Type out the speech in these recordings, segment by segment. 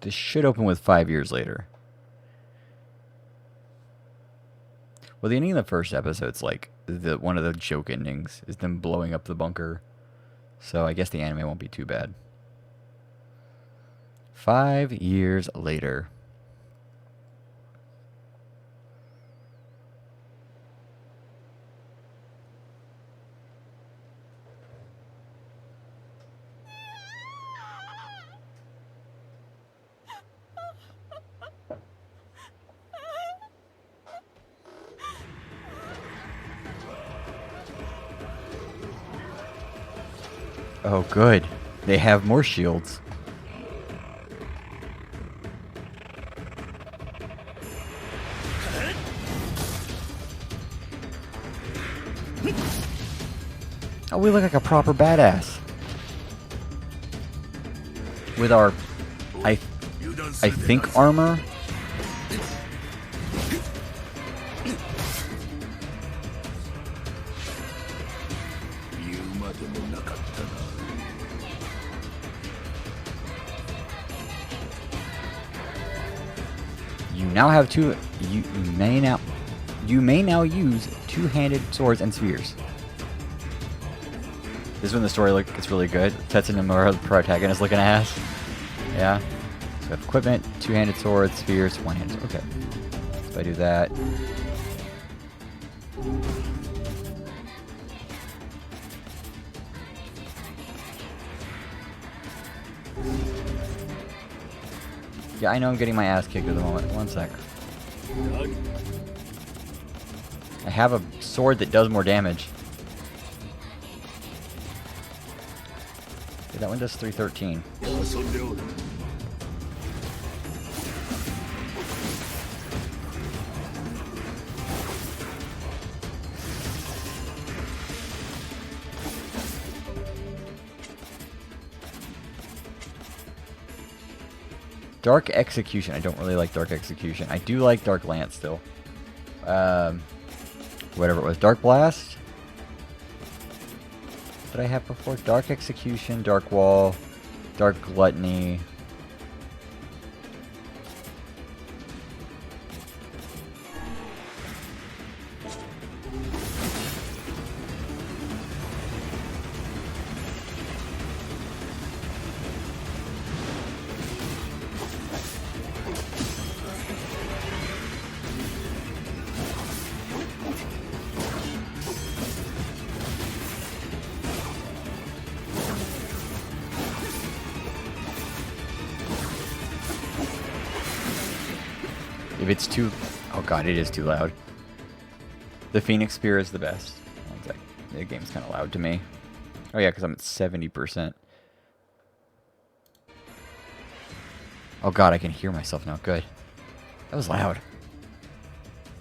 This should open with 5 years later. Well, the ending of the first episode's like one of the joke endings is them blowing up the bunker. So I guess the anime won't be too bad. 5 years later. Oh, good. They have more shields. Oh, we look like a proper badass. With our, I think, armor. You now have two. You may now use two-handed swords and spears. This is when the story gets really good. Tetsu Nomura, the protagonist, looking ass. Yeah. So we have equipment, two-handed swords, spears, one-handed sword. Okay. So if I do that. Yeah, I know I'm getting my ass kicked at the moment. One sec. I have a sword that does more damage. Okay, that one does 313. Dark Execution. I don't really like Dark Execution. I do like Dark Lance still. Whatever it was. Dark Blast. What did I have before? Dark Execution, Dark Wall, Dark Gluttony. If it's too... Oh god, it is too loud. The Phoenix Spear is the best. One sec. The game's kind of loud to me. Oh yeah, because I'm at 70%. Oh god, I can hear myself now. Good. That was loud.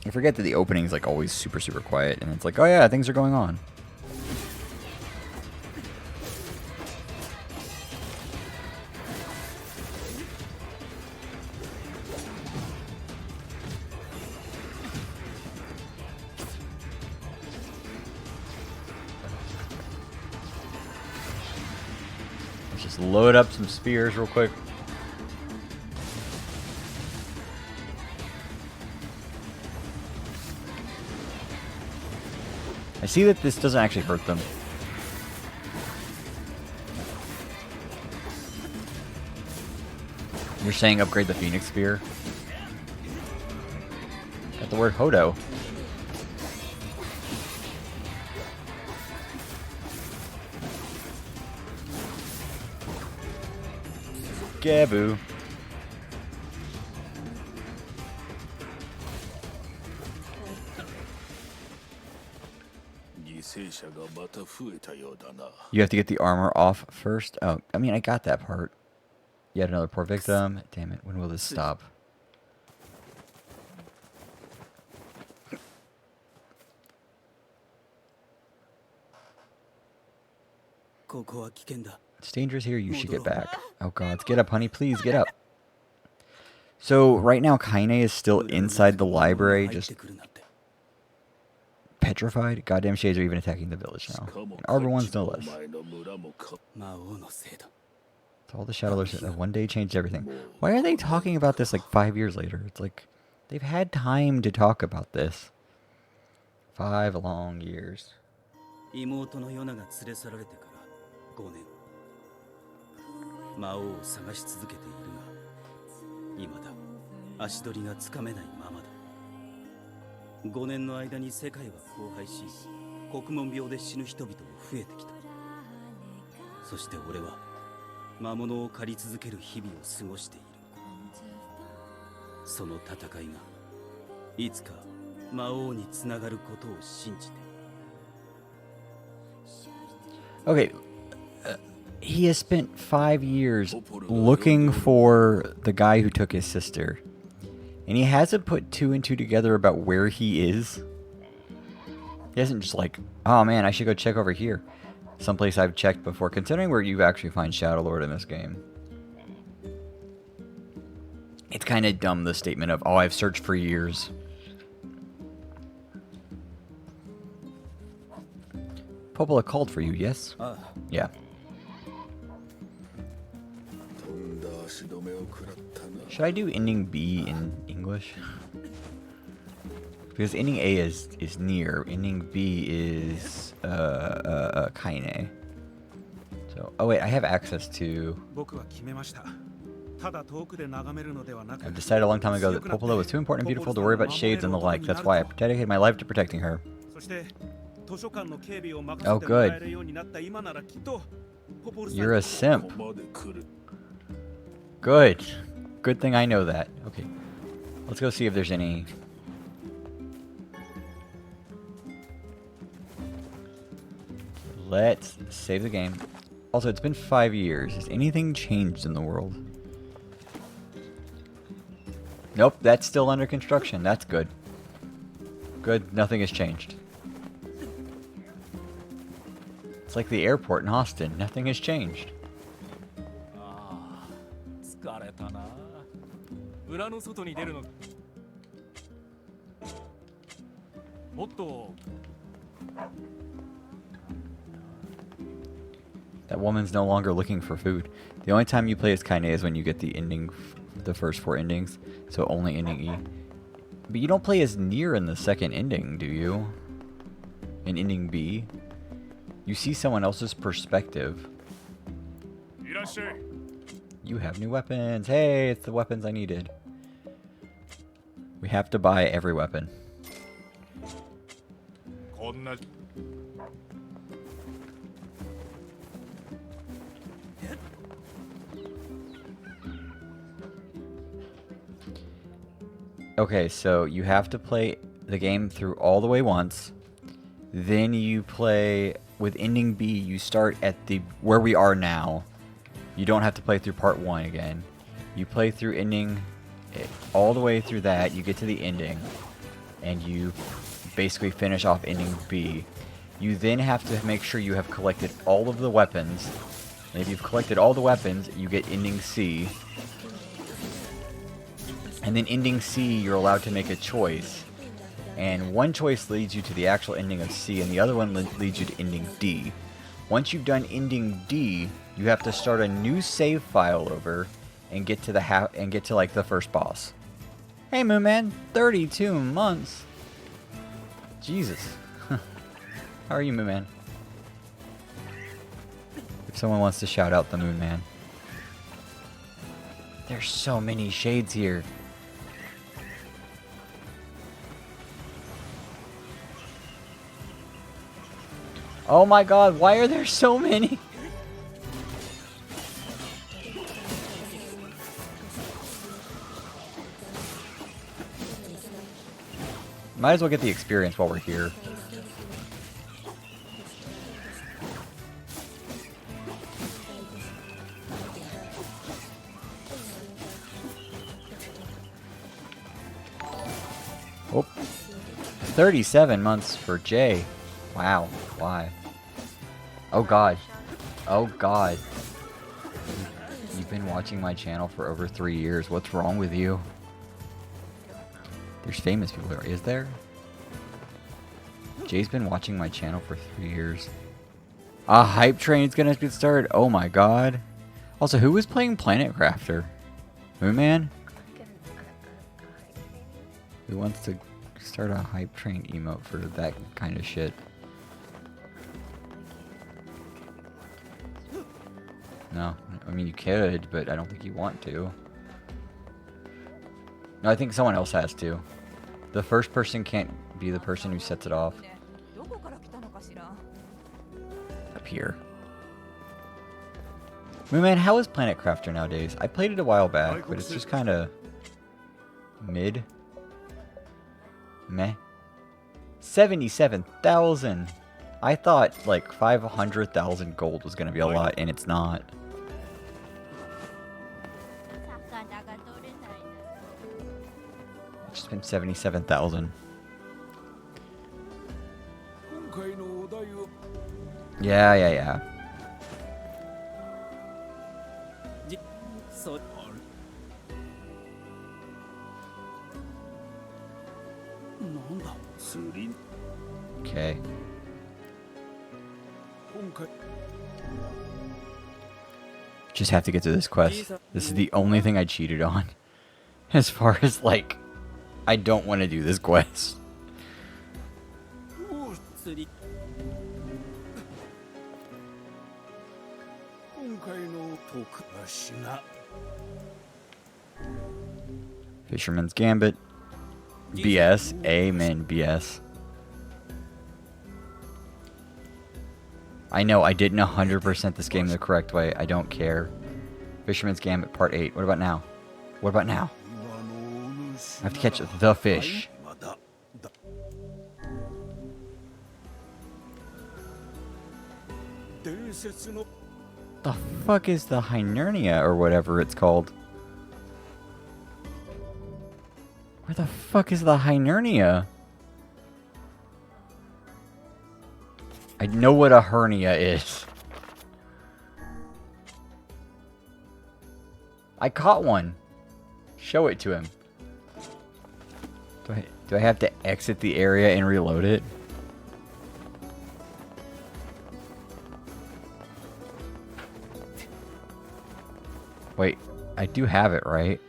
I forget that the opening's like always super, super quiet. And it's like, oh yeah, things are going on. Just load up some spears real quick. I see that this doesn't actually hurt them. You're saying upgrade the Phoenix Spear? Got the word Hodo. Gaboo. You have to get the armor off first? Oh, I mean, I got that part. Yet another poor victim. Damn it, when will this stop? It's dangerous here, you should get back. Oh god, get up, honey, please, get up. So, right now, Kaine is still inside the library, just ultra-fied? Goddamn shades are even attacking the village now. And Arbor ones no less. So all the Shadow Lords have one day changed everything. Why are they talking about this like 5 years later? It's like they've had time to talk about this. 5 long years. 妹のヨナが連れ去られてから5年。魔王を探し続けているが、未だ足取りがつかめないままだ。5年の間に世界は荒廃し、国門病で死ぬ人々も増えてきた。そして俺は魔物を狩り続ける日々を過ごしている。その戦いがいつか魔王につながることを信じて。Okay, he has spent 5 years looking for the guy who took his sister. And he hasn't put 2 and 2 together about where he is. He hasn't just like, oh man, I should go check over here. Someplace I've checked before, considering where you actually find Shadow Lord in this game. It's kind of dumb, the statement of, oh, I've searched for years. Popola called for you, yes? Yeah. Should I do ending B in English? Because ending A is Nier, ending B is Kaine. So, oh wait, I have access to... I've decided a long time ago that Popola was too important and beautiful to worry about shades and the like. That's why I dedicated my life to protecting her. Oh, good. You're a simp. Good. Good thing I know that. Okay. Let's go see if there's any... Let's save the game. Also, it's been 5 years. Has anything changed in the world? Nope, that's still under construction. That's good. Good, nothing has changed. It's like the airport in Austin. Nothing has changed. That woman's no longer looking for food. The only time you play as Kaine is when you get the ending, the first 4 endings. So only ending E. But you don't play as Nier in the second ending, do you? In ending B? You see someone else's perspective. You have new weapons. Hey, it's the weapons I needed. We have to buy every weapon. Okay, so you have to play the game through all the way once. Then you play with ending B. You start at the where we are now. You don't have to play through part 1 again. You play through ending all the way through that. You get to the ending, and you basically finish off ending B. You then have to make sure you have collected all of the weapons. And if you've collected all the weapons, you get ending C. And then ending C, you're allowed to make a choice. And one choice leads you to the actual ending of C, and the other one leads you to ending D. Once you've done ending D, you have to start a new save file over and get to the like the first boss. Hey, Moon Man, 32 months. Jesus. How are you, Moon Man? If someone wants to shout out the Moon Man. There's so many shades here. Oh my god, why are there so many? Might as well get the experience while we're here. Oh, 37 months for Jay. Wow, why? Oh god. Oh god. You've been watching my channel for over 3 years. What's wrong with you? There's famous people there. Is there? Jay's been watching my channel for 3 years. A hype train's gonna get started. Oh my god. Also, who was playing Planet Crafter? Moon Man? Who wants to start a hype train emote for that kind of shit? No, I mean you could, but I don't think you want to. No, I think someone else has to. The first person can't be the person who sets it off. Up here. Man, how is Planet Crafter nowadays? I played it a while back, but it's just kind of mid. Meh. 77,000. I thought like 500,000 gold was gonna be a lot, and it's not. It's just been 77,000. Yeah. Okay. Just have to get to this quest. This is the only thing I cheated on. As far as like, I don't want to do this quest. Fisherman's Gambit. BS. Amen, BS. I know I didn't 100% this game the correct way. I don't care. Fisherman's Gambit Part 8. What about now? What about now? I have to catch the fish. The fuck is the Hinernia or whatever it's called? Where the fuck is the Hinernia? I know what a hernia is. I caught one. Show it to him. Do I have to exit the area and reload it? Wait, I do have it, right?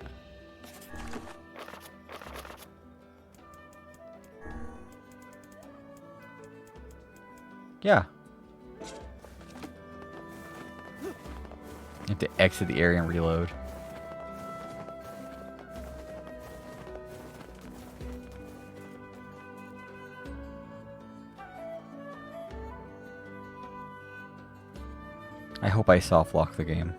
Yeah. You have to exit the area and reload. I hope I soft lock the game.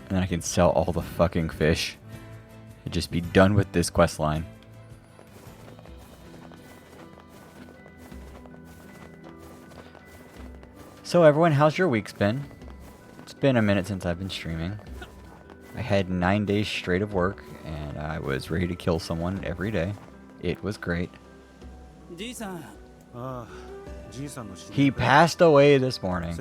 And then I can sell all the fucking fish. And just be done with this quest line. So everyone, how's your week's been? It's been a minute since I've been streaming. I had 9 days straight of work, and I was ready to kill someone every day. It was great. He passed away this morning.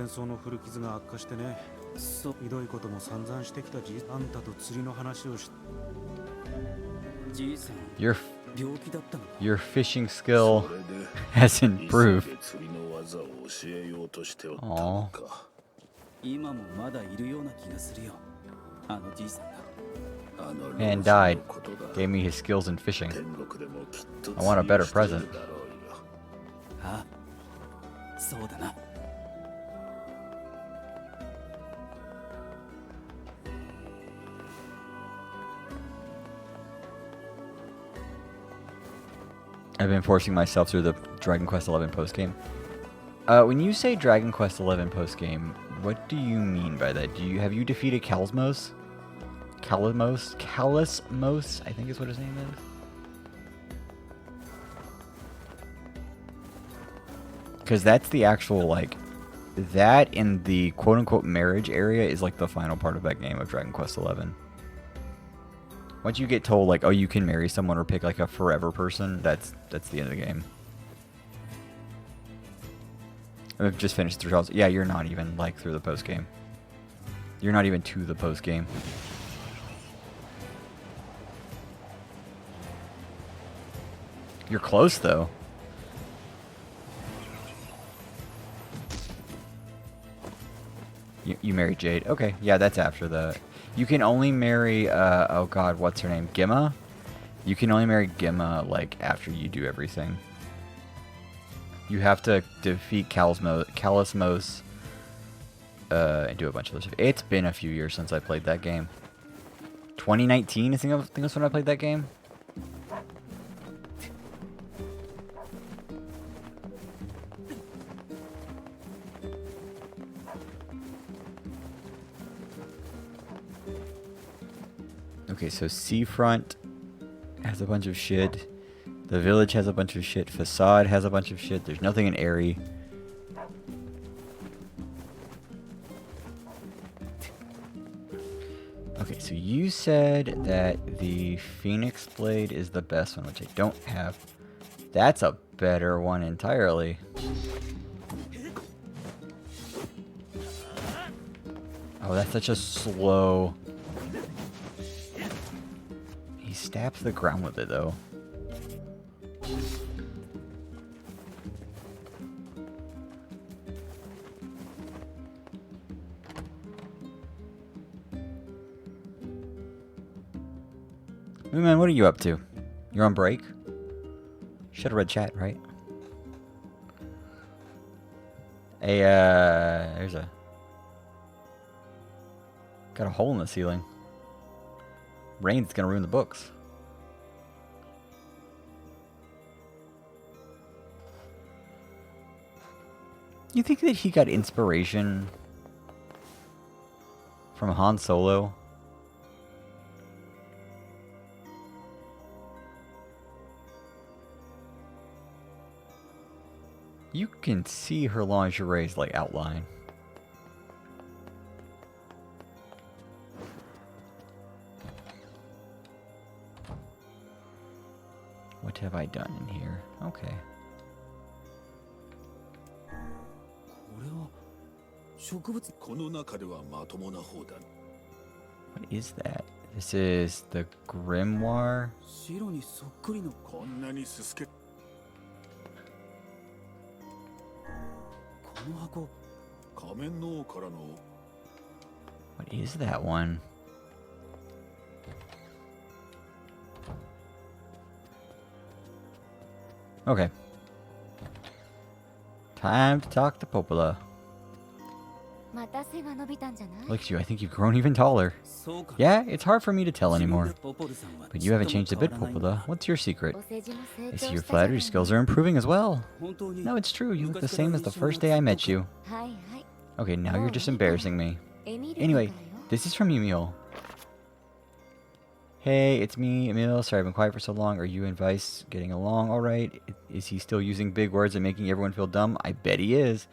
Your fishing skill has improved. Aww. Man died. Gave me his skills in fishing. I want a better present. I've been forcing myself through the Dragon Quest XI postgame. When you say Dragon Quest XI postgame, what do you mean by that? Have you defeated Kalsmos? Kalismos, I think is what his name is. Because that's the actual, like, that in the quote-unquote marriage area is like the final part of that game of Dragon Quest XI. Once you get told, like, oh, you can marry someone or pick, like, a forever person, that's the end of the game. I've just finished the trials. Yeah, you're not even, like, through the post-game. You're not even to the post-game. You're close, though. You married Jade. Okay, yeah, that's after the... You can only marry, oh god, what's her name? Gemma? You can only marry Gemma, like, after you do everything. You have to defeat Kalismos, and do a bunch of other stuff. It's been a few years since I played that game. 2019, I think that's when I played that game. Okay, so Seafront has a bunch of shit. The village has a bunch of shit. Facade has a bunch of shit. There's nothing in Airy. Okay, so you said that the Phoenix Blade is the best one, which I don't have. That's a better one entirely. Oh, that's such a slow... He stabs the ground with it, though. Man, what are you up to? You're on break? Should have read chat, right? Hey, there's a... Got a hole in the ceiling. Rain's gonna ruin the books. You think that he got inspiration from Han Solo? You can see her lingerie's like outline. What have I done in here? Okay. What is that? This is the grimoire. What is that one? Okay. Time to talk to Popola. Look at you, I think you've grown even taller. Yeah, it's hard for me to tell anymore. But you haven't changed a bit, Popola. What's your secret? I see your flattery skills are improving as well. No, it's true. You look the same as the first day I met you. Okay, now you're just embarrassing me. Anyway, this is from Emil. Hey, it's me, Emil. Sorry I've been quiet for so long. Are you and Vice getting along all right? Is he still using big words and making everyone feel dumb? I bet he is.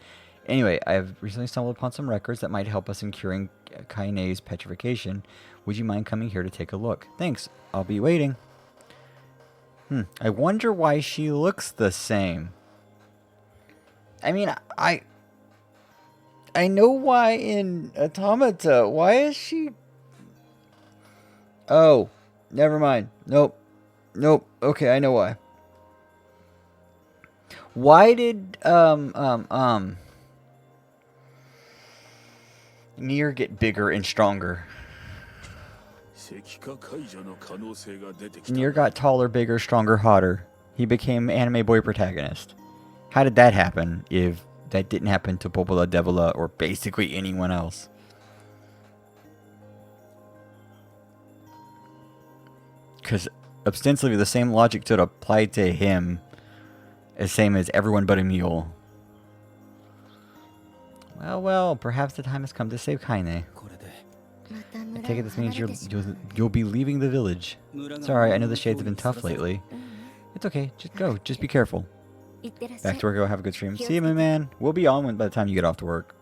Anyway, I have recently stumbled upon some records that might help us in curing Kaine's petrification. Would you mind coming here to take a look? Thanks. I'll be waiting. I wonder why she looks the same. I mean, I know why in Automata. Why is she... Oh, never mind. Nope. Okay, I know why. Why did Nier get bigger and stronger? Nier got taller, bigger, stronger, hotter. He became anime boy protagonist. How did that happen if that didn't happen to Popola, Devola, or basically anyone else? Because ostensibly the same logic should apply to him as same as everyone but Emil. Well, perhaps the time has come to save Kaine. I take it this means you'll be leaving the village. Sorry, I know the shades have been tough lately. It's okay, just go, just be careful. Back to work, go have a good stream. See you, my man. We'll be on by the time you get off work.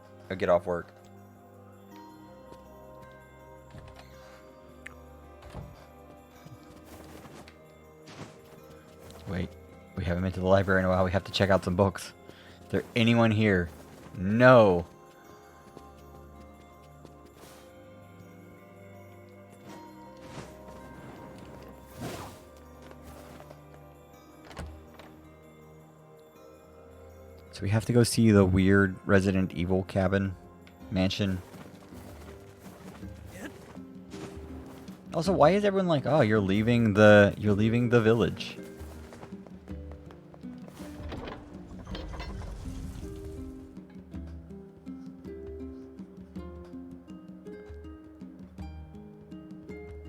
Wait, we haven't been to the library in a while. We have to check out some books. Is there anyone here? No. So we have to go see the weird Resident Evil cabin mansion. Also, why is everyone like, "Oh, you're leaving the village"?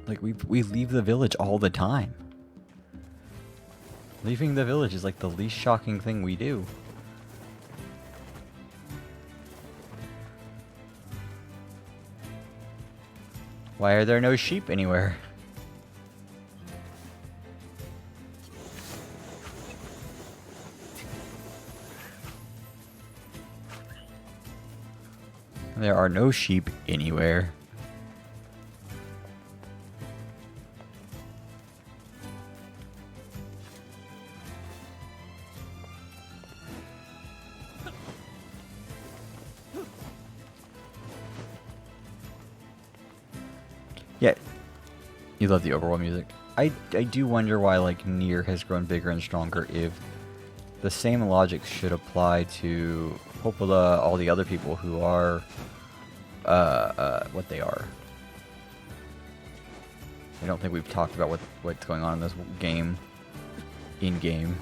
Like we leave the village all the time. Leaving the village is like the least shocking thing we do. Why are there no sheep anywhere? There are no sheep anywhere. Yeah, you love the overworld music. I do wonder why like Nier has grown bigger and stronger if the same logic should apply to Popola, all the other people who are what they are. I don't think we've talked about what's going on in this game. In game.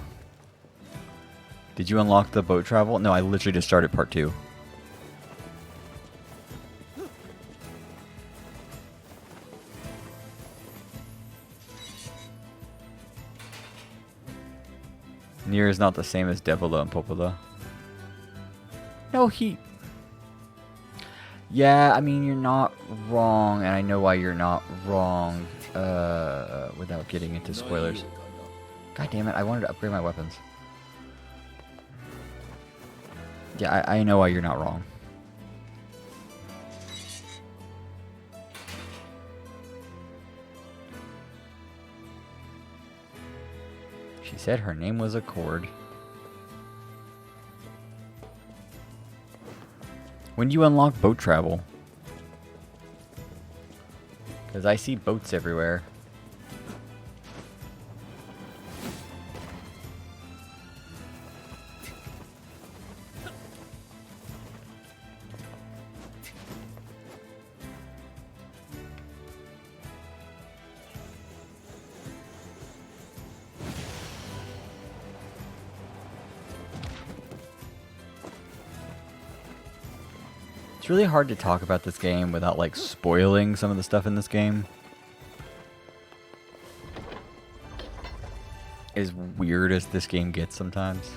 Did you unlock the boat travel? No, I literally just started part 2. Nier is not the same as Devola and Popola. No, yeah, I mean, you're not wrong, and I know why you're not wrong, without getting into spoilers. God damn it, I wanted to upgrade my weapons. Yeah, I know why you're not wrong. She said her name was Accord. When do you unlock boat travel? Because I see boats everywhere. It's really hard to talk about this game without like spoiling some of the stuff in this game. As weird as this game gets sometimes.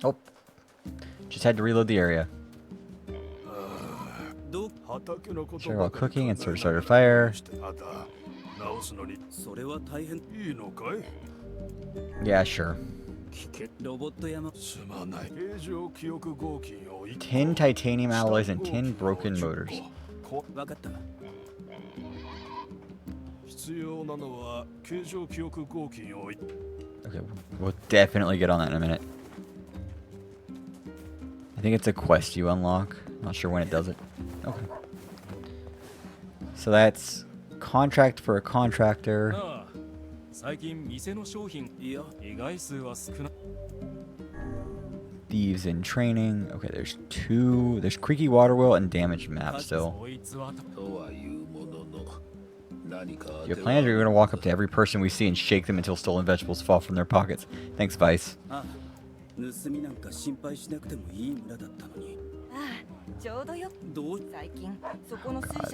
Oh. Just had to reload the area. Share while cooking and start a fire. Yeah, sure. 10 titanium alloys and 10 broken motors. Okay, we'll definitely get on that in a minute. I think it's a quest you unlock. Not sure when it does it. Okay. So that's contract for a contractor. Thieves in training. Okay, there's 2. There's Creaky Water Wheel and Damaged Map still. Your plans are going to walk up to every person we see and shake them until stolen vegetables fall from their pockets. Thanks, Vice. God,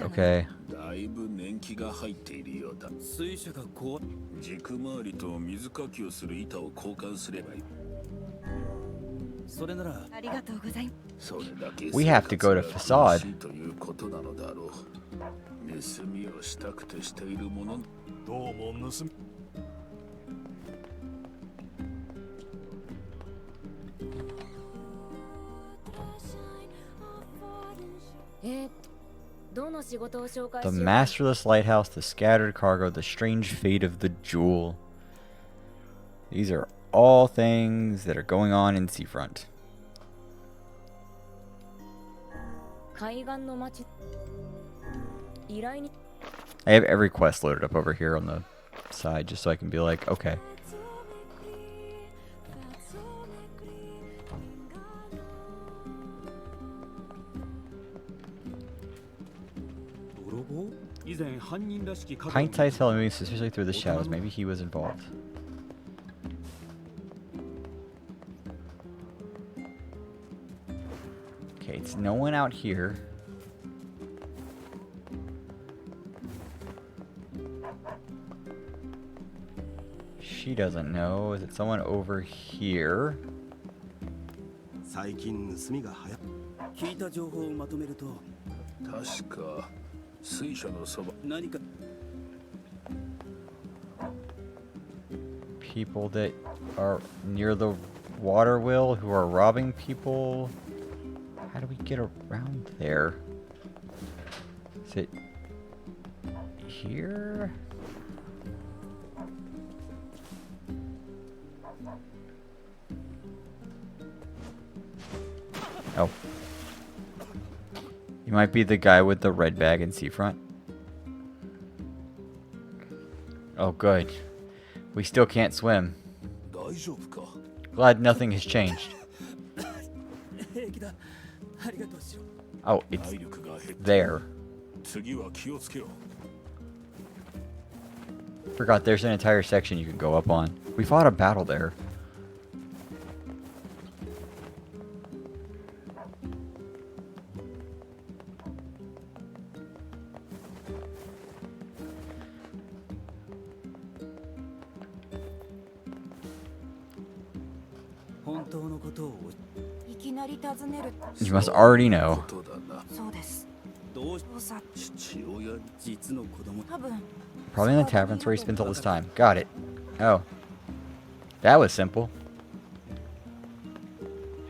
okay. We have to go to Facade. The Masterless Lighthouse, the Scattered Cargo, the Strange Fate of the Jewel. These are all things that are going on in Seafront. I have every quest loaded up over here on the side just so I can be like, okay. Pint-sized fellow moving suspiciously through the shadows. Maybe he was involved. Okay, it's no one out here. She doesn't know. Is it someone over here? 最近盗みが早聞いた情報をまとめると確か水車のそば何か People that are near the water wheel who are robbing people. How do we get around there? Is it here? Oh. You might be the guy with the red bag and seafront. Oh, good. We still can't swim. 大丈夫か Glad nothing has changed. 平気だありがとうしろ Oh, it's 体力が減って there. 次は気をつけろ Forgot there's an entire section you can go up on. We fought a battle there. You must already know. ことだなそうです。どうしおさ、父親に実の子供多分 Probably in the taverns where he spends all his time. Got it. Oh. That was simple.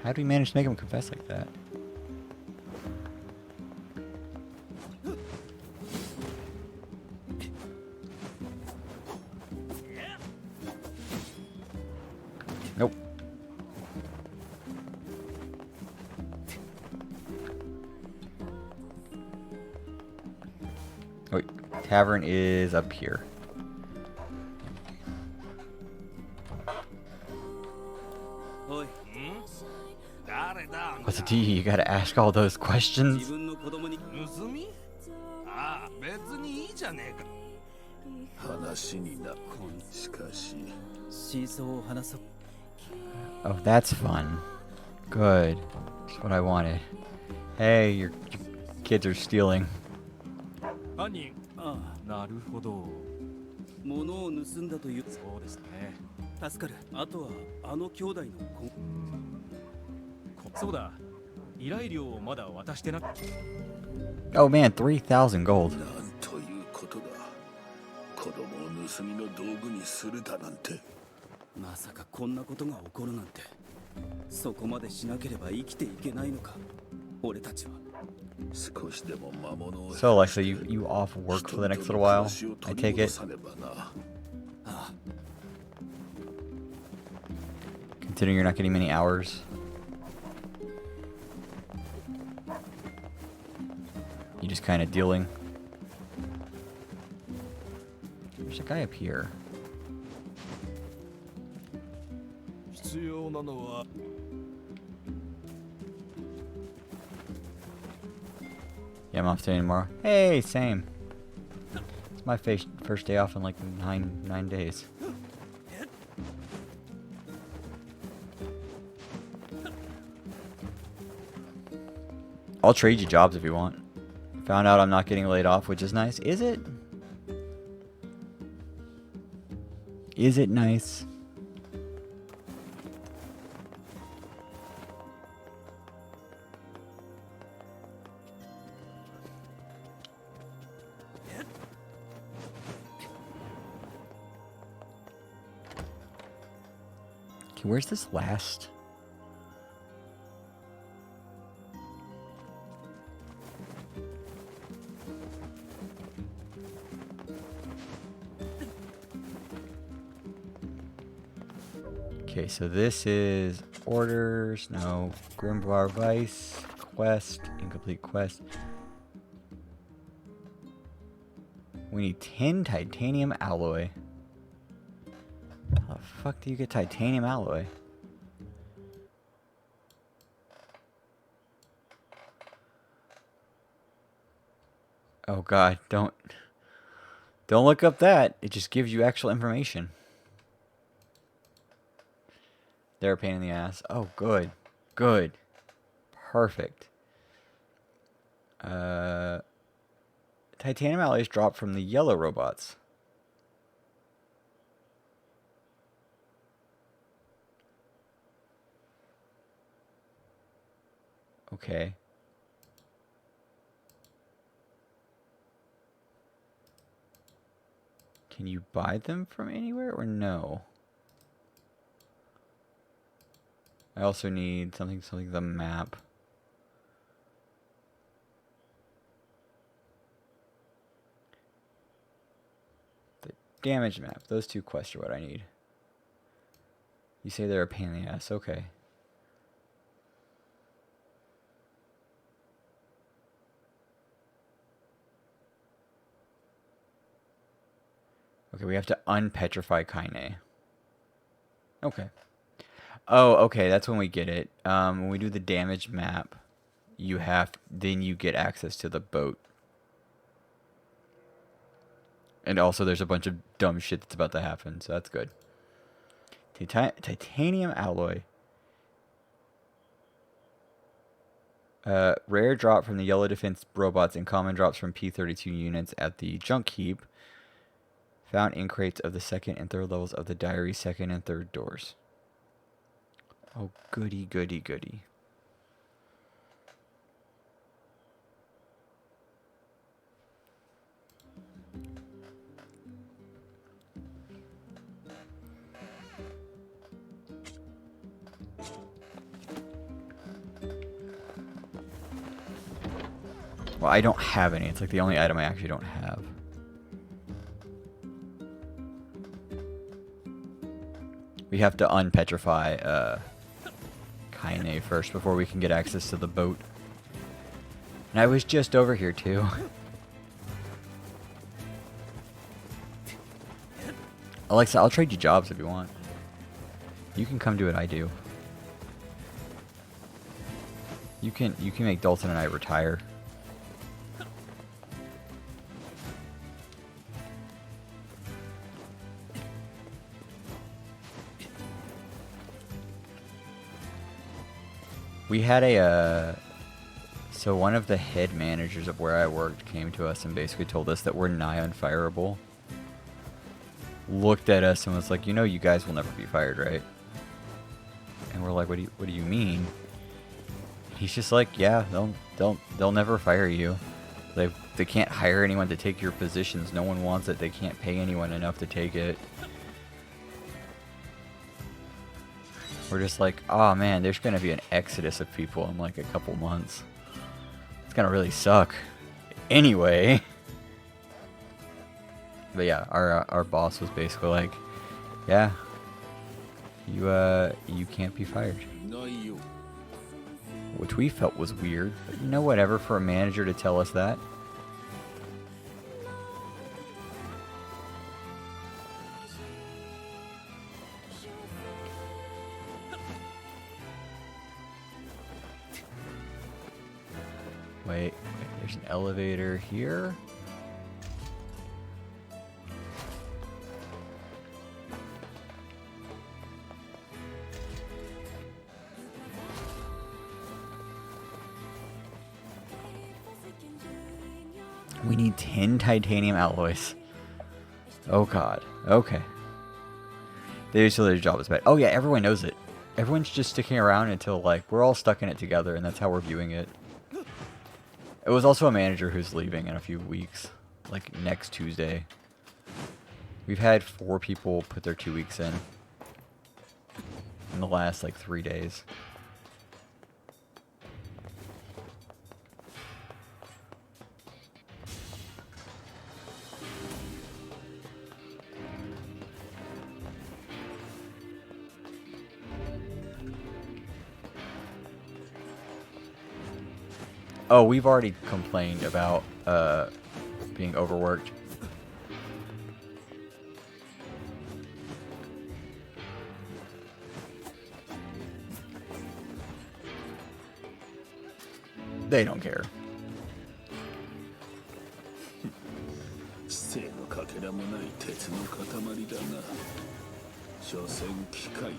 How did we manage to make him confess like that? Nope. Wait, tavern is up here.おい 誰だ What's the D? You gotta ask all those 自 questions? 分の子供に盗みああ別にいいじゃねえか話になしかし真相を話そう Oh, that's fun. Good. That's what I wanted. Hey, your kids are stealing. 犯人ああなるほど物を盗んだというそうですね助かるあとはあの兄弟の子そうだ依頼料をまだ渡してなく Oh man, 3,000 gold. なんということだ子供を盗みの道具にするだなんてまさかこんなことが起こるなんてそこまでしなければ生きていけないのか俺たちは 少しでも魔物を So, Alexa, you off work for the next little while? I take it. ああ Considering you're not getting many hours. You just kind of dealing. There's a guy up here. 必要なのは Yeah, I'm off today and tomorrow. Hey, same. It's my first day off in like nine days. I'll trade you jobs if you want. Found out I'm not getting laid off, which is nice. Is it? Is it nice? Okay, where's this last? Okay, so this is orders, no, Grimbar Vice, quest, incomplete quest. We need 10 titanium alloy. fuck do you get titanium alloy? Oh god, don't look up that. It just gives you actual information. They're a pain in the ass. Oh, good. Good. Perfect. Titanium alloys drop from the yellow robots. Okay. Can you buy them from anywhere or no? I also need something the map. The damage map. Those two quests are what I need. You say they're a pain in the ass. Okay. Okay, we have to unpetrify Kaine. Okay. Oh, okay, that's when we get it. When we do the damage map, then you get access to the boat. And also there's a bunch of dumb shit that's about to happen, so that's good. Titanium alloy. Rare drop from the yellow defense robots and common drops from P-32 units at the junk heap. Found in crates of the second and third levels of the diary, second and third doors. Oh, goody, goody, goody. Well, I don't have any. It's like the only item I actually don't have. We have to unpetrify Kaine first before we can get access to the boat. And I was just over here too. Alexa, I'll trade you jobs if you want. You can come do what I do. You can make Dalton and I retire. We had so one of the head managers of where I worked came to us and basically told us that we're nigh unfireable. Looked at us and was like, you know, you guys will never be fired, right? And we're like, what do you mean? He's just like, yeah, they'll never fire you. They can't hire anyone to take your positions. No one wants it. They can't pay anyone enough to take it. We're just like, oh man, there's gonna be an exodus of people in like a couple months. It's gonna really suck. Anyway. But yeah, our boss was basically like, yeah, you can't be fired. No, you. Which we felt was weird, but you know, whatever for a manager to tell us that. Wait, there's an elevator here. We need 10 titanium alloys. Oh god. Okay. Their job is bad. Oh yeah, everyone knows it. Everyone's just sticking around until like we're all stuck in it together, and that's how we're viewing it. It was also a manager who's leaving in a few weeks, like next Tuesday. We've had 4 people put their 2 weeks in the last like 3 days. Oh, we've already complained about being overworked. They don't care. 知性のかけらもない鉄の塊だな。所詮機械だ。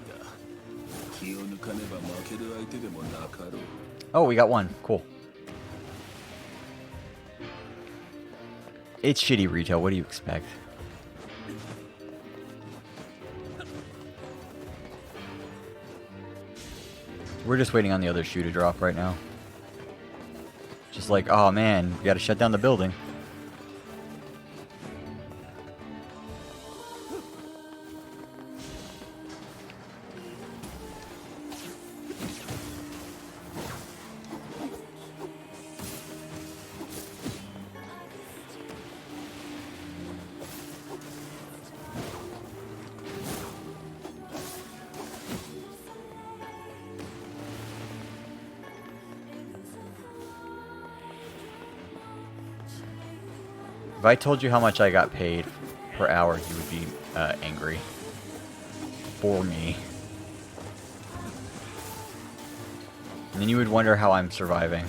気を抜かねば負ける相手でもなかろう。 Oh, we got one. Cool. It's shitty retail. What do you expect? We're just waiting on the other shoe to drop right now. Just like, oh man, we gotta shut down the building. If I told you how much I got paid per hour, you would be angry. For me. And then you would wonder how I'm surviving.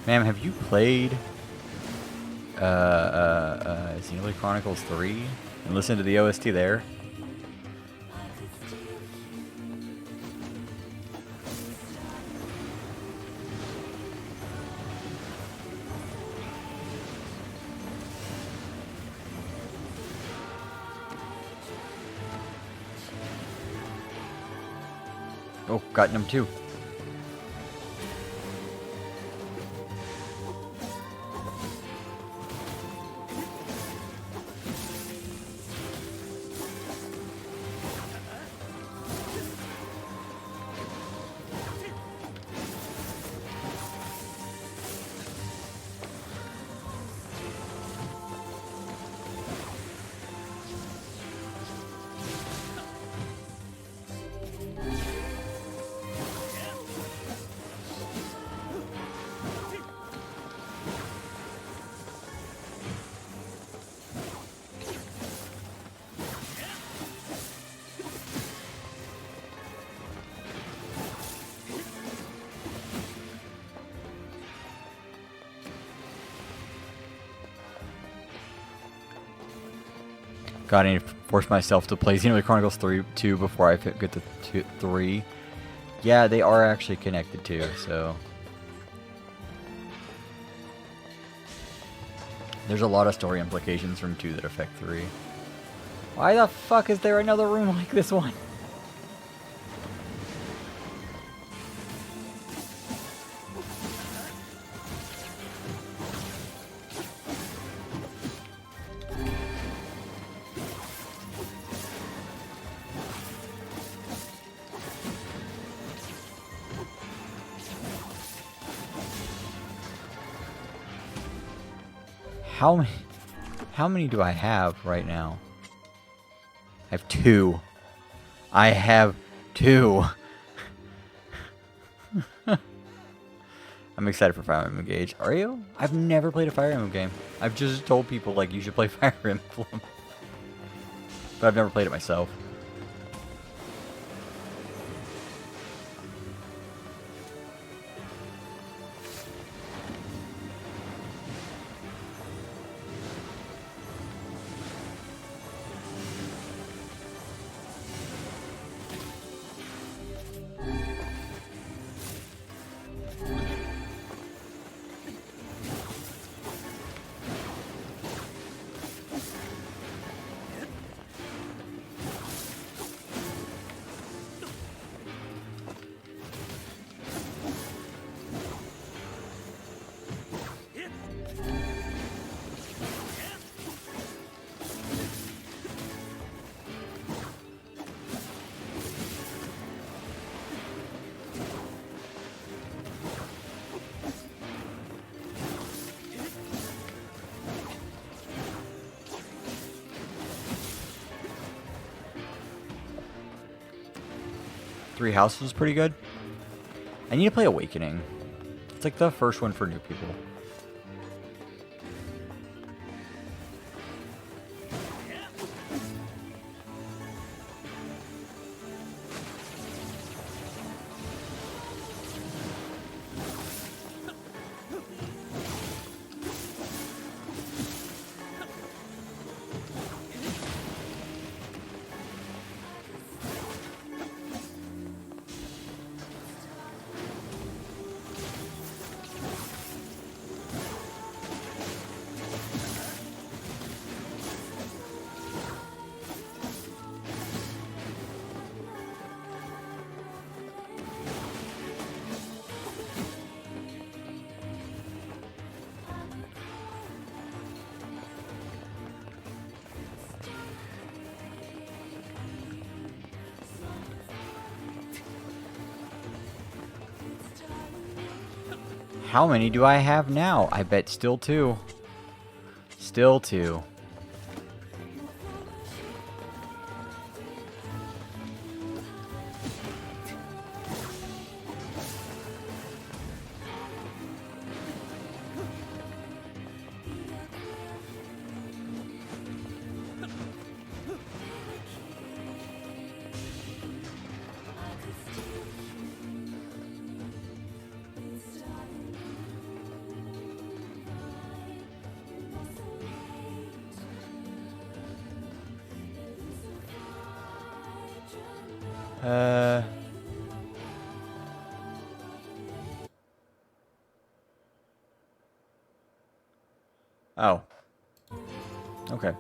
Ma'am, have you played Nier Chronicles 3 and listened to the OST there? Oh, got number 2. God, I need to force myself to play Xenoblade Chronicles 2 before I get to 3. Yeah, they are actually connected too, so... There's a lot of story implications from 2 that affect 3. Why the fuck is there another room like this one? How many do I have right now? I have 2. I have 2. I'm excited for Fire Emblem Engage. Are you? I've never played a Fire Emblem game. I've just told people like you should play Fire Emblem. But I've never played it myself. Three Houses was pretty good. I need to play Awakening. It's like the first one for new people. How many do I have now? I bet still two. Still two. Oh. Okay.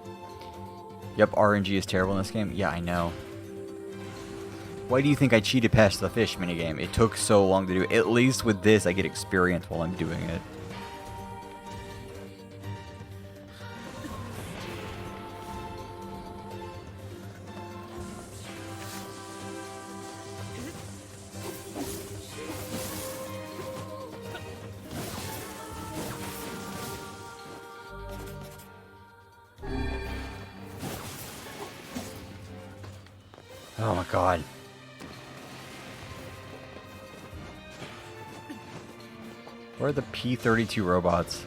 Yep, RNG is terrible in this game. Yeah, I know. Why do you think I cheated past the fish minigame? It took so long to do. At least with this, I get experience while I'm doing it. Oh my god. Where are the P-32 robots?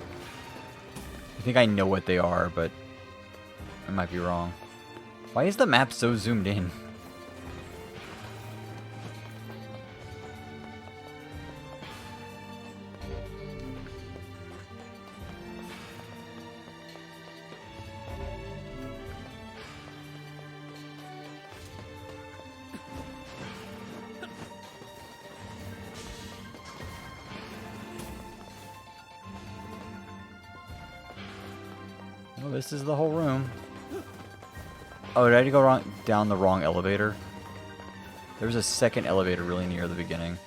I think I know what they are, but I might be wrong. Why is the map so zoomed in? Oh, this is the whole room. Oh, did I go down the wrong elevator? There was a second elevator really near the beginning.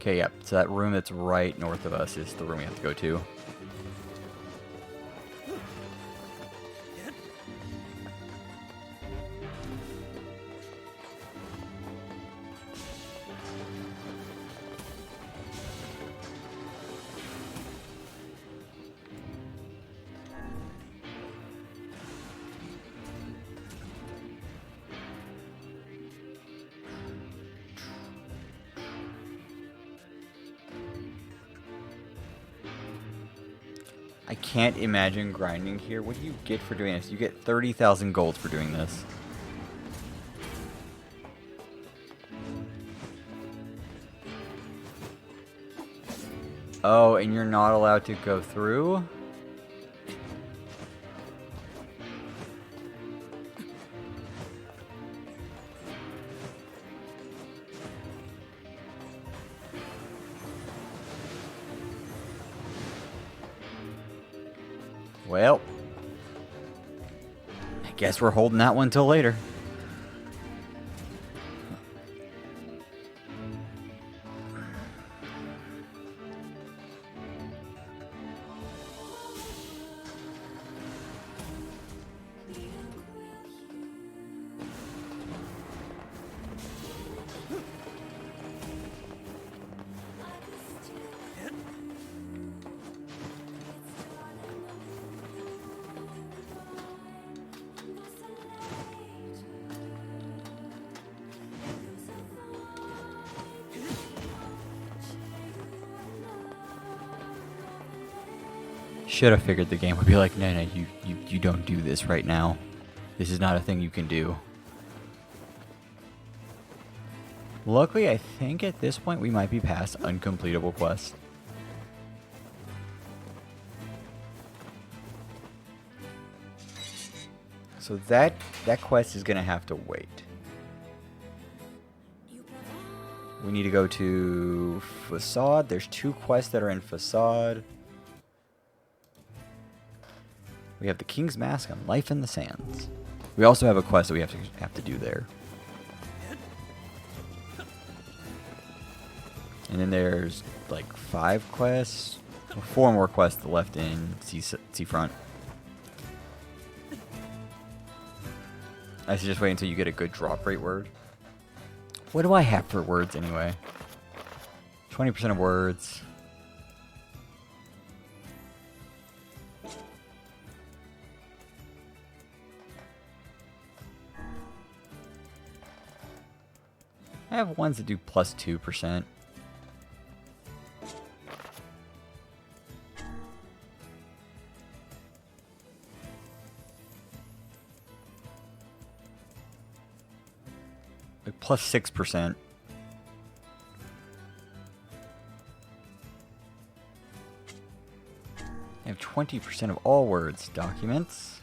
Okay, yep. So that room that's right north of us is the room we have to go to. I can't imagine grinding here. What do you get for doing this? You get 30,000 gold for doing this. Oh, and you're not allowed to go through? Well, I guess we're holding that one till later. Should have figured the game would be like, no, no, you don't do this right now. This is not a thing you can do. Luckily, I think at this point we might be past uncompletable quest. So that quest is gonna have to wait. We need to go to Facade. There's 2 quests that are in Facade. We have the King's Mask and Life in the Sands. We also have a quest that we have to do there. And then there's like 5 quests, 4 more quests left in Seafront. I should just wait until you get a good drop rate word. What do I have for words anyway? 20% of words. I have ones that do plus 2%. Like plus 6%. I have 20% of all words. Documents.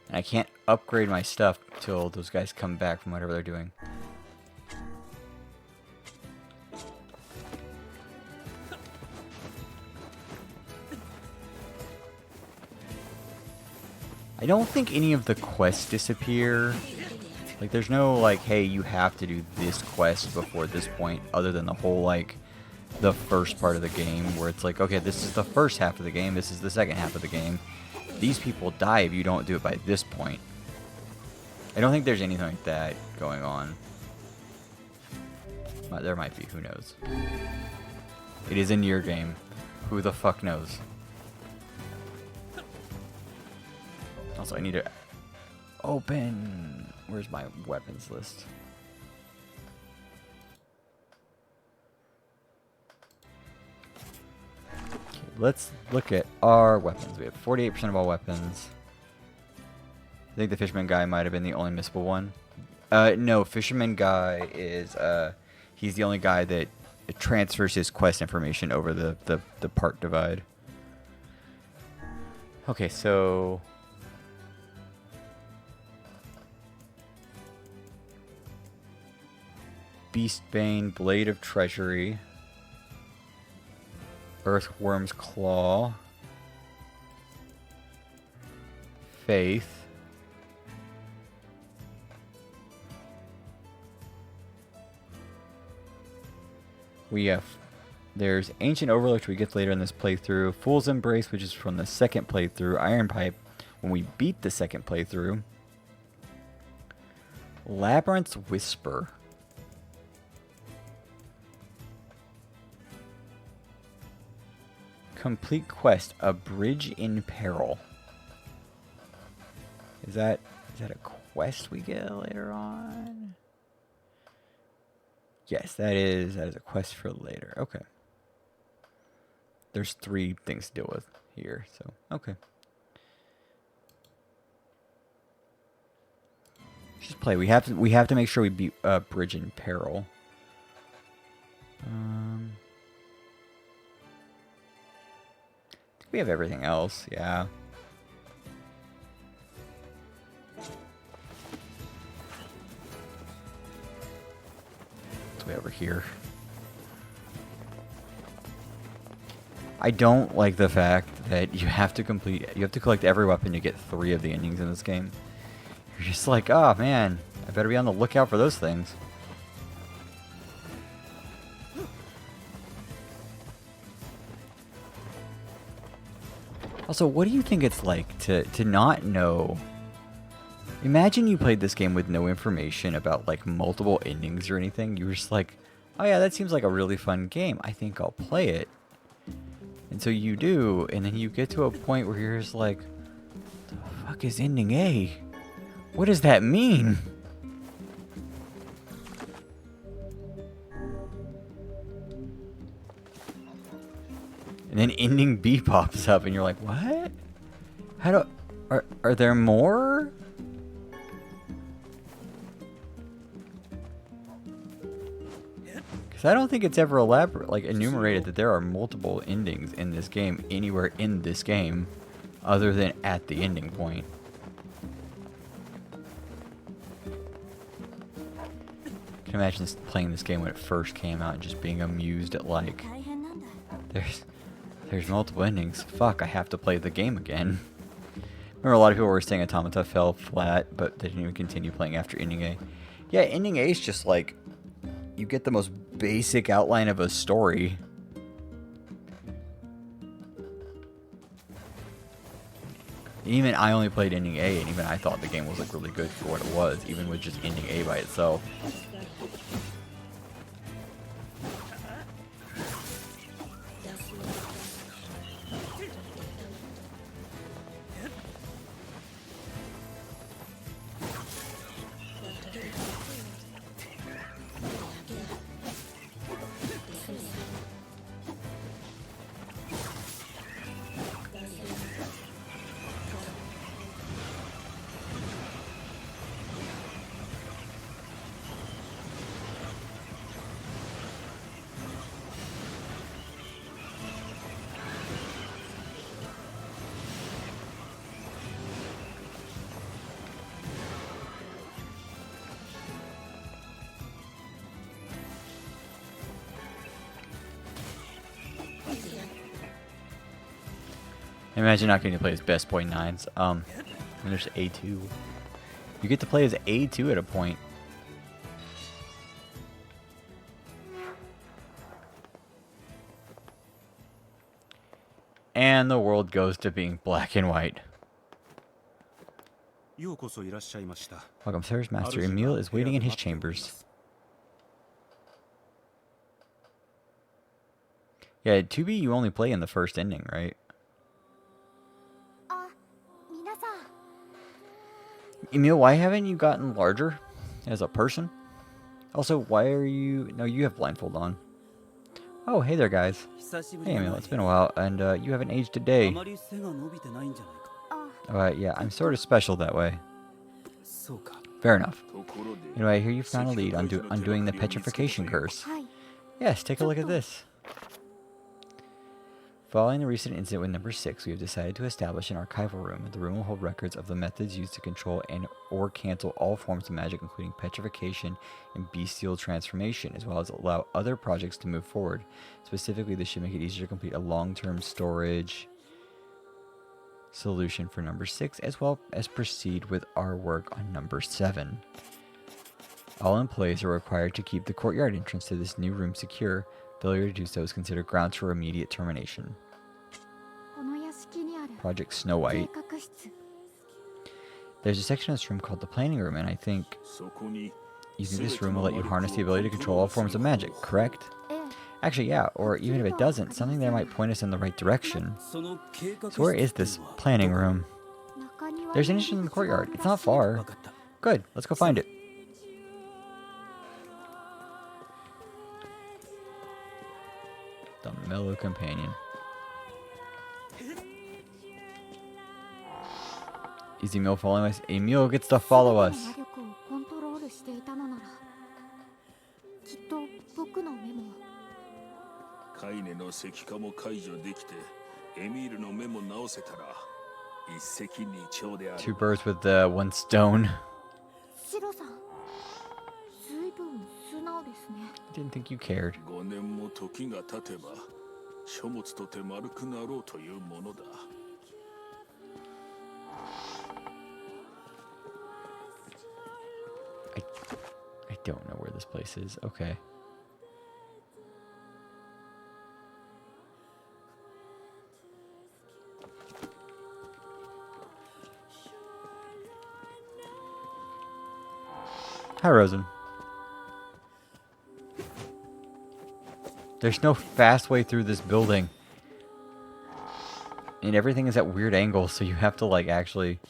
And I can't upgrade my stuff till those guys come back from whatever they're doing. I don't think any of the quests disappear. Like, there's no, like, hey, you have to do this quest before this point, other than the whole, like, the first part of the game, where it's like, okay, this is the first half of the game, this is the second half of the game. These people die if you don't do it by this point. I don't think there's anything like that going on. But there might be, who knows. It is a Nier game. Who the fuck knows? Also, I need to open... Where's my weapons list? Okay, let's look at our weapons. We have 48% of all weapons. I think the Fisherman guy might have been the only missable one. No, Fisherman guy is... he's the only guy that transfers his quest information over the part divide. Okay, so... Beastbane, Blade of Treasury, Earthworm's Claw, Faith, we have, there's Ancient Overlook, which we get later in this playthrough, Fool's Embrace, which is from the second playthrough, Iron Pipe, when we beat the second playthrough, Labyrinth's Whisper, Complete Quest, A Bridge in Peril. Is that a quest we get later on? Yes, that is a quest for later. Okay. There's 3 things to deal with here, so okay. Just play. We have to make sure we beat Bridge in Peril. We have everything else, yeah. It's way over here. I don't like the fact that you have to collect every weapon to get 3 of the endings in this game. You're just like, oh man, I better be on the lookout for those things. Also, what do you think it's like to not know? Imagine you played this game with no information about like multiple endings or anything. You were just like, oh yeah, that seems like a really fun game. I think I'll play it. And so you do, and then you get to a point where you're just like, the fuck is ending A? What does that mean? And then ending B pops up, and you're like, what? Are there more? Because I don't think it's ever enumerated that there are multiple endings in this game anywhere in this game other than at the ending point. I can imagine playing this game when it first came out and just being amused at like, there's multiple endings. Fuck, I have to play the game again. Remember a lot of people were saying Automata fell flat, but they didn't even continue playing after ending A. Yeah, ending A is just like, you get the most basic outline of a story. Even I only played ending A, and even I thought the game was like really good for what it was, even with just ending A by itself. Imagine not getting to play as Best Boy 9s. And there's A2. You get to play as A2 at a point. And the world goes to being black and white. Welcome, sirs. Master Emil is waiting in his chambers. Yeah, 2B you only play in the first ending, right? Emil, why haven't you gotten larger as a person? Also, why are you... No, you have blindfold on. Oh, hey there, guys. Hey, Emil, it's been a while, and you haven't aged a day. Yeah, I'm sort of special that way. Fair enough. Anyway, I hear you found a lead on undoing the petrification curse. Yes, take a look at this. Following the recent incident with number 6, we have decided to establish an archival room. The room will hold records of the methods used to control or cancel all forms of magic, including petrification and bestial transformation, as well as allow other projects to move forward. Specifically, this should make it easier to complete a long-term storage solution for number 6, as well as proceed with our work on number 7. All employees are required to keep the courtyard entrance to this new room secure. Failure to do so is considered grounds for immediate termination. Project Snow White. There's a section of this room called the planning room, and I think using this room will let you harness the ability to control all forms of magic, correct? Actually, yeah, or even if it doesn't, something there might point us in the right direction. So where is this planning room? There's an entrance in the courtyard. It's not far. Good, let's go find it. The Mellow Companion. Is Emil following us? Emil gets to follow us. カイネの石化も解除できてエミールの目も直せたら一石二鳥である。 Two birds with one stone. シロさん、ずいぶん素直ですね。 Didn't think you cared. 5年も時が経てば書物とて丸くなろうというものだ。 I don't know where this place is. Okay. Hi, Rosen. There's no fast way through this building. And everything is at weird angles, so you have to, like, actually...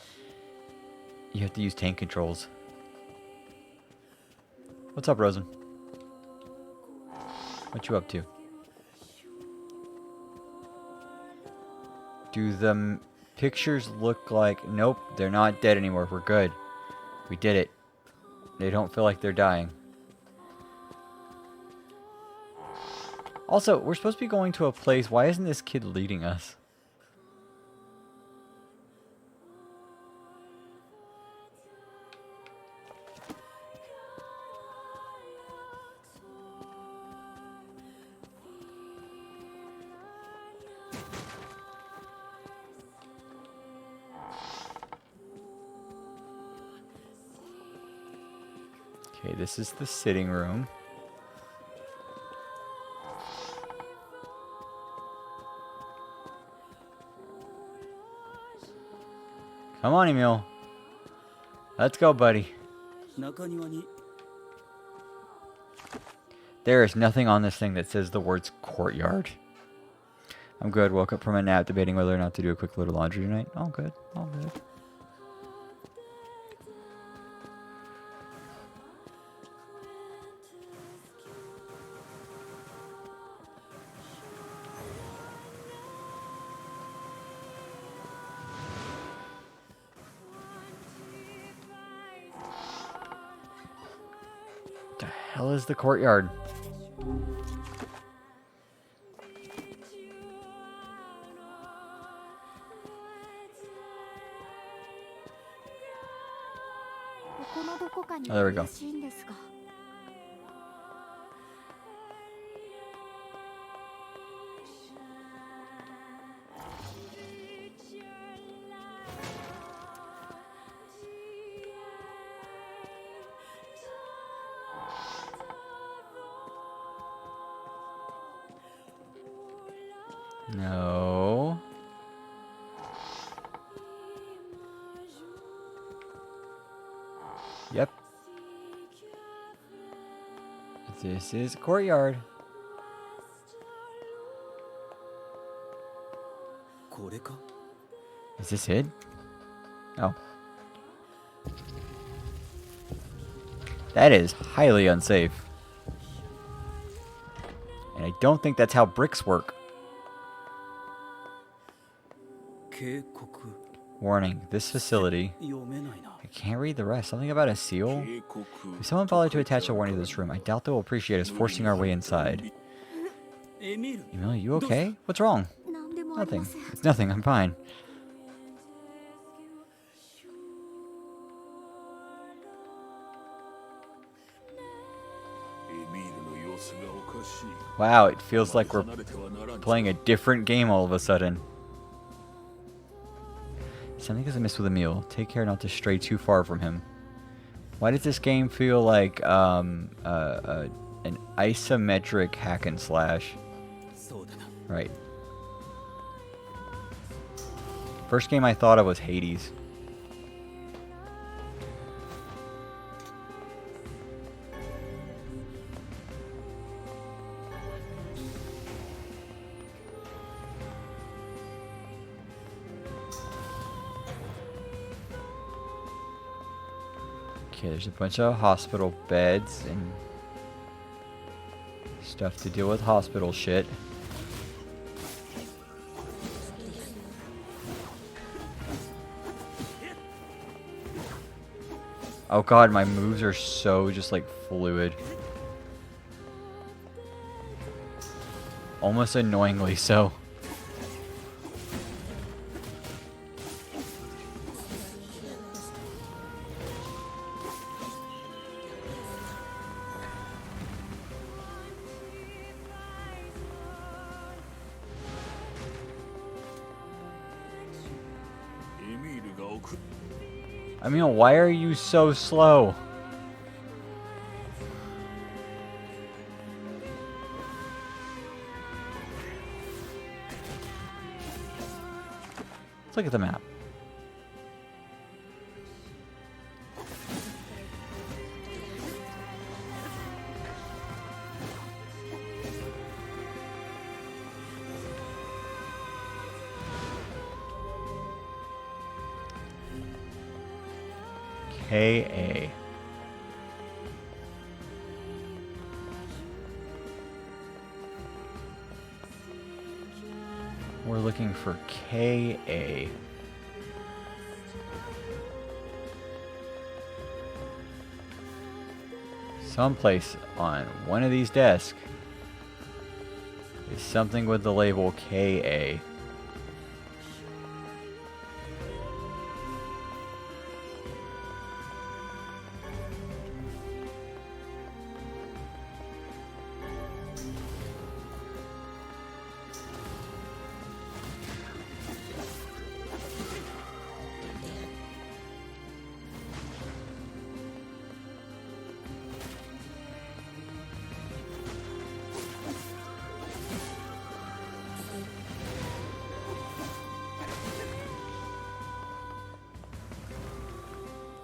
You have to use tank controls. What's up, Rosen? What you up to? Do the pictures look like... Nope, they're not dead anymore. We're good. We did it. They don't feel like they're dying. Also, we're supposed to be going to a place. Why isn't this kid leading us? Okay, this is the sitting room. Come on, Emil. Let's go, buddy. 中庭に There is nothing on this thing that says the words courtyard. I'm good. Woke up from a nap debating whether or not to do a quick load of laundry tonight. All good. All good. The hell is the courtyard? Oh, there we go. No. Yep. This is a courtyard. これか Is this it? Oh. That is highly unsafe. And I don't think that's how bricks work. 警告 Warning, this facility... 読めないな I can't read the rest. Something about a seal? 警告 If someone bothered to attach a warning to this room, I doubt they'll appreciate us forcing our way inside. エミール Emil, you okay? What's wrong? 何でもあり Nothing. ません。 It's nothing. I'm fine. エミールの様子がおかしい。 Wow, it feels like we're 離れてはならん。 playing a different game all of a sudden. Something is amiss with Emil. Take care not to stray too far from him. Why does this game feel like an isometric hack and slash? そうだな Right. First game I thought of was Hades. Okay, there's a bunch of hospital beds and stuff to deal with hospital shit. Oh god, my moves are so just like fluid. Almost annoyingly so. I mean, why are you so slow? Let's look at the map. KA. We're looking for KA. Someplace on one of these desks is something with the label KA.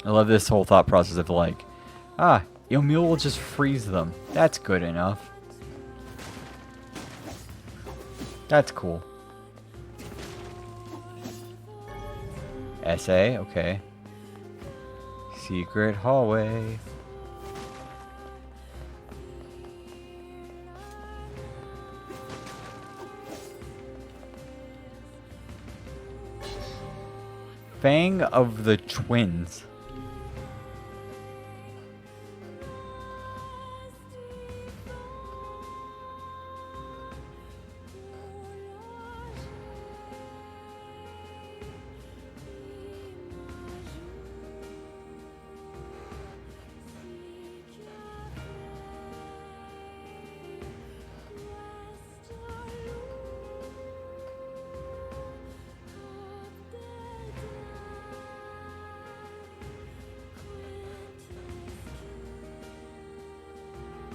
I love this whole thought process of like, Emil will just freeze them. That's good enough. That's cool. SA, okay. Secret hallway. Fang of the Twins.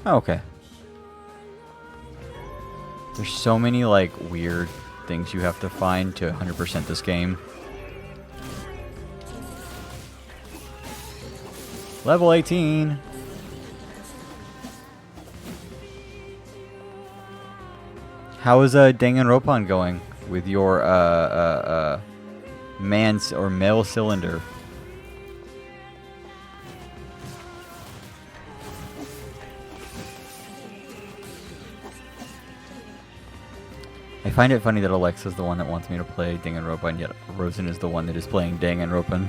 Oh, okay. There's so many like weird things you have to find to 100% this game. Level 18. How is Danganronpa going with your man's or male cylinder? I find it funny that Alexa's the one that wants me to play Danganronpa, and yet Rosen is the one that is playing Danganronpa.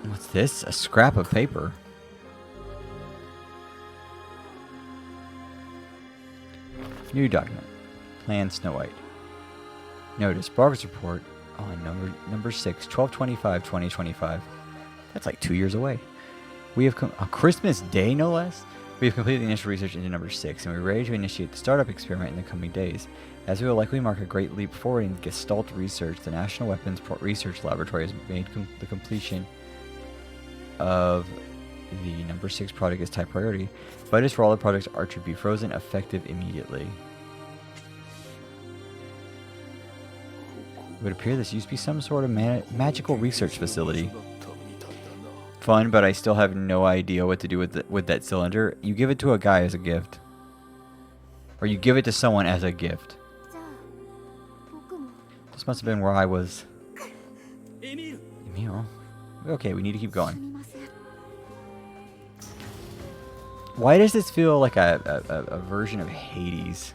What's this? A scrap of paper. New document. Plan Snow White. Notice. Progress report on number 6, 12/25/2025. That's like 2 years away. We have a Christmas Day, no less. We have completed the initial research into number 6, and we're ready to initiate the startup experiment in the coming days. As we will likely mark a great leap forward in Gestalt research, the National Weapons Research Laboratory has made the completion of the number 6 project is top priority. Budgets for all the projects are to be frozen effective immediately. It would appear this used to be some sort of magical research facility. Fun, but I still have no idea what to do with that cylinder. You give it to a guy as a gift. Or you give it to someone as a gift. This must have been where I was. Emil? Okay, we need to keep going. Why does this feel like a version of Hades?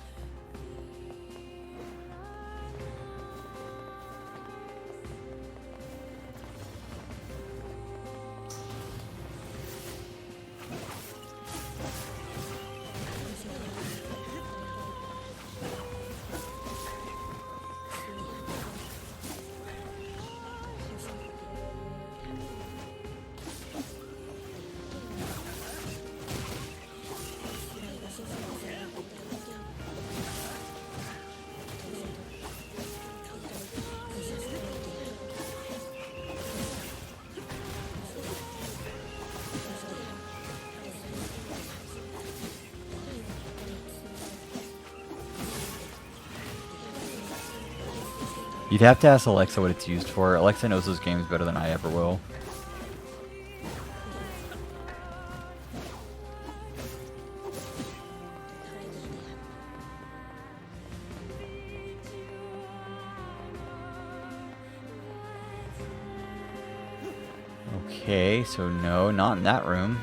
You'd have to ask Alexa what it's used for. Alexa knows those games better than I ever will. Okay, so no, not in that room.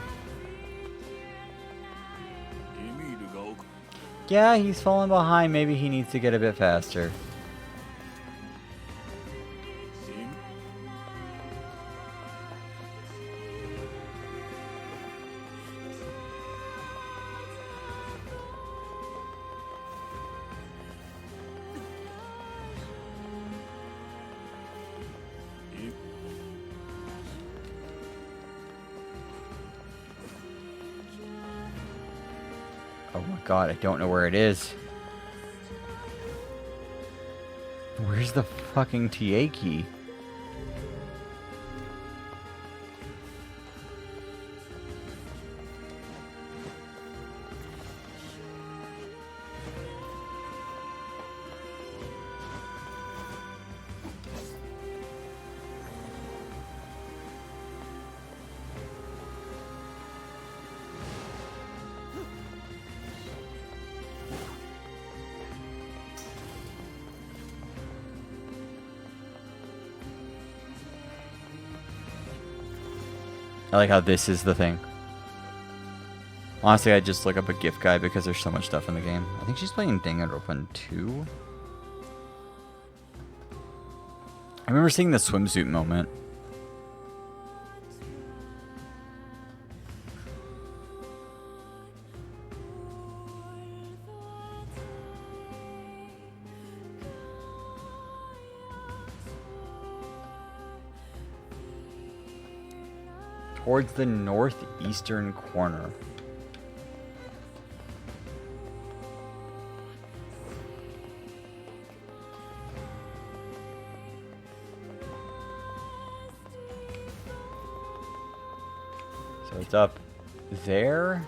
Yeah, he's falling behind. Maybe he needs to get a bit faster. Oh my god, I don't know where it is. Where's the fucking TA key? I like how this is the thing. Honestly, I just look up a gift guide because there's so much stuff in the game. I think she's playing Danganronpa 2. I remember seeing the swimsuit moment. Towards the northeastern corner. So it's up there.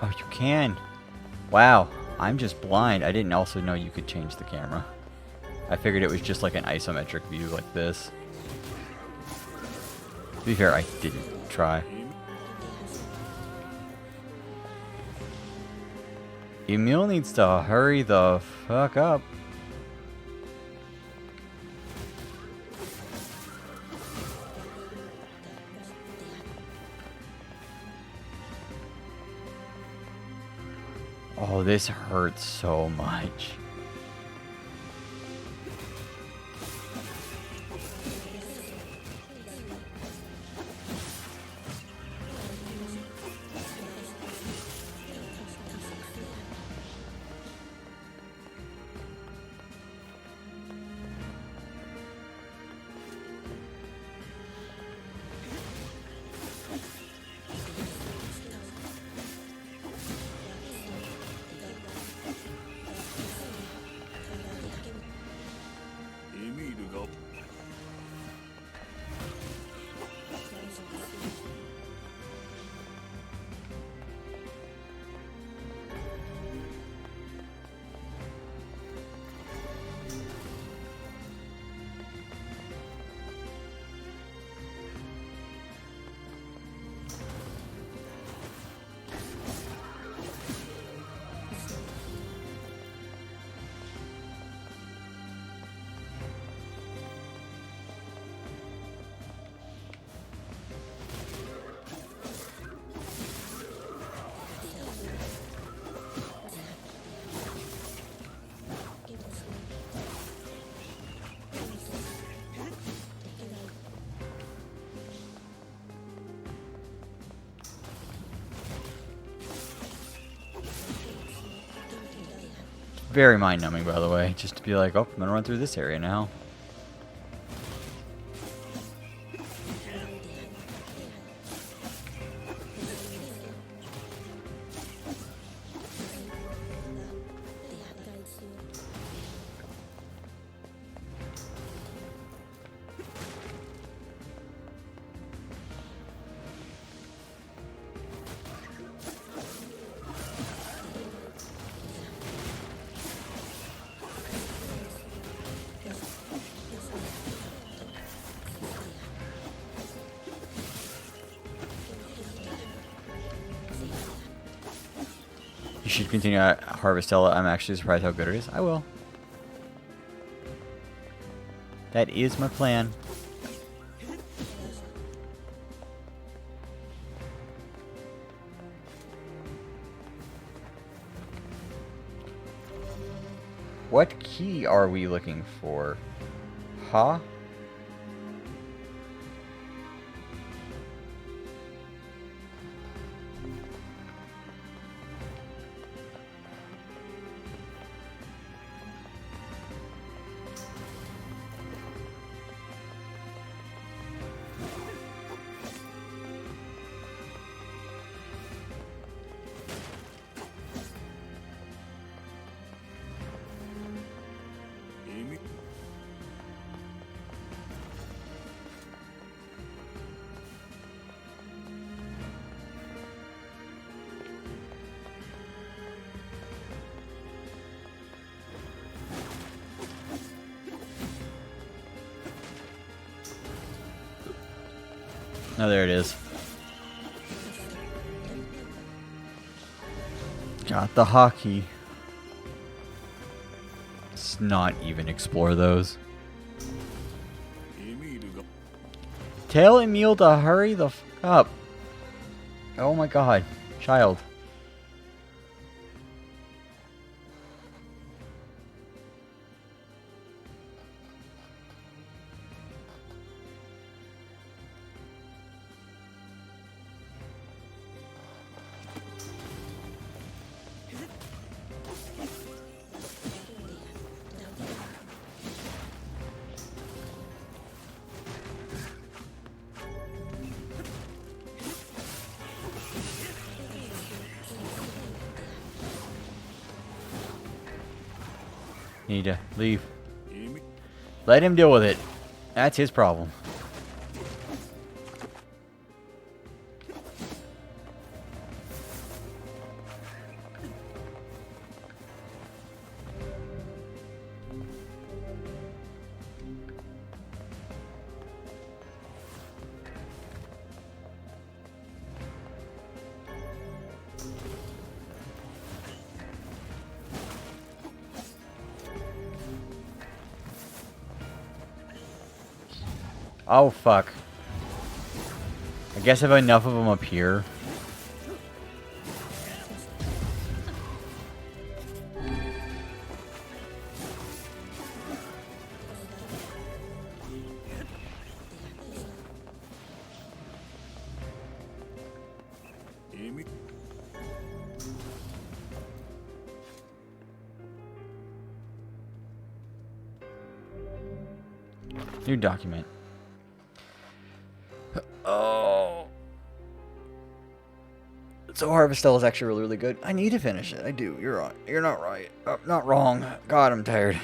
Oh, you can. Wow, I'm just blind. I didn't also know you could change the camera. I figured it was just like an isometric view like this. To be fair, I didn't try. Emil needs to hurry the fuck up. Oh, this hurts so much. Very mind-numbing, by the way, just to be like, oh, I'm gonna run through this area now. You should continue at Harvestella. I'm actually surprised how good it is. I will. That is my plan. What key are we looking for? Huh? Oh, there it is. Got the hockey. Let's not even explore those. Tell Emil to hurry the f up. Oh my god. Child. Need to leave. Let him deal with it. That's his problem. Oh, fuck. I guess if enough of them appear. New document. Oh. So Harvestella is actually really, really good. I need to finish it. I do. You're right. You're not right. Not wrong. God, I'm tired.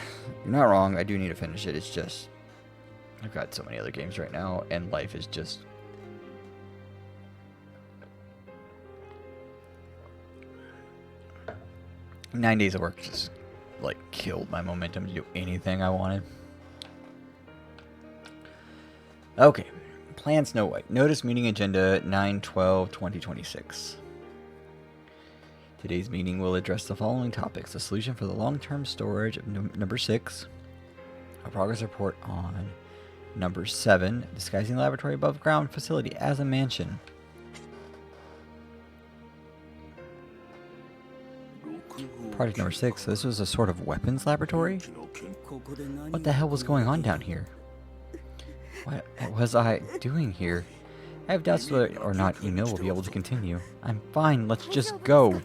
You're not wrong. I do need to finish it. It's just I've got so many other games right now, and life is just 9 days of work just like killed my momentum to do anything I wanted. Okay. Plan Snow White. Notice meeting agenda 9/12/2026. Today's meeting will address the following topics: a solution for the long-term storage of number 6, a progress report on number 7, disguising laboratory above ground facility as a mansion. Project number 6. So this was a sort of weapons laboratory? What the hell was going on down here? What was I doing here? I have doubts whether or not Emil will be able to continue. I'm fine, let's just go.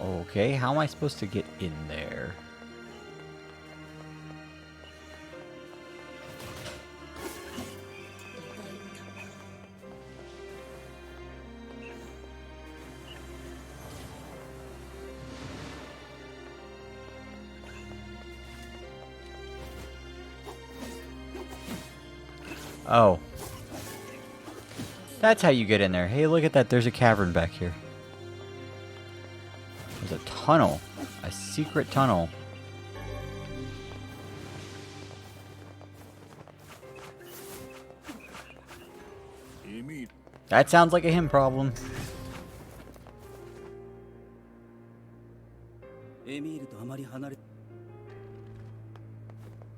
Okay, how am I supposed to get in there? Oh. That's how you get in there. Hey, look at that. There's a cavern back here. There's a tunnel. A secret tunnel. That sounds like a him problem. エミールとあまり離れ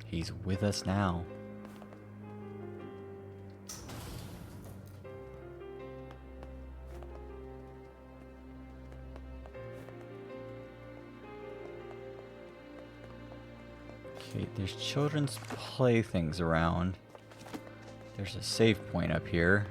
He's with us now. Okay, there's children's playthings around. There's a save point up here.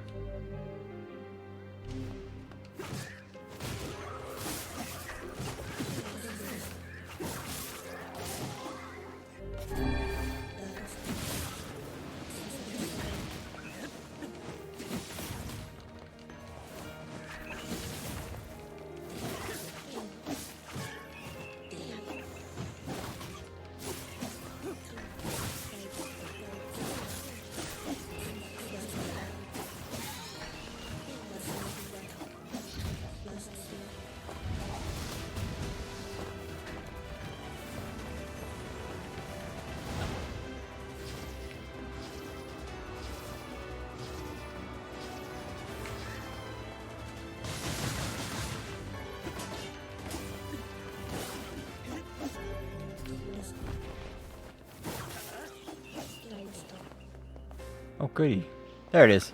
Oh, goody. There it is.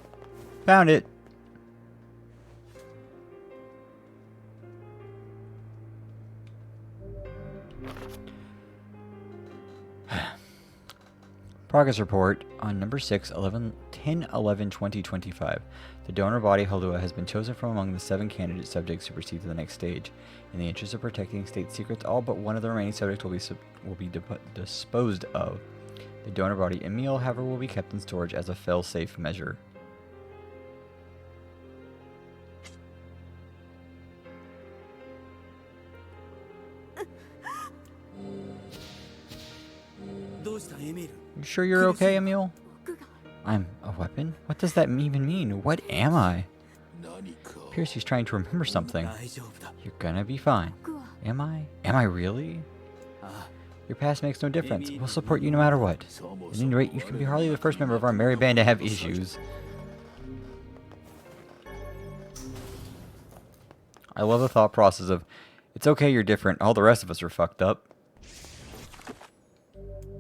Found it. Progress report on number 6, 10/11/2025. The donor body Halua has been chosen from among the 7 candidate subjects to proceed to the next stage. In the interest of protecting state secrets, all but one of the remaining subjects will be disposed of. The donor body Emil, however, will be kept in storage as a fail-safe measure. You sure you're okay, Emil? I'm a weapon? What does that even mean? What am I? Appears he's trying to remember something. You're gonna be fine. Am I? Am I really? Your past makes no difference. We'll support you no matter what. At any rate, you can be hardly the first member of our merry band to have issues. I love the thought process of, it's okay you're different, all the rest of us are fucked up.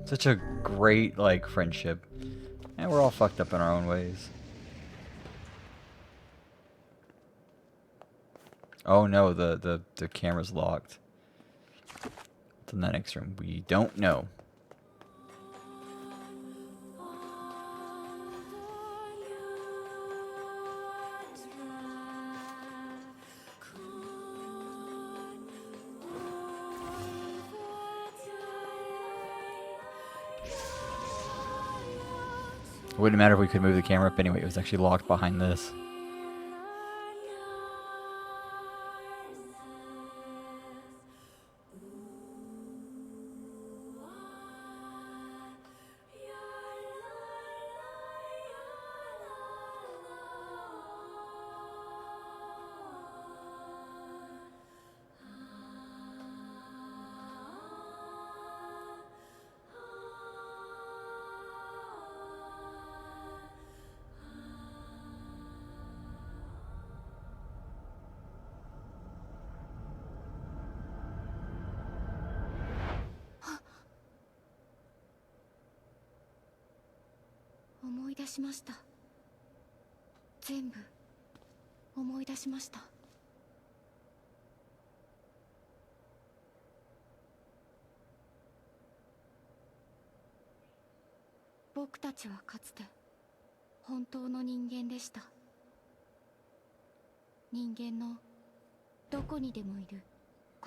Such a great, like, friendship. And we're all fucked up in our own ways. Oh no, the camera's locked. What's in that next room? We don't know. It wouldn't matter if we could move the camera up anyway. It was actually locked behind this.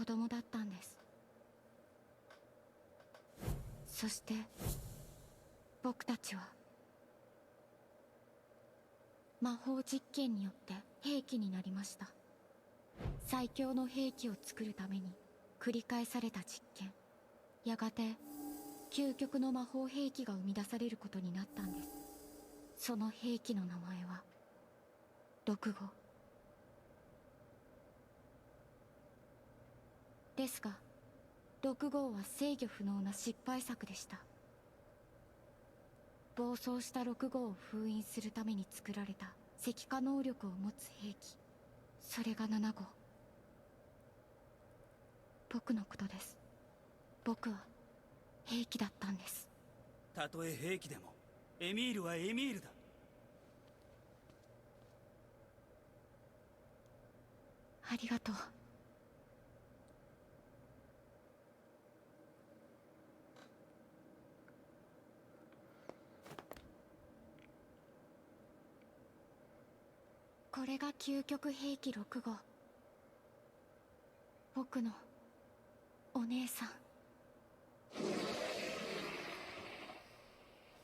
子供だったんです。そして僕たちは魔法実験によって兵器になりました。最強の兵器を作るために繰り返された実験、やがて究極の魔法兵器が生み出されることになったんです。その兵器の名前は6号ですが、6号は制御不能な失敗作でした。暴走した6号を封印するために作られた石化能力を持つ兵器、それが7号。僕のことです。僕は兵器だったんです。たとえ兵器でもエミールはエミールだ。ありがとう。これが究極兵器6号。僕のお姉さん。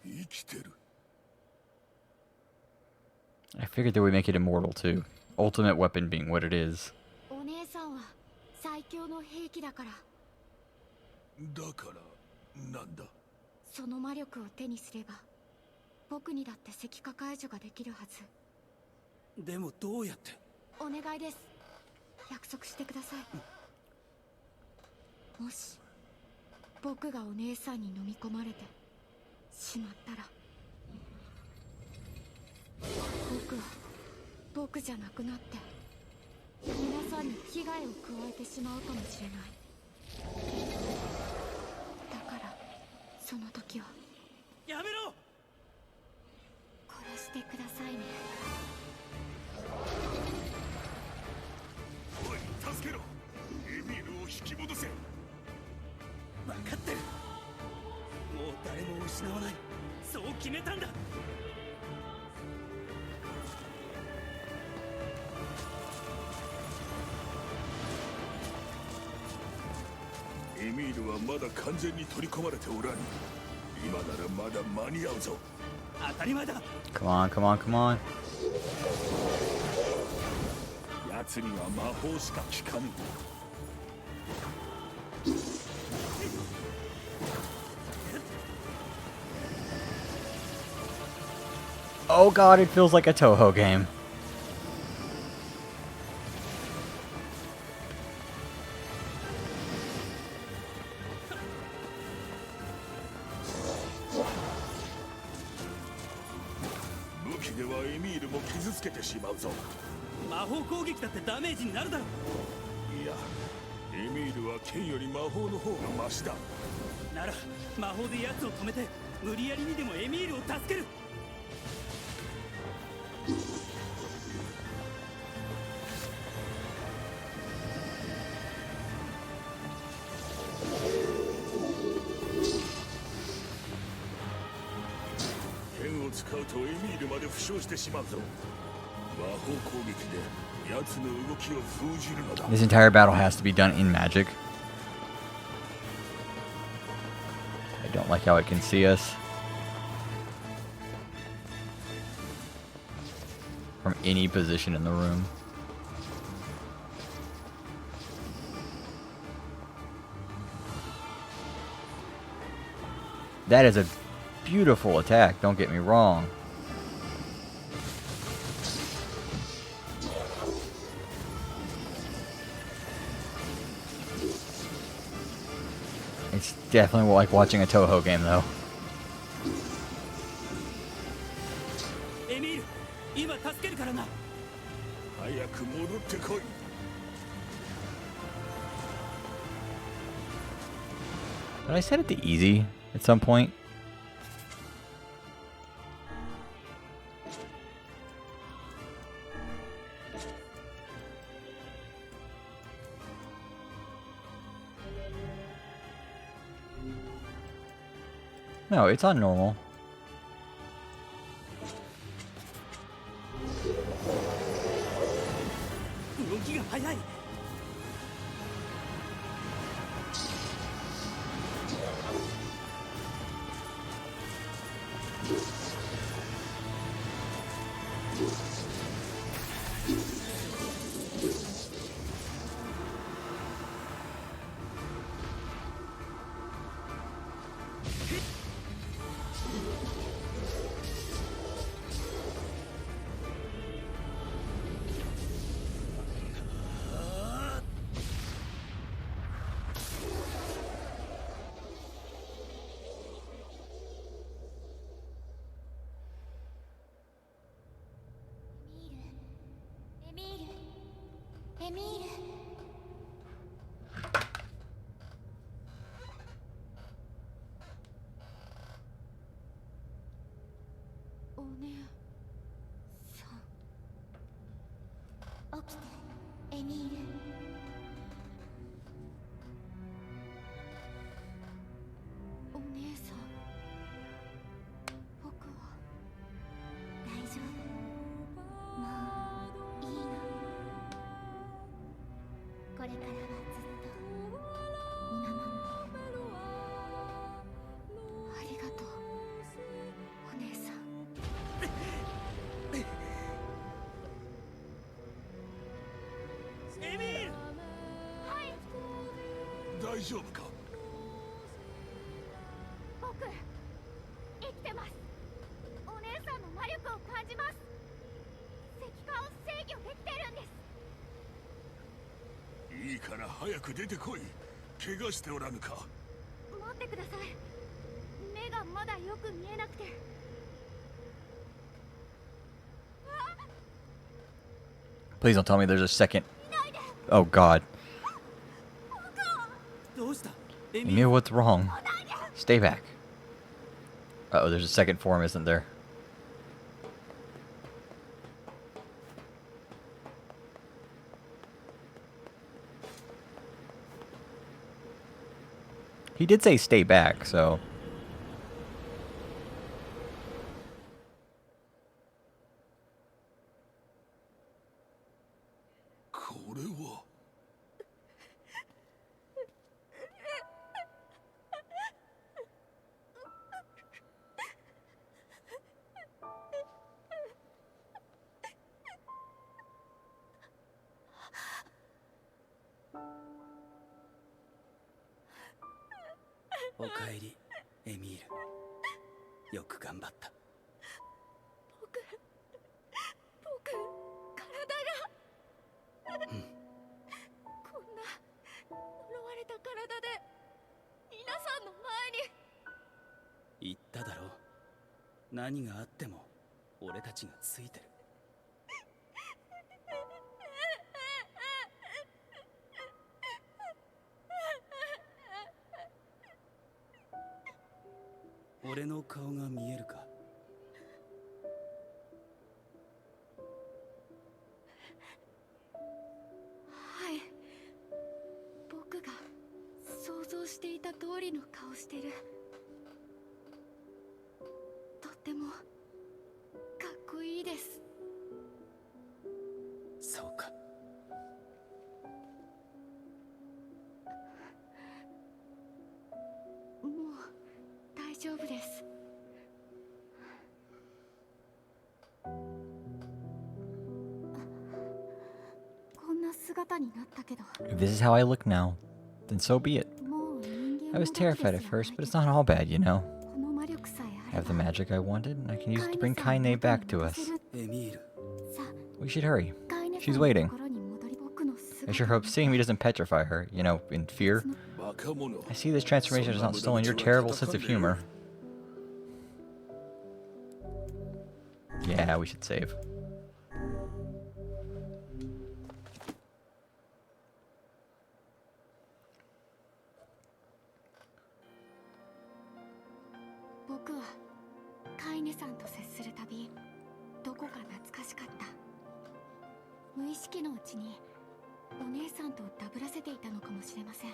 生きてる。 I figured they would make it immortal too. Ultimate weapon being what it is. お姉さんは最強の兵器だから。だからなんだ。その魔力を手にすれば僕にだって石化解除ができるはず。でもどうやって。お願いです。約束してください。もし僕がお姉さんに飲み込まれてしまったら、僕は僕じゃなくなって皆さんに危害を加えてしまうかもしれない。だからその時はやめろ。殺してくださいね。おい、助けろ。エミールを引き戻せ。分かってる。もう誰も失わない。そう決めたんだ。エミールはまだ完全に取り込まれておらん。今ならまだ間に合うぞ。当たり前だ。 Come on, come on, come on. 奴には魔法しか効かぬ。Oh god, it feels like a Toho game. 武器ではエミールも傷つけてしまうぞ。魔法攻撃だってダメージになるだろ。いや、エミールは剣より魔法の方がマシだ。なら魔法で奴を止めて無理やりにでもエミールを助ける。剣を使うとエミールまで負傷してしまうぞ。魔法攻撃で奴の動きを封じるのだ。 This entire battle has to be done in magic. I don't like how it can see us from any position in the room. That is a beautiful attack, don't get me wrong. It's definitely like watching a Toho game, though. エミール、今助けるからな。早く戻ってこい。 Did I set it to easy at some point? No, it's on normal. 動きが速い。エミール。お姉さん、起きて、エミール。お姉さん、僕は大丈夫。もういいの。これからはずっと見守って。ありがとう、お姉さん。エミール。大丈夫か？僕、生きてます。お姉さんの魔力を感じます。石化を制御できてるんです。いいから早く出てこい。怪我しておらぬか？待ってください。目がまだよく見えなくて。Please don't tell me there's a second. Oh God. どうした？エ You ミール。 knew what's wrong. Stay back. Uh-oh, there's a second form, isn't there? He did say stay back, so... これは。おかえり、エミール。よく頑張った。僕、体が、こんな呪われた体で皆さんの前に。言っただろう。何があっても俺たちがついてる。俺の顔が見えるか？はい、僕が想像していた通りの顔してる。とってもかっこいいです。そうか。もう大丈夫です。こんな姿になったけど、 If this is how I look now, then so be it. もう人間 I was もどきです terrified よ at first, ね but it's not all bad, you know. この魔力さえ I あ have れ the ば magic I wanted, and I can use it to 飼い bring 主さんを Kaine 元 back に to 戻 us. せる。エミール。さあ、 We should hurry. 飼い主 She's さんの waiting. ところに戻り、僕の姿 I sure hope seeing me doesn't petrify her, you know, in fear. バカ者。 I see this transformation has not stolen your terrible sense of humor. Yeah, we should save. 僕は飼い主さんと接するたび、どこか懐かしかった。無意識のうちにお姉さんとダブらせていたのかもしれません。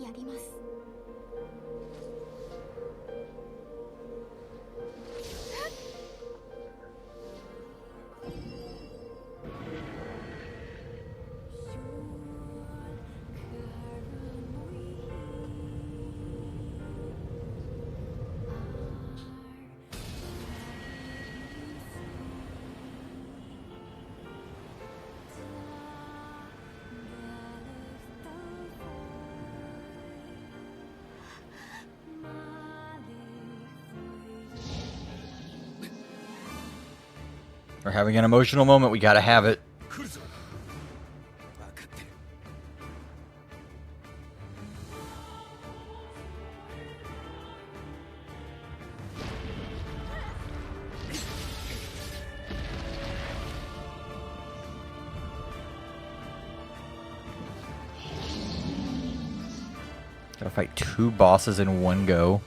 やります。We're having an emotional moment, we gotta have it. 来るぞ。分かってる。Gotta fight 2 bosses in one go.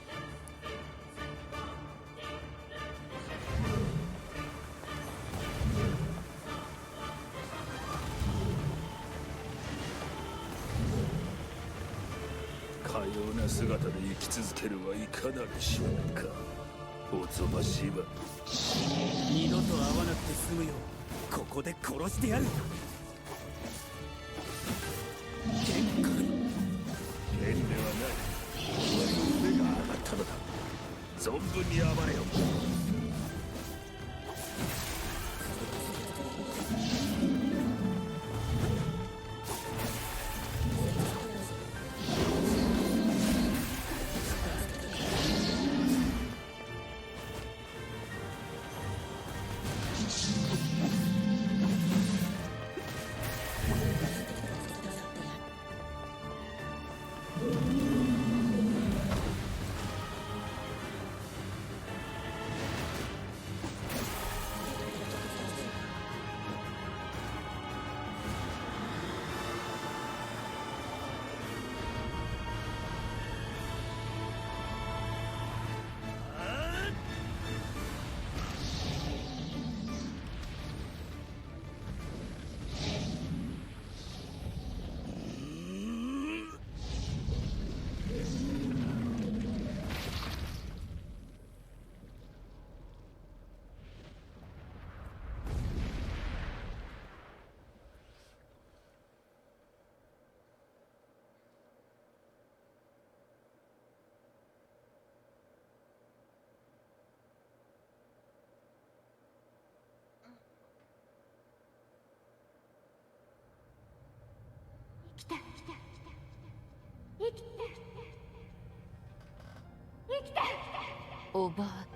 おばあ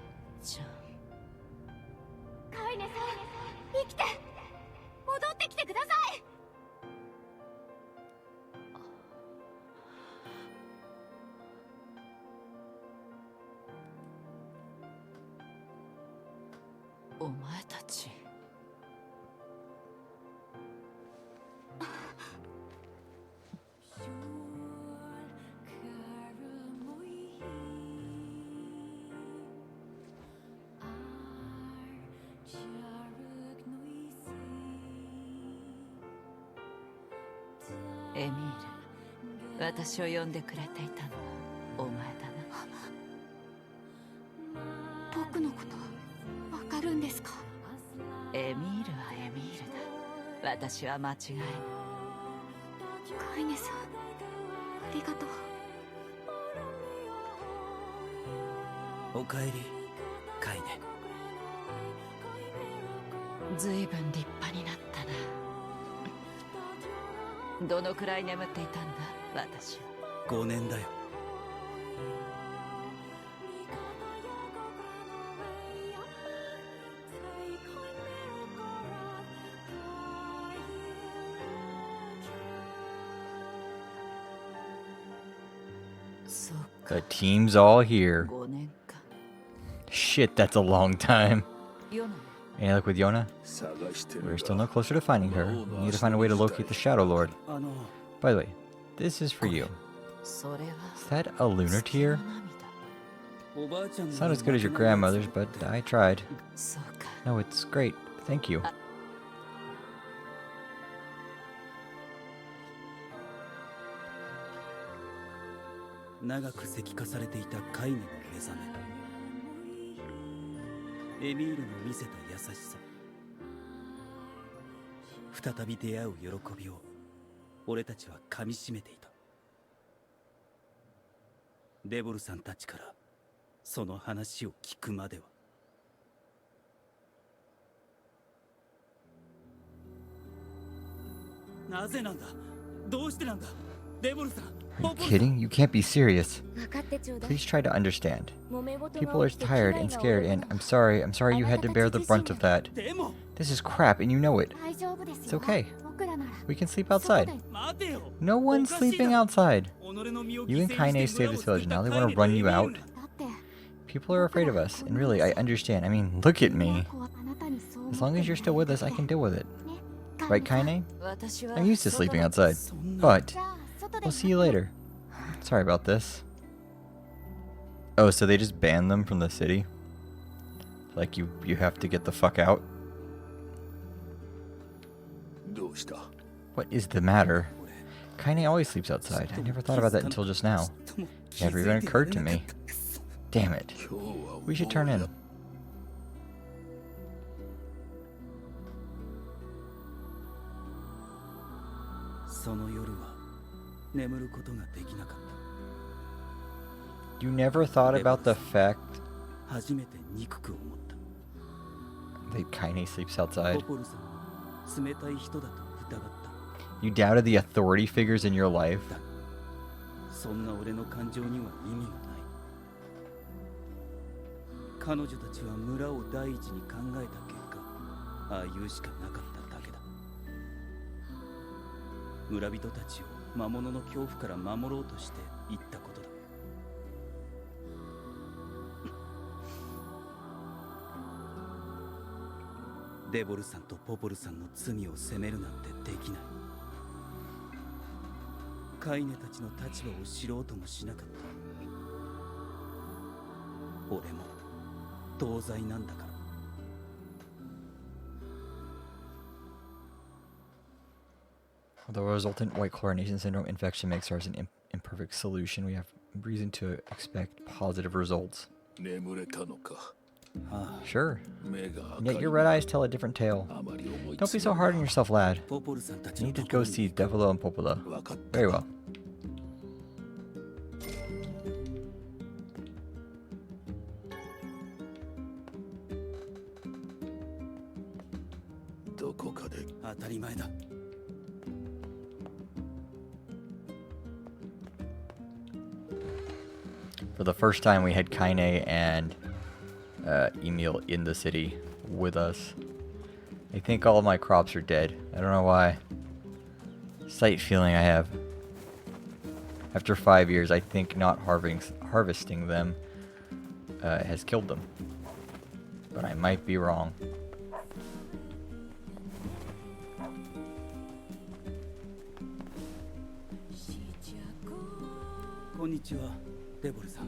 ちゃん。カイネさん、生きて、戻ってきてください。お前たち。エミール、私を呼んでくれていたのはお前だな。僕のことわかるんですか？エミールはエミールだ。私は間違いない。カイネさん、ありがとう。おかえり、カイネ。ずいぶん立派になったな。どのくらい眠っていたんだ、私は。5年だよ。そっか。 The team's all here. 5年か。 Shit, that's a long time. ヨナ、 Any luck with Yona? We're still no closer to finding her. We need to find a way to locate the Shadow Lord. By the way, this is for you. それは Is that a lunar tear? 涙。 It's not as good as your grandmother's, but I tried. そうか。 No, it's great. Thank you. 長く石化されていたカイネの目覚め、エミールの見せた優しさ、再び出会う喜びを俺たちは噛みしめていた。デボルさんたちからその話を聞くまでは。なぜなんだ、どうしてなんだ、デボルさん。 Are you kidding? You can't be serious. 分かってちょうだい。 Please try to understand. 揉め事が People are 起きて tired 被 and 害が scared, 多い and I'm sorry you had to bear the brunt of that. でも This is crap, and you know it. 大丈夫です It's よ。 okay. 僕らなら We can sleep そう outside. です。待てよ。 No one's sleeping outside. You and Kaine saved this village, now they want to run you out? だって People are afraid of us, and really, I understand. I mean, look at me. この子はあなたにそう思って As long as you're still with us, I can deal with it. ね。 Right, Kaine? 私は I'm used to sleeping outside. そんな But じゃあ外で we'll see you later. Sorry about this. Oh, so they just banned them from the city? Like you have to get the fuck out? どうした What is the matter? Kaine always sleeps outside. I never thought about that until just now. Never even occurred to me. Damn it. 今日は We should turn in. その夜は眠ることができなかっ You never thought about the fact た。初めて憎く思った。 that Kaine sleeps ポ outside? ポルさんも冷たい人だと疑った。 You doubted the authority figures in your life? そんな俺の感情には意味がない。彼女たちは村を第一に考えた結果、ああいうしかなかっただけだ。村人たちを魔物の恐怖から守ろうとして言ったことだ。デボルさんとポポルさんの罪を責めるなんてできない。カイネたちの立場を知ろうともしなかった。俺も同罪なんだから。 The resultant white chlorination syndrome infection makes ours an imperfect solution. We have reason to expect positive results. 眠れたのか Sure. 目が Yet 赤い your red eyes tell a different tale. あまり思い Don't つ be め so る hard on yourself, lad. ポポルさんたち You の need と to ころ go に see Devilo and Popola. 分かった Very well. どこかで 当たり前だ。 For the first time, we had Kaine and Emil in the city with us. I think all of my crops are dead. I don't know why. Slight feeling I have. After 5 years, I think not harvesting them has killed them. But I might be wrong. こんにちは、デボルさん。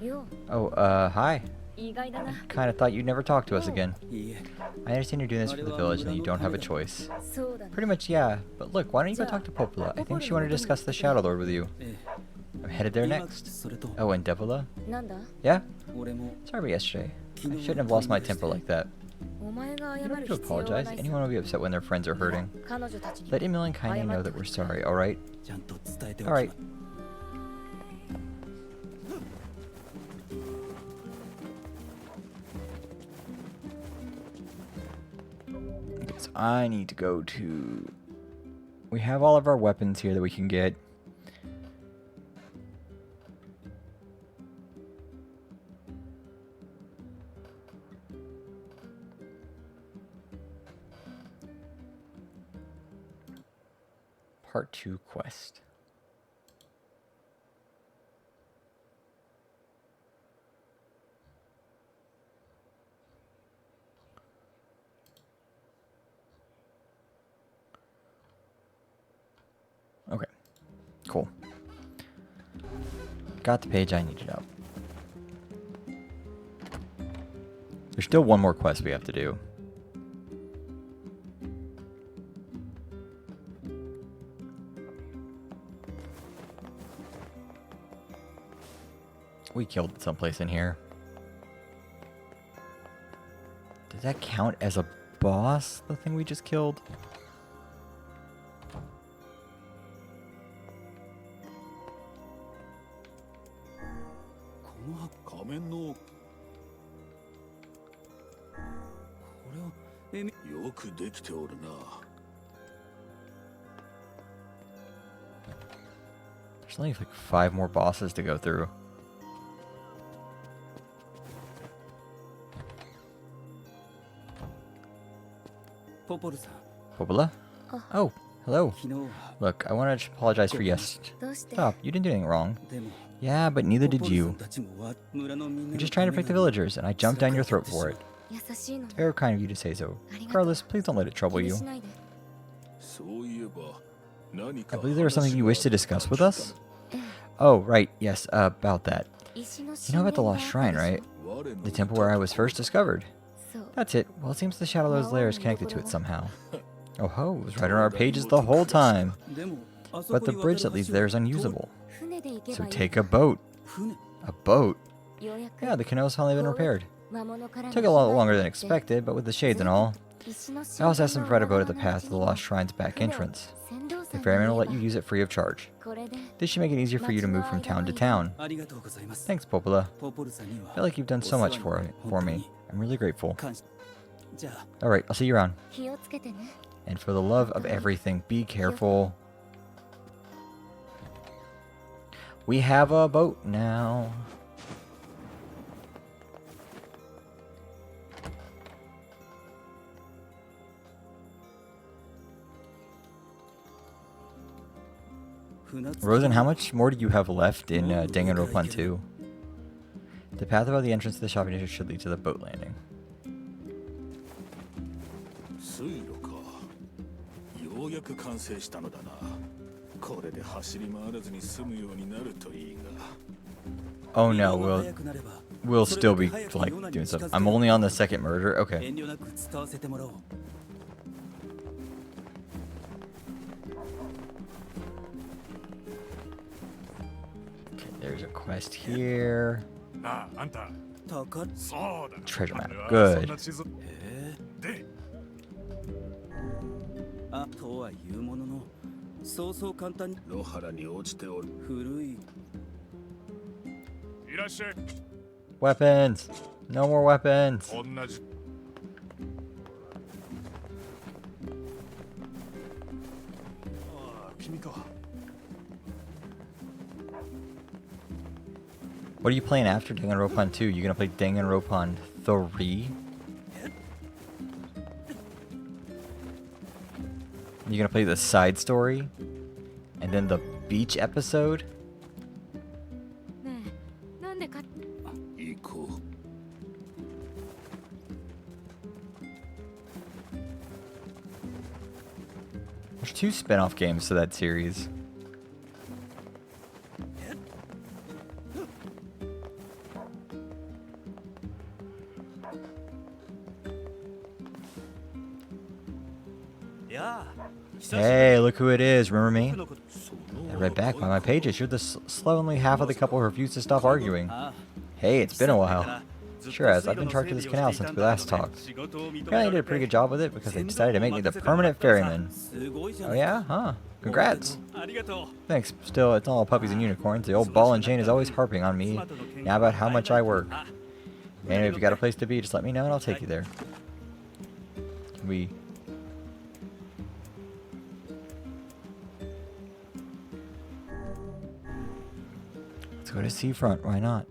よ Oh, hi. 意外だな Kind of thought you'd never talk to us again. いいえ、 I understand you're doing this for the village and that you don't have a choice. そうだね Pretty much, yeah. But look, why don't you go talk to Popola? I think she wanted to discuss the Shadow Lord with you. え I'm headed there え。 next. それと、 Oh, and Devila? なんだ Yeah? 俺も Sorry about yesterday. I shouldn't have lost my temper like that. お前が You 謝 don't る have to 必要は apologize. ない Anyone will be upset when their friends are hurting. 彼女たちに Let Emil and Kaine know that we're sorry, alright? ちゃんと伝えておき Alright. ます。 Okay, so I need to go to... We have all of our weapons here that we can get. Part 2 quest. Okay, cool. Got the page I needed up. There's still one more quest we have to do. We killed someplace in here. Does that count as a boss, the thing we just killed?こ 仮面の れはエミ。 よくできておるな There's only like 5 more bosses to go through. Popola さん、 Popola? Oh, hello. 昨日は Look, I want to apologize for yes. どうして Stop, you didn't do anything wrong. でも Yeah, but neither ポ did ポルさん you. たちもわ村のみんな You're の just た trying め to protect the なのに villagers, and I jumped down your throat for it. 優しいの It's very kind of you to say so. ありがとう Regardless, please don't let it trouble 気に you. しないでそういえば I believe there was something you wished to discuss with us? Oh, right, yes, about that. You know about the Lost Shrine, right? The temple where I was first discovered. That's it. Well, it seems the Shadow Lord's lair is connected to it somehow. Oh ho, it was right on our pages the whole time. But the bridge that leads there is unusable. So take a boat. A boat? Yeah, the canoe's finally been repaired. Took a lot longer than expected, but with the shades and all. I also asked them to provide a boat at the path to the Lost Shrine's back entrance. The ferryman will let you use it free of charge. This should make it easier for you to move from town to town. Thanks, Popola. I feel like you've done so much for me. I'm really grateful. Alright, I'll see you around. And for the love of everything, be careful. We have a boat now. Rosen, how much more do you have left in Danganronpa 2? The path above the entrance to the shopping district should lead to the boat landing. 水路か。ようやく完成したのだな。これで走り回らずに済むようになるといいが。Oh no, we'll still be like doing stuff. I'm only on the second murder. Okay. There's a quest here. Treasure map. Good. とは言うものの、そうそう簡単に野原に落ちておる。古い。 Weapons. No more weapons. What are you playing after Danganronpa 2? You gonna play Danganronpa 3? You gonna play the side story? And then the beach episode? 行こう。 There's 2 spin-off games to that series. Hey, look who it is. Remember me? I read back by my pages. You're the slovenly half of the couple who refused to stop arguing. Hey, it's been a while. Sure has. I've been in charge of this canal since we last talked. Apparently I did a pretty good job with it because they decided to make me the permanent ferryman. Oh yeah? Huh. Congrats. Thanks. Still, it's all puppies and unicorns. The old ball and chain is always harping on me now about how much I work. Anyway, if you got a place to be, just let me know and I'll take you there. Can we... Let's go to Seafront. Why not?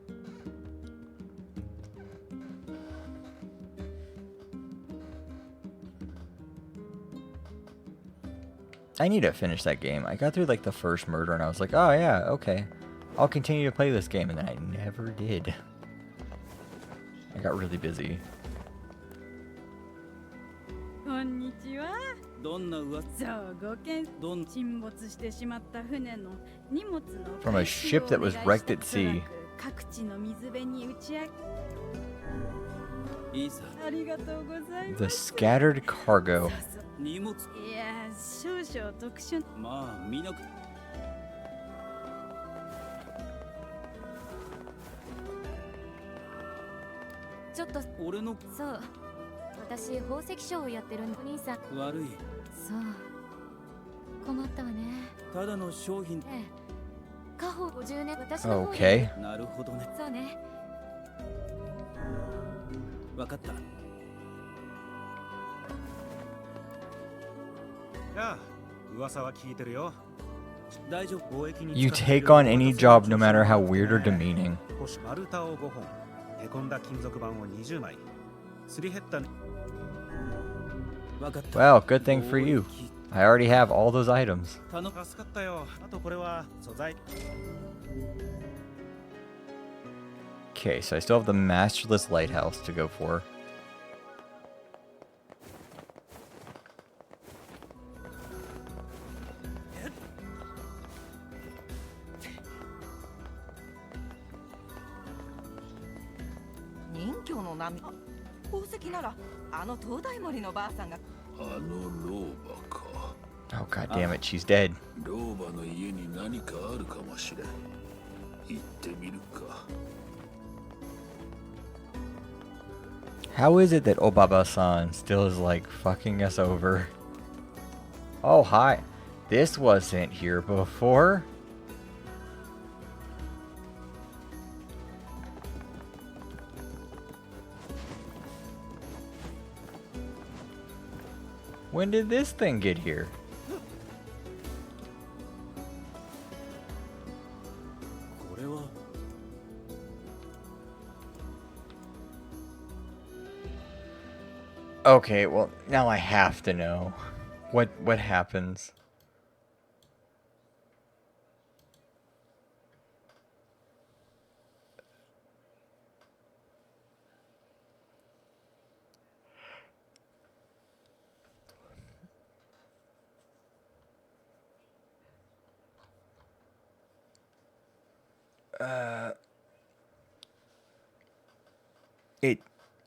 I need to finish that game. I got through like the first murder and I was like, oh yeah, okay. I'll continue to play this game, and then I never did. I got really busy. From a ship that was wrecked at sea. The scattered cargo. まあ見なく。ちょっと俺のそう、私宝石商をやってるお兄さん。悪い。そう、困ったわね。ただの商品。ええ、家宝50年私の方に。Okay. なるほどね。そうね。わかった。 You take on any job no matter how weird or demeaning. Well, good thing for you. I already have all those items. Okay, so I still have the Masterless Lighthouse to go for. 境の波。宝石ならあの灯台森のばあさんが。あの老婆か。 Oh, god damn it, she's dead. 老婆の家に何かあるかもしれん。行ってみるか。 How is it that Obaba-san still is like fucking us over? Oh, hi. This wasn't here before. When did this thing get here? Okay, well, now I have to know. What happens?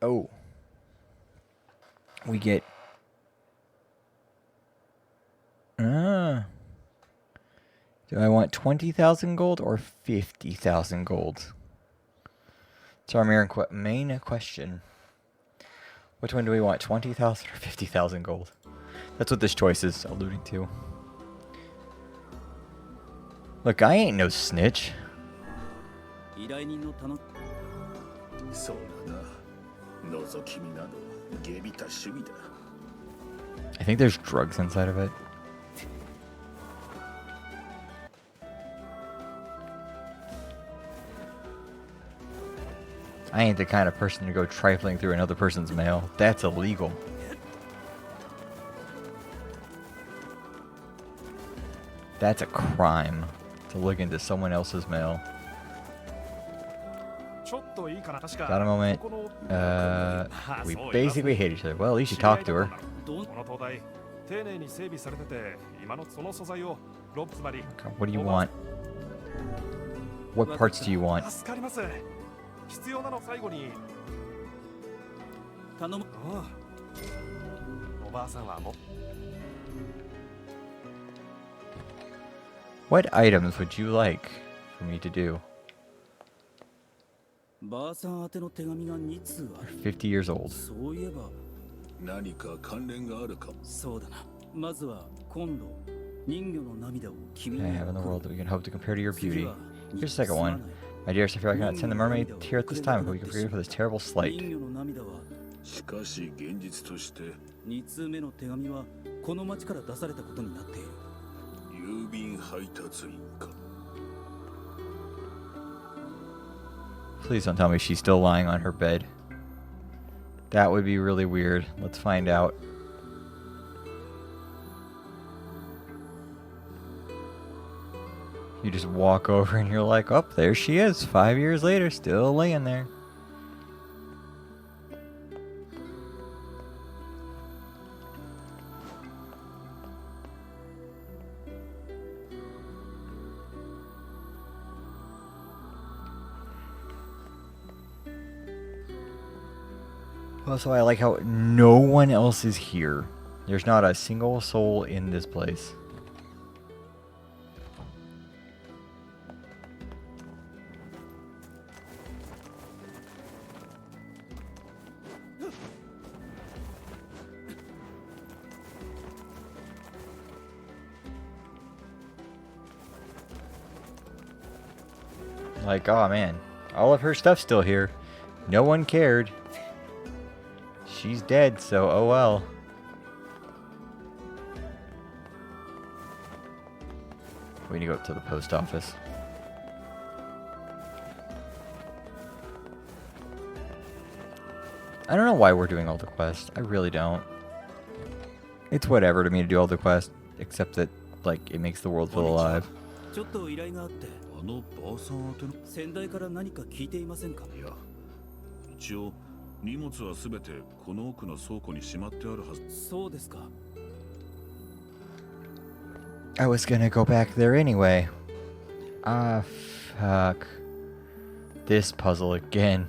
Oh. We get... Do I want 20,000 gold or 50,000 gold? It's our main question. Which one do we want, 20,000 or 50,000 gold? That's what this choice is alluding to. Look, I ain't no snitch. そうだな。覗き見など下びた趣味だ。 I think there's drugs inside of it. I ain't the kind of person to go trifling through another person's mail. That's illegal. That's a crime to look into someone else's mail. Got a moment. We basically hate each other. Well, at least you talked to her. What do you want? What parts do you want? What items would you like for me to do? 50 years old. そういえば何か関連があるかも。そうだな。まずは今度人魚の涙を君 I に have in the world that we can hope to compare to your beauty. Here's the second one. My dearest, I fear I cannot send the mermaid here at this time, but we can forgive her for this terrible slight. 人魚の涙はしかし現実として2通目の手紙はこの町から出されたことになっている。郵便配達員か。 Please don't tell me she's still lying on her bed. That would be really weird. Let's find out. You just walk over and you're like, oh, there she is. 5 years later, still laying there. Also, I like how no one else is here. There's not a single soul in this place. Like, oh man, all of her stuff's still here. No one cared. She's dead, so oh well. We need to go up to the post office. I don't know why we're doing all the quests. I really don't. It's whatever to me to do all the quests, except that, like, it makes the world feel alive. ちょっと依頼があって。あのばあさん宛ての。先代から何か聞いていませんか。いや、一応荷物はすべてこの奥の倉庫にしまってあるはず。そうですか。I was gonna go back there anyway. Ah, fuck. This puzzle again.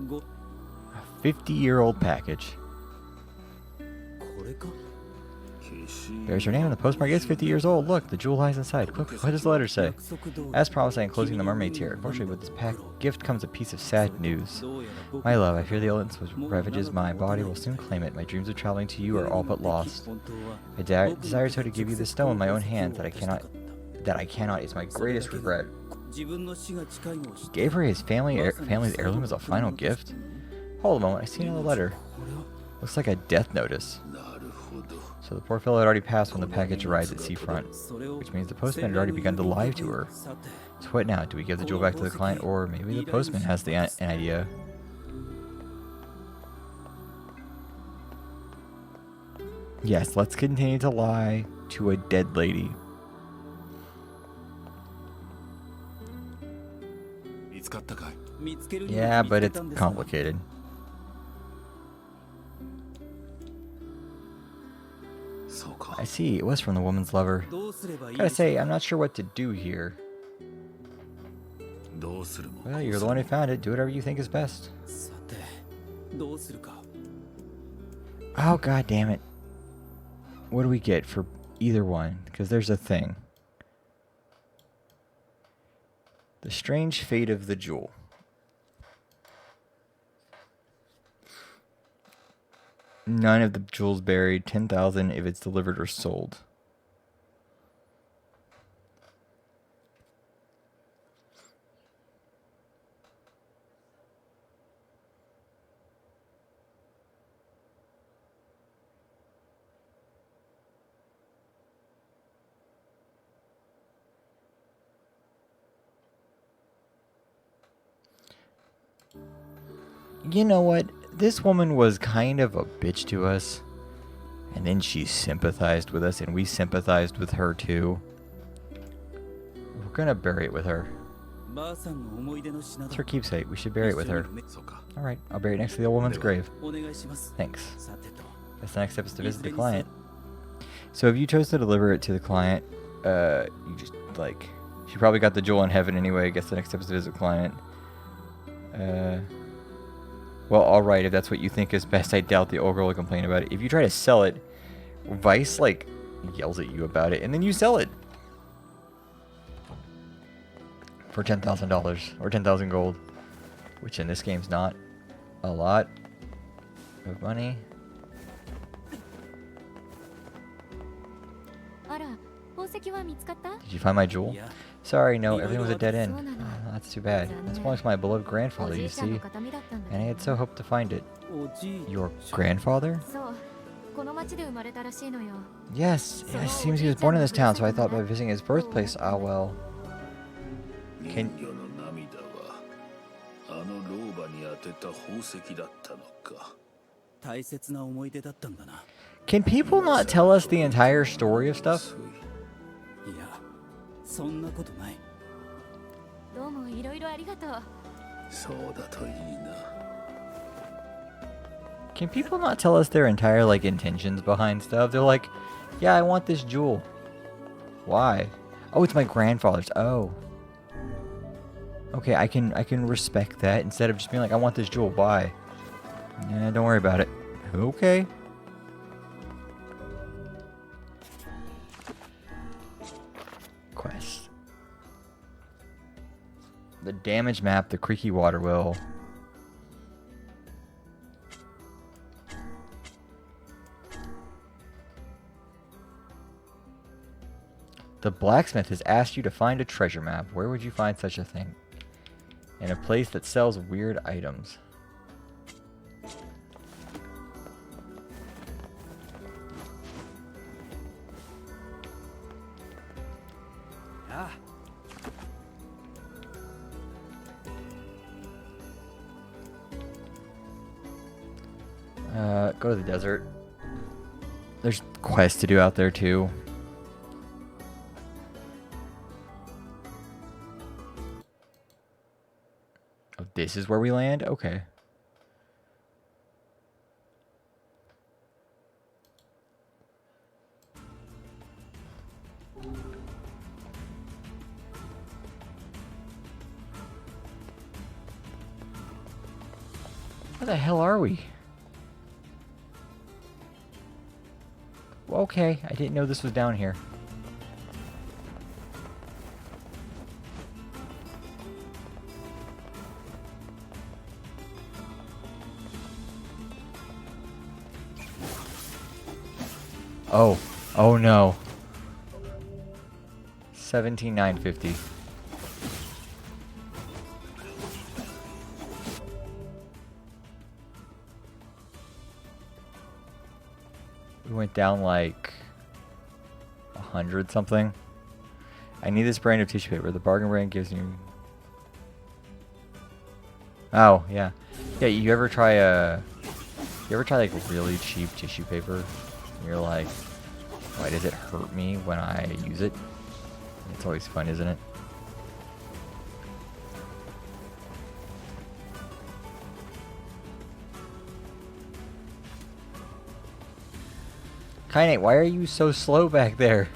ご A 50-year-old package. これか There's your name, and the postmark is 50 years old. Look, the jewel lies inside. Quick, what does the letter say? As promised, I am closing the mermaid tier. Unfortunately, with this gift comes a piece of sad news. My love, I fear the illness which ravages my body will soon claim it. My dreams of traveling to you are all but lost. I desire so to give you the stone in my own hands that I cannot is my greatest regret. He gave her his family's heirloom as a final gift? Hold a moment, I see another letter. Looks like a death notice. So the poor fellow had already passed when the package arrived at seafront, which means the postman had already begun to lie to her. So what now? Do we give the jewel back to the client, or maybe the postman has an idea? Yes, let's continue to lie to a dead lady. Yeah, but it's complicated. I see, it was from the woman's lover. Gotta say, I'm not sure what to do here. Well, you're the one who found it. Do whatever you think is best. Oh, god damn it. What do we get for either one? Because there's a thing. The strange fate of the jewel. None of the jewels buried. 10,000 if it's delivered or sold. You know what? This woman was kind of a bitch to us, and then she sympathized with us, and we sympathized with her too. We're gonna bury it with her. It's her keepsake. We should bury it with her. Alright, I'll bury it next to the old woman's grave. Thanks. That's the next step is to visit the client. So if you chose to deliver it to the client, you just, like, she probably got the jewel in heaven anyway. I guess the next step is to visit the client. Well, alright, if that's what you think is best, I doubt the old girl will complain about it. If you try to sell it, Vice, like, yells at you about it, and then you sell it. For $10,000, or 10,000 gold. Which in this game's not a lot of money. Did you find my jewel? Sorry, no, everything was a dead end. Oh, that's too bad. This belongs to my beloved grandfather, you see. And I had so hoped to find it. Your grandfather? Yes, it seems he was born in this town, so I thought by visiting his birthplace, ah well. Can people not tell us the entire story of stuff? Can people not tell us their entire, like, intentions behind stuff? They're like, yeah, I want this jewel. Why? Oh, it's my grandfather's. Oh. Okay, I can respect that instead of just being like, I want this jewel. Why? Nah, don't worry about it. Okay. Quest. The damage map, the creaky water well. The blacksmith has asked you to find a treasure map. Where would you find such a thing? In a place that sells weird items. Go to the desert. There's quests to do out there too. Oh, this is where we land? Okay. Where the hell are we? Okay, I didn't know this was down here. Oh, oh no. 17,950. We went down like 100 something. I need this brand of tissue paper. The bargain brand gives you. Oh yeah, yeah. You ever try like really cheap tissue paper? And you're like, why does it hurt me when I use it? It's always fun, isn't it? Kainate, why are you so slow back there?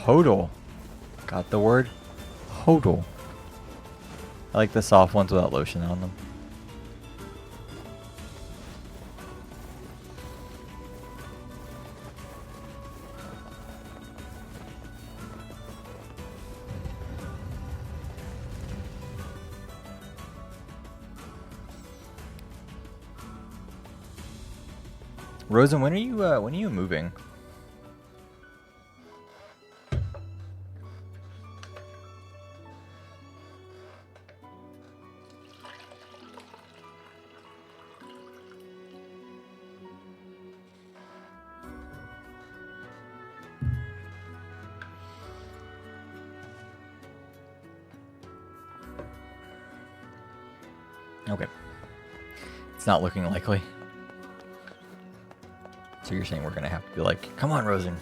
Hodl. Got the word? Hodl. I like the soft ones without lotion on them. Rosen, when are you moving? Okay. It's not looking likely. So you're saying we're gonna have to be like, come on, Rosen.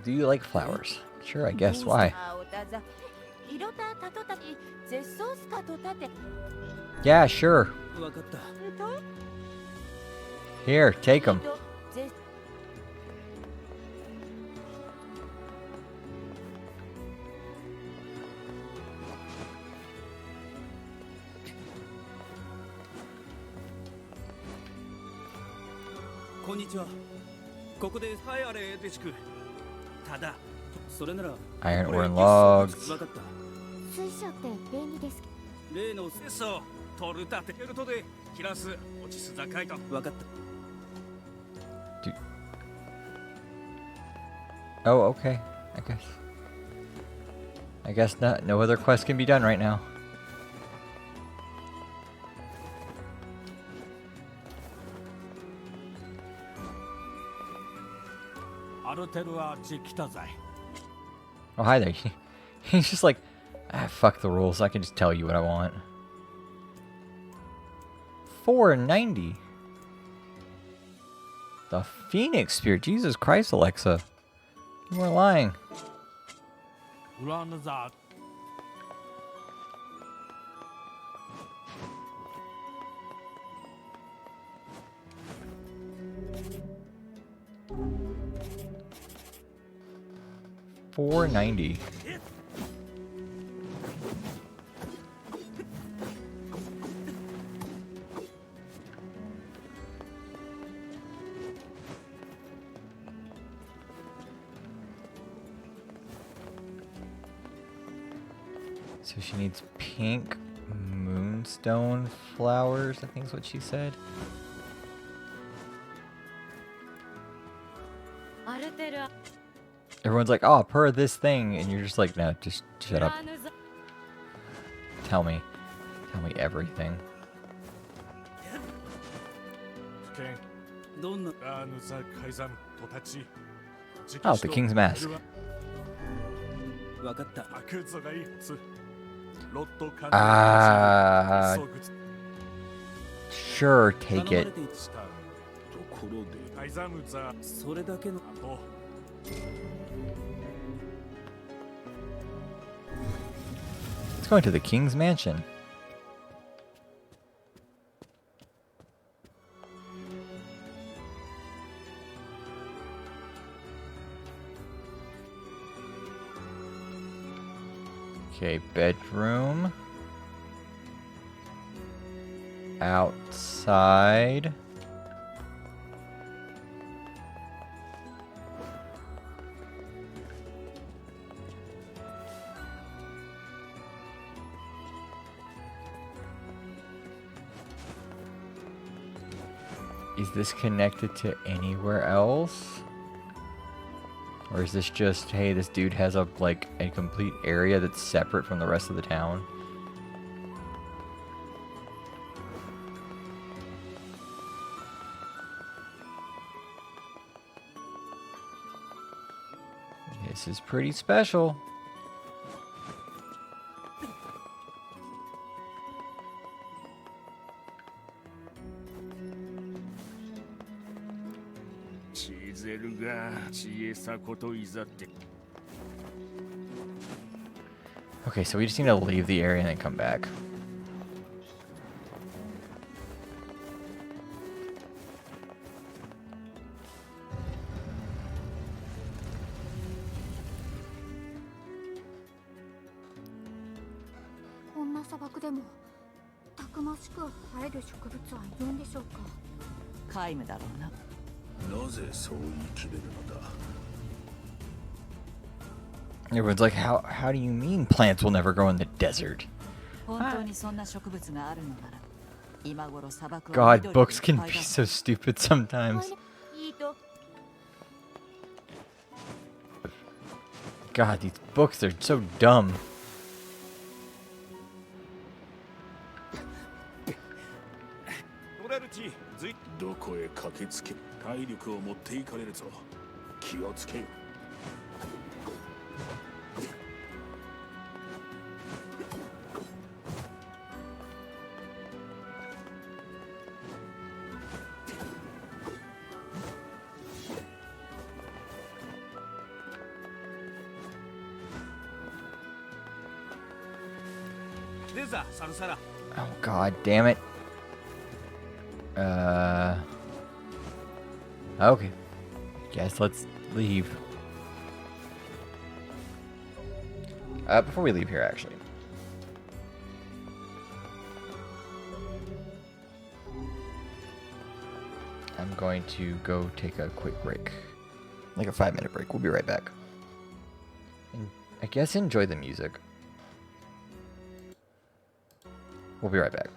Do you like flowers? Sure, I guess. Why? Yeah, sure. Here, take them. Iron ore and logs. Oh, okay. I guess not. No other quest can be done right now. Oh, hi there. He's just like, fuck the rules. I can just tell you what I want. 490. The Phoenix Spear. Jesus Christ, Alexa. You weren't lying. $490. So she needs pink moonstone flowers, I think is what she said. Everyone's like, oh, per this thing, and you're just like, no, just shut up. Tell me everything. Oh, the King's Mask. 分かった。 Sure, take it. ところでそれだけの Let's go into the king's mansion. Okay, bedroom. Outside. Is this connected to anywhere else? Or is this just, hey, this dude has a complete area that's separate from the rest of the town? This is pretty special. Okay, so we just need to leave the area and then come back. Everyone's like, how do you mean plants will never grow in the desert? God, books can be so stupid sometimes. God, these books are so dumb. どこへ駆けつけ体力を持っていかれるぞ気をつけよ Oh god damn it. Okay. Guess let's leave. Before we leave here, actually. I'm going to go take a quick break. Like a 5-minute break. We'll be right back. And I guess enjoy the music. We'll be right back.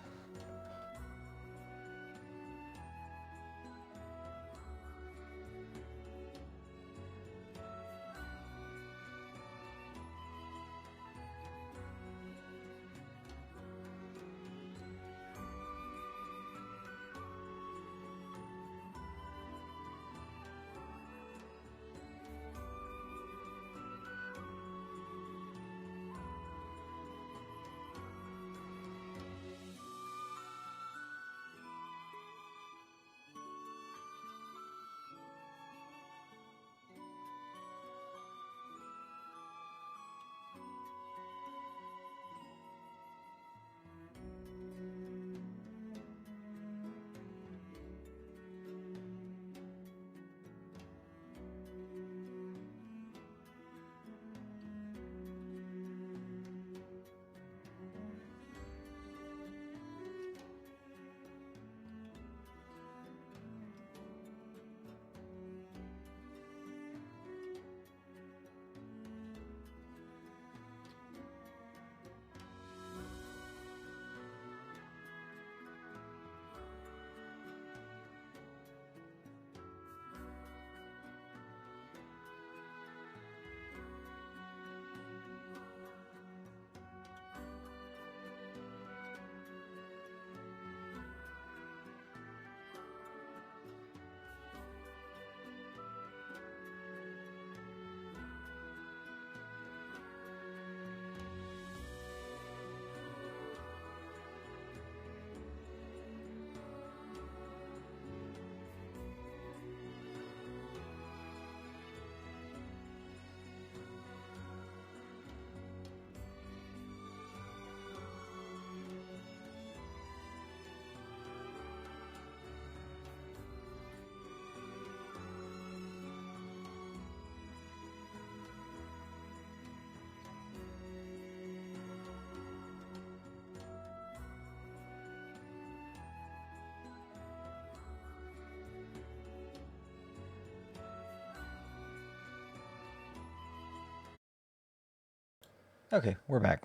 Okay, we're back.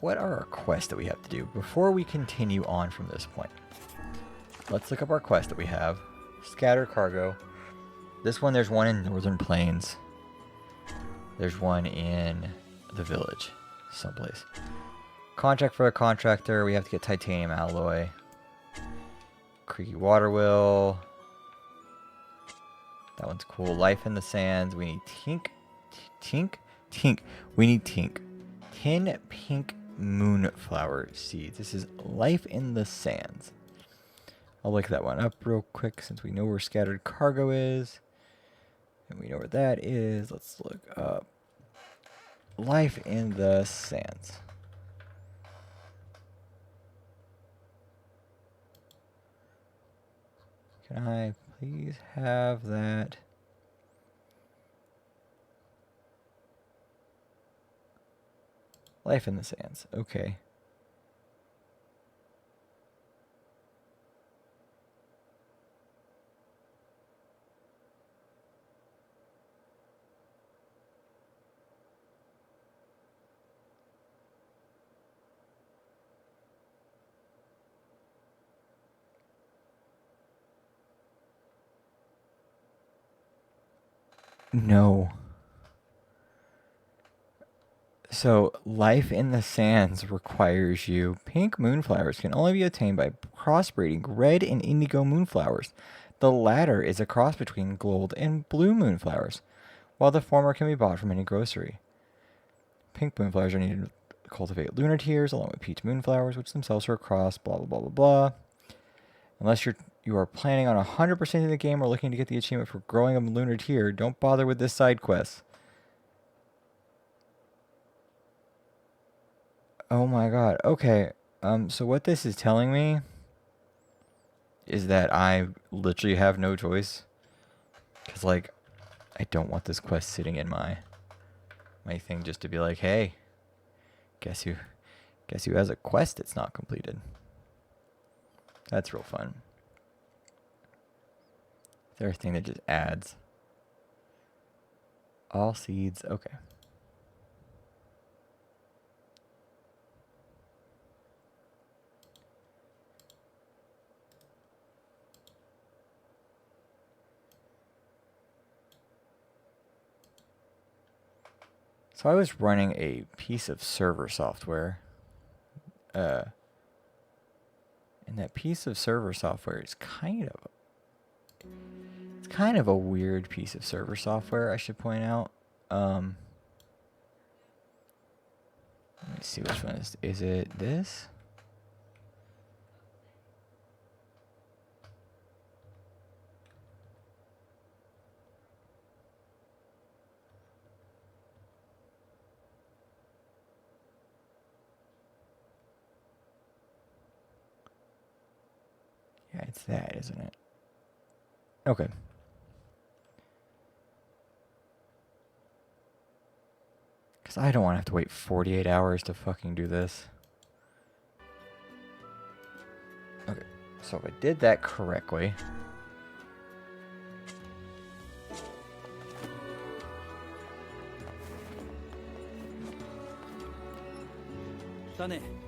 What are our quests that we have to do before we continue on from this point? Let's look up our quest that we have. Scatter cargo. This one, there's one in Northern Plains. There's one in the village, someplace. Contract for a contractor. We have to get titanium alloy. Creaky water wheel. That one's cool. Life in the sands. We need Tink. We need Tink. 10 pink moonflower seeds. This is life in the sands. I'll look that one up real quick since we know where scattered cargo is. And we know where that is. Let's look up life in the sands. Can I please have that? Life in the sands. Okay. No. So, life in the sands requires you. Pink moonflowers can only be obtained by crossbreeding red and indigo moonflowers. The latter is a cross between gold and blue moonflowers, while the former can be bought from any grocery. Pink moonflowers are needed to cultivate lunar tears along with peach moonflowers, which themselves are a cross, blah, blah, blah, blah, blah. Unless you are planning on 100% of the game or looking to get the achievement for growing a lunar tear, don't bother with this side quest. Oh my god. Okay. So what this is telling me is that I literally have no choice. Cause like, I don't want this quest sitting in my thing just to be like, hey, guess who has a quest that's not completed. That's real fun. Is there a thing that just adds all seeds? Okay. So I was running a piece of server software. And that piece of server software is kind of a weird piece of server software, I should point out. Let me see which one is it this? Yeah, it's that, isn't it? Okay. Because I don't want to have to wait 48 hours to fucking do this. Okay, so if I did that correctly...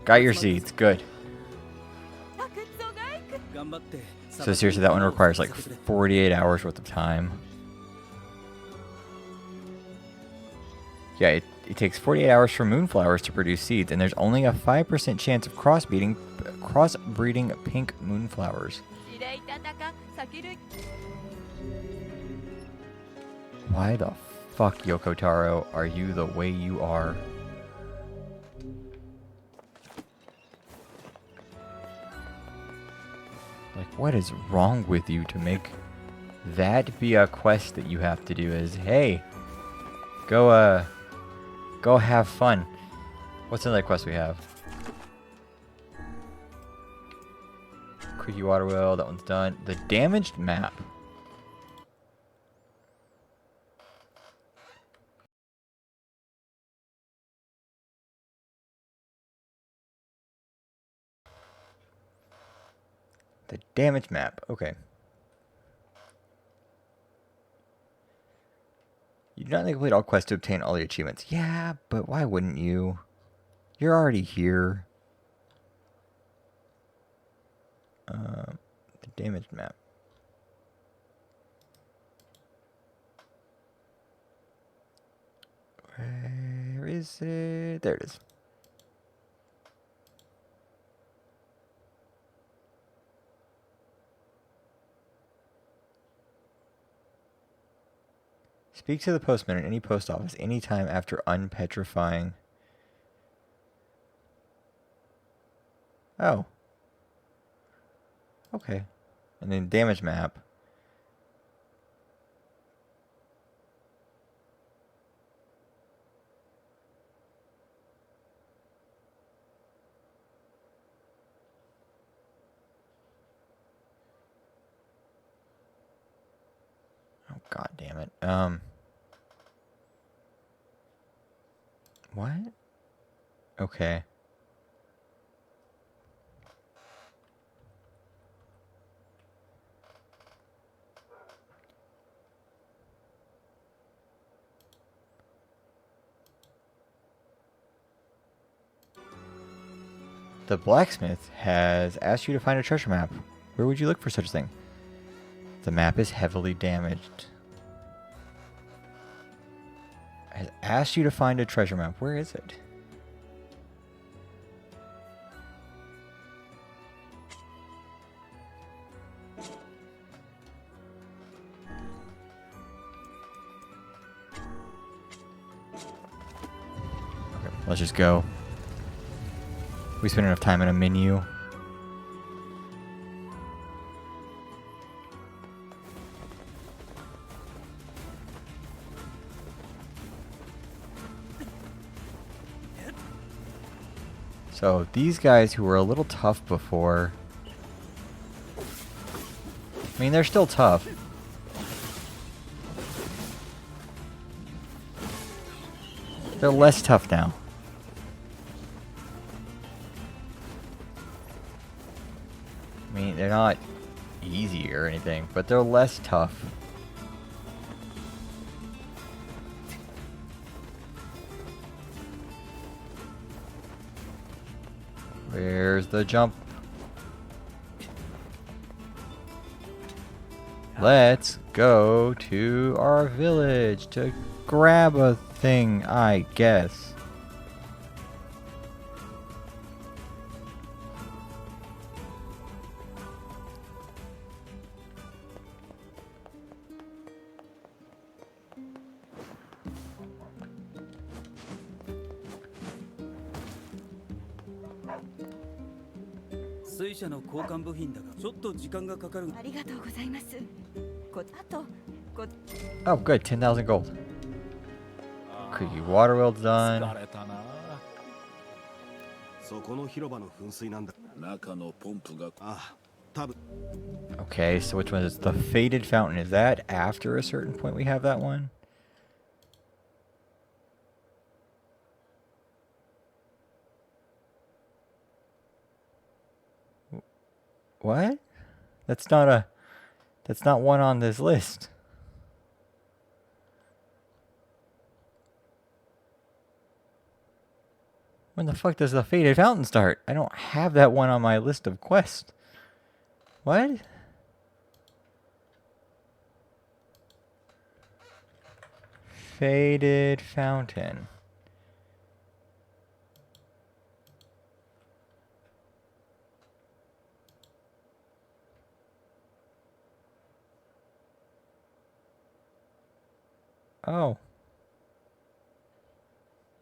Got your seeds, good. So seriously, that one requires like 48 hours worth of time. Yeah, it takes 48 hours for moonflowers to produce seeds, and there's only a 5% chance of crossbreeding pink moonflowers. Why the fuck, Yoko Taro, are you the way you are? Like, what is wrong with you to make that be a quest that you have to do? Is, hey, go have fun. What's another quest we have? Creaky water wheel, that one's done. The damaged map. The damaged map, okay. You do not need to complete all quests to obtain all the achievements. Yeah, but why wouldn't you? You're already here. The damage map. Where is it? There it is. Speak to the postman at any post office anytime after unpetrifying. Oh. Okay. And then damage map. Oh, god damn it. What? Okay. The blacksmith has asked you to find a treasure map. Where would you look for such a thing? The map is heavily damaged. Has asked you to find a treasure map. Where is it? Okay, let's just go. We spent enough time in a menu. So these guys who were a little tough before, I mean, they're still tough. They're less tough now. I mean, they're not easy or anything, but they're less tough. Where's the jump? Let's go to our village to grab a thing, I guess. Oh, good. 10,000 gold. Creaky water well's done. そこの広場の噴水なんだ。中のポンプがああ、多分。 Okay, so which one is the faded fountain? Is that after a certain point we have that one? What? That's not one on this list. When the fuck does the faded fountain start? I don't have that one on my list of quests. What? Faded fountain. Oh.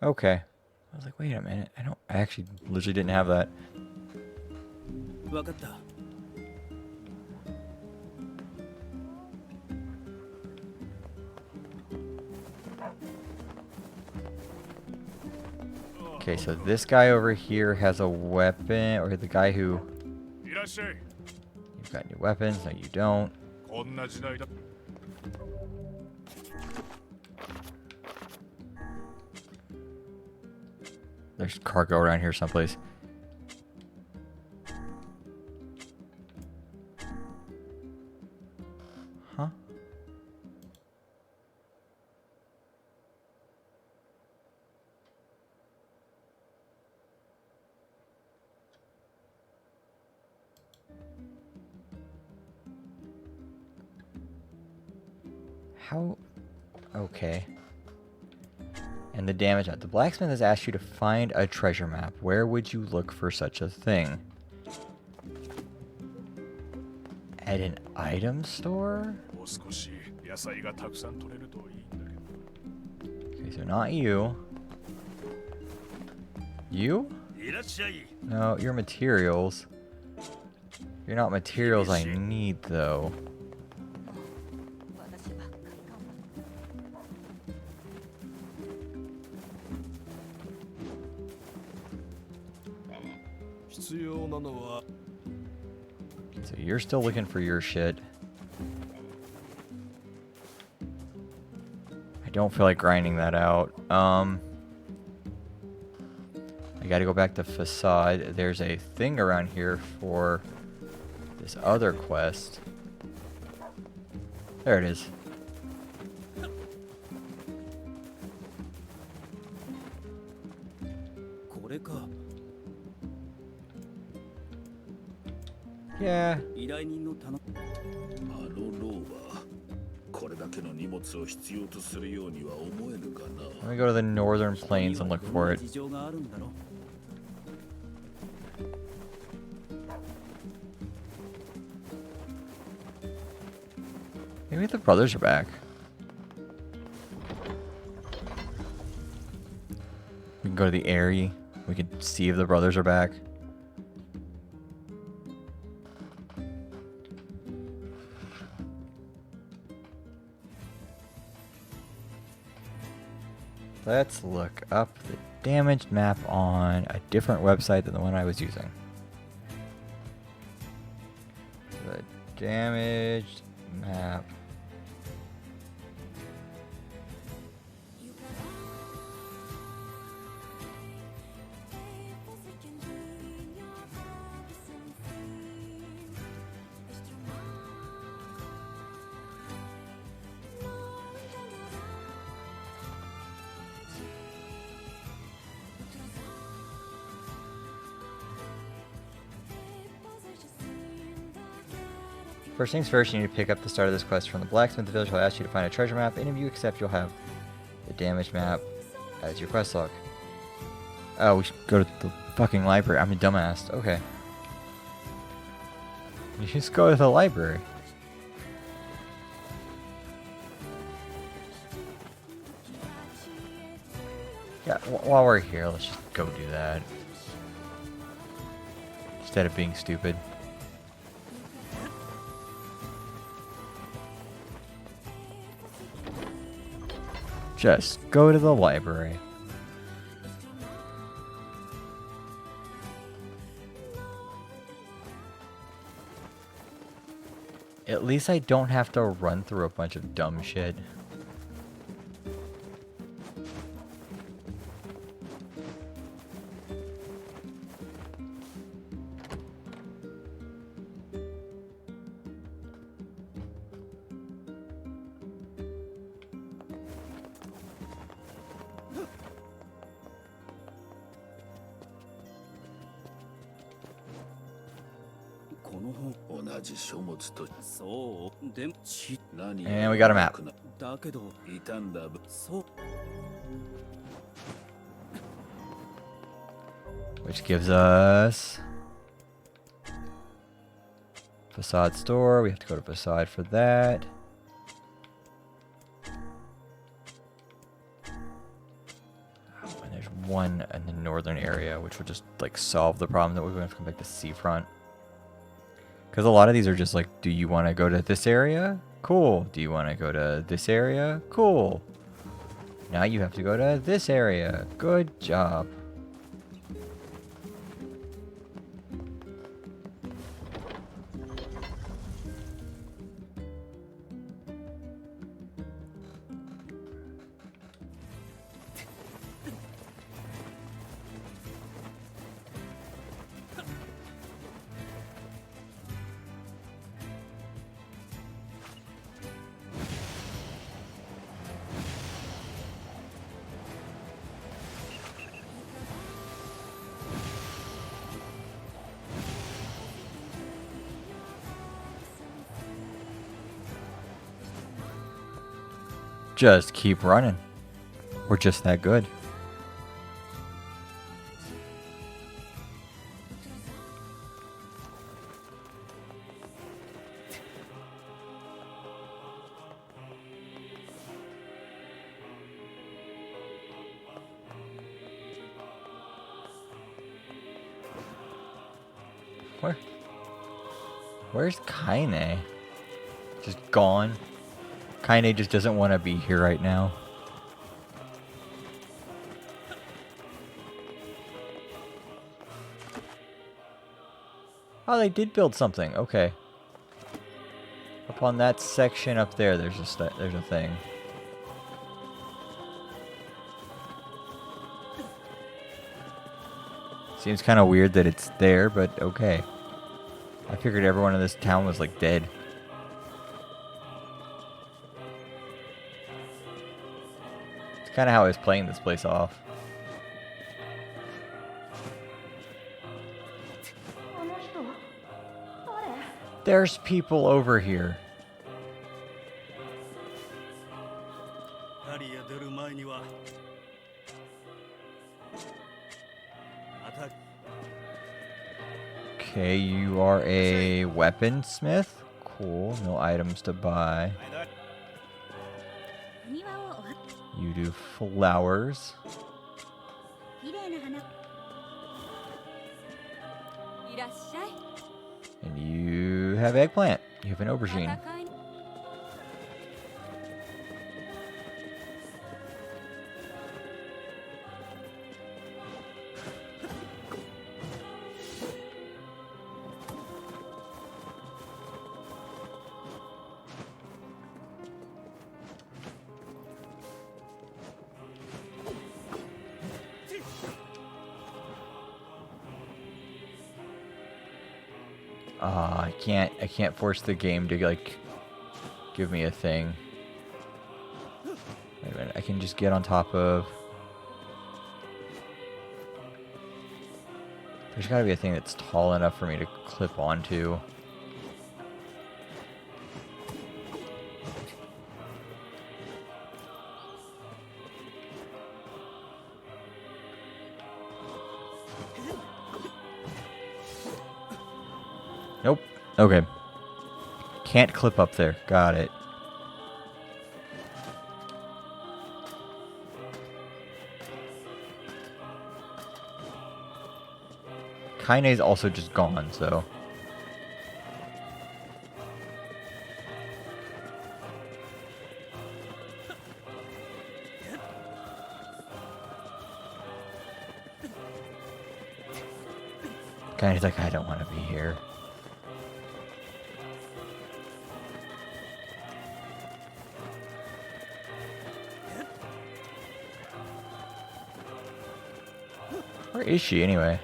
Okay. I was like, wait a minute. I actually literally didn't have that. わかった。 Okay, so this guy over here has a weapon, or the guy who... You've got new weapons. No, you don't. There's cargo around here someplace. Huh? How? Okay. And the damage. The blacksmith has asked you to find a treasure map. Where would you look for such a thing? At an item store? もう少し野菜がたくさん取れるといいんだけど。 Okay, so not you. You? いらっしゃい。 No, you're materials. You're not materials I need, though. 私ばっかりかも。必要なのは So you're still looking for your shit. I don't feel like grinding that out. I gotta go back to Facade. There's a thing around here for this other quest. There it is. Yeah. 依頼人の頼あのローはこれだけの荷物を必要とするようには思えぬがな。 Let me go to the northern plains and look for it. 事情があるんだろ。 Maybe the brothers are back. We can go to the Airy. We can see if the brothers are back. Let's look up the damaged map on a different website than the one I was using. The damaged map. First things first, you need to pick up the start of this quest from the blacksmith. The village will ask you to find a treasure map. Any of you accept, you'll have the damaged map as your quest log. Oh, we should go to the fucking library. I'm a dumbass. Okay. You just go to the library. Yeah, while we're here, let's just go do that. Instead of being stupid. Just go to the library. At least I don't have to run through a bunch of dumb shit. And we got a map. Which gives us Facade store. We have to go to Facade for that. Oh, and there's one in the northern area, which will just like solve the problem that we're going to have to come back to Seafront. Because a lot of these are just like, do you want to go to this area? Cool. Do you want to go to this area? Cool. Now you have to go to this area. Good job. just keep running. We're just that good. Where's Kaine? Just gone. Kaine just doesn't want to be here right now. Oh, they did build something. Okay. Up on that section up there, there's a thing. Seems kind of weird that it's there, but okay. I figured everyone in this town was like dead. It's kind of how I was playing this place off. There's people over here. 狩りへ出る前にはまた Okay, you are a weaponsmith. Cool. No items to buy. You do flowers. And you have eggplant. You have an aubergine. I can't force the game to like give me a thing. Wait a minute, I can just get on top of. There's gotta be a thing that's tall enough for me to clip onto. Nope. Okay. Can't clip up there. Got it. Kaine's also just gone, so. Kaine's like, I don't want to be here. Where is she anyway?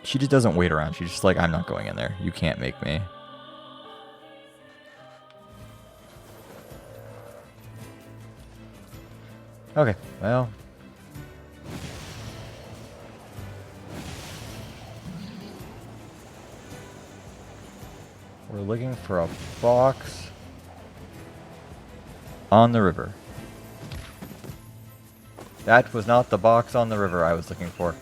She just doesn't wait around. She's just like, I'm not going in there. You can't make me. Okay, well. We're looking for a box on the river. That was not the box on the river I was looking for.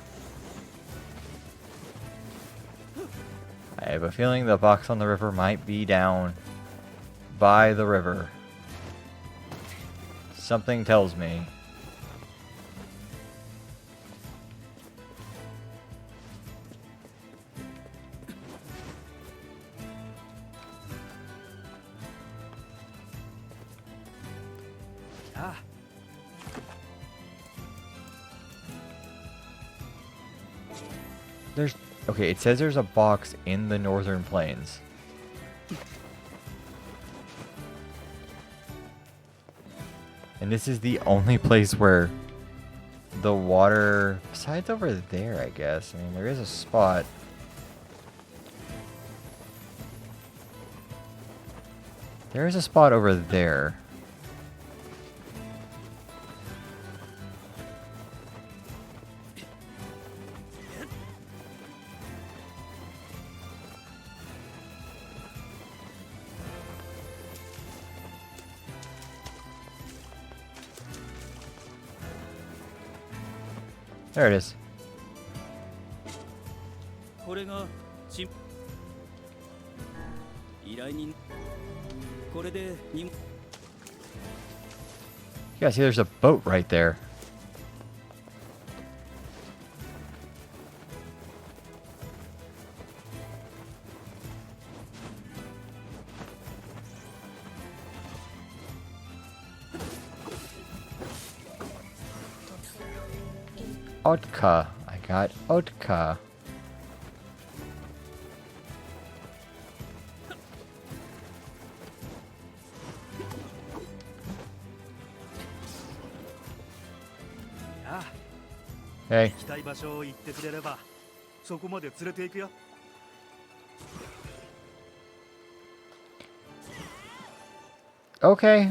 I have a feeling the box on the river might be down by the river. Something tells me. Ah. There's... Okay, it says there's a box in the Northern Plains. And this is the only place where the water... Besides over there, I guess. I mean, there is a spot. There is a spot over there. There it is. これが依頼人これでに Yeah, see, there's a boat right there. Otka. I got Otka. Hey. 行きたい場所を言ってくれればそこまで連れて行くよ。 Okay.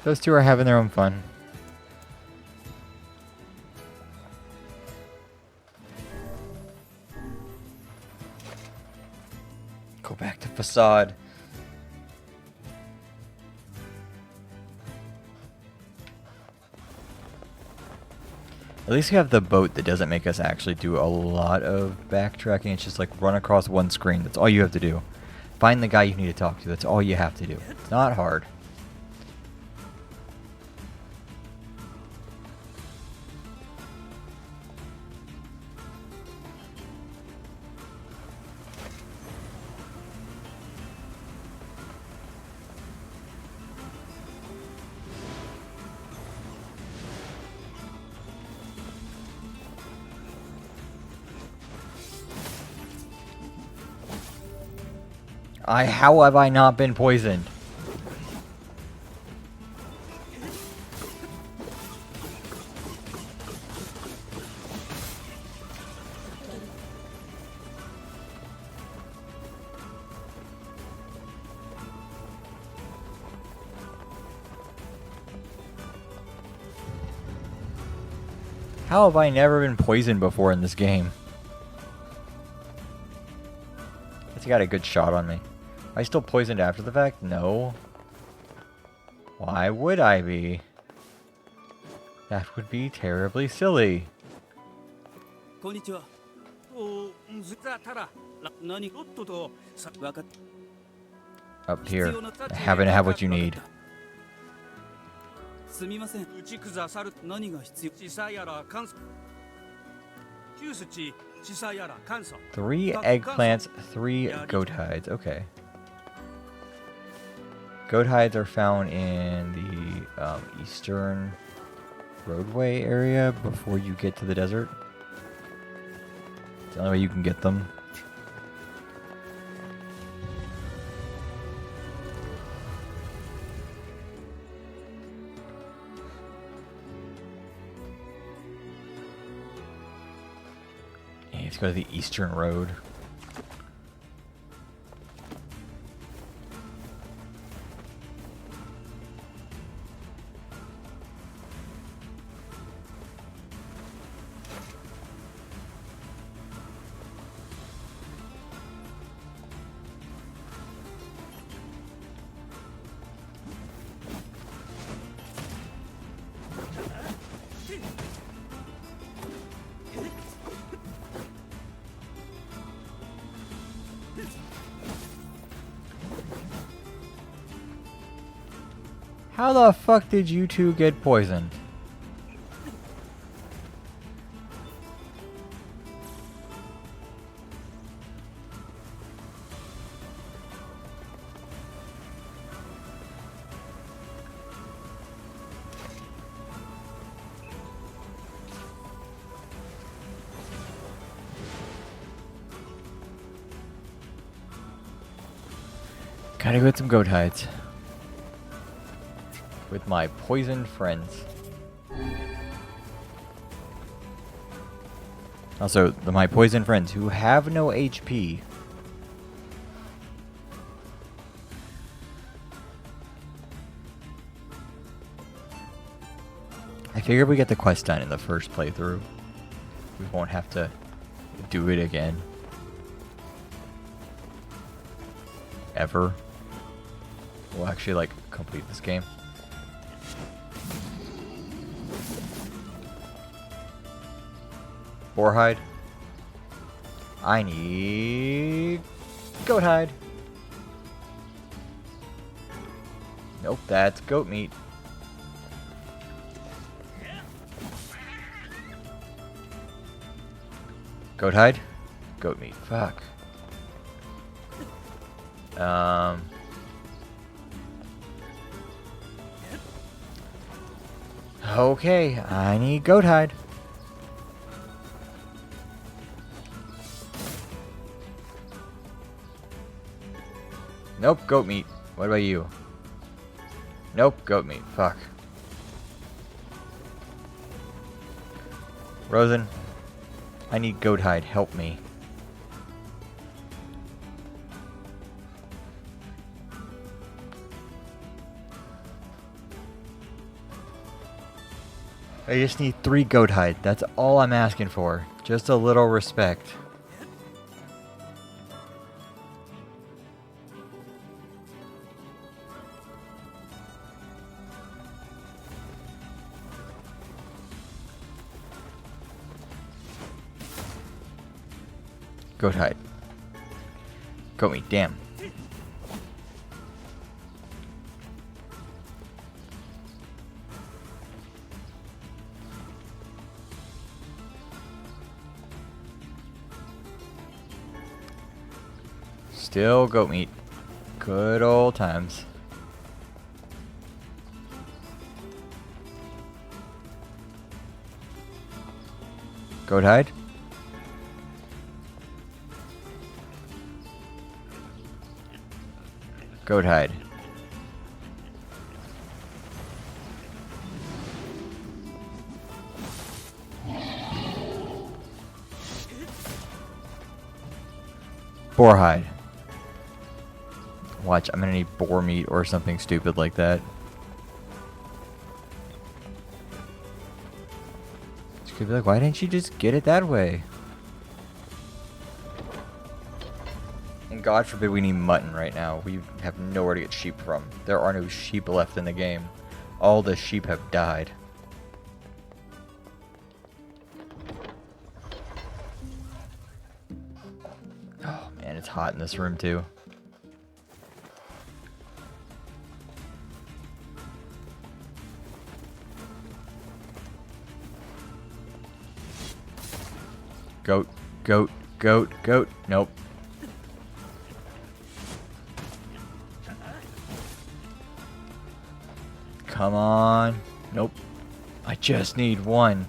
Those two are having their own fun. Go back to Facade. At least we have the boat that doesn't make us actually do a lot of backtracking. It's just like run across one screen. That's all you have to do. Find the guy you need to talk to. That's all you have to do. It's not hard. How have I not been poisoned? How have I never been poisoned before in this game? He got a good shot on me. Am I still poisoned after the fact? No. Why would I be? That would be terribly silly. こんにちは。おずたたら何おっととさわかっ Up here. I happen to have what you need. すみません。うちくざさる何が必要？ちさやら関西。キュースチちさやら関西。 3 eggplants, 3 goat hides. Okay. Goat hides are found in the eastern roadway area before you get to the desert. It's the only way you can get them. Yeah, let's go to the eastern road. How the fuck did you two get poisoned? Gotta go get some goat hides. With my poisoned friends. Also, my poisoned friends who have no HP. I figure if we get the quest done in the first playthrough, we won't have to do it again. Ever. We'll actually, like, complete this game. Boar hide. I need goat hide. Nope, that's goat meat. Goat hide? Goat meat. Fuck. Okay, I need goat hide. Nope, goat meat. What about you? Nope, goat meat. Fuck. Rosen, I need goat hide. Help me. I just need 3 goat hide. That's all I'm asking for. Just a little respect. Goat hide. Goat meat, damn. Still goat meat. Good old times. Goat hide? Goat hide. Boar hide. Watch, I'm gonna need boar meat or something stupid like that. She could be like, why didn't you just get it that way? And God forbid we need mutton right now. We have nowhere to get sheep from. There are no sheep left in the game. All the sheep have died. Oh man, it's hot in this room too. Goat, goat, goat, goat. Nope. Come on. Nope. I just need 1.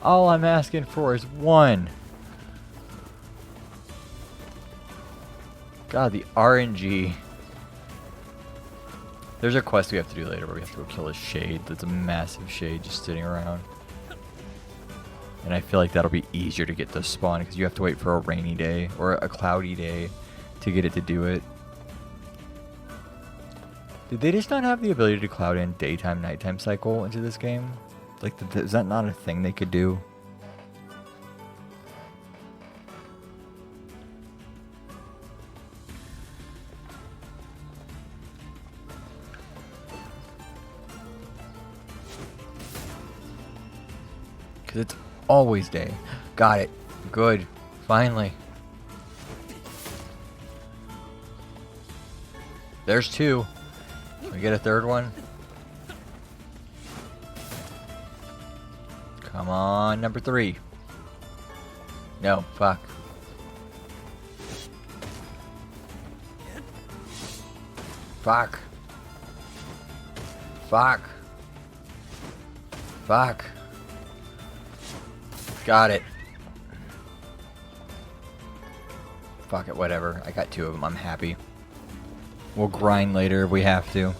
All I'm asking for is 1. God, the RNG. There's a quest we have to do later where we have to go kill a shade. That's a massive shade just sitting around. And I feel like that'll be easier to get to spawn because you have to wait for a rainy day or a cloudy day to get it to do it. Did they just not have the ability to cloud in daytime, nighttime cycle into this game? Like, is that not a thing they could do? Because it's always day. Got it. Good. Finally. There's 2. Can we get a 3rd one? Come on, number 3. No, fuck. Fuck. Fuck. Fuck. Got it. Fuck it, whatever. I got 2 of them. I'm happy. We'll grind later if we have to.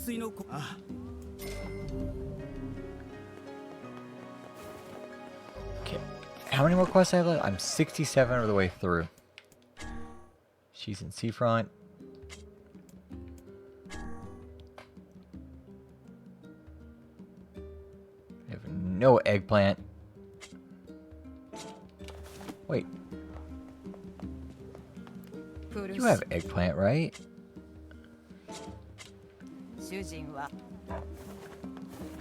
水のこあ Okay. How many more quests I have left? I'm 67 of the way through. She's in Seafront. I have no eggplant. Wait. You have eggplant, right?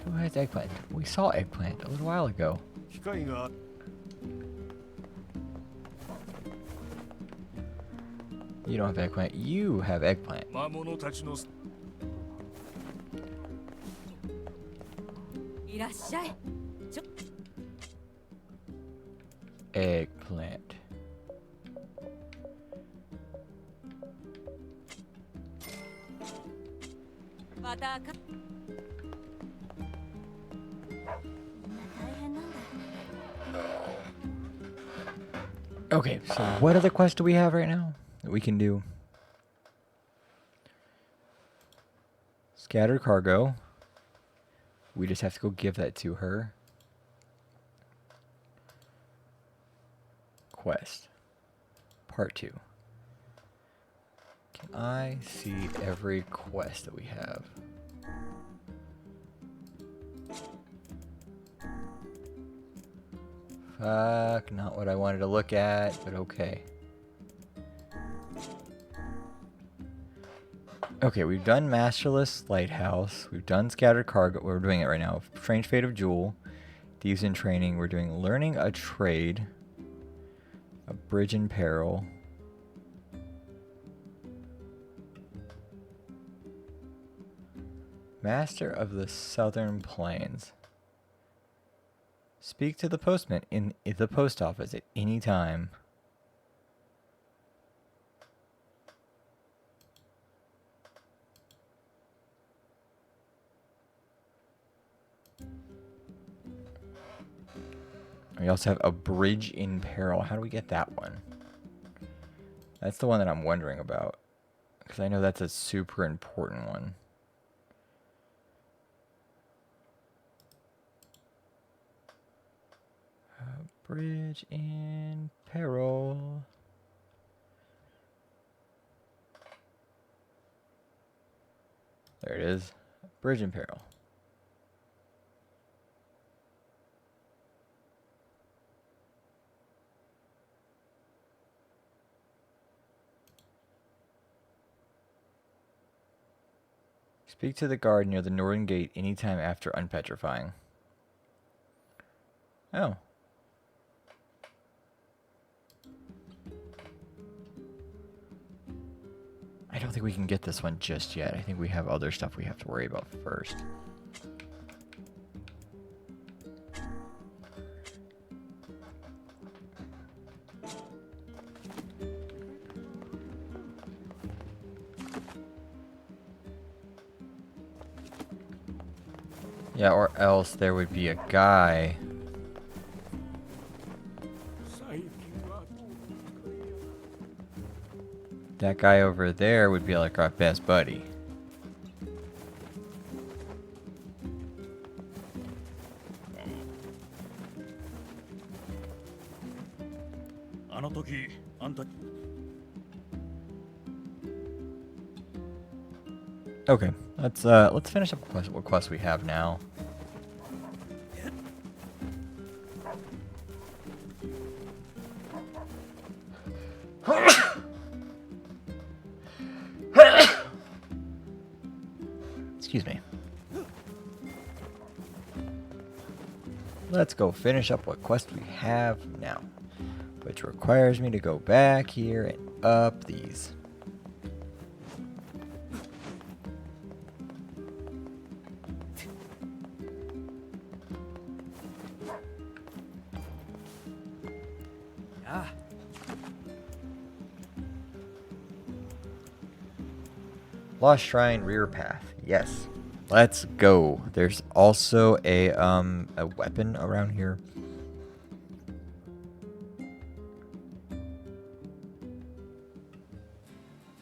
Who has eggplant? We saw eggplant a little while ago. 機会が You don't have eggplant. You have eggplant. 魔物たちのいらっしゃい。 Eggplant. Okay, so what other quests do we have right now that we can do? Scattered cargo. We just have to go give that to her. Quest. Part 2. Can I see every quest that we have? Fuck, not what I wanted to look at, but okay. Okay, we've done Masterless Lighthouse. We've done Scattered Cargo. We're doing it right now. Strange Fate of Jewel. Thieves in Training. We're doing Learning a Trade. A Bridge in Peril. Master of the Southern Plains. Speak to the postman in the post office at any time. We also have a Bridge in Peril. How do we get that one? That's the one that I'm wondering about, because I know that's a super important one. Bridge in Peril. There it is. Bridge in Peril. Speak to the guard near the northern gate anytime after unpetrifying. Oh. I don't think we can get this one just yet. I think we have other stuff we have to worry about first. Yeah, or else there would be a guy. 最近は That guy over there would be like our best buddy. あの時あんた Okay, let's finish up what quests we have now. Excuse me. Let's go finish up what quest we have now, which requires me to go back here and up these. Lost Shrine Rear Path. Yes. Let's go. There's also a weapon around here.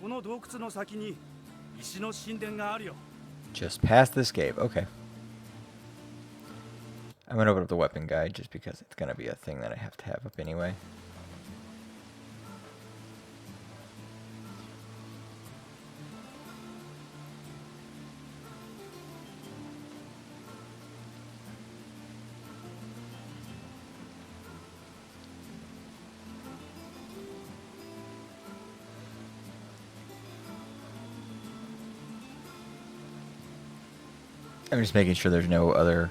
この洞窟の先に石の神殿があるよ。Just past this cave. Okay. I'm going to open up the weapon guide just because it's going to be a thing that I have to have up anyway. I'm just making sure there's no other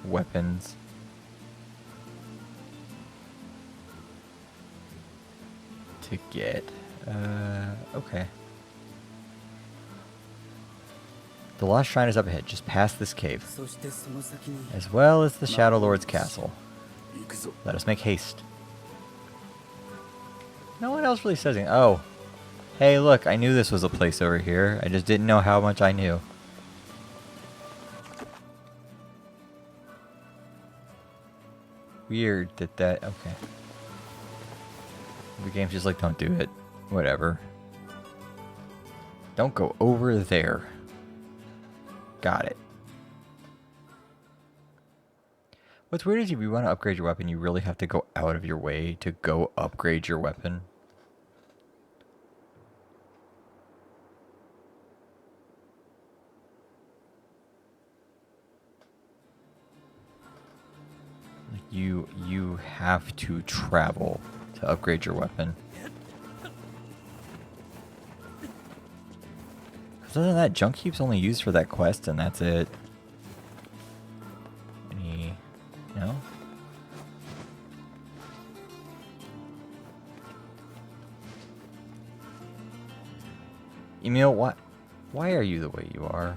weapons. To get. Okay. The Lost Shrine is up ahead, just past this cave. そしてその先に As well as the Shadow Lord's castle. Let us make haste. No one else really says anything. Oh. Hey, look, I knew this was a place over here. I just didn't know how much I knew. Weird that okay. The game's just like, don't do it. Whatever. Don't go over there. Got it. What's weird is if you want to upgrade your weapon, you really have to go out of your way to go upgrade your weapon. You have to travel to upgrade your weapon. Because other than that, junk heap's only used for that quest, and that's it. Any, no? Emil, why are you the way you are?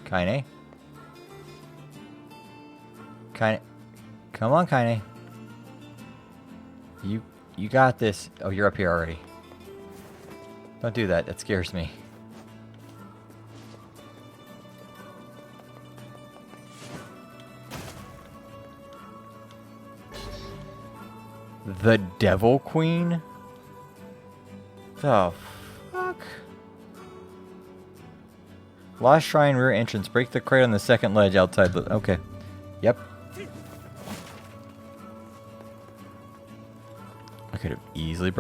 Kaine? Kaine? Come on, Kaine. You got this. Oh, you're up here already. Don't do that. That scares me. The Devil Queen? The fuck? Lost Shrine rear entrance. Break the crate on the second ledge outside the... Okay. Yep. I could have easily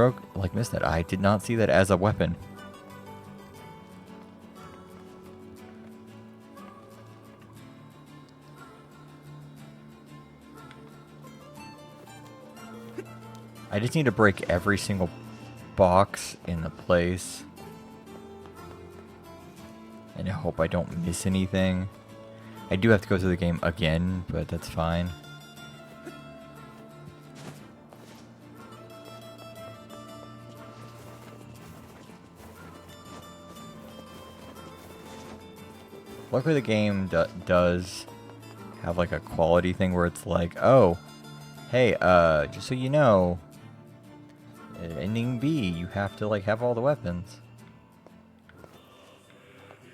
missed that. I did not see that as a weapon. I just need to break every single box in the place. And I hope I don't miss anything. I do have to go through the game again, but that's fine. Luckily the game does have like a quality thing where it's like, oh, hey, just so you know, at ending B, you have to like have all the weapons.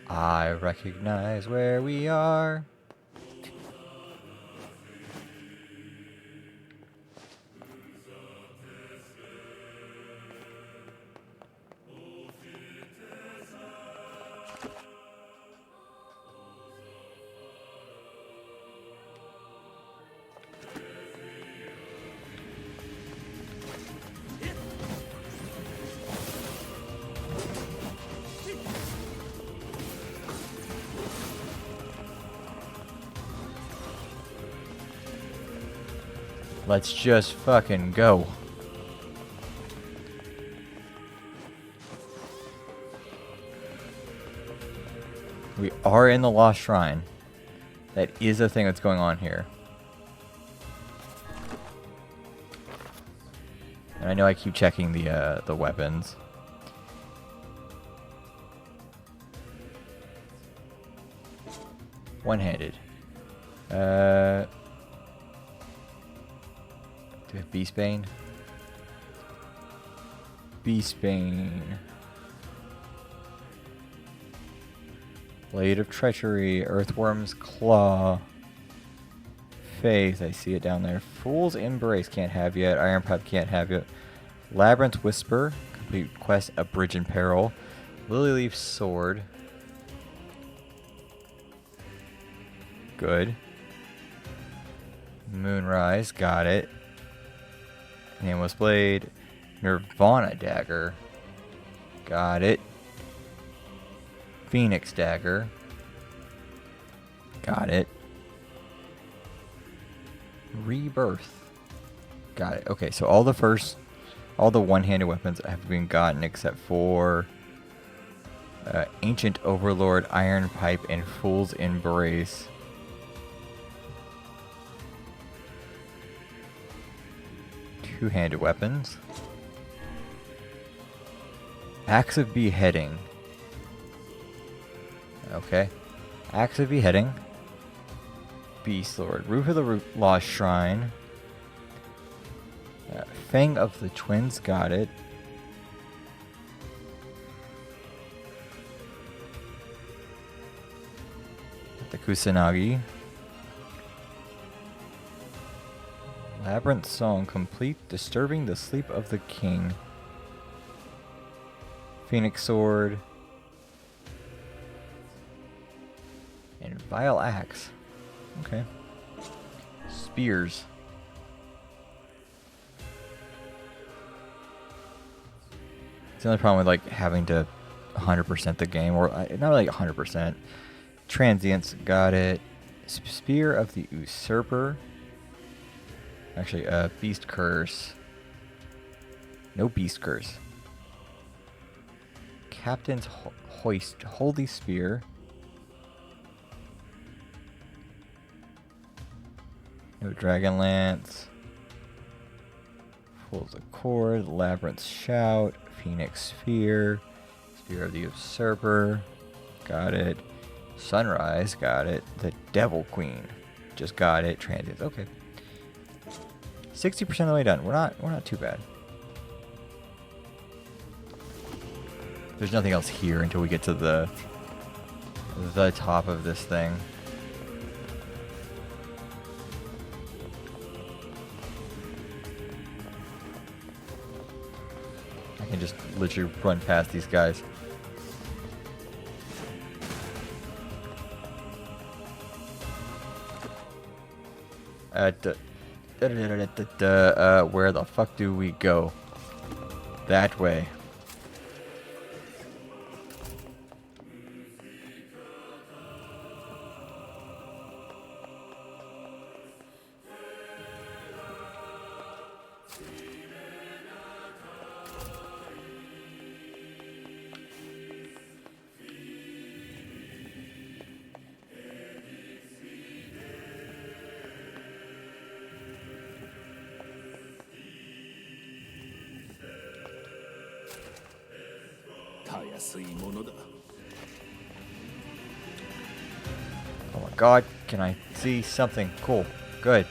I recognize where we are. Let's just fucking go. We are in the Lost Shrine. That is a thing that's going on here. And I know I keep checking the weapons. One-handed. Do we have Beastbane? Beastbane. Blade of Treachery. Earthworm's Claw. Faith. I see it down there. Fool's Embrace can't have yet. Iron Pipe can't have yet. Labyrinth Whisper. Complete quest, A Bridge in Peril. Lily Leaf Sword. Good. Moonrise, got it. Nameless Blade. Nirvana Dagger. Got it. Phoenix Dagger. Got it. Rebirth. Got it. Okay, so all the one-handed weapons have been gotten except for Ancient Overlord, Iron Pipe, and Fool's Embrace. Two-handed weapons. Axe of Beheading. Okay. Axe of Beheading. Beast Lord. Roof of the Lost Shrine. Fang of the Twins. Got it. The Kusanagi. Labyrinth Song complete. Disturbing the Sleep of the King. Phoenix Sword. And Vile Axe. Okay. Spears. It's the only problem with like having to 100% the game, or not like 100%. Transients, got it. Spear of the Usurper. Actually, Beast Curse. No Beast Curse. Captain's Hoist, Holy Spear. No Dragon Lance. Fool's Accord, Labyrinth Shout, Phoenix Sphere, Spear of the Usurper, got it. Sunrise, got it. The Devil Queen, just got it. Transients, okay. 60% of the way done. We're not too bad. There's nothing else here until we get to the top of this thing. I can just literally run past these guys. Where the fuck do we go? That way. Oh my god, can I see something? Cool. Good.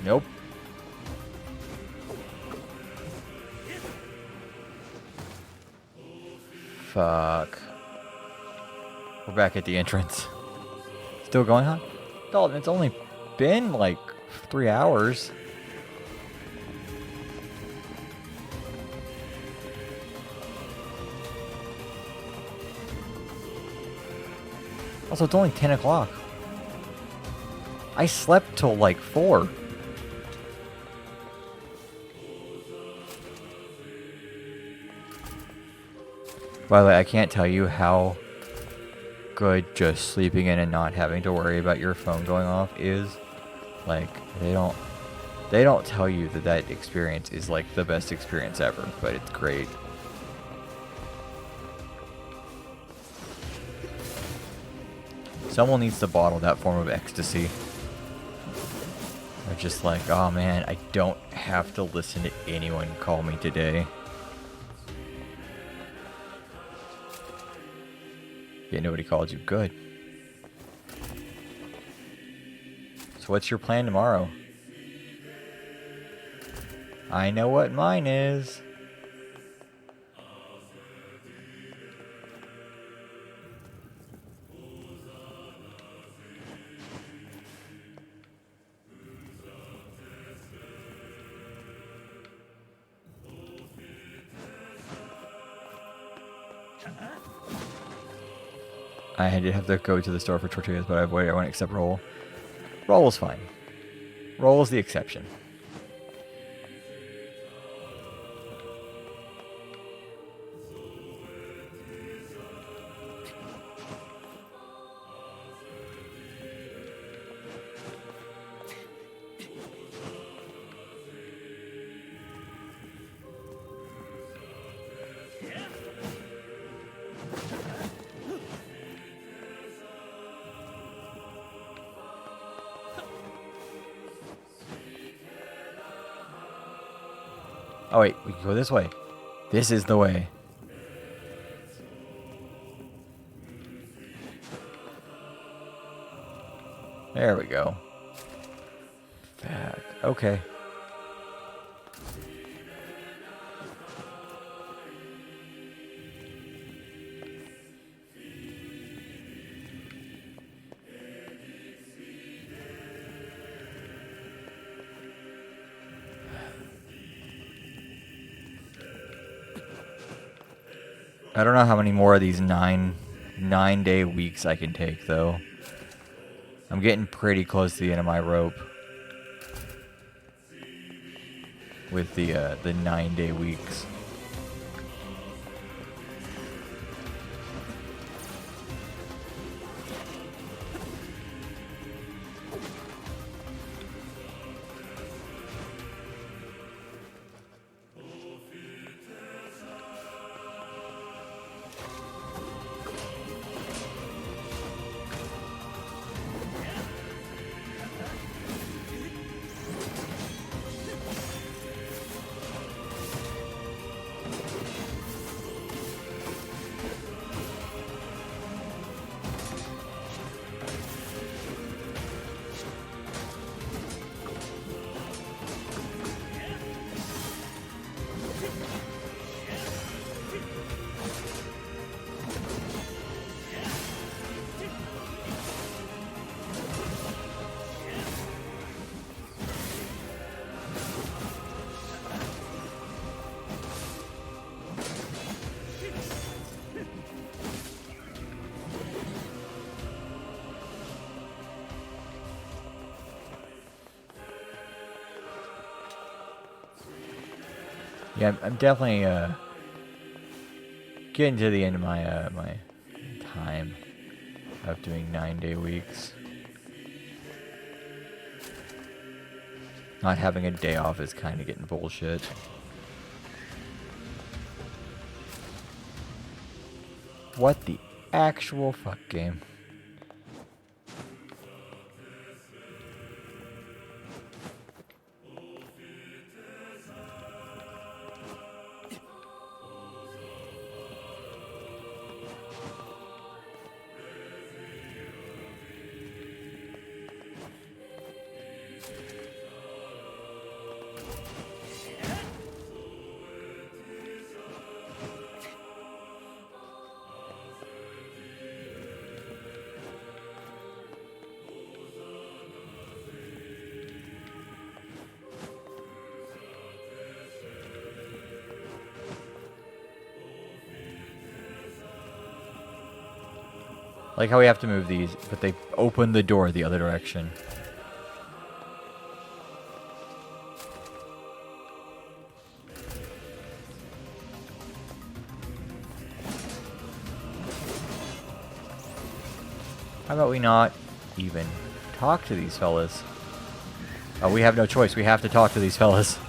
Nope. Fuck. We're back at the entrance. Still going on? Dalton, it's only been like 3 hours. Also, it's only 10 o'clock. I slept till like 4. By the way, I can't tell you how good just sleeping in and not having to worry about your phone going off is. Like, they don't tell you that experience is like the best experience ever, but it's great. Someone needs to bottle that form of ecstasy. They're just like, oh man, I don't have to listen to anyone call me today. Yeah, nobody called you. Good. So what's your plan tomorrow? I know what mine is. I did have to go to the store for tortillas, but I avoided everyone except Roll. Roll was fine. Roll was the exception. Oh wait, we can go this way. This is the way. There we go. Fuck. Okay. I don't know how many more of these nine-day weeks I can take, though. I'm getting pretty close to the end of my rope with the 9-day weeks. Yeah, I'm definitely getting to the end of my my time of doing 9-day weeks. Not having a day off is kind of getting bullshit. What the actual fuck game? Like how we have to move these, but they open the door the other direction. How about we not even talk to these fellas? Oh, we have no choice. We have to talk to these fellas.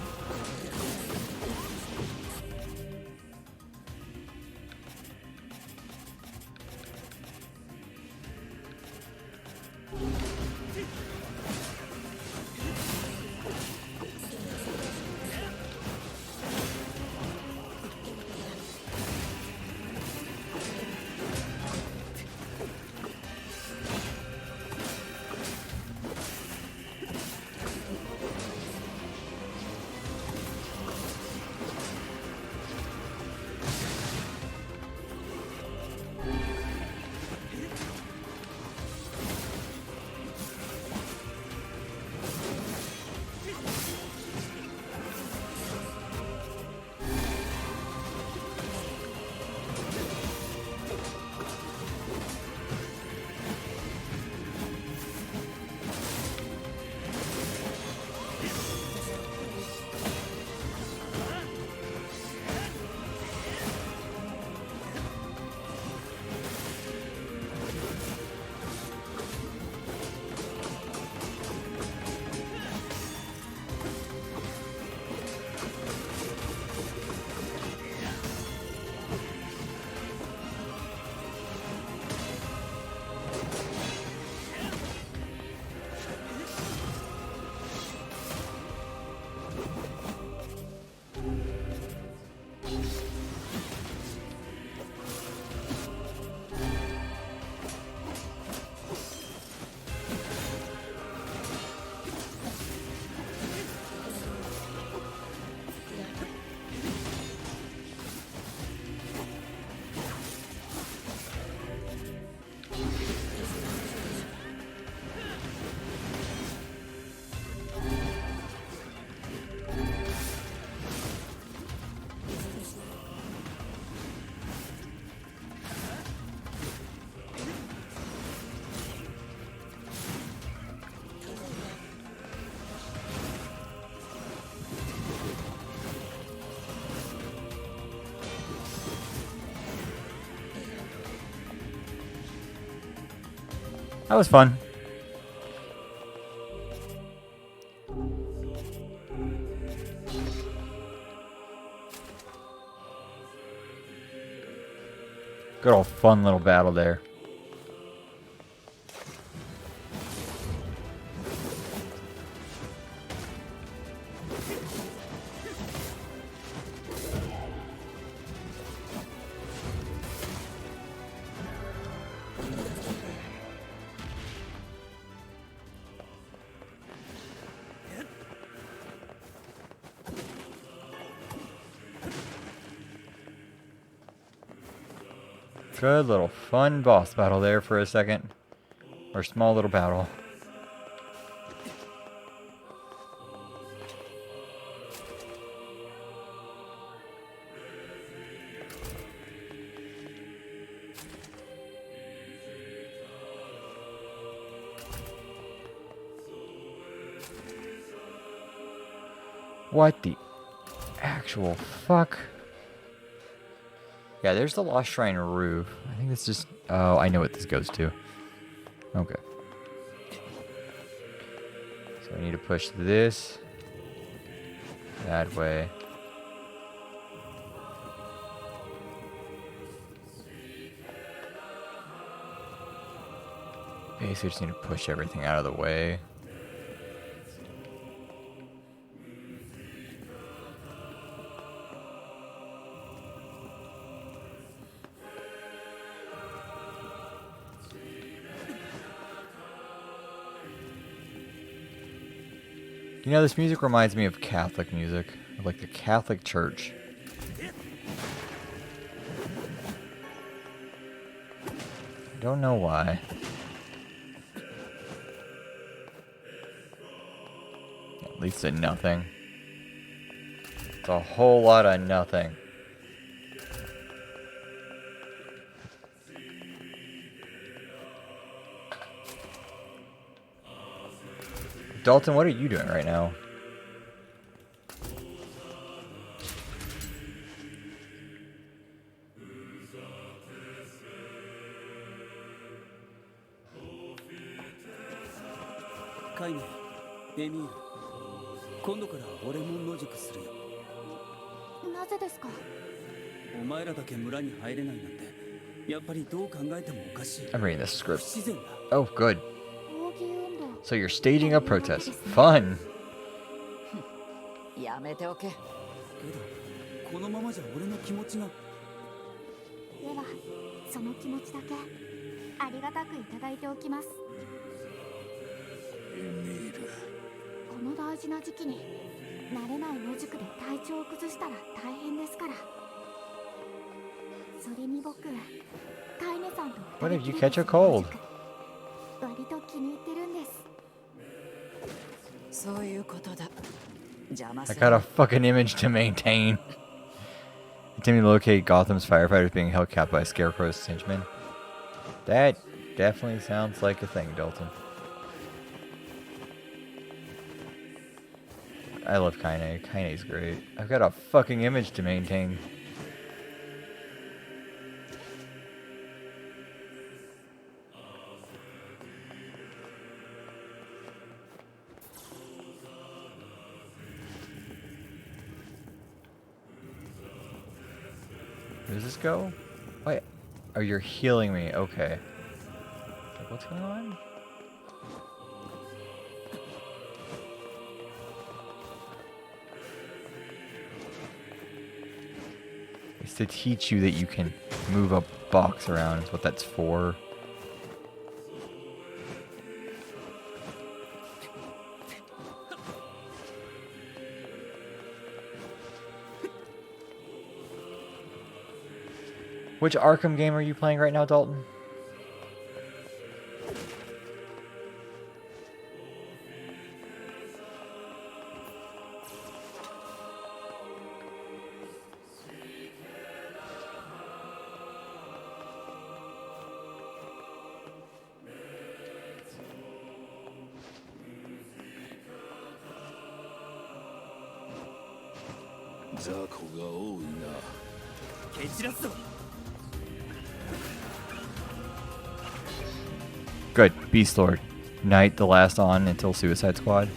That was fun. Good old fun little battle there. Good little fun boss battle there for a second. Or small little battle. What the actual fuck? Yeah, there's the Lost Shrine roof. I think this just... Oh, I know what this goes to. Okay. So I need to push this that way. Basically just need to push everything out of the way. You know, this music reminds me of Catholic music, like the Catholic Church. I don't know why. At least at nothing. It's a whole lot of nothing. Dalton, what are you doing right now?カイネ、エミール、今度から俺も野宿するよ。なぜですか？お前らだけ村に入れないなんて、やっぱりどう考えてもおかしい。 I'm reading this 不 script. 自然だ。 Oh, good. 抗議運動。 So you're staging a protest. Fun. やめておけ。けど、このままじゃ俺の気持ちが。では、その気持ちだけありがたくいただいておきます。エミール、この大事な時期に慣れない野宿で体調を崩したら大変ですから。それに僕、カイネさんと What if you catch a cold? 割と気に入ってるんです。そういうことだ。邪魔 I する。 got a fucking image to maintain. Attempting to locate Gotham's firefighters being held captive by Scarecrow's henchmen. That definitely sounds like a thing, Dalton. I love Kaine. Kaine's great. I've got a fucking image to maintain. Where does this go? Wait. Oh, you're healing me. Okay. Like, what's going on? It's to teach you that you can move a box around, is what that's for. Which Arkham game are you playing right now, Dalton?雑魚が多いな。蹴散らすぞ。Good. Beast Lord. Knight the last on until Suicide Squad.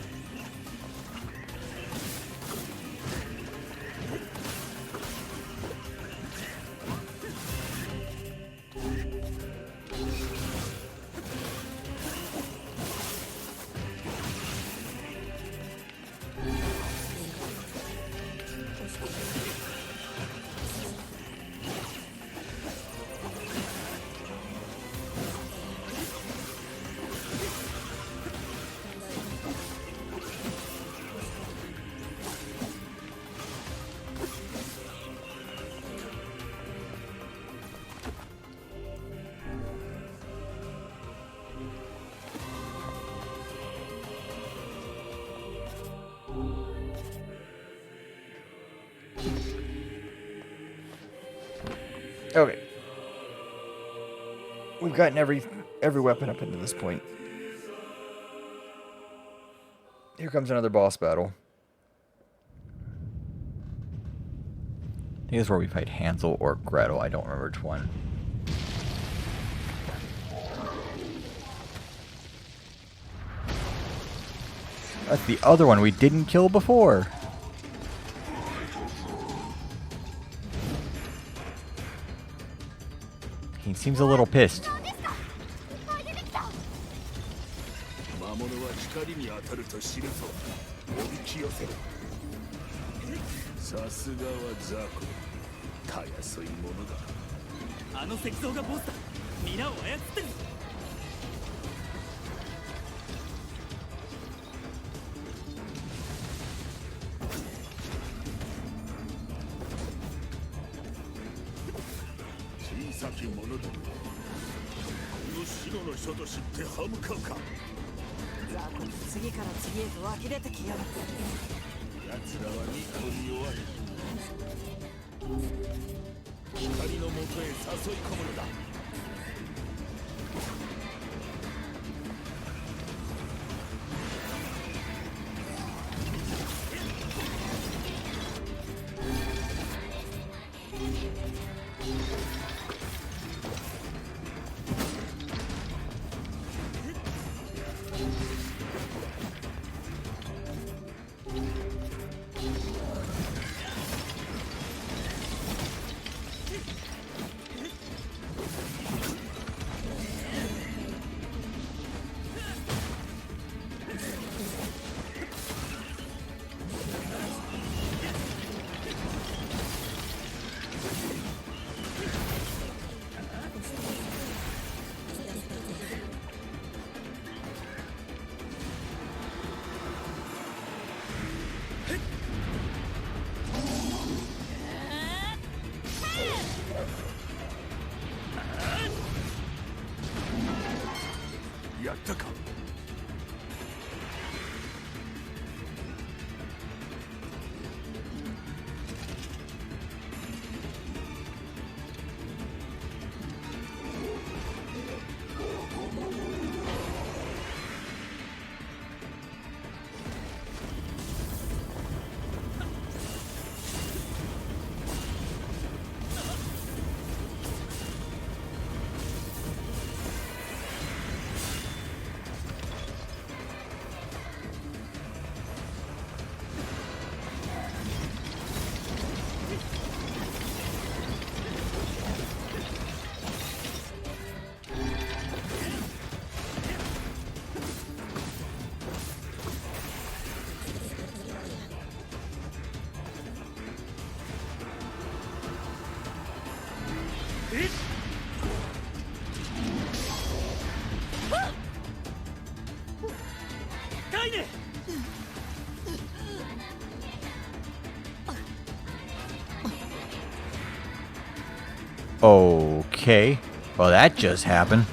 Okay. We've gotten every weapon up into this point. Here comes another boss battle. I think this is where we fight Hansel or Gretel. I don't remember which one. That's the other one we didn't kill before. He seems a little pissed. 魔物は光に当たると知るぞ。おびき寄せる。さすがはザコ。たやすいものだ。あの石像がボスだ。皆を操ってる。小さき者ども。この白の書と知って歯向かうか。ザコ次から次へと湧き出てきやがる。奴らは日光に弱い。光のもとへ誘い込むのだ。やったか。Okay. Well, that just happened.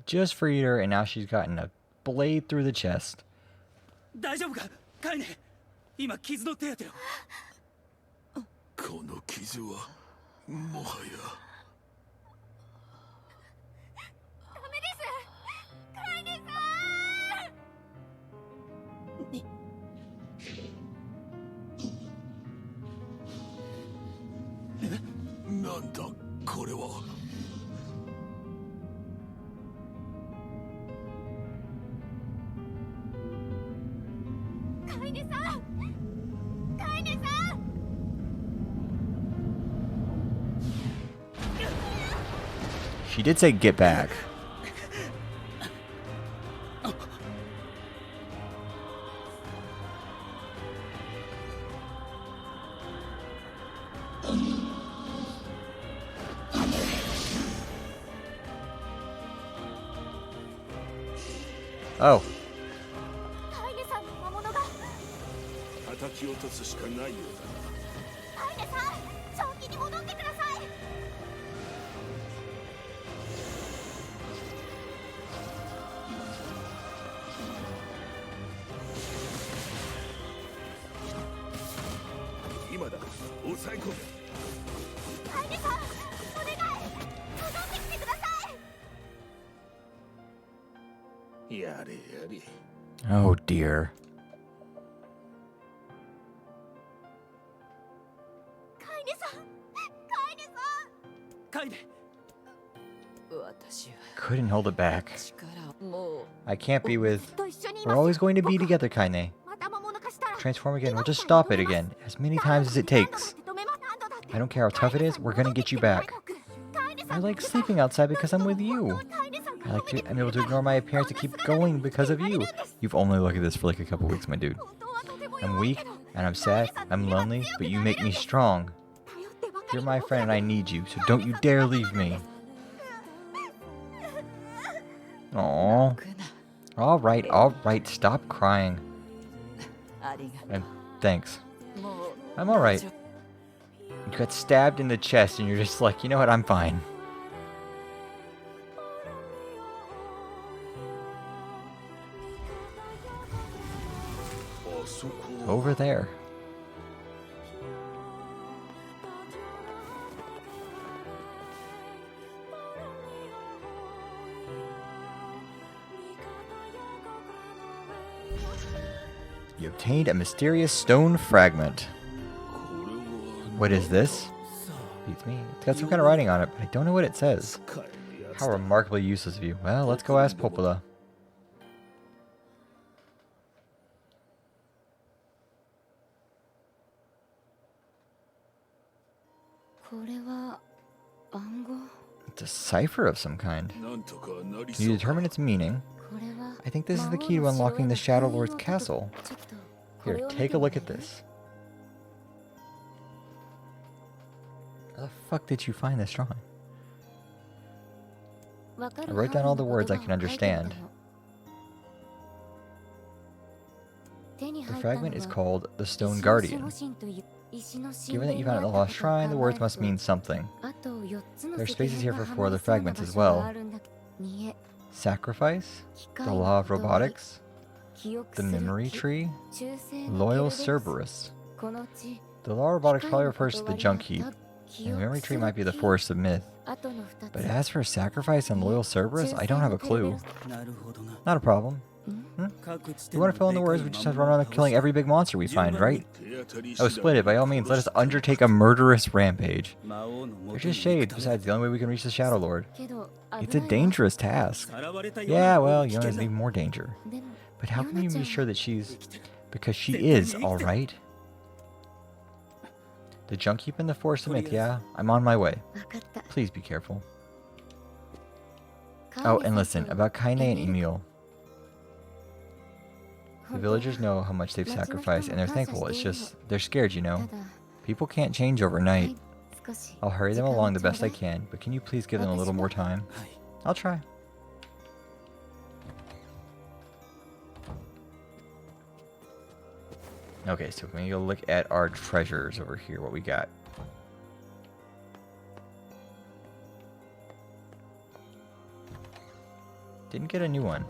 just freed her, and now she's gotten a blade through the chest. 大丈夫かカイネ。今傷の手当てを。この傷はもはやダメですカイネさなんだこれは。カイネさんカイネさん She did say get back. Oh. カイネさんの魔物が叩き落とすしかないようだな。カイネさん正気に戻ってください今だ抑え込め。カイネさんお願い戻ってきてくださいやれやれ。 Oh dear. カイネさんカイネさんカイネ。私は Couldn't hold it back. 力をも I can't be with. と一緒にい We're ます always going to be together, Kaine. また魔物化したら Transform again. We'll just stop it again. As many times as it takes. I don't care how tough it is, we're gonna get you back. I like sleeping outside because I'm with you. I'm able to ignore my appearance to keep going because of you. You've only looked at this for like a couple weeks, my dude. I'm weak, and I'm sad, I'm lonely, but you make me strong. You're my friend and I need you, so don't you dare leave me. Aww. くな Alright, stop crying. ありが And thanks. とう。もう I'm alright. You got stabbed in the chest and you're just like, you know what, I'm fine. Over there. You obtained a mysterious stone fragment. What is this? Beats me. It's got some kind of writing on it, but I don't know what it says. How remarkably useless of you. Well, let's go ask Popola. It's a cipher of some kind. なんとかなり Can そ you うか。 determine its meaning? I think this is the key to unlocking the Shadow Lord's castle. Here, take a look at this. How the fuck did you find this drawing? I wrote down all the words I can understand. The fragment is called the Stone Guardian. Given that you found it in the Lost Shrine, the words must mean something. There are spaces here for 4 other fragments as well. Sacrifice, the Law of Robotics, the Memory Tree, Loyal Cerberus. The Law of Robotics probably refers to the Junk Heap, and the Memory Tree might be the Forest of Myth. But as for Sacrifice and Loyal Cerberus, I don't have a clue. なるほどな。 Not a problem. 各地 You want to fill in the words, we just have to run around killing every big monster we find, right? 手当たり次 Oh, 第 split it. By all means, let us undertake a murderous rampage. 魔王の元 They're に just shades. Besides, the only way we can reach the Shadow Lord. It's a い dangerous task. さらわれたような Yeah, 方 well, を you 聞 know, け there's ざ even more danger. But how can you be sure that she's... Because she is, alright? The Junk Heap in the Forest of Myth, yeah? I'm on my way. Please be careful. Oh, and listen, about Kaine and Emil. The villagers know how much they've sacrificed, and they're thankful. It's just, they're scared, you know? People can't change overnight. I'll hurry them along the best I can, but can you please give them a little more time? はい I'll try. Okay, so when you go look at our treasures over here, what we got. Didn't get a new one.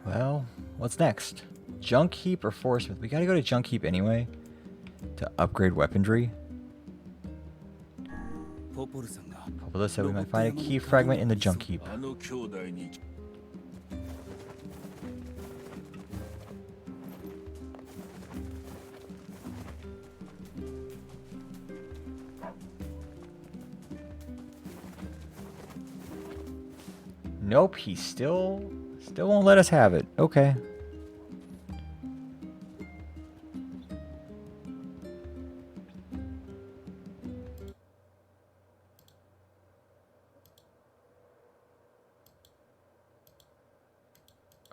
Well, what's next? Junk Heap or Forcemouth? We gotta go to Junk Heap anyway to upgrade weaponry. ポポルさんが Popula said we might find a key fragment in the Junk Heap. あの兄弟に Nope, he still won't let us have it. Okay.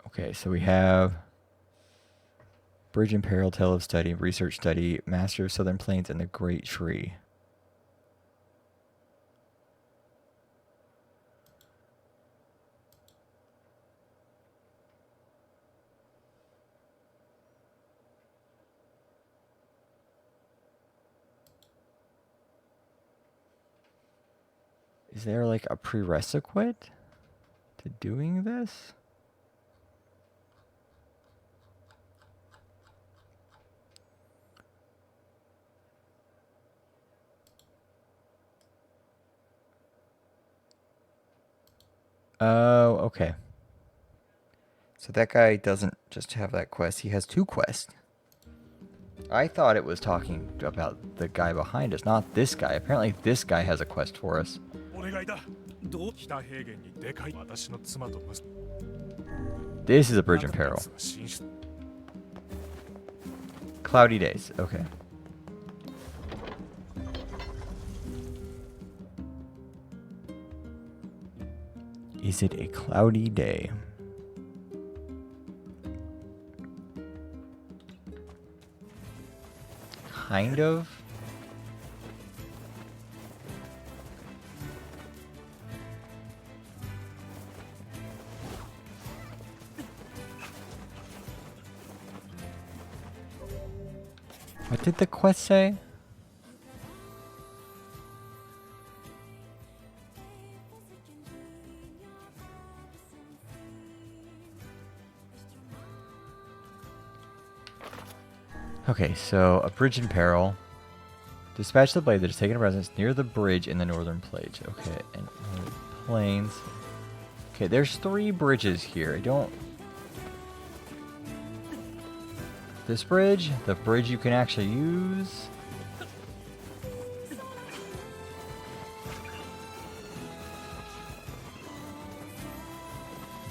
Okay, so we have Bridge Imperial, Tale of Study, Research Study, Master of Southern Plains, and the Great Tree. Is there like a prerequisite to doing this? Oh, okay. So that guy doesn't just have that quest, he has two quests. I thought it was talking about the guy behind us, not this guy. Apparently this guy has a quest for us. お願いだ。どう北平原にでかい私の妻と息子 This is a bridge in peril. 進出 Cloudy days, okay. Is it a cloudy day? Kind of. What did the quest say? Okay, so a bridge in peril. Dispatch the blade that is taken residence near the bridge in the northern plains. Okay, and plains. Okay, there's 3 bridges here. I don't. This bridge, the bridge you can actually use.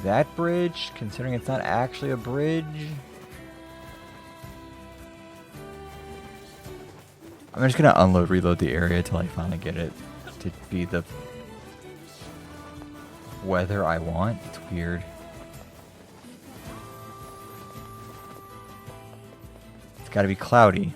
That bridge, considering it's not actually a bridge. I'm just gonna unload, reload the area until I finally get it to be the weather I want. It's weird. It's gotta be cloudy.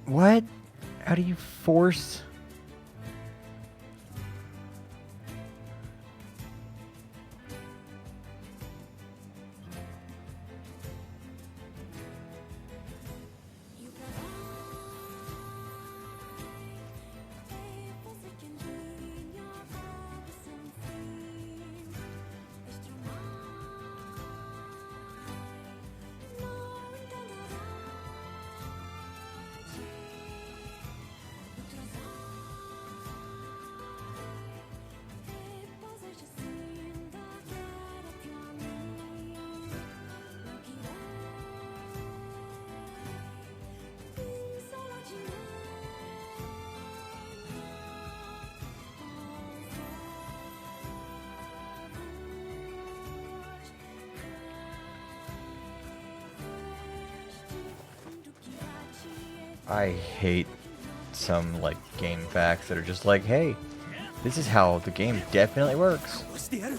What? How do you force? I hate some like game facts that are just like, hey, this is how the game definitely works. 殺してやる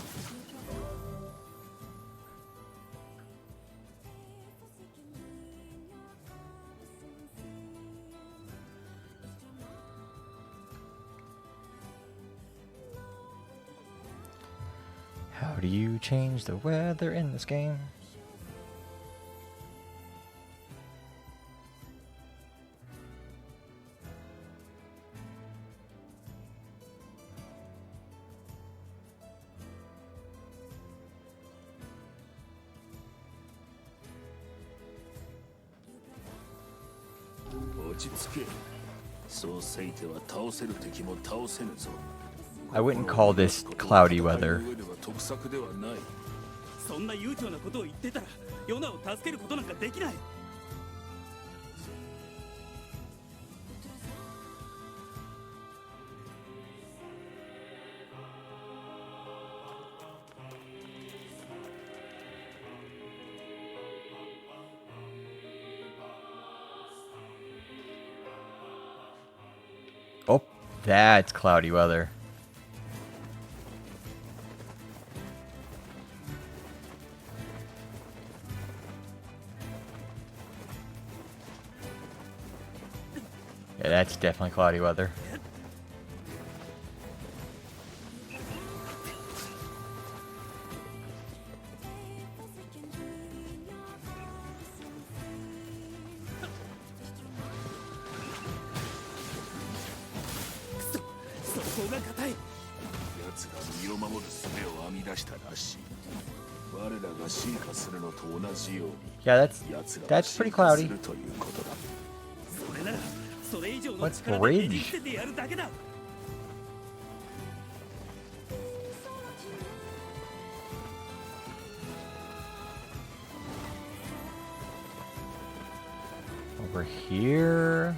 How do you change the weather in this game? I wouldn't call this cloudy weather. そんな悠長なことを言ってたらヨナを助けることなんかできない Oh, that's cloudy weather. Yeah, that's definitely cloudy weather. Yeah, that's pretty cloudy. What's bridge? Over here.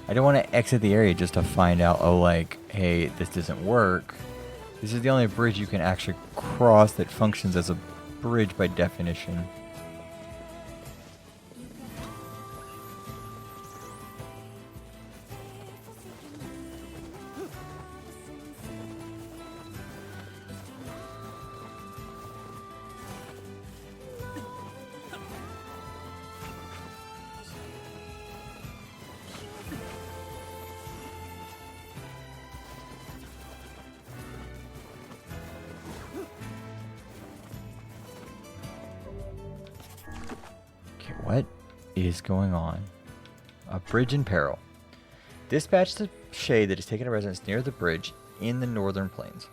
I don't want to exit the area just to find out, oh, like, hey, this doesn't work. This is the only bridge you can actually cross that functions as a bridge by definition. What is going on? A bridge in peril. Dispatch the shade that has taken a residence near the bridge in the northern plains.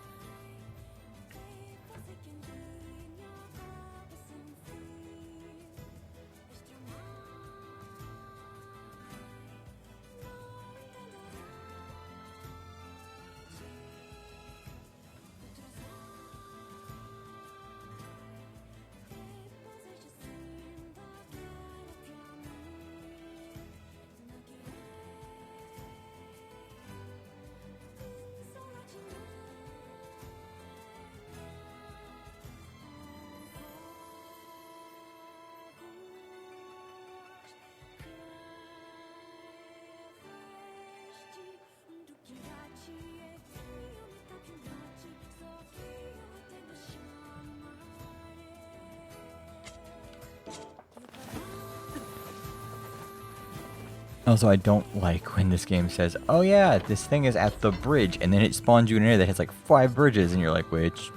Also, I don't like when this game says, oh yeah, this thing is at the bridge, and then it spawns you in an area that has like 5 bridges, and you're like, which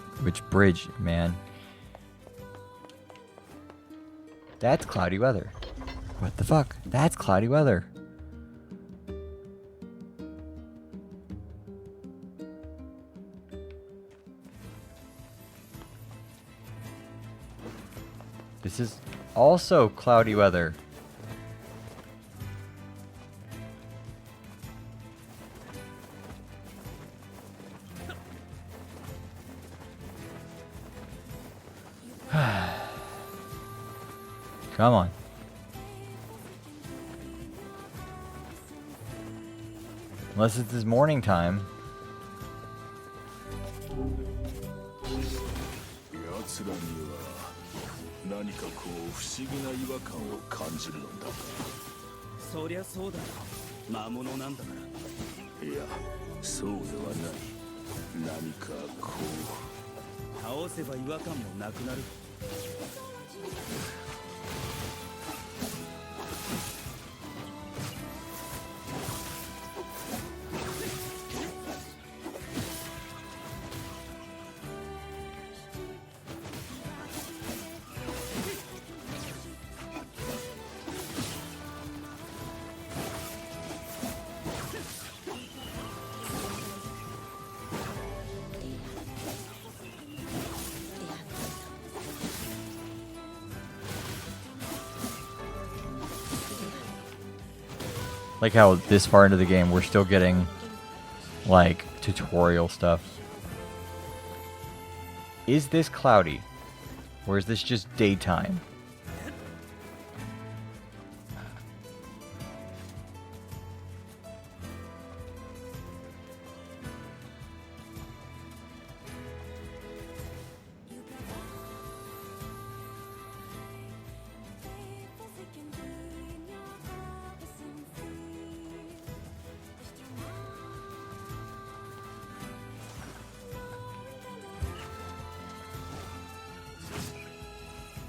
bridge, man? That's cloudy weather. What the fuck? That's cloudy weather. This is also cloudy weather. Come on. Unless it's this morning time. 魔物なんだから。いや、そうではない。何かこ倒せば違和感もなくなる。Like how this far into the game we're still getting like tutorial stuff. Is this cloudy? Or is this just daytime?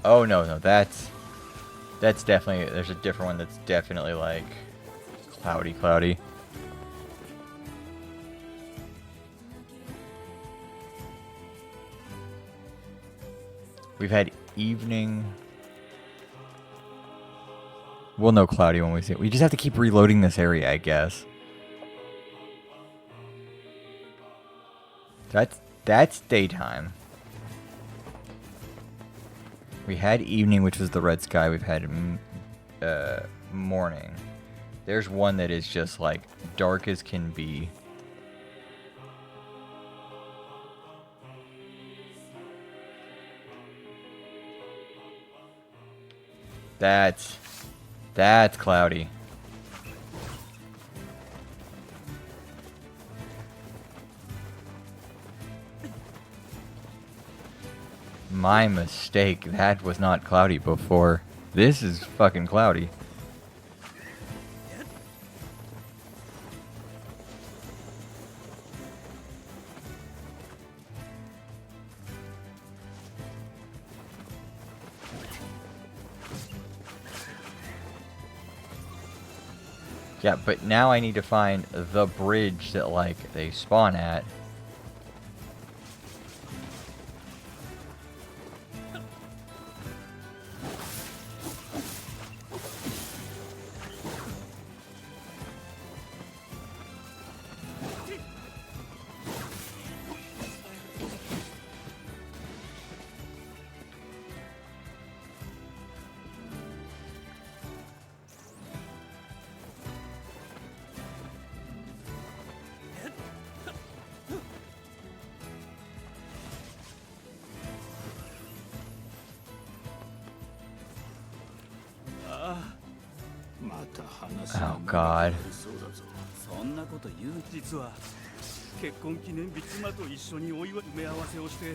Oh no, that's definitely, there's a different one that's definitely like cloudy. We've had evening. We'll know cloudy when we see it. We just have to keep reloading this area, I guess. That's daytime. We had evening, which was the red sky. We've had morning. There's one that is just like dark as can be. That's cloudy. My mistake. That was not cloudy before. This is fucking cloudy. Yeah, but now I need to find the bridge that, like, they spawn at. Oh God. そんなこと言う。実は結婚記念日妻と一緒にお祝い埋め合わせをして。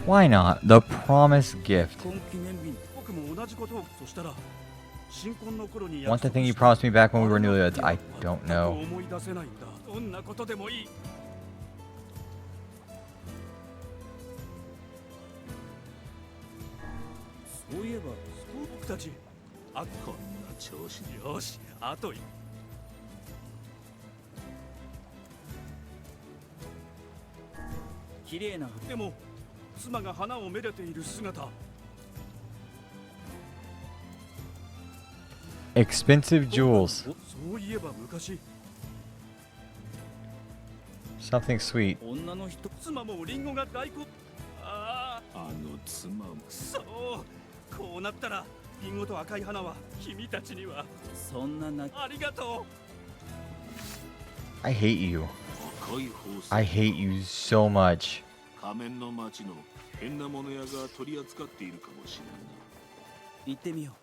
Why not? The promised gift. 結婚記念日僕も同じことを。そしたら新婚の頃に。 Want the thing you promised me back when we were newlyweds? I don't know. 思い出せないんだ。どんなことでもいい。そういえば僕たち。あ、こんな調子。よし、あと。綺麗な。でも妻が花をめでている姿。 Expensive jewels. そういえば昔。 Something sweet. 女の人。妻もリンゴが大根。ああ。あの妻も。そう。こうなったら。 リンゴと赤い花は君たちにはそんなな。ありがとう。 I hate you. I hate you so much. 仮面の町の変なもの屋が取り扱っているかもしれんな。行ってみよう。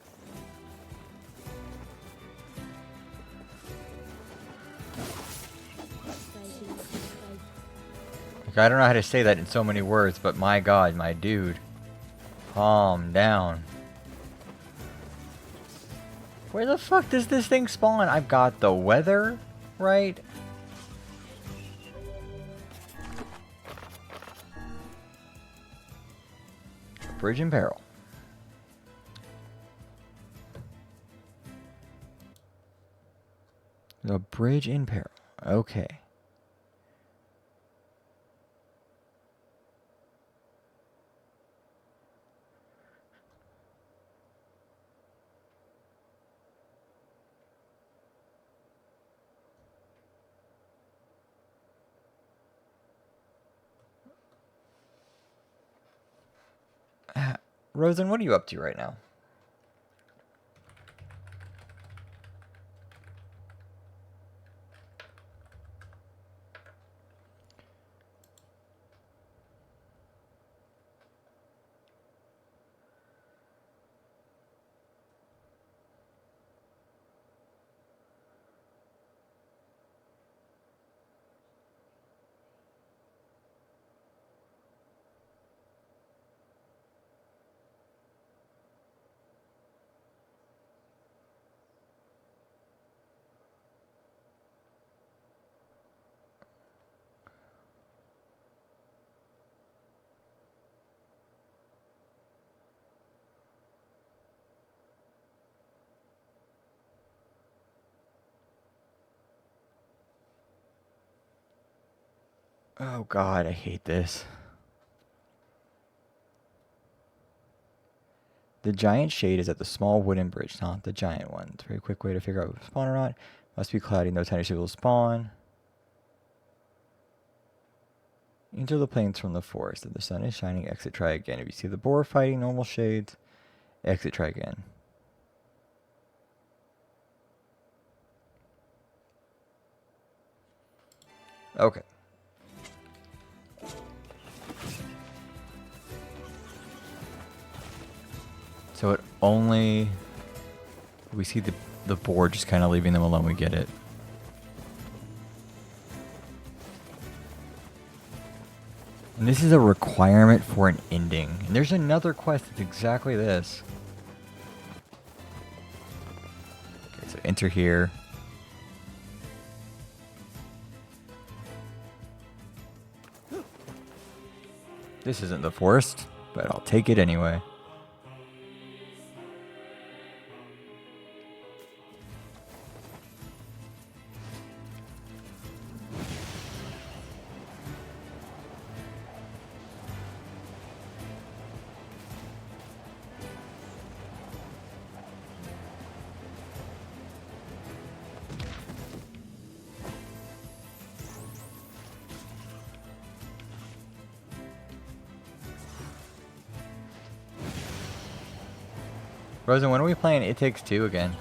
Like, I don't know how to say that in so many words, but my God, my dude, calm down. Where the fuck does this thing spawn? I've got the weather, right? Bridge in peril. The bridge in peril. Okay. Rosen, what are you up to right now? Oh god, I hate this. The giant shade is at the small wooden bridge, not the giant one. It's a very quick way to figure out if it will spawn or not. Must be cloudy, no tiny shade will spawn. Enter the plains from the forest. If the sun is shining, exit, try again. If you see the boar fighting normal shades, exit, try again. Okay. So it only... We see the board just kind of leaving them alone. We get it. And this is a requirement for an ending. And there's another quest that's exactly this. Okay, so enter here. This isn't the forest, but I'll take it anyway. Rosen, when are we playing It Takes Two again?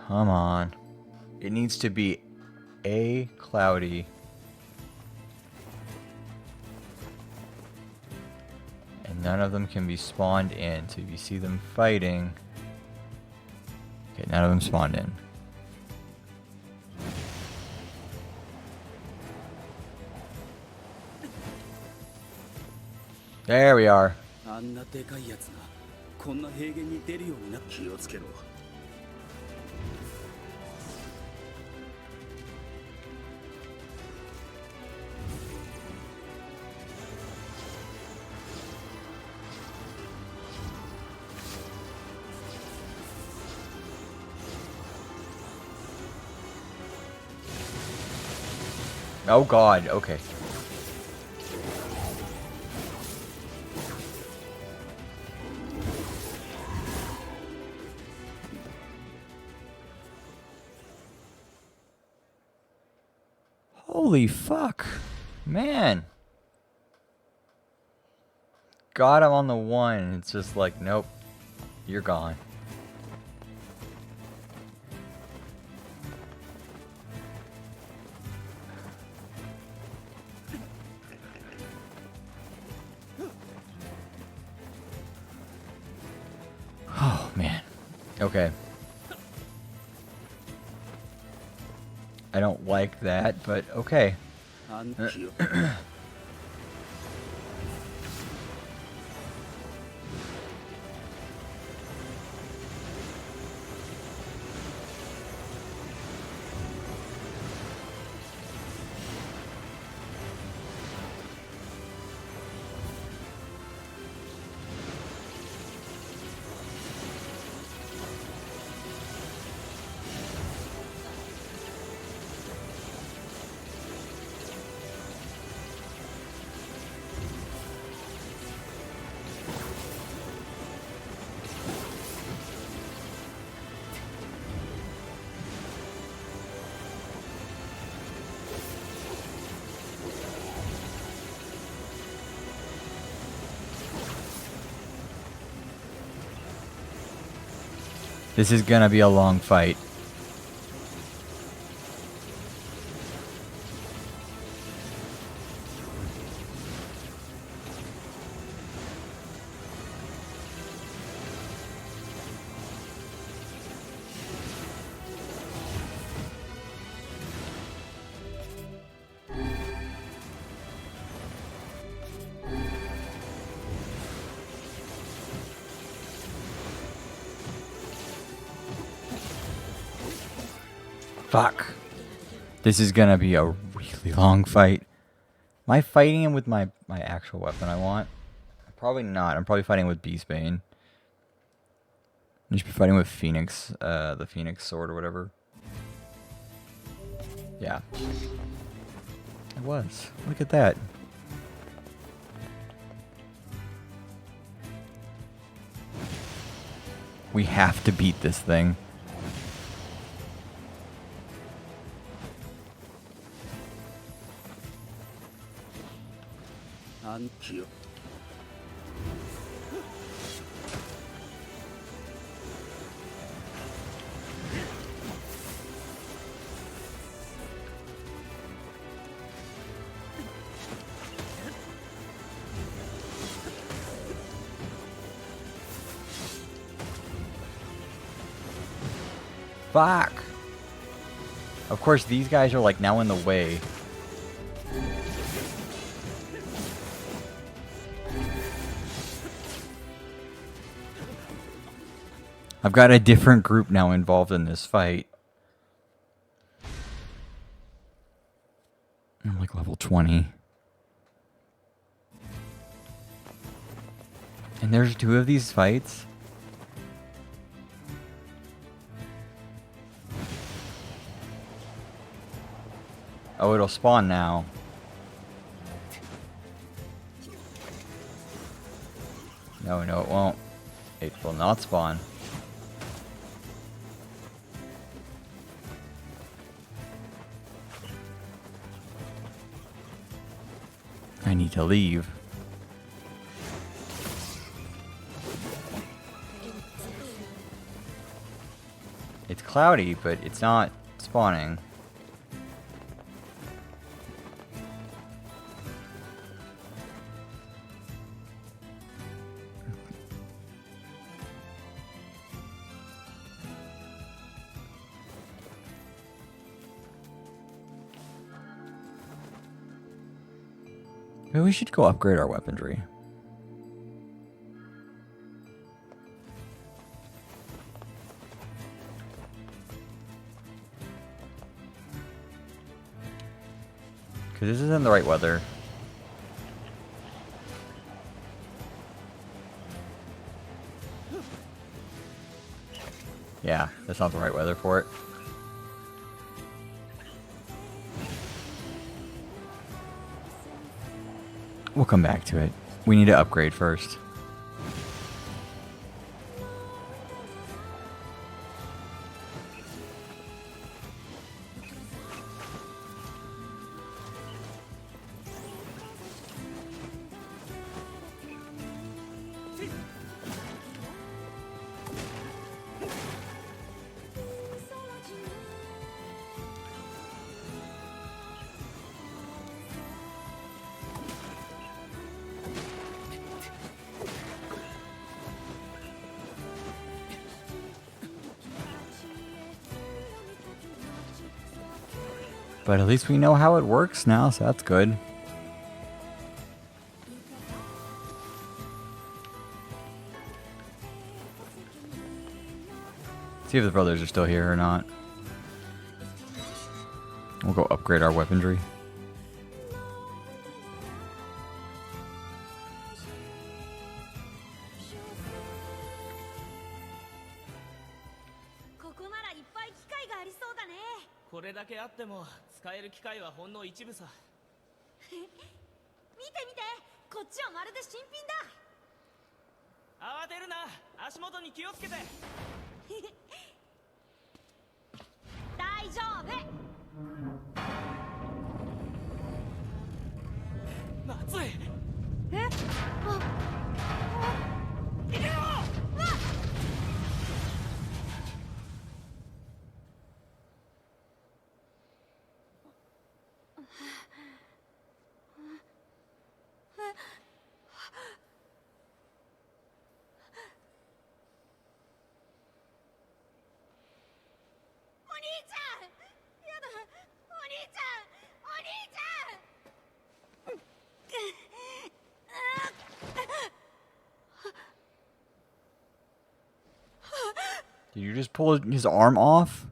Come on. It needs to be A, cloudy, and none of them can be spawned in. So if you see them fighting, okay, none of them spawned in. There we are. あんなでかいやつがこんな平原に出るようになって気をつけろ Oh god, okay. Holy fuck. Man. Got him on the one. It's just like, nope. You're gone. Okay. I don't like that, but okay. 暗記よ This is gonna be a long fight. Fuck. This is gonna be a really long fight. Am I fighting him with my actual weapon I want? Probably not. I'm probably fighting with Beastbane. I should be fighting with Phoenix, the Phoenix sword or whatever. Yeah. It was. Look at that. We have to beat this thing. Fuck! Of course, these guys are like now in the way. I've got a different group now involved in this fight. I'm like level 20. And there's 2 of these fights? Oh, it'll spawn now. No, it won't. It will not spawn. I need to leave. It's cloudy, but it's not spawning. Maybe we should go upgrade our weaponry. Because this isn't the right weather. Yeah, that's not the right weather for it. We'll come back to it. We need to upgrade first. But at least we know how it works now, so that's good. See if the brothers are still here or not. We'll go upgrade our weaponry. Did you just pull his arm off?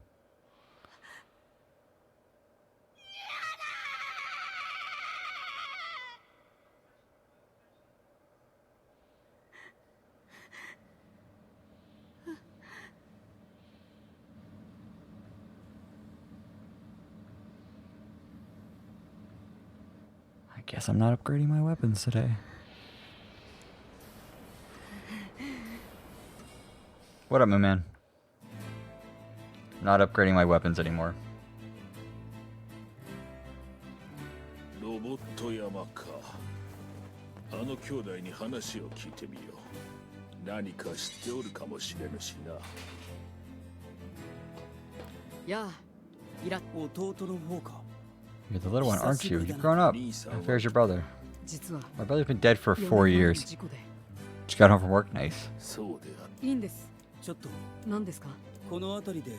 I guess I'm not upgrading my weapons today. What up, my man? Not upgrading my weapons anymore. ロボット山か。あの兄弟に話を聞いてみよう。何か知っておるかもしれぬしな。やあ、弟の方か。 You're the little one, aren't you? You've grown up. How fares your brother? 実は My brother's been dead for 4 years. 事故で Just got home from work. Nice. そうである。いいんです。ちょっと何ですか。この辺りで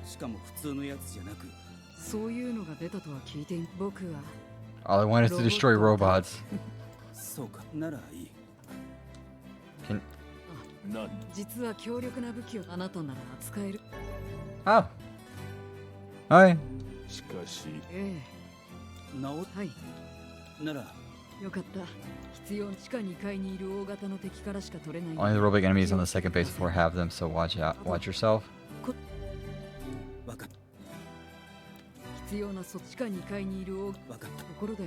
しかも普通のやつじゃなく、そういうのが出たとは聞いて僕は All I want is to destroy robots. そうかならいい。 Can 何？実は強力な武器をあなたなら扱える。 oh. Hi. しかし、え直え、はい。ならよかった。必要地下2階にいる大型の敵からしか取れない。 Only the robotic enemies on the second base floor have them, so watch out. Watch yourself. わかっ必要な地下2階にいるわかった。ところで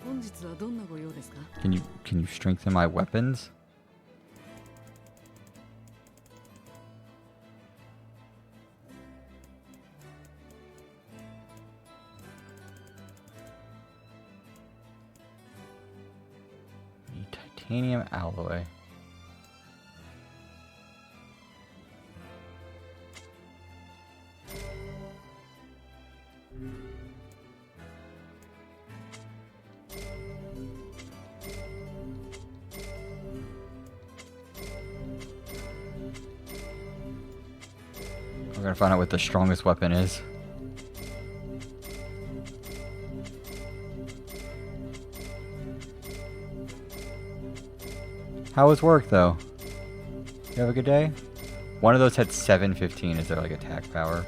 本日はどんなご用ですか。 Can you strengthen my weapons? Need titanium alloy. We're gonna find out what the strongest weapon is. How was work though? You have a good day? One of those had 715 as their like attack power.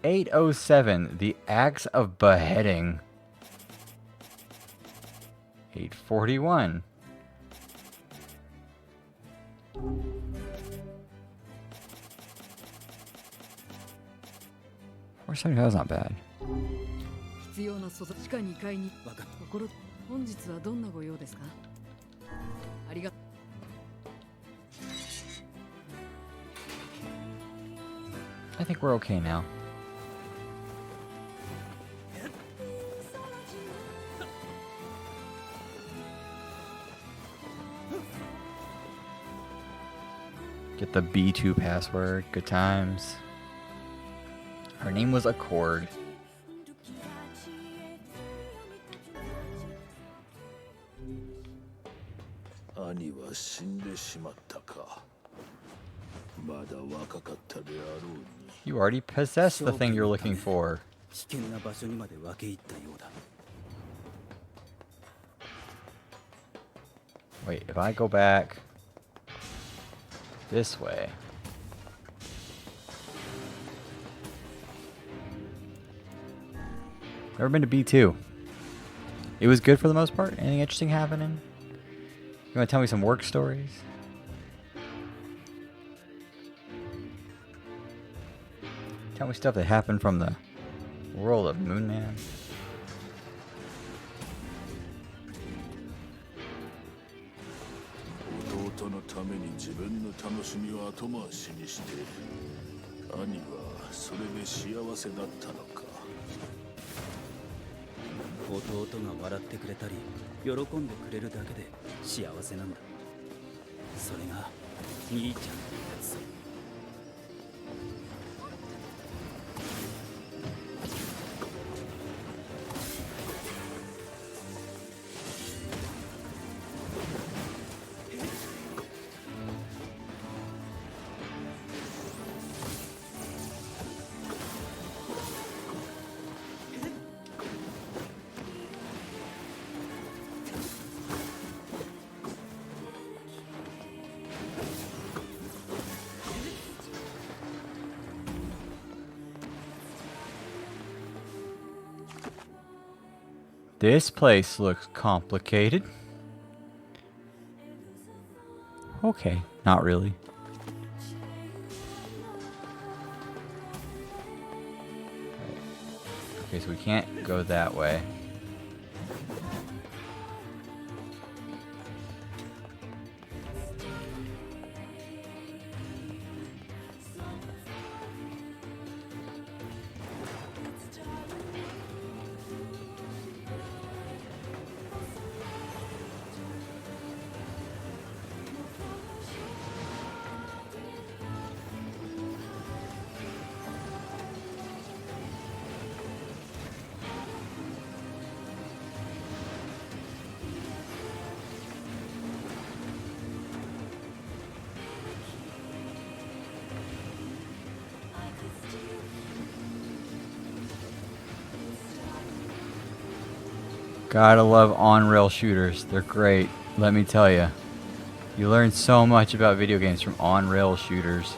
$807, the Axe of Beheading. $841. $475 is not bad. 必要な素材地下2階にところ本日はどんなご用ですか。ありが think we're okay now. Get the B2 password. Good times. Her name was Accord. 兄は死んでしまったか。まだ若かったであろうに。 You already possessed the thing you're looking for. 危険な場所にまで分け入ったようだ。 Wait, if I go back this way. Never been to B2. It was good for the most part. Anything interesting happening? You want to tell me some work stories? Tell me stuff that happened from the world of Moon Man. 弟のために自分の楽しみを後回しにして兄はそれで幸せだったのか。弟が笑ってくれたり喜んでくれるだけで幸せなんだ。それが兄ちゃんのやつ。 This place looks complicated. Okay, not really. Okay, so we can't go that way. Gotta love on-rail shooters. They're great, let me tell you. You learn so much about video games from on-rail shooters.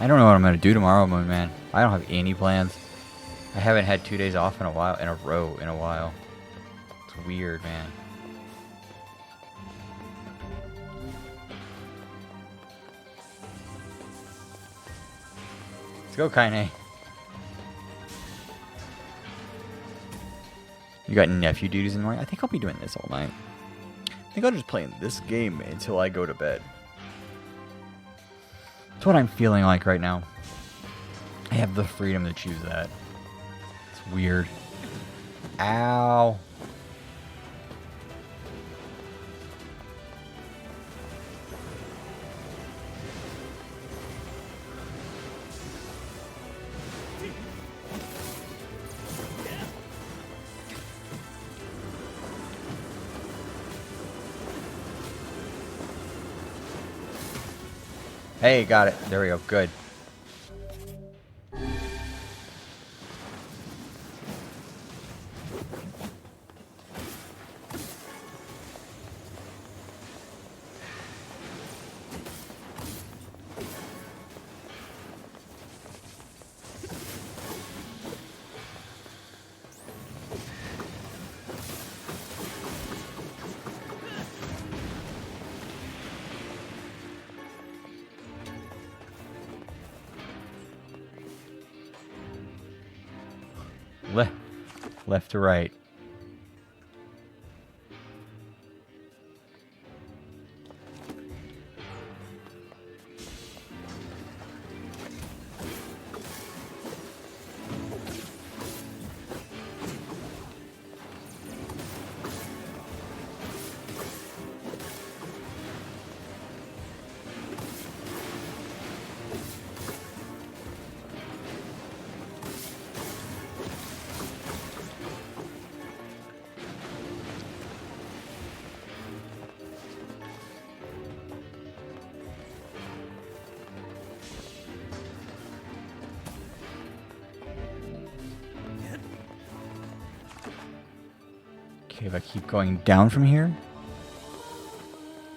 I don't know what I'm gonna do tomorrow, Moon Man. I don't have any plans. I haven't had 2 days off in a while. It's weird, man. Let's go, Kaine. You got nephew duties in the morning? I think I'll be doing this all night. I think I'll just play this game until I go to bed. That's what I'm feeling like right now. I have the freedom to choose that. It's weird. Ow. Hey, got it. There we go. Good. Left to right. Okay, if I keep going down from here.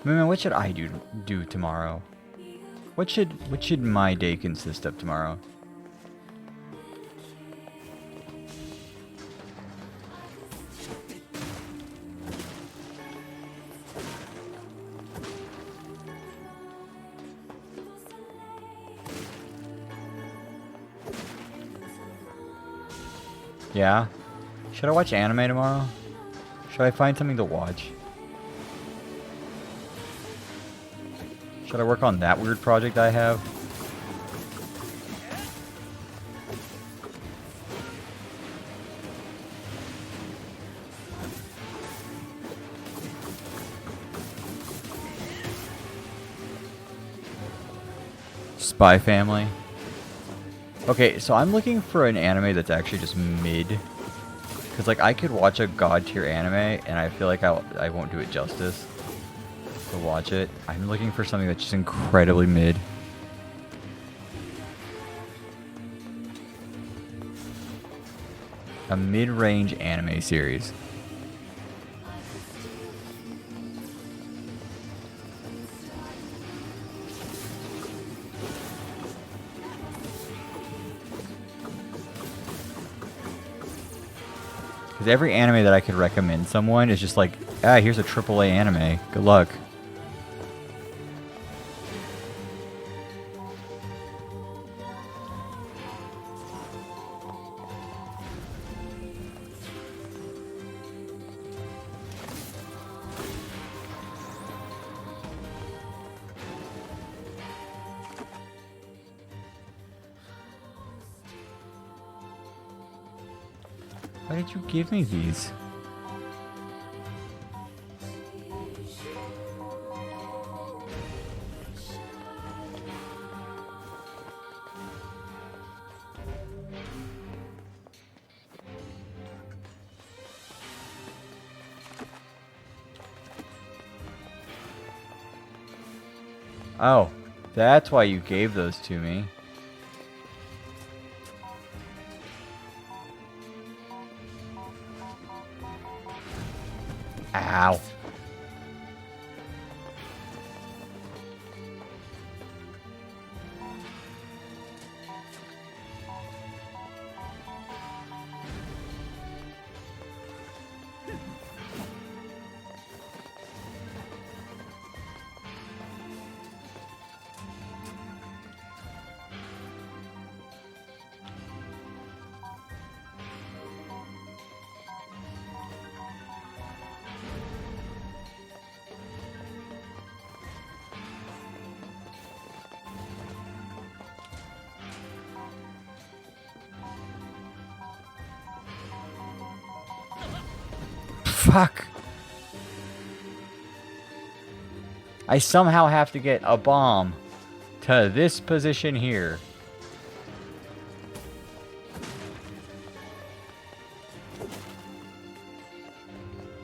Man, what should I do tomorrow? What should my day consist of tomorrow? Yeah? Should I watch anime tomorrow? Should I find something to watch? Should I work on that weird project I have? Spy Family. Okay, so I'm looking for an anime that's actually just mid. Because, like, I could watch a god tier anime, and I feel like I won't do it justice to watch it. I'm looking for something that's just incredibly mid. A mid-range anime series. Because every anime that I could recommend someone is just like, ah, here's a AAA anime. Good luck. Why did you give me these? Oh, that's why you gave those to me. Ow. Fuck. I somehow have to get a bomb to this position here.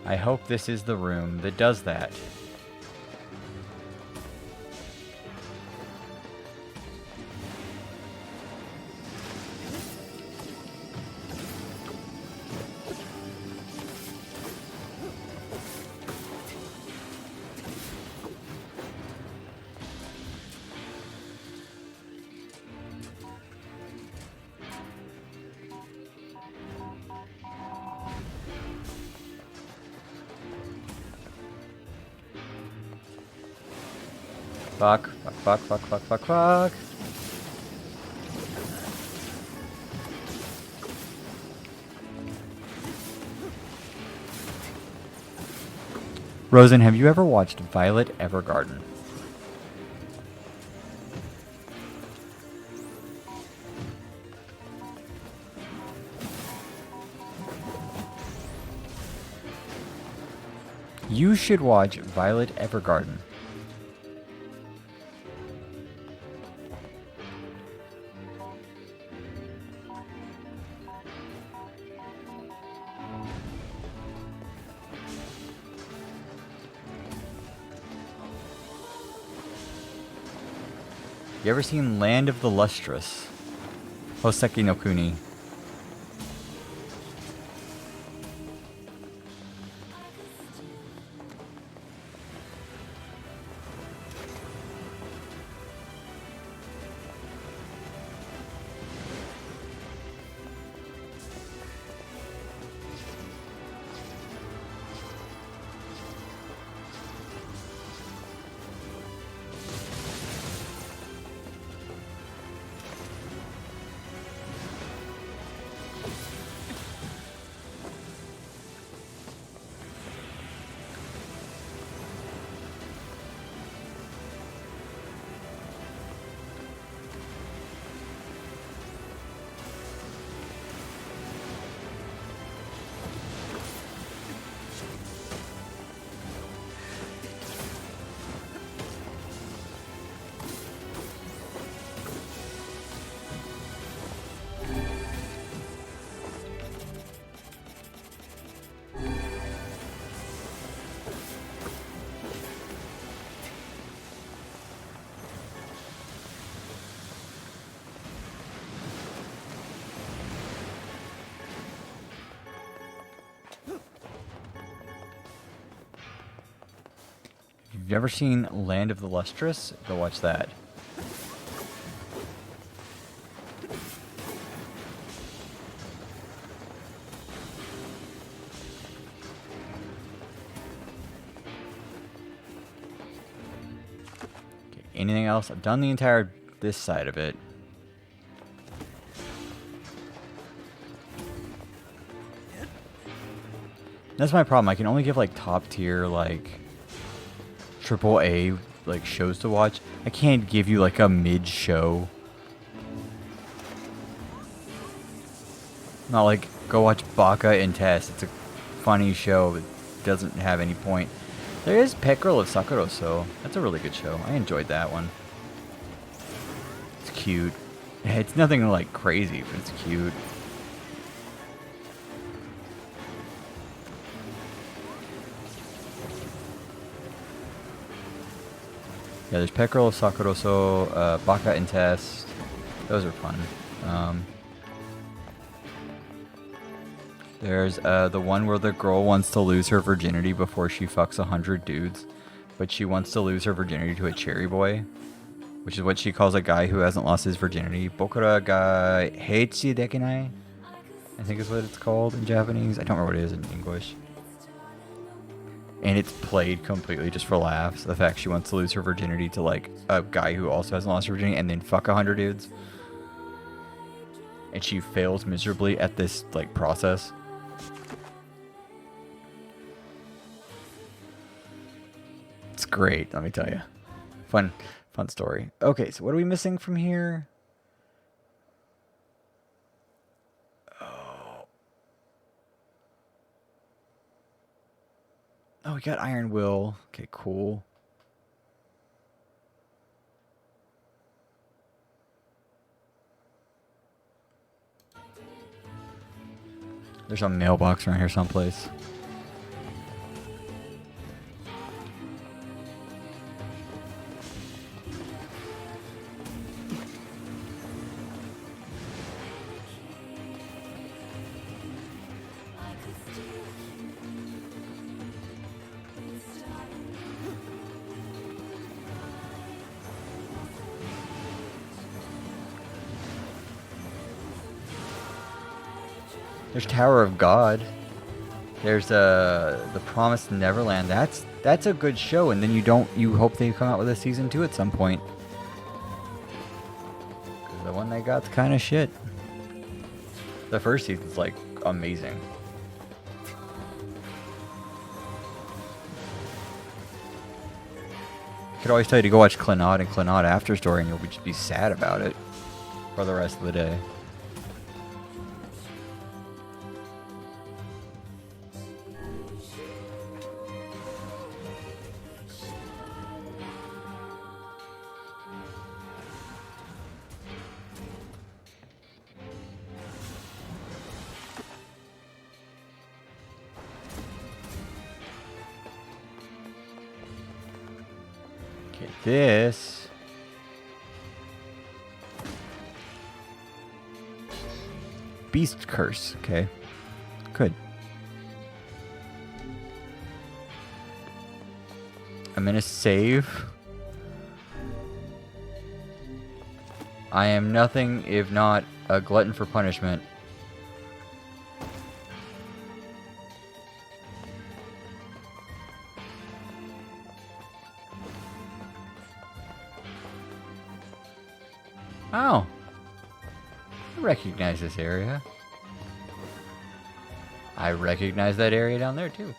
I hope this is the room that does that. Fuck, fuck, fuck, fuck, fuck, fuck, fuck. Rosen, have you ever watched Violet Evergarden? You should watch Violet Evergarden. You ever seen Land of the Lustrous? Hoseki no Kuni. You've never seen Land of the Lustrous? Go watch that. Okay, anything else? I've done the entire this side of it. That's my problem. I can only give like top tier, like triple A, like shows to watch. I can't give you like a mid show. Not like go watch Baka and Test. It's a funny show, but doesn't have any point. There is Pet Girl of Sakuroso. That's a really good show. I enjoyed that one. It's cute. It's nothing like crazy, but it's cute. Yeah, there's Pet Girl of Sakuroso, Baka and Test. Those are fun. There's the one where the girl wants to lose her virginity before she fucks 100 dudes, but she wants to lose her virginity to a cherry boy, which is what she calls a guy who hasn't lost his virginity. Bokura ga heichi dekinai, I think is what it's called in Japanese. I don't remember what it is in English. And it's played completely just for laughs. The fact she wants to lose her virginity to like a guy who also hasn't lost her virginity and then fuck 100 dudes. And she fails miserably at this like process. It's great, let me tell you. Fun story. Okay, so what are we missing from here? Oh, we got Iron Will. Okay, cool. There's a mailbox around here someplace. There's Tower of God. There's the Promised Neverland. That's a good show, and then you hope they come out with a season 2 at some point. 'Cause the one they got's kind of shit. The first season's like amazing. I could always tell you to go watch Clannad and Clannad After Story, and you'll just be sad about it for the rest of the day. Okay, this. Beast Curse. Okay. Good. I'm gonna save. I am nothing if not a glutton for punishment. Oh. I recognize this area. I recognize that area down there too.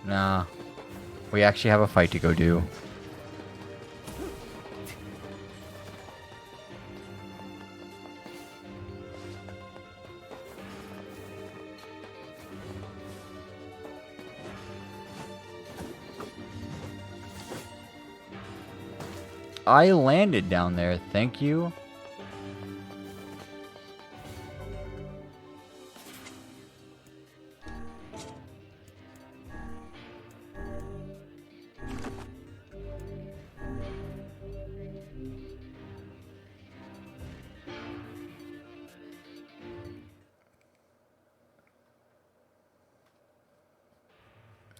Nah. We actually have a fight to go do. I landed down there, thank you.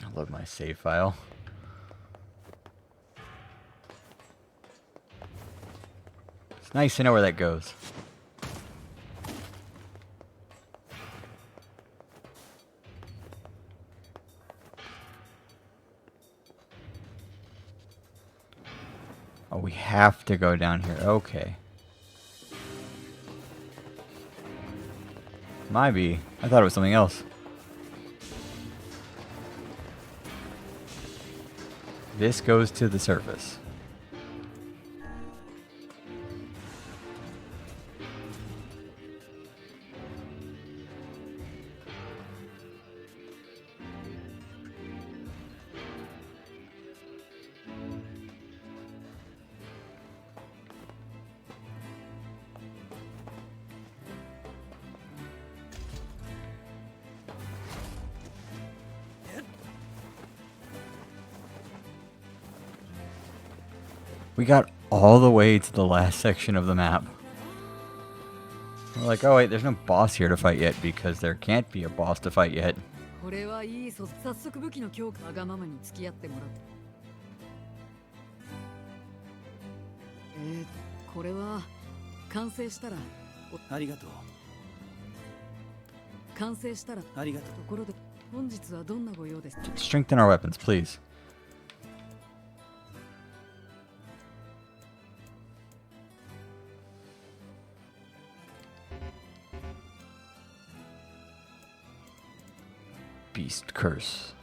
I love my save file. It's nice to know where that goes. Oh, we have to go down here. Okay. Might be. I thought it was something else. This goes to the surface. We got all the way to the last section of the map. We're like, oh wait, there's no boss here to fight yet because there can't be a boss to fight yet. これはいい早速武器の強化わがままに付き合ってもらう。これは完成したらありがとう。完成したらありがとう。ところで本日はどんなご用ですか？ Strengthen our weapons, please. Fist Curse.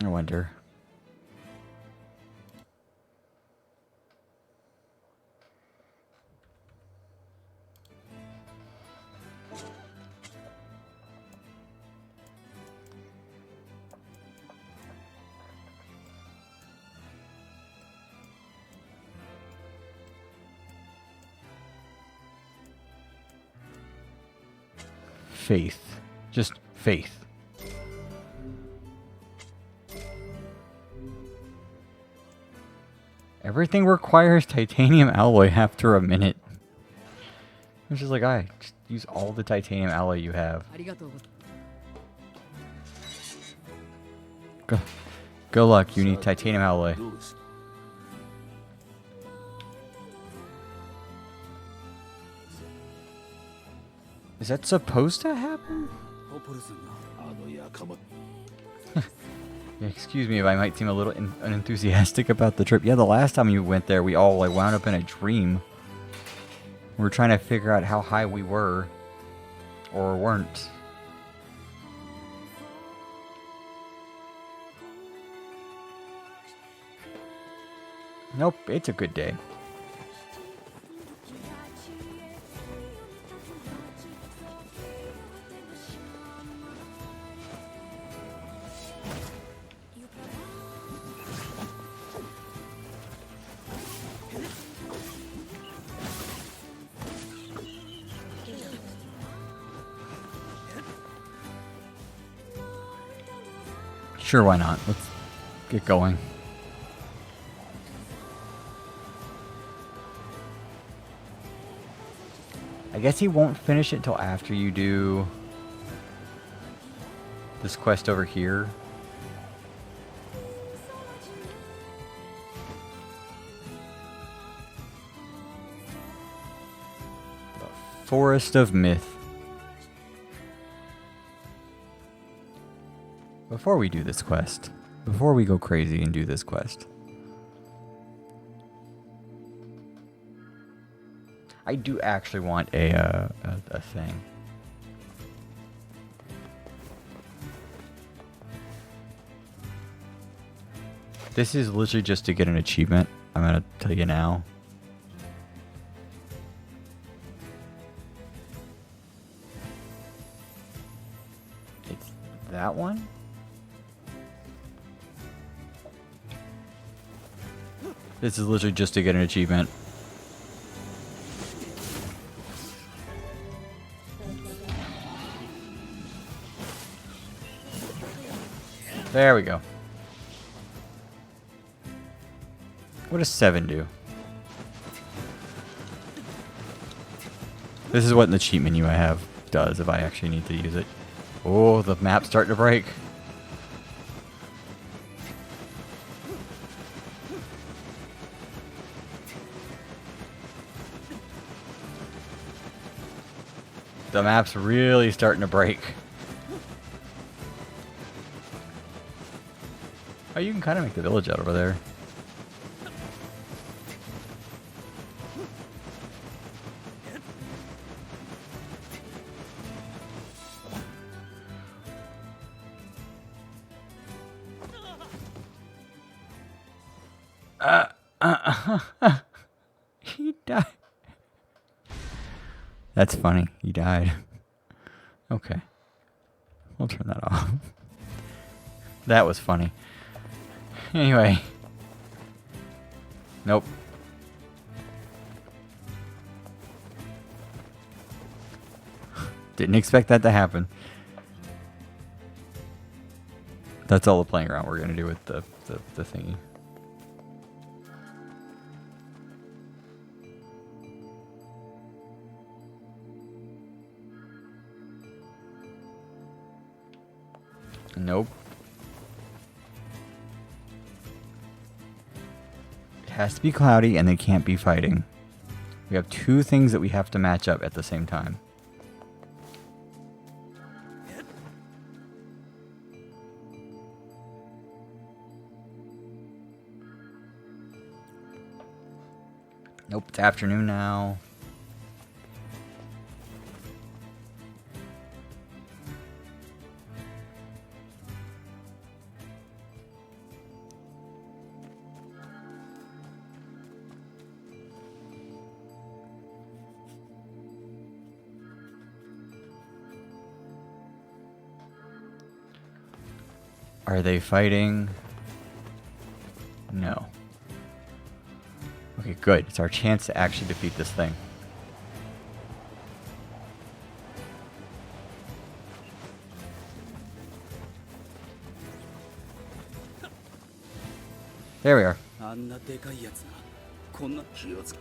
I wonder. Faith. Just faith. Everything requires titanium alloy after a minute. It's just like, just use all the titanium alloy you have. Good luck, you need titanium alloy. Is that supposed to happen? Excuse me if I might seem a little unenthusiastic about the trip. Yeah, the last time you went there, we all like wound up in a dream. We were trying to figure out how high we were, or weren't. Nope, it's a good day. Sure, why not? Let's get going. I guess he won't finish it till after you do this quest over here. The Forest of Myth. Before we do this quest, before we go crazy and do this quest, I do actually want a thing. This is literally just to get an achievement. I'm gonna tell you now. It's that one. This is literally just to get an achievement. There we go. What does 7 do? This is what in the cheat menu I have does if I actually need to use it. Oh, the map's starting to break. The map's really starting to break. Oh, you can kind of make the village out over there. He died. That's funny. He died. Okay. We'll turn that off. That was funny. Anyway. Nope. Didn't expect that to happen. That's all the playing around we're gonna do with the thingy. Nope. It has to be cloudy and they can't be fighting. We have two things that we have to match up at the same time. Nope, it's afternoon now. Are they fighting? No. Okay, good. It's our chance to actually defeat this thing. There we are. あんなでかいやつがこんな気をつけ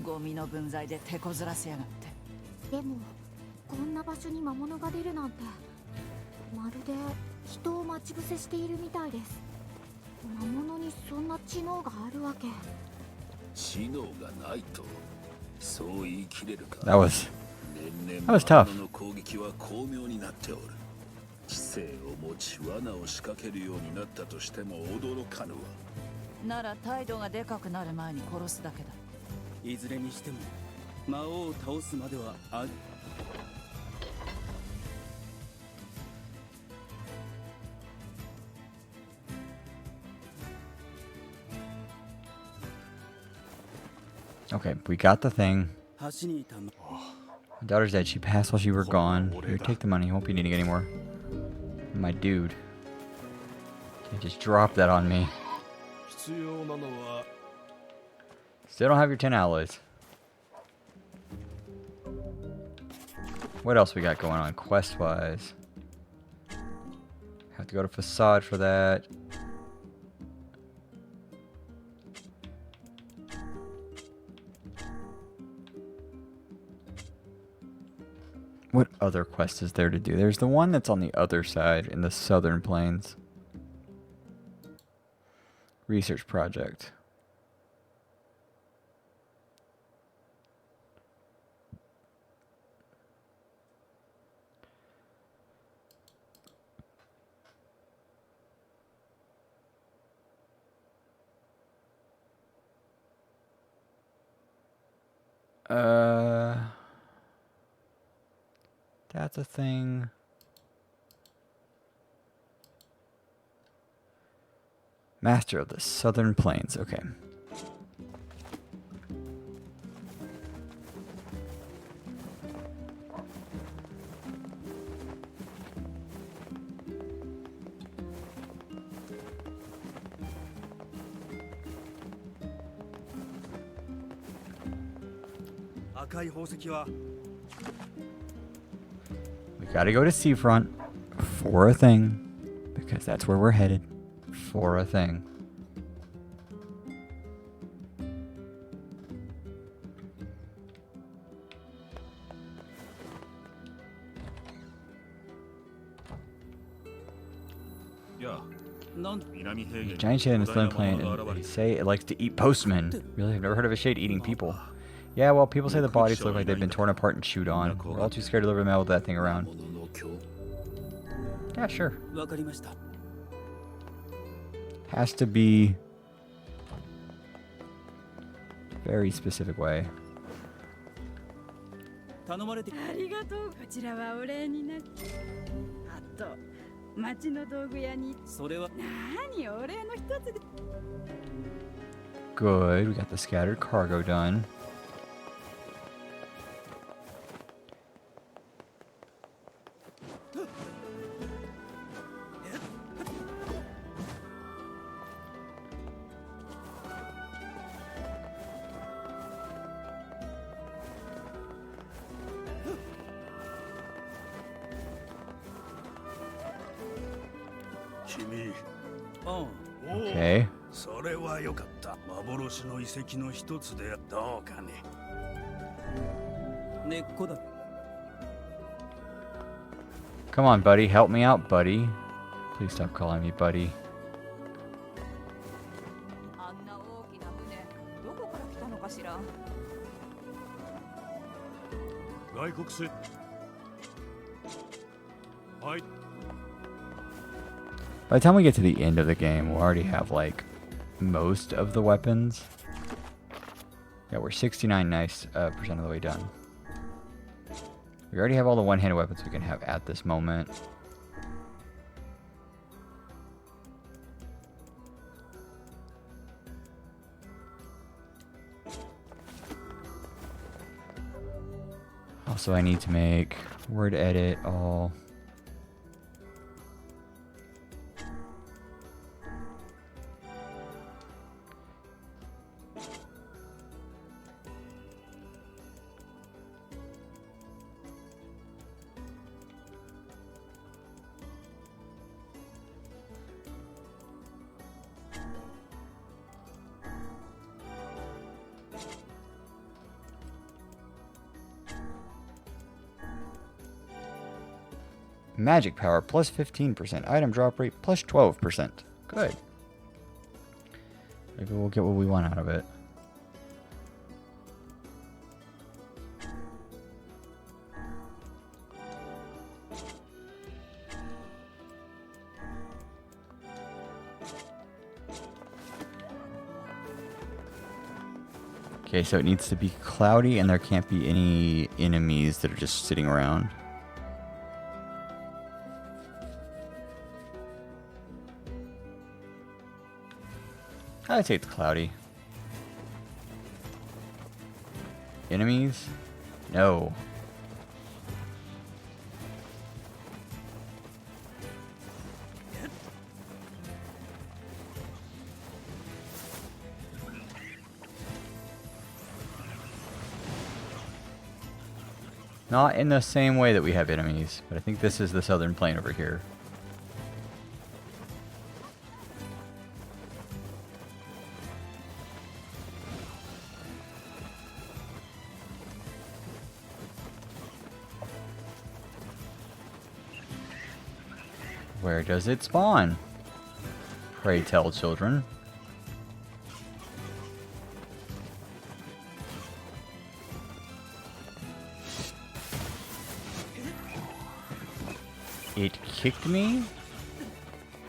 ゴミの分際で手こずらせやがって。でもこんな場所に魔物が出るなんて、まるで人を待ち伏せしているみたいです。魔物にそんな知能があるわけ。知能がないとそう言い切れるか。 That was 年 that was 々 tough. 魔物の攻撃は巧妙になっておる。知性を持ち罠を仕掛けるようになったとしても驚かぬわ。なら態度がでかくなる前に殺すだけだ。いずれにしても魔王を倒すまではある Okay, we got the thing. 橋にいた My daughter's dead. She passed while you were gone. Here, take the money. Won't be needing any more. My dude. You just drop that on me. 必要なのは Still don't have your 10 alloys. What else we got going on quest-wise? Have to go to Facade for that. What other quest is there to do? There's the one that's on the other side in the southern plains. Research project. That's a thing. Master of the Southern Plains. Okay. We gotta go to Seafront for a thing, because that's where we're headed for a thing. A giant shade in the Southern Plain, and they say it likes to eat postmen. Really, I've never heard of a shade eating people. Yeah, well, people say the bodies look like they've been torn apart and chewed on. We're all too scared to deliver the mail with that thing around. Yeah, sure. Has to be very specific way. ありがとう。こちらはお礼になる。あと町の道具屋に。それは何お礼の一つで。Good, we got the scattered cargo done. Okay. それはよかった。幻の遺跡の一つでどうかね。根っこだ。 Come on, buddy. Help me out, buddy. Please stop calling me buddy. あんな大きな船、どこから来たのかしら。外国船。はい。 By the time we get to the end of the game, we'll already have, like, most of the weapons. Yeah, we're 69% of the way done. We already have all the one-handed weapons we can have at this moment. Also, I need to make word edit all. Magic power plus 15%. Item drop rate plus 12%. Good. Maybe we'll get what we want out of it. Okay, so it needs to be cloudy and there can't be any enemies that are just sitting around. I'd say it's cloudy. Enemies? No. Not in the same way that we have enemies, but I think this is the southern plain over here. Where does it spawn? Pray tell, children. It kicked me?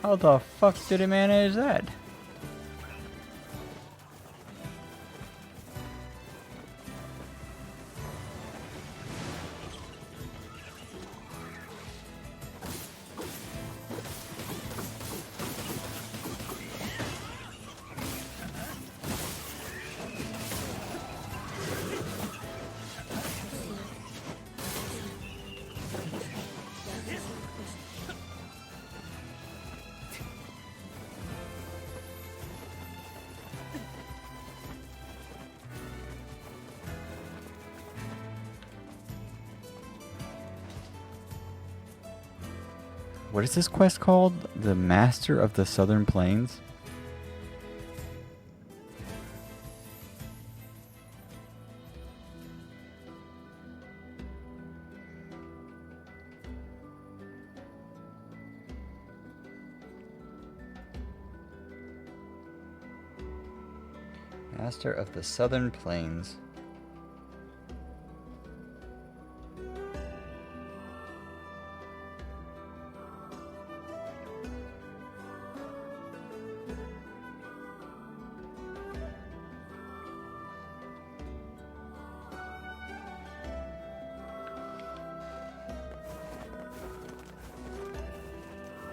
How the fuck did it manage that? What is this quest called? The Master of the Southern Plains? Master of the Southern Plains.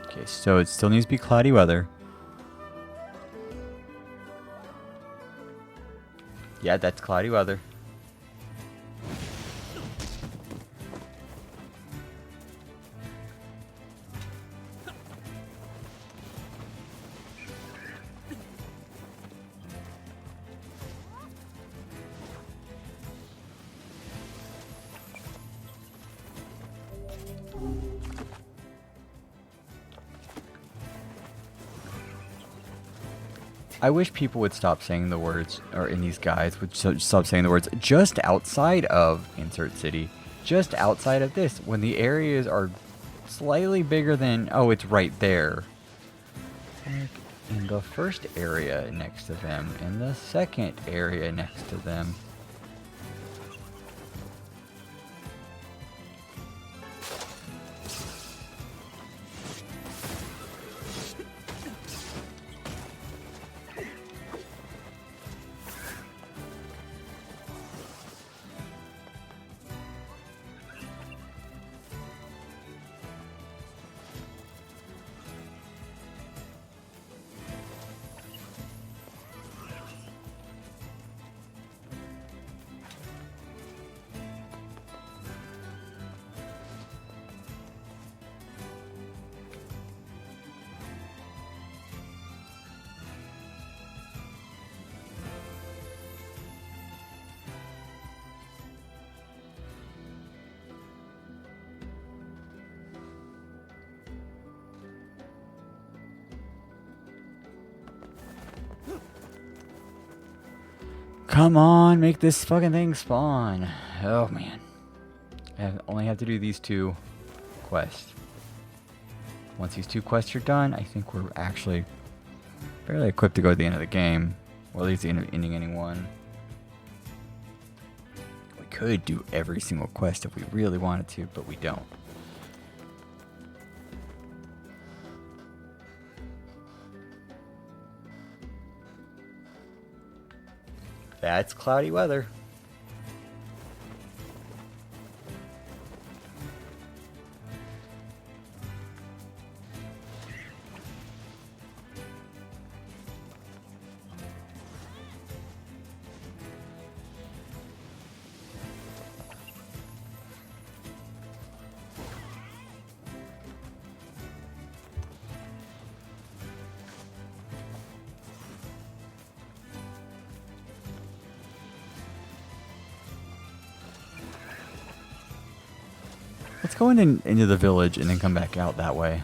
Okay, so it still needs to be cloudy weather. Yeah, that's cloudy weather. I wish people would stop saying the words, or in these guides, would stop saying the words just outside of insert city, just outside of this, when the areas are slightly bigger than, oh, it's right there. Like in the first area next to them, in the second area next to them. Come on, make this fucking thing spawn. Oh man. I only have to do these 2 quests. Once these 2 quests are done, I think we're actually fairly equipped to go to the end of the game. Or at least the end of ending any one. We could do every single quest if we really wanted to, but we don't. That's cloudy weather. Let's go into the village and then come back out that way.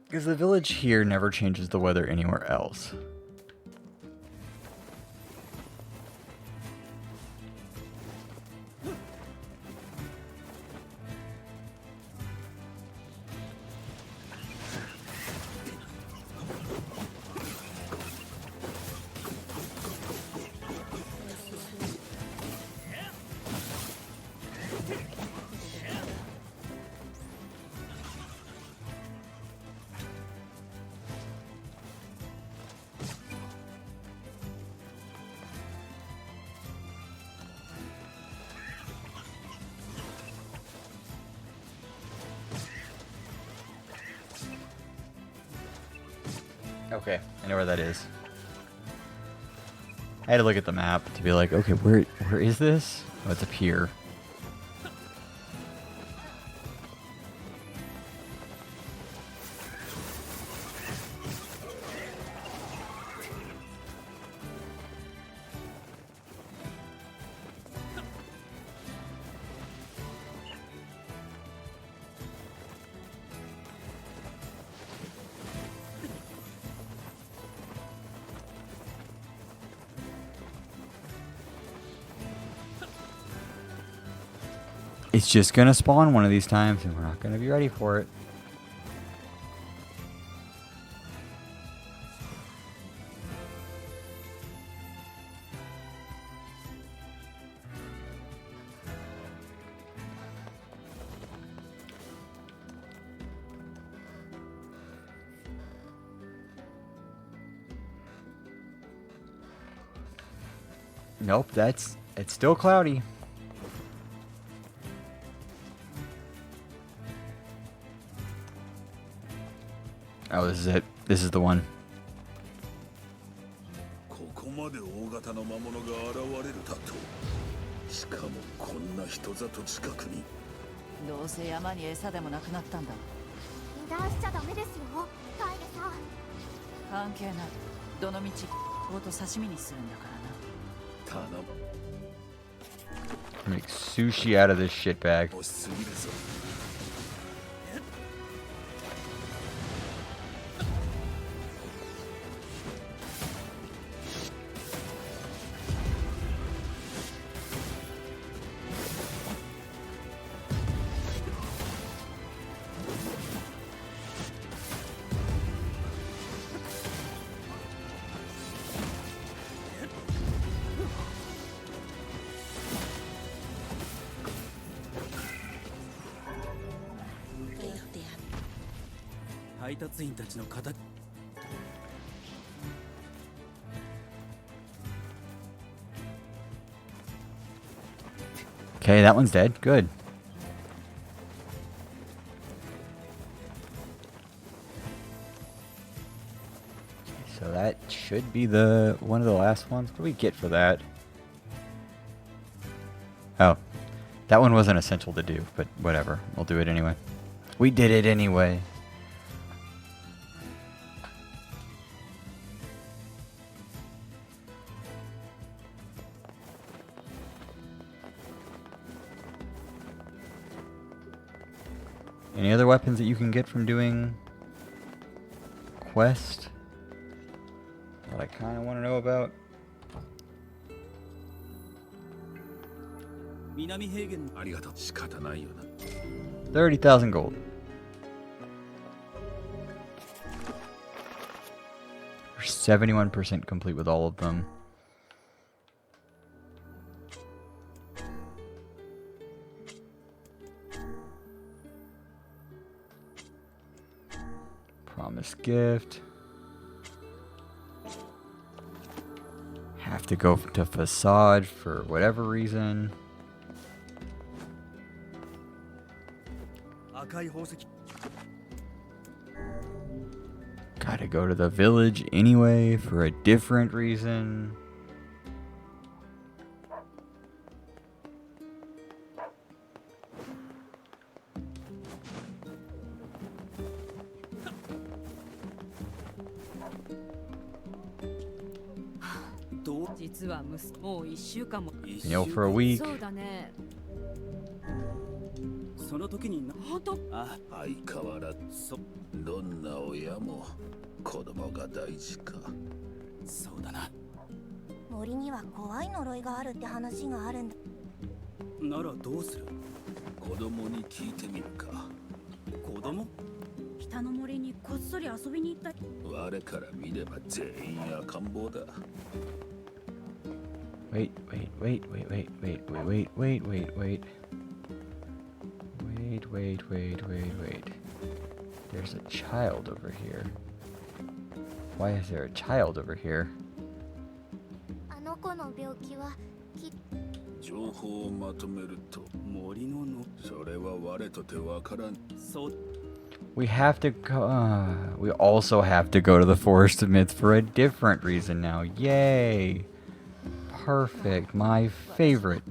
Because the village here never changes the weather anywhere else. Okay, I know where that is. I had to look at the map to be like, okay, where is this? Oh, it's up here. It's just gonna spawn one of these times, and we're not gonna be ready for it. Nope, it's still cloudy. Oh, this is it. This is the one. ここまで大型の魔物が現れるだと。しかもこんな人里近くに。どうせ山に餌でもなくなったんだ。油断しちゃダメですよ、カイレさん。関係ない。どの道ごと刺身にするんだからな。頼む。 Make sushi out of this shit bag. 押しすぎるぞ。 配達員たちの形。 Okay, that one's dead. Good. So that should be the one of the last ones. What do we get for that? Oh, that one wasn't essential to do, but whatever. We'll do it anyway. We did it anyway. Any other weapons that you can get from doing quest that I kind of want to know about? 南平原。ありがとう。仕方ないよな。 30,000 gold. We're 71% complete with all of them. Promised gift. Have to go to facade for whatever reason. 赤い宝石。 Gotta go to the village anyway for a different reason. Meal for a week. その時に本当。相変わらず。どんな親も子供が大事か。そうだな。森には怖い呪いがあるって話があるんだ。ならどうする？子供に聞いてみるか。子供？北の森にこっそり遊びに行った。我から見れば全員赤ん坊だ。 Wait. There's a child over here. Why is there a child over here? あの子の病気は情報をまとめると森のの。それは我とてわからん。そう。 We have to go. We also have to go to the Forest of Myth for a different reason now. Yay! Perfect. My favorite.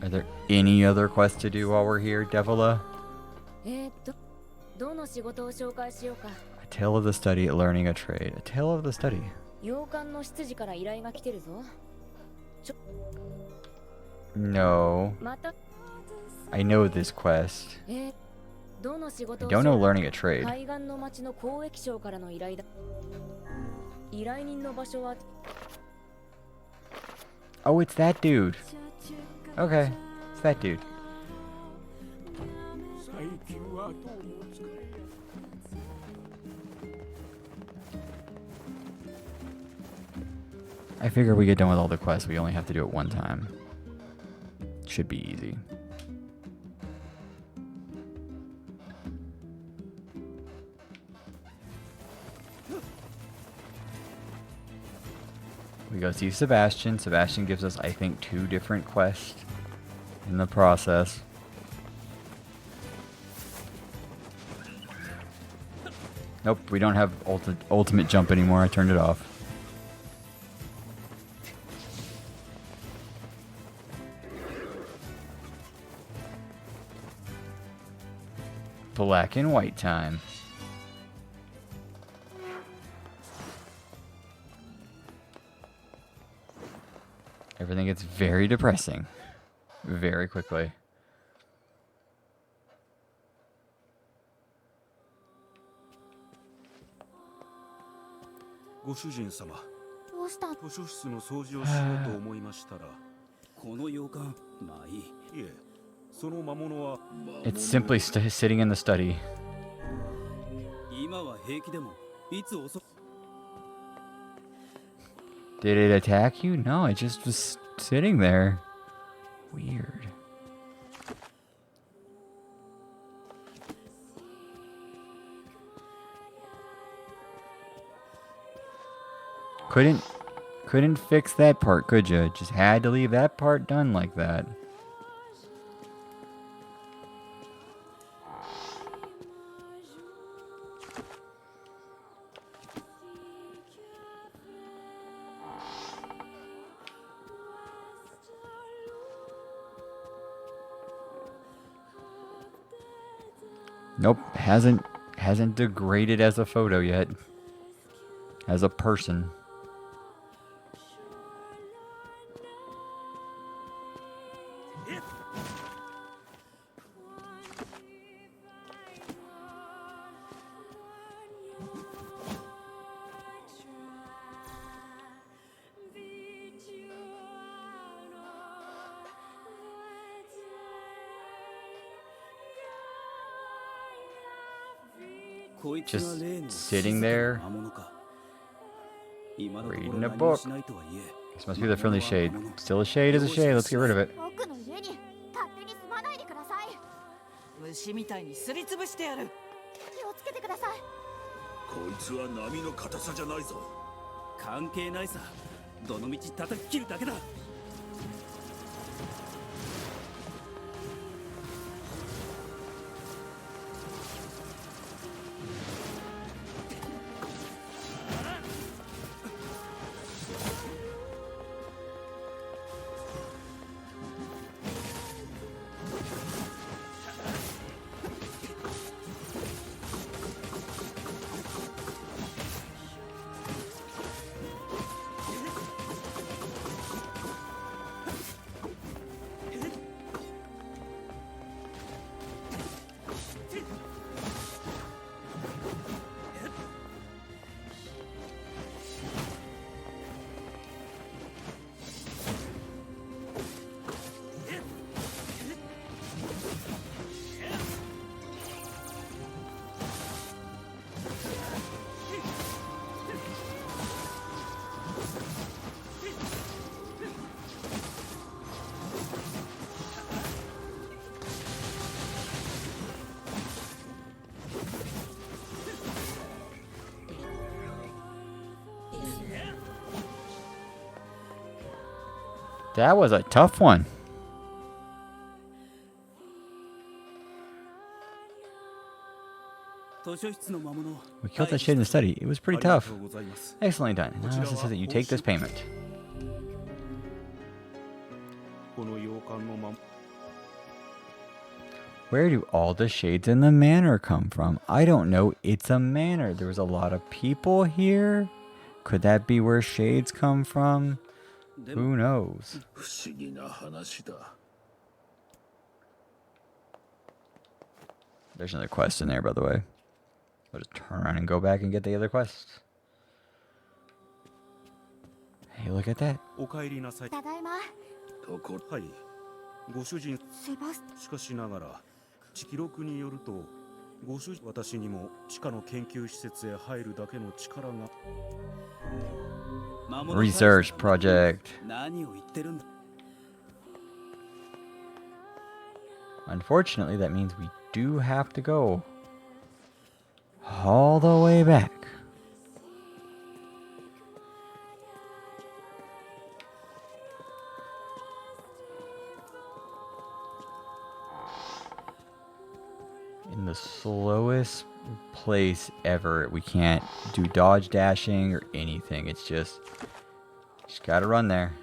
Are there any other quests to do while we're here, Devila? A tale of the study, learning a trade. A tale of the study. No. I know this quest. I don't know learning a trade. Oh, it's that dude. Okay, it's that dude. I figure we get done with all the quests, we only have to do it one time. Should be easy. We go see Sebastian. Sebastian gives us, I think, 2 different quests in the process. Nope, we don't have ultimate jump anymore. I turned it off. Black and white time. Everything gets very depressing very quickly. It's simply sitting in the study. Did it attack you? No, it just was sitting there. Weird. Couldn't fix that part, could you? Just had to leave that part done like that. Nope, hasn't degraded as a photo yet. As a person. Just sitting there, reading a book. This must be the friendly shade. Still a shade is a shade. Let's get rid of it. That was a tough one. We killed that shit in the study. It was pretty tough. Excellently done. Now it says that you take this payment. Where do all the shades in the manor come from? I don't know. It's a manor. There was a lot of people here. Could that be where shades come from? Who knows? There's another quest in there, by the way. I'll just turn around and go back and get the other quests. Hey, look at that. お帰りなさい。ただいま。とこはい。ご主人、セバス。しかしながら、記録によると、ご主人、私にも地下の研究施設へ入るだけの力が。Research project. 何を言ってるんだ。 Unfortunately, that means we do have to go all the way back. In the slowest place ever. We can't do dodge dashing or anything. It's just gotta run there.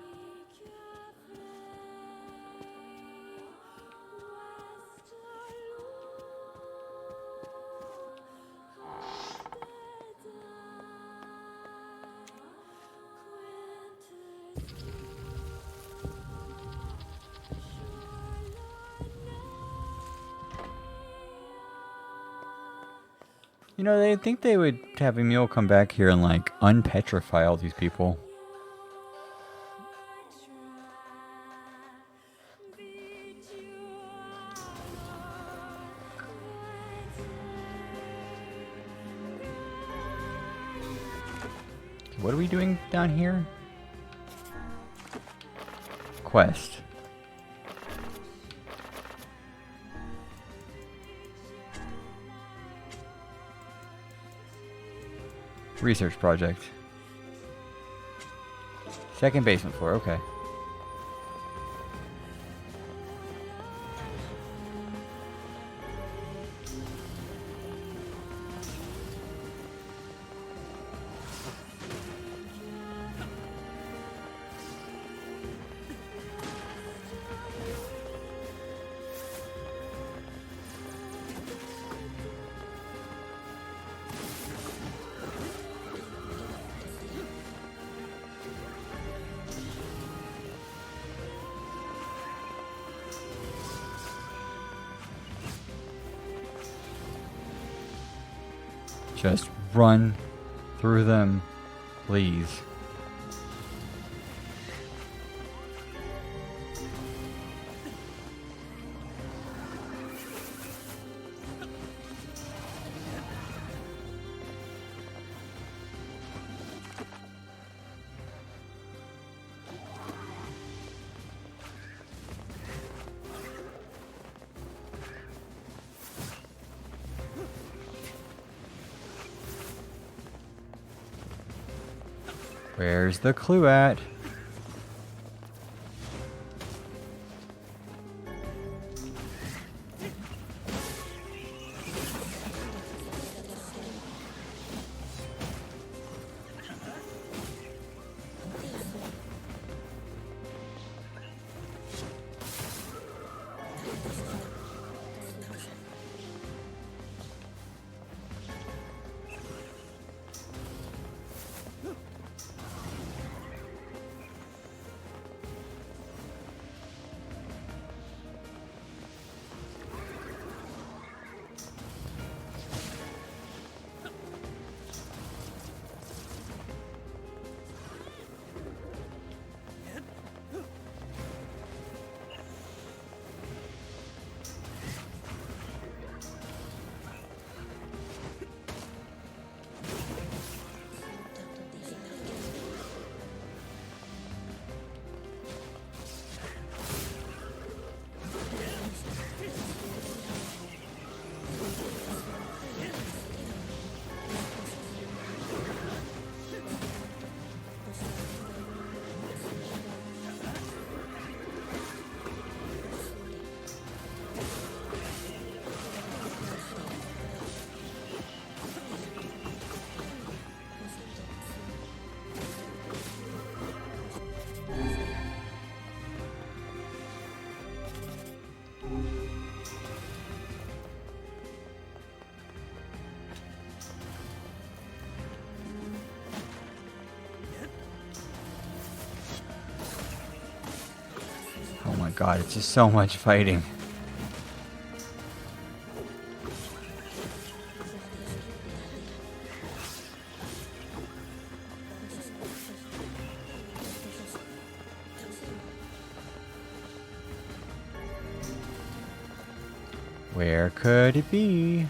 You know, they think they would have Emil come back here and, like, unpetrify all these people. What are we doing down here? Quest. Research project. Second basement floor, okay. Just run through them, please. Where's the clue at? Oh my god, it's just so much fighting. Where could it be?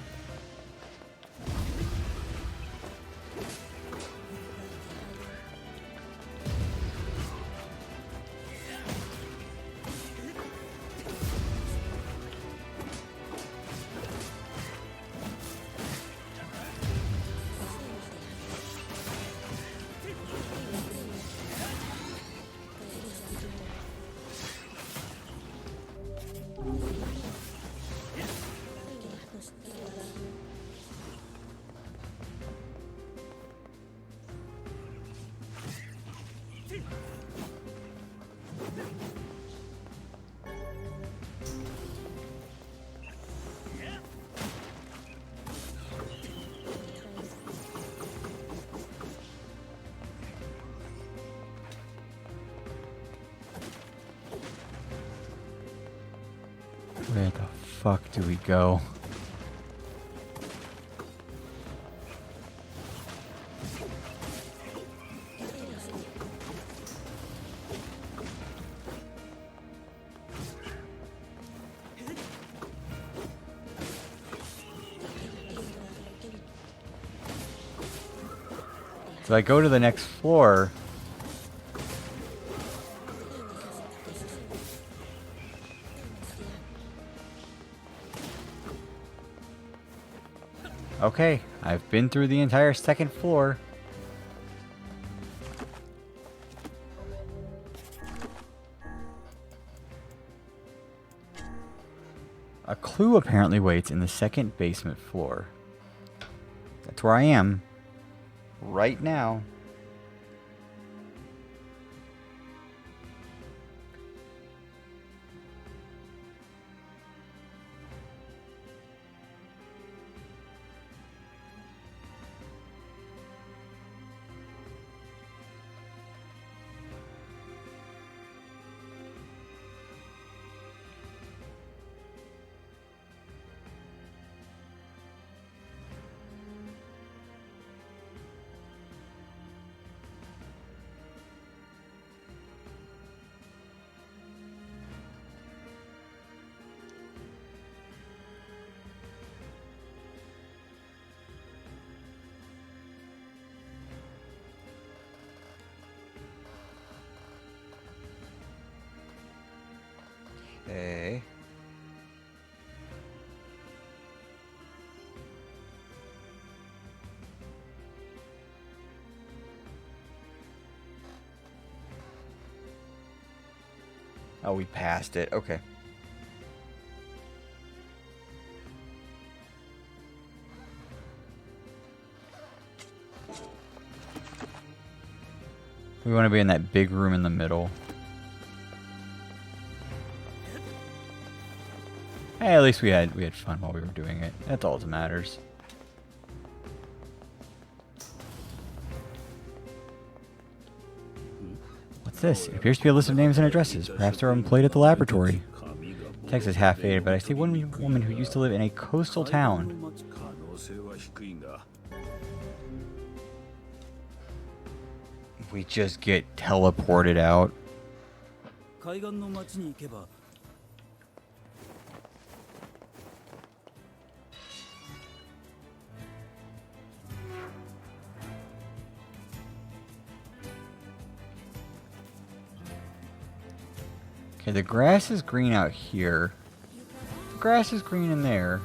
Where the fuck do we go? So I go to the next floor. Okay, I've been through the entire second floor. A clue apparently waits in the second basement floor. That's where I am. Right now. Okay. Oh, we passed it. Okay. We want to be in that big room in the middle. Hey, at least we had fun while we were doing it. That's all that matters. What's this? It appears to be a list of names and addresses. Perhaps they were employed at the laboratory. Text is half faded, but I see one woman who used to live in a coastal town. We just get teleported out. Okay, the grass is green out here. The grass is green in there.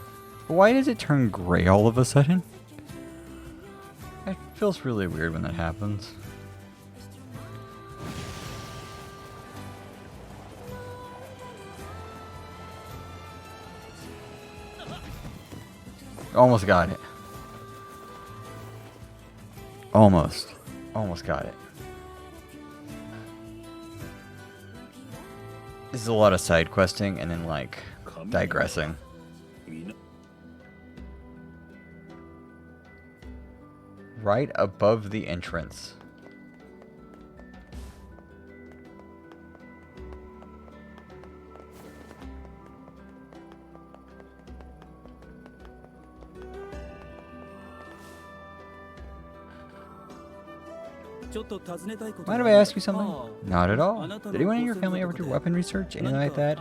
But why does it turn gray all of a sudden? It feels really weird when that happens. Almost got it. Almost. Almost got it. This is a lot of side questing and then like digressing. Right above the entrance. Mind if I ask you something? Not at all. Did anyone in your family ever do weapon research? Anything like that?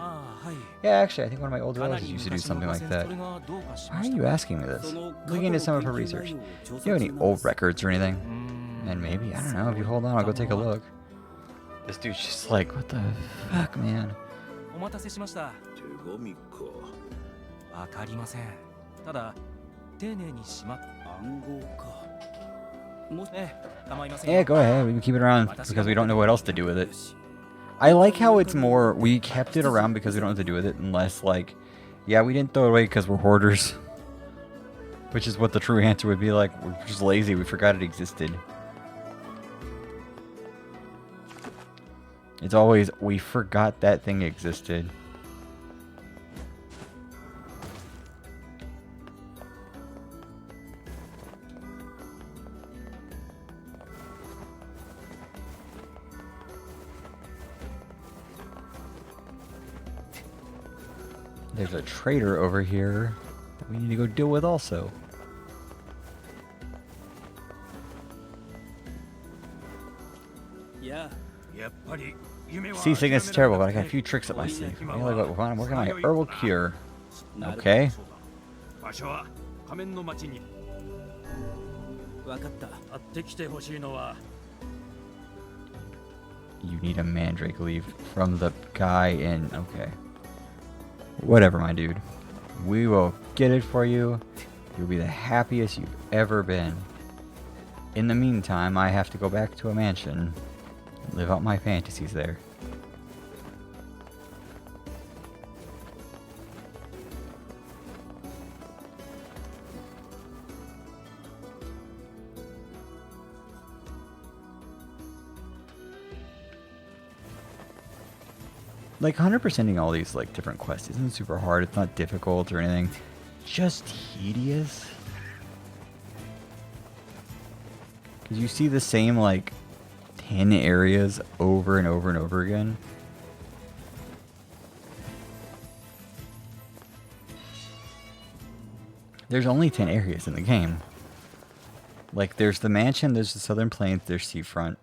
Yeah, actually, I think one of my old relatives used to do something like that. Why are you asking me this? Looking into some of her research. Do you have any old records or anything? And maybe, I don't know, if you hold on, I'll go take a look. This dude's just like, what the fuck, man? お待たせしました。手紙か。わかりません。ただ丁寧にしま暗号か。構いません。 Yeah, go ahead. We can keep it around because we don't know what else to do with it. I like how it's more, we kept it around because we don't know what to do with it, unless, like, yeah, we didn't throw it away because we're hoarders. Which is what the true answer would be like. We're just lazy. We forgot it existed. It's always, we forgot that thing existed. There's a trader over here that we need to go deal with also. Yeah. Seasickness is terrible, but I got a few tricks up my sleeve. I'm working on my herbal cure. Okay. 場所は仮面の町に。わかった。会ってきてほしいのは。You need a mandrake leaf from the guy in... Okay. Whatever, my dude. We will get it for you. You'll be the happiest you've ever been. In the meantime, I have to go back to a mansion and live out my fantasies there. Like 100%ing all these like different quests isn't super hard. It's not difficult or anything. Just tedious. Cause you see the same like 10 areas over and over and over again. There's only 10 areas in the game. Like there's the mansion, there's the Southern Plains, there's Seafront.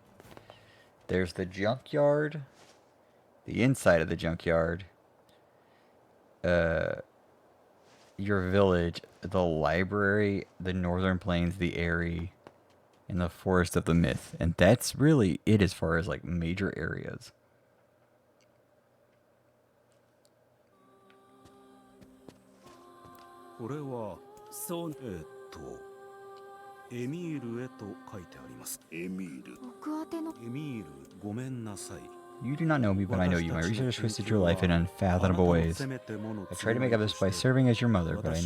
There's the junkyard. The inside of the junkyard, your village, the library, the Northern Plains, the Eyrie, and the Forest of the Myth. And that's really it as far as like major areas. So, エミールへと書いてあります。エミール。僕宛てのエミール、ごめんなさい。 You do not know me, but I know you. My research has twisted your life in unfathomable ways. I tried to make up this by serving as your mother, but I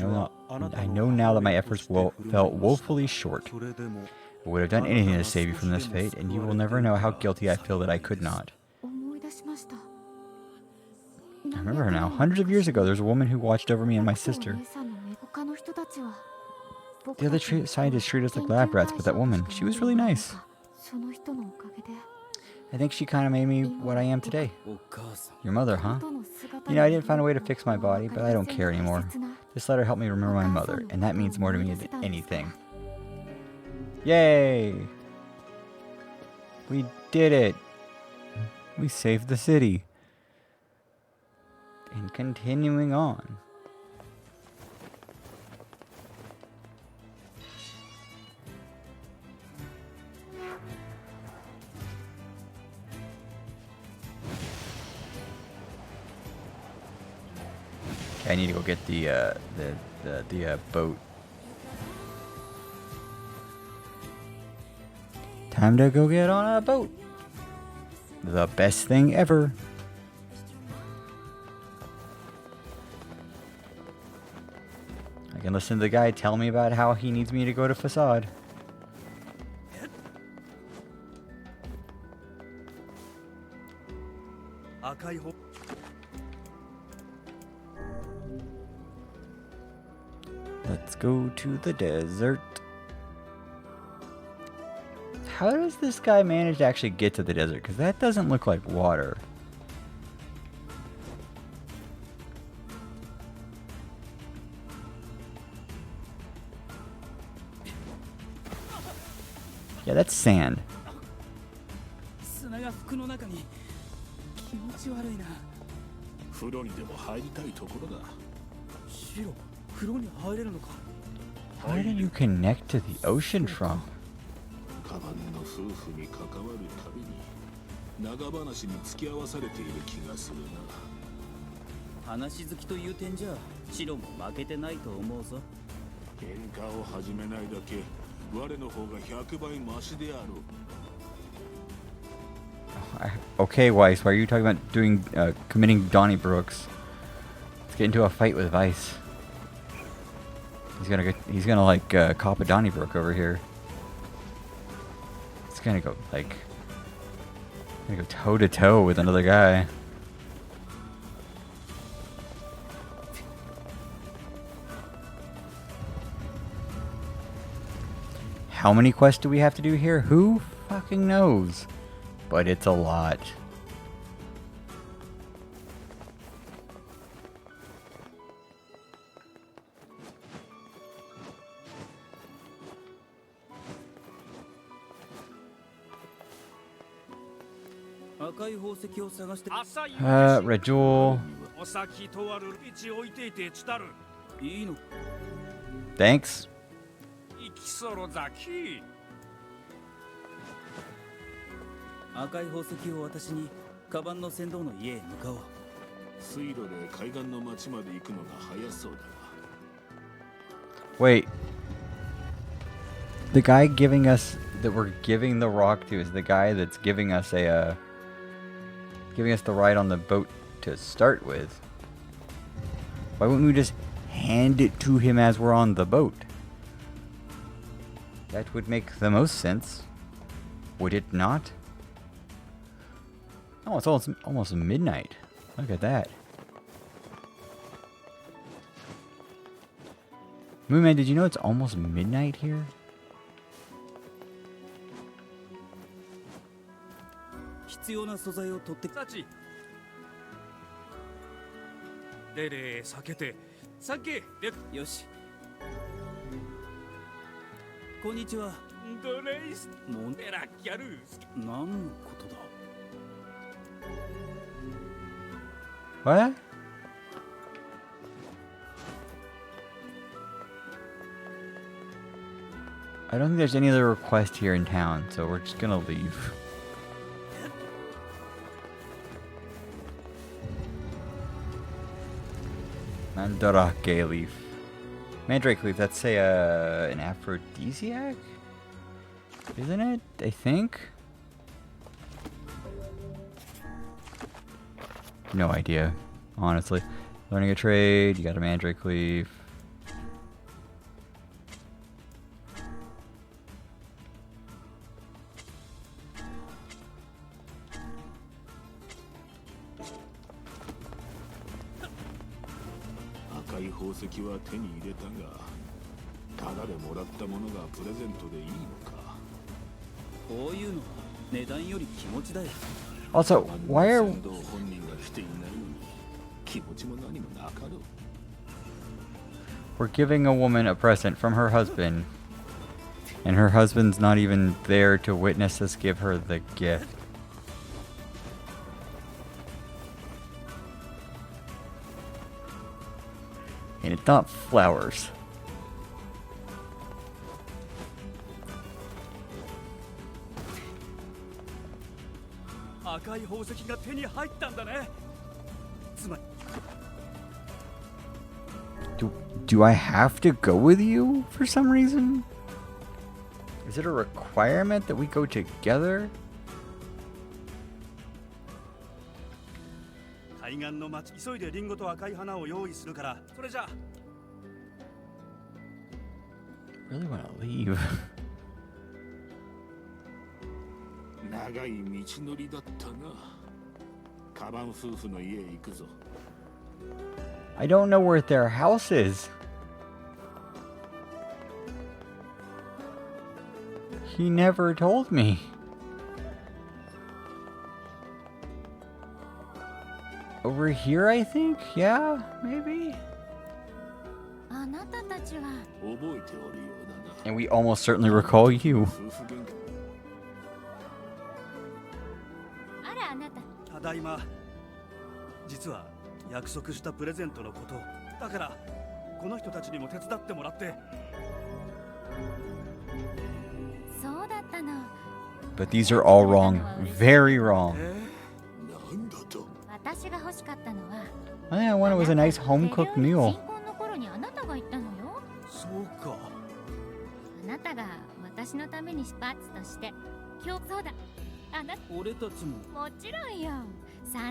know now that my efforts fell woefully short. I would have done anything to save you from this fate, and you will never know how guilty I feel that I could not. I remember her now. Hundreds of years ago, there was a woman who watched over me and my sister. The other scientists treated us like lab rats, but that woman, she was really nice. I think she kind of made me what I am today. Your mother, huh? You know, I didn't find a way to fix my body, but I don't care anymore. This letter helped me remember my mother, and that means more to me than anything. Yay! We did it! We saved the city. And continuing on. I need to go get the boat. Time to go get on a boat. The best thing ever. I can listen to the guy tell me about how he needs me to go to Facade. Let's go to the desert. How does this guy manage to actually get to the desert? Because that doesn't look like water. Yeah, that's sand. 風呂にでも入りたいところだ。シロ、風呂に入れるのか。 Where did you connect to the ocean from? カバンの夫婦に関わるたびに長話に付き合わされている気がするな。話好きという点じゃシロも負けてないと思うぞ。喧嘩を始めないだけ我の方が100倍マシであろう。 Okay, Weiss, why are you talking about doing committing Donnybrook's? Let's get into a fight with Weiss. He's gonna like cop a Donnybrook over here. He's gonna go like toe to toe with another guy. How many quests do we have to do here? Who fucking knows? But it's a lot. Red Jewel. Thanks. 赤い宝石を渡しにカバンの船頭の家へ向かおう。水路で海岸の町まで行くのが早そうだな。 Wait. The guy giving us that we're giving the rock to is the guy that's giving us a giving us the ride on the boat to start with. Why wouldn't we just hand it to him as we're on the boat? That would make the most sense. Would it not? Oh, it's almost midnight. Look at that. Moonman, did you know it's almost midnight here? What? I don't think there's any other request here in town, so we're just gonna leave. Mandrake leaf. Mandrake leaf, that's an aphrodisiac? Isn't it? I think? No idea, honestly. Learning a trade, you got a mandrake leaf. Also, why are... We're giving a woman a present from her husband, and her husband's not even there to witness us give her the gift. And it's not flowers. Do I have to go with you for some reason? Is it a requirement that we go together? Really want to leave. I don't know where their house is. He never told me. Over here, I think? Yeah, maybe? And we almost certainly recall you. 約束したプレゼントのことだからこの人たちにも手伝ってもらって。そうだったの。 But these are all wrong. Very wrong. なんだと。私が欲しかったのは I think I wanted was a nice home cooked meal. 新婚の頃にあなたが言ったのよ。そうか。あなたが私のためにスパッツとして今日そうだ。あなた俺たちも。もちろんよ。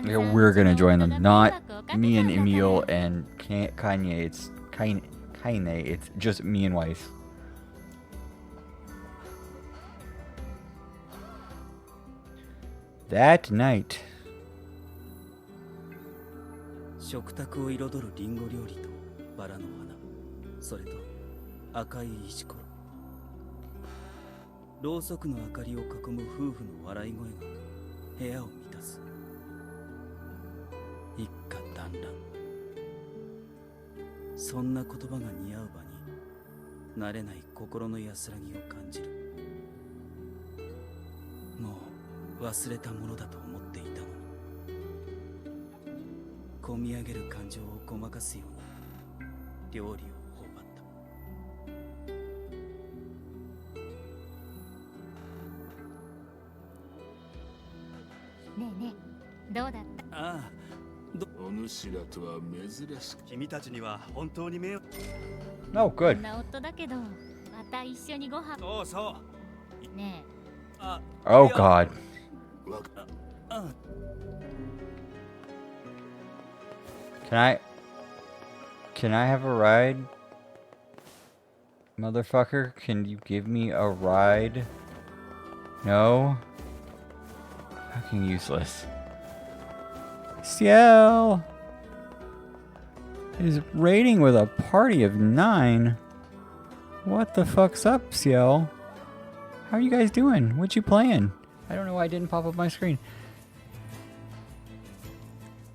Yeah, we're gonna join them. Not me and Emil and Kanye. It's Kaine. It's just me and Weiss. That night. 食卓を彩るリンゴ料理とバラの花、それと赤い石ころ。ろうそくの明かりを囲む夫婦の笑い声が部屋を満たす。一家団らん。そんな言葉が似合う場に慣れない心の安らぎを感じる。もう忘れたものだと思っていたのに、こみ上げる感情をごまかすように料理を頬張った。ねえねえ、どうだった？ああ、お主らとは珍しく。君たちには本当に迷惑。 Oh, こ good. んな夫だけど、また一緒にご飯。そうそう。ねあ、Oh God. あ、 Can I have a ride? Motherfucker, can you give me a ride? No? Fucking useless. Ciel is raiding with a party of 9. What the fuck's up, Ciel? How are you guys doing? What you playing? I don't know why it didn't pop up my screen.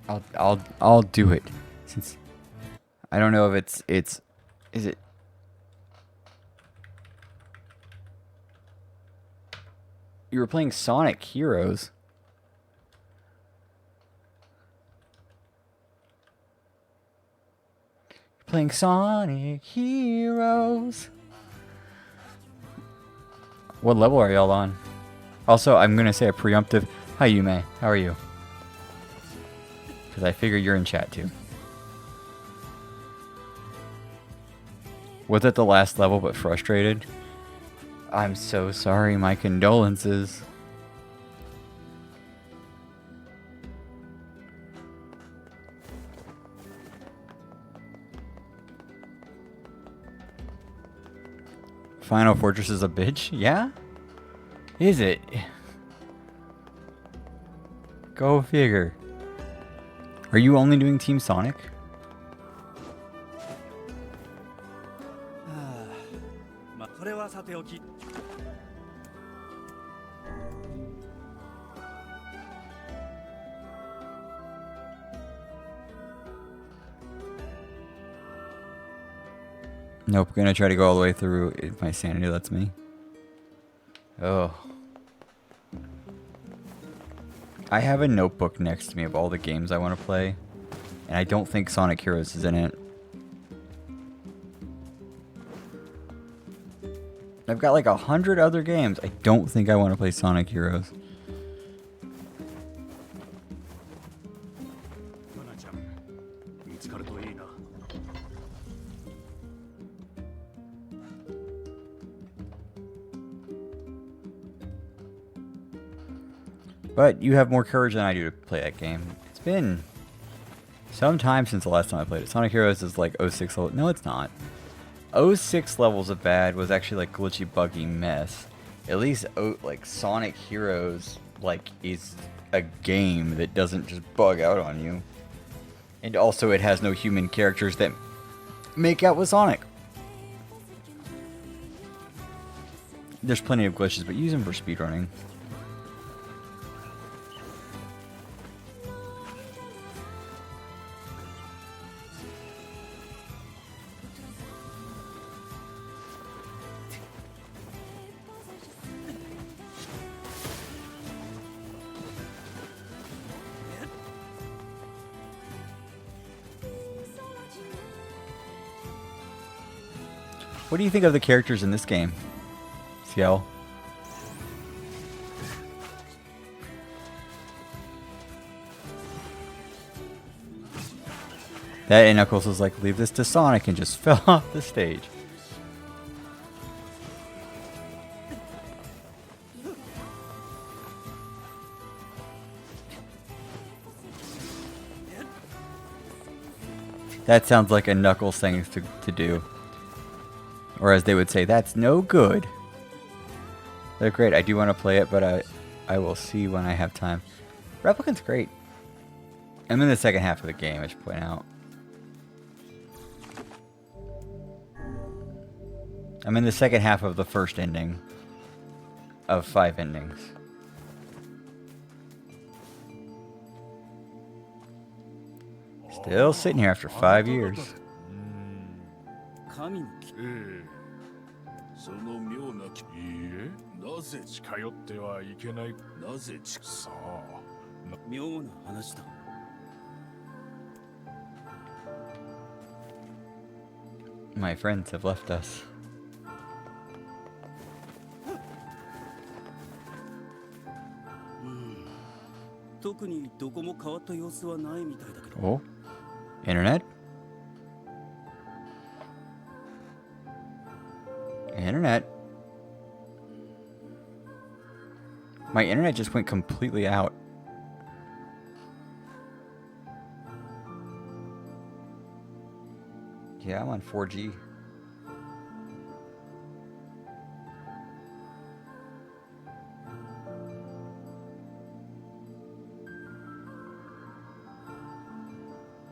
I'll do it. Since I don't know if is it you were playing Sonic Heroes. You're playing Sonic Heroes. What level are y'all on? Also, I'm gonna say a preemptive hi Yume, how are you? Because I figure you're in chat too. Was it the last level but frustrated? I'm so sorry, my condolences. Final Fortress is a bitch? Yeah? Is it? Go figure. Are you only doing Team Sonic? まあそれはさておき。Nope, gonna try to go all the way through if my sanity lets me. Oh. I have a notebook next to me of all the games I want to play, and I don't think Sonic Heroes is in it. I've got like 100 other games. I don't think I want to play Sonic Heroes. マナちゃん、見つかるといいな。But you have more courage than I do to play that game. It's been some time since the last time I played it. Sonic Heroes is like 06 level. No, it's not. 06 levels of bad was actually like glitchy, buggy mess. At least like Sonic Heroes like is a game that doesn't just bug out on you. And also it has no human characters that make out with Sonic. There's plenty of glitches, but use them for speedrunning. What do you think of the characters in this game, CL? That and Knuckles was like, leave this to Sonic, and just fell off the stage. That sounds like a Knuckles thing to do. Or as they would say, that's no good. They're great. I do want to play it, but I will see when I have time. Replicant's great. I'm in the second half of the game, I should point out. I'm in the second half of the first ending of 5 endings. Still sitting here after 5 years. 神の木ええその妙な気いいえなぜ近寄ってはいけないなぜ近さあ妙な話だ My friends have left us. 特にどこも変わった様子はないみたいだけど Oh? Internet? Internet? My internet just went completely out. Yeah, I'm on 4G.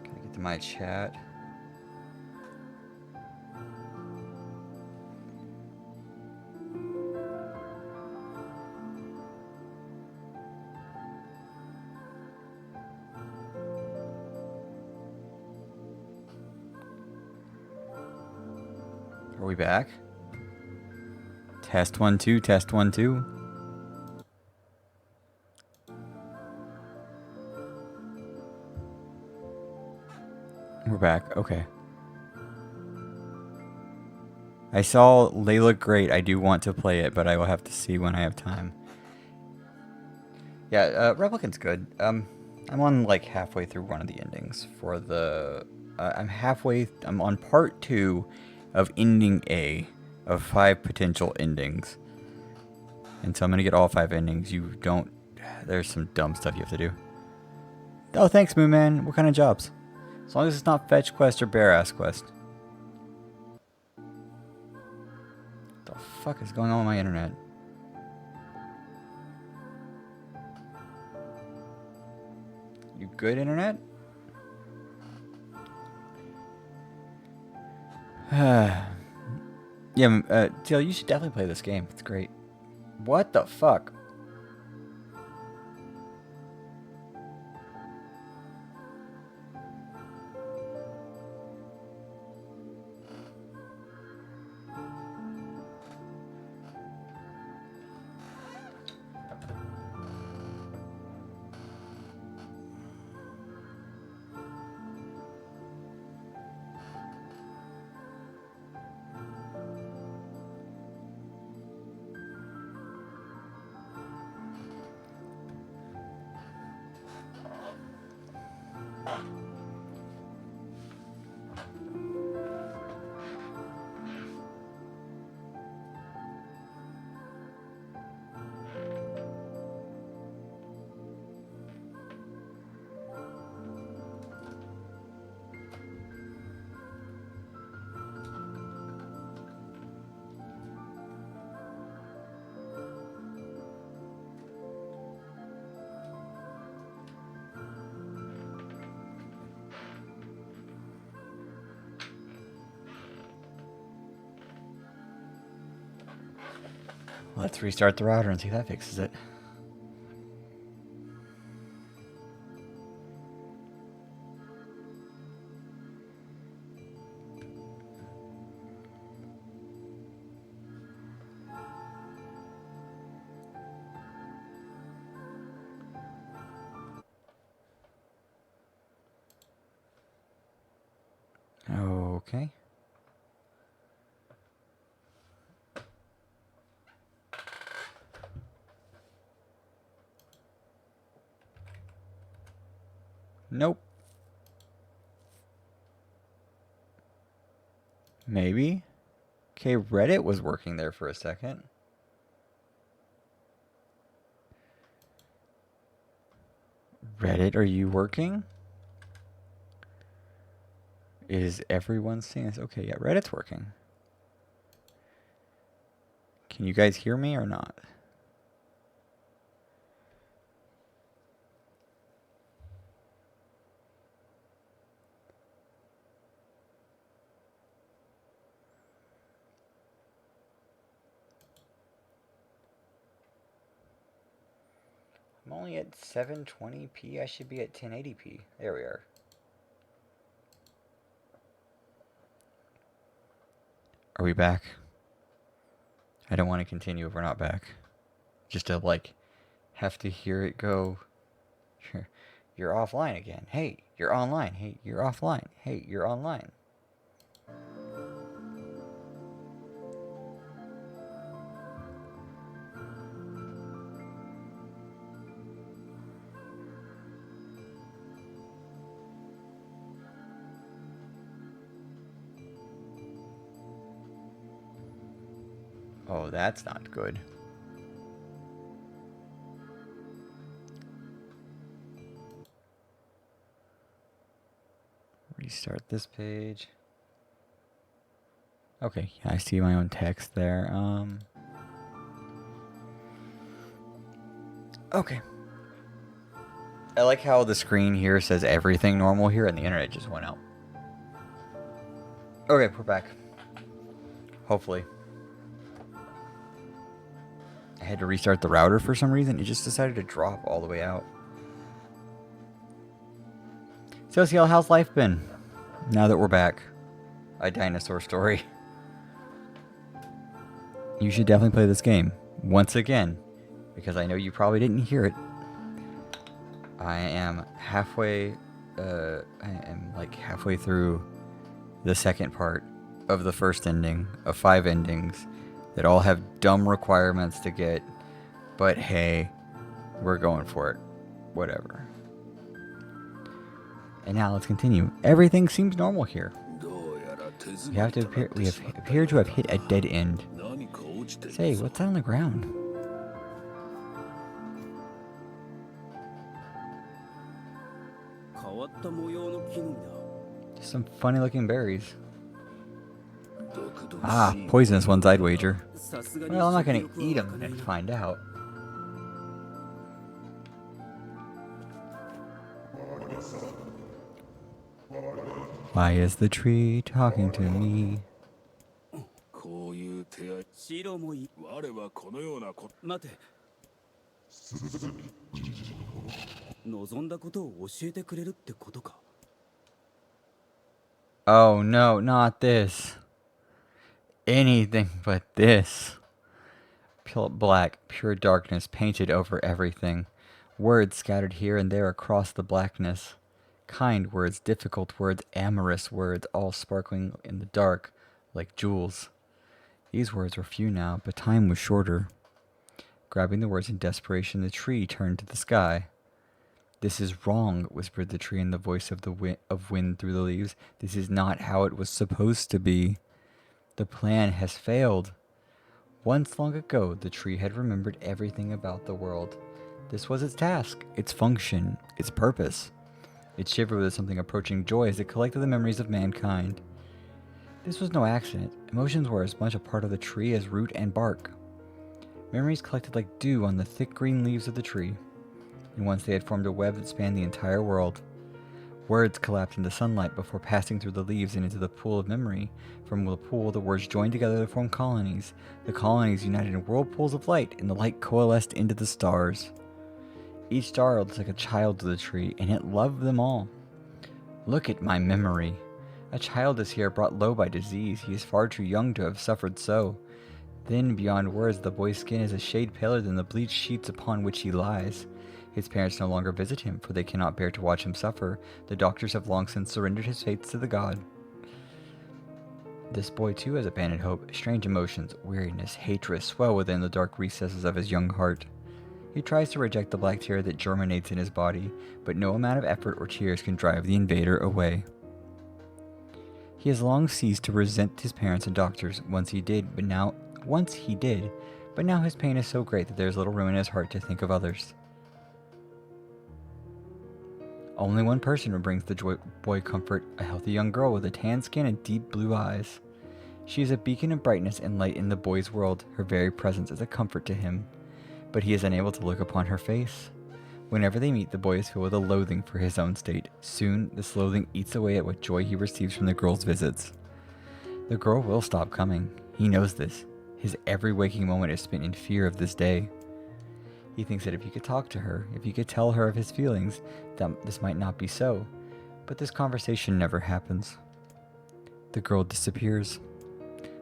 Can I get to my chat? Are we back? Test 1 2, test 1 2. We're back. Okay. I saw they look great. I do want to play it, but I will have to see when I have time. Yeah, Replicant's good. I'm on like halfway through one of the endings for the. I'm on part 2 of ending A of 5 potential endings, and so I'm gonna get all 5 endings. There's some dumb stuff you have to do. Oh, thanks, Moon Man. What kind of jobs? As long as it's not fetch quest or bear ass quest. What the fuck is going on with my internet? You good, internet? Yeah, TL, you should definitely play this game. It's great. What the fuck? Let's restart the router and see if that fixes it. Okay. Nope. Maybe. Okay, Reddit was working there for a second. Reddit, are you working? Is everyone seeing this? Okay, yeah, Reddit's working. Can you guys hear me or not? I'm only at 720p. I should be at 1080p. There we are. Are we back? I don't want to continue if we're not back. Just to, like, have to hear it go. You're offline again. Hey, you're online. Hey, you're offline. Hey, you're online. Oh, that's not good. Restart this page. Okay, yeah, I see my own text there. Okay. I like how the screen here says everything normal here and the internet just went out. Okay, we're back. Hopefully. I had to restart the router for some reason. It just decided to drop all the way out. So, CL, how's life been? Now that we're back. A dinosaur story. You should definitely play this game. Once again. Because I know you probably didn't hear it. I am halfway... halfway through the second part of the first ending of 5 endings that all have dumb requirements to get, but hey, we're going for it. Whatever. And now let's continue. Everything seems we appear to have hit a dead end. Say, what's that on the ground? Just some funny looking berries. Ah, poisonous ones, I'd wager. Well, I'm not gonna eat them and find out. Why is the tree talking to me? 白もいい。我はこのような待て。望んだことを教えてくれるってことか。Oh no, not this. Anything but this. Black, pure darkness painted over everything. Words scattered here and there across the blackness. Kind words, difficult words, amorous words, all sparkling in the dark like jewels. These words were few now, but time was shorter. Grabbing the words in desperation, the tree turned to the sky. This is wrong, whispered the tree in the voice of wind through the leaves. This is not how it was supposed to be. The plan has failed. Once long ago, the tree had remembered everything about the world. This was its task, its function, its purpose. It shivered with something approaching joy as it collected the memories of mankind. This was no accident. Emotions were as much a part of the tree as root and bark. Memories collected like dew on the thick green leaves of the tree. And once they had formed a web that spanned the entire world. Words collapsed into sunlight before passing through the leaves and into the pool of memory. From the pool, the words joined together to form colonies. The colonies united in whirlpools of light, and the light coalesced into the stars. Each star looked like a child to the tree, and it loved them all. Look at my memory. A child is here brought low by disease. He is far too young to have suffered so. Then, beyond words, the boy's skin is a shade paler than the bleached sheets upon which he lies. His parents no longer visit him, for they cannot bear to watch him suffer. The doctors have long since surrendered his fates to the god. This boy too has abandoned hope. Strange emotions, weariness, hatred swell within the dark recesses of his young heart. He tries to reject the black terror that germinates in his body, but no amount of effort or tears can drive the invader away. He has long ceased to resent his parents and doctors once he did, but now his pain is so great that there is little room in his heart to think of others. Only one person brings the boy comfort, a healthy young girl with a tan skin and deep blue eyes. She is a beacon of brightness and light in the boy's world. Her very presence is a comfort to him, but he is unable to look upon her face. Whenever they meet, the boy is filled with a loathing for his own state. Soon, this loathing eats away at what joy he receives from the girl's visits. The girl will stop coming. He knows this. His every waking moment is spent in fear of this day. He thinks that if he could talk to her, if he could tell her of his feelings, that this might not be so. But this conversation never happens. The girl disappears.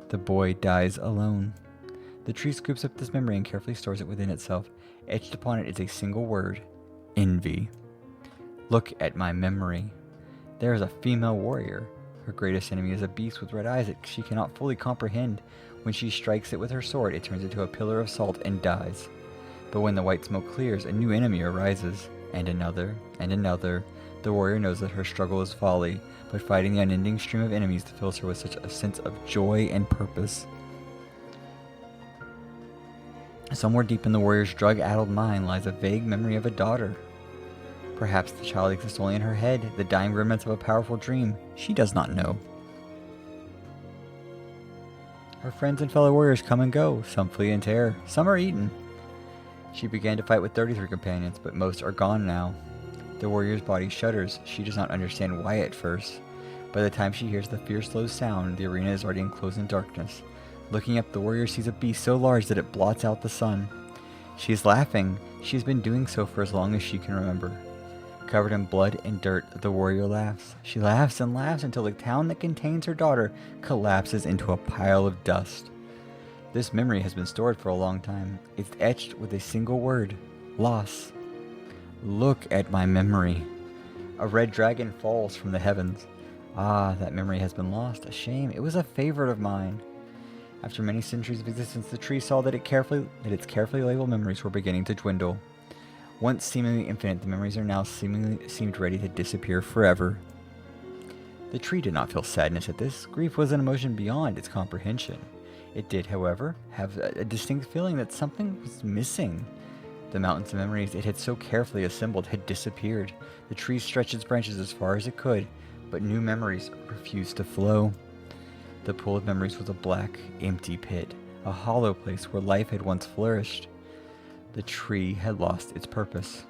The boy dies alone. The tree scoops up this memory and carefully stores it within itself. Etched upon it is a single word: envy. Look at my memory. There is a female warrior. Her greatest enemy is a beast with red eyes that she cannot fully comprehend. When she strikes it with her sword, it turns into a pillar of salt and dies. But when the white smoke clears, a new enemy arises, and another, and another. The warrior knows that her struggle is folly, but fighting the unending stream of enemies fills her with such a sense of joy and purpose. Somewhere deep in the warrior's drug-addled mind lies a vague memory of a daughter. Perhaps the child exists only in her head, the dying remnants of a powerful dream. She does not know. Her friends and fellow warriors come and go. Some flee in terror, some are eaten. She began to fight with 33 companions, but most are gone now. The warrior's body shudders. She does not understand why at first. By the time she hears the fierce low sound, the arena is already enclosed in darkness. Looking up, the warrior sees a beast so large that it blots out the sun. She is laughing. She has been doing so for as long as she can remember. Covered in blood and dirt, the warrior laughs. She laughs and laughs until the town that contains her daughter collapses into a pile of dust. This memory has been stored for a long time. It's etched with a single word: loss. Look at my memory. A red dragon falls from the heavens. Ah, that memory has been lost. A shame. It was a favorite of mine. After many centuries of existence, the tree saw that its carefully labeled memories were beginning to dwindle. Once seemingly infinite, the memories are now seemed ready to disappear forever. The tree did not feel sadness at this. Grief was an emotion beyond its comprehension. It did, however, have a distinct feeling that something was missing. The mountains of memories it had so carefully assembled had disappeared. The tree stretched its branches as far as it could, but new memories refused to flow. The pool of memories was a black, empty pit, a hollow place where life had once flourished. The tree had lost its purpose.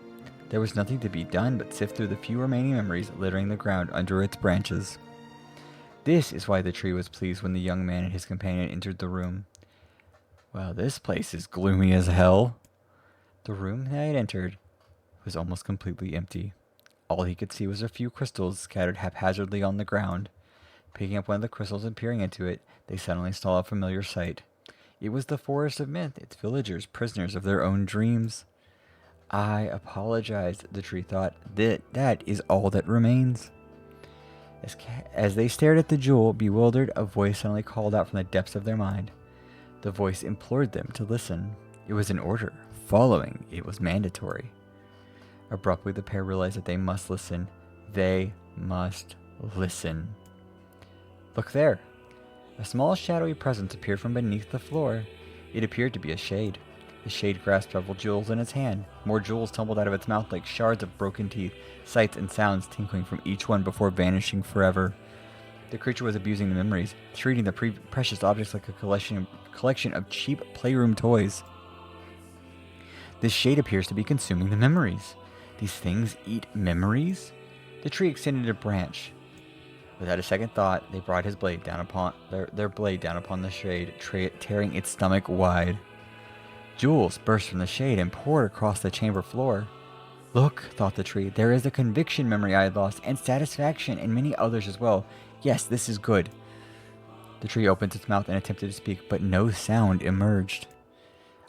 There was nothing to be done but sift through the few remaining memories littering the ground under its branches. This is why the tree was pleased when the young man and his companion entered the room. Well, this place is gloomy as hell. The room they had entered was almost completely empty. All he could see was a few crystals scattered haphazardly on the ground. Picking up one of the crystals and peering into it, they suddenly saw a familiar sight. It was the forest of myth, its villagers, prisoners of their own dreams. I apologized, the tree thought. That is all that remains. As they stared at the jewel, bewildered, a voice suddenly called out from the depths of their mind. The voice implored them to listen. It was an order. Following it was mandatory. Abruptly, the pair realized that they must listen. They must listen. Look there. A small shadowy presence appeared from beneath the floor. It appeared to be a shade. The shade grasped several jewels in its hand. More jewels tumbled out of its mouth like shards of broken teeth, sights and sounds tinkling from each one before vanishing forever. The creature was abusing the memories, treating the precious objects like a collection of cheap playroom toys. This shade appears to be consuming the memories. These things eat memories? The tree extended a branch. Without a second thought, they brought his blade down upon their blade down upon the shade, tearing its stomach wide. Jewels burst from the shade and poured across the chamber floor. Look, thought the tree, there is a conviction memory I had lost, and satisfaction, and many others as well. Yes, this is good. The tree opened its mouth and attempted to speak, but no sound emerged.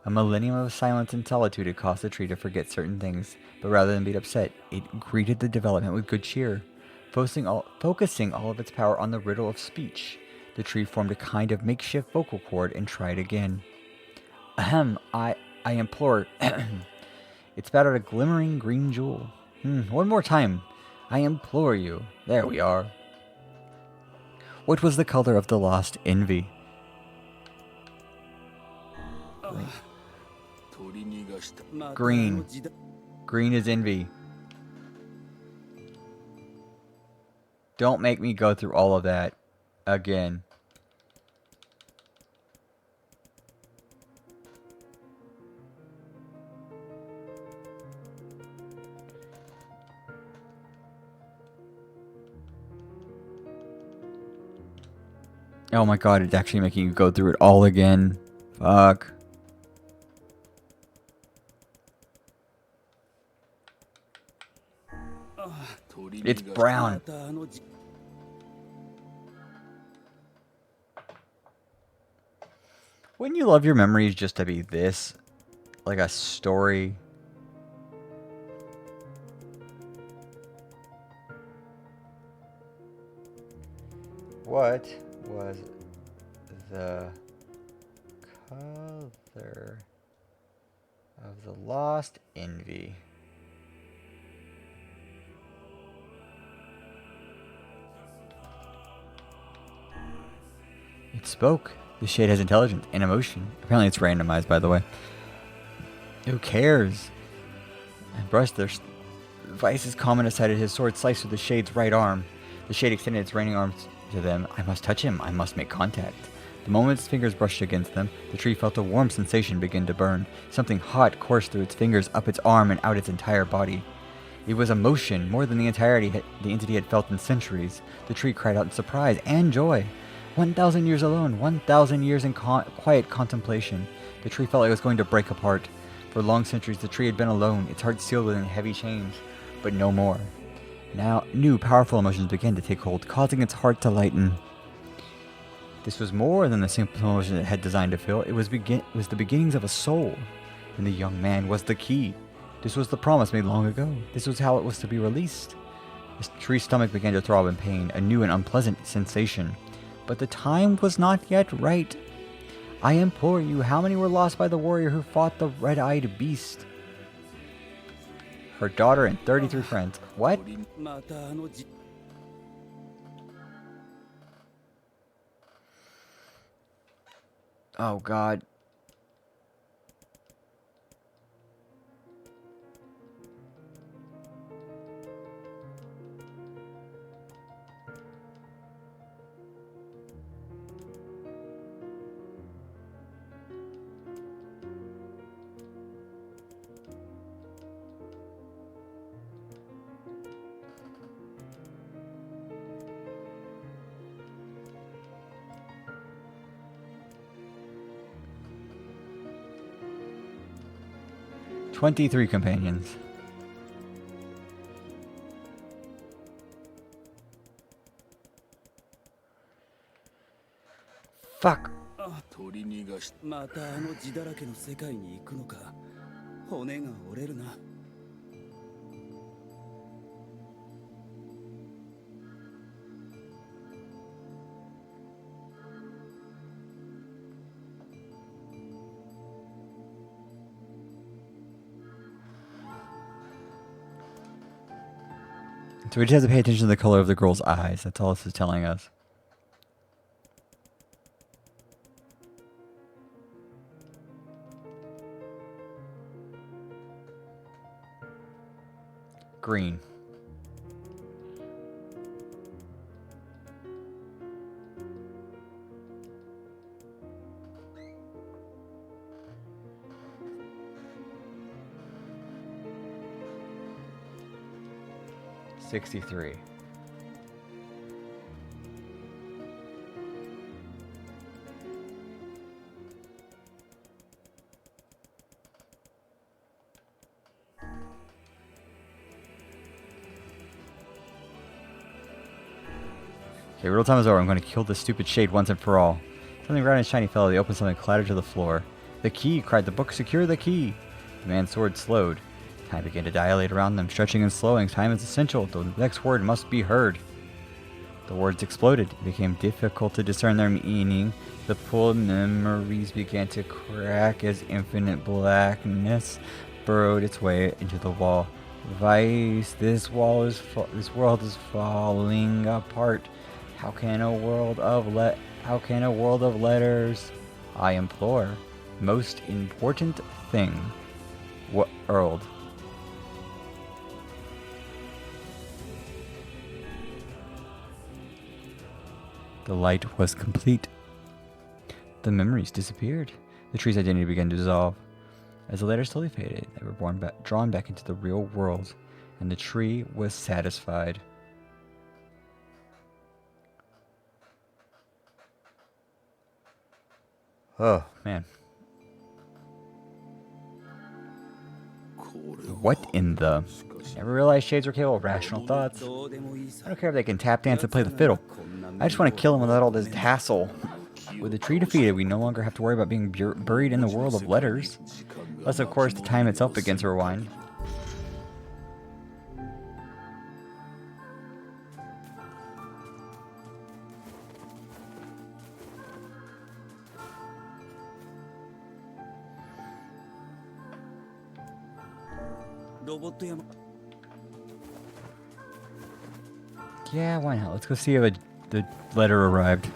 A millennium of silence and solitude had caused the tree to forget certain things, but rather than be upset, it greeted the development with good cheer. Focusing all of its power on the riddle of speech, the tree formed a kind of makeshift vocal cord and tried again. Ahem, I implore. It spat out a glimmering green jewel. One more time. I implore you. There we are. What was the color of the lost envy? Green. Green is envy. Don't make me go through all of that again. Oh my god, it's actually making you go through it all again. Fuck. It's brown. Wouldn't you love your memories just to be this? Like a story? What was the color of the lost envy? It spoke. The shade has intelligence and emotion. Apparently it's randomized, by the way. Who cares? And brushed their Vice's comment aside, his sword sliced through the shade's right arm. The shade extended its raining arms to them. I must touch him. I must make contact. The moment its fingers brushed against them, the tree felt a warm sensation begin to burn. Something hot coursed through its fingers, up its arm, and out its entire body. It was emotion, more than the entity had felt in centuries. The tree cried out in surprise and joy. 1,000 years alone, 1,000 years in quiet contemplation. The tree felt like it was going to break apart. For long centuries, the tree had been alone, its heart sealed within heavy chains, but no more. Now, new, powerful emotions began to take hold, causing its heart to lighten. This was more than the simple emotion it had designed to fill. It was the beginnings of a soul, and the young man was the key. This was the promise made long ago. This was how it was to be released. The tree's stomach began to throb in pain, a new and unpleasant sensation. But the time was not yet right. I implore you, how many were lost by the warrior who fought the red-eyed beast? Her daughter and 33 friends. What? Oh god. "23 companions. Fuck. 取り逃がしまたあの字だらけの世界に行くのか。骨が折れるな。So we just have to pay attention to the color of the girl's eyes. That's all this is telling us. Green. "63. Okay, riddle time is over. I'm going to kill this stupid shade once and for all. Something round and shiny fell. They opened something clattered to the floor. The key! Cried the book. Secure the key! The man's sword slowed. Time began to dilate around them, stretching and slowing. Time is essential. The next word must be heard. The words exploded. It became difficult to discern their meaning. The pulled memories began to crack as infinite blackness burrowed its way into the wall. Vice, this world is falling apart. How can a world of letters? I implore. Most important thing. What world? The light was complete. The memories disappeared. The tree's identity began to dissolve. As the letters slowly faded, they were drawn back into the real world, and the tree was satisfied. Oh, man. What in the... I never realized shades were capable of rational thoughts. I don't care if they can tap dance and play the fiddle. I just want to kill them without all this hassle. With the tree defeated, we no longer have to worry about being buried in the world of letters. Unless, of course, the time itself begins to rewind. Yeah, why not? Let's go see if the letter arrived.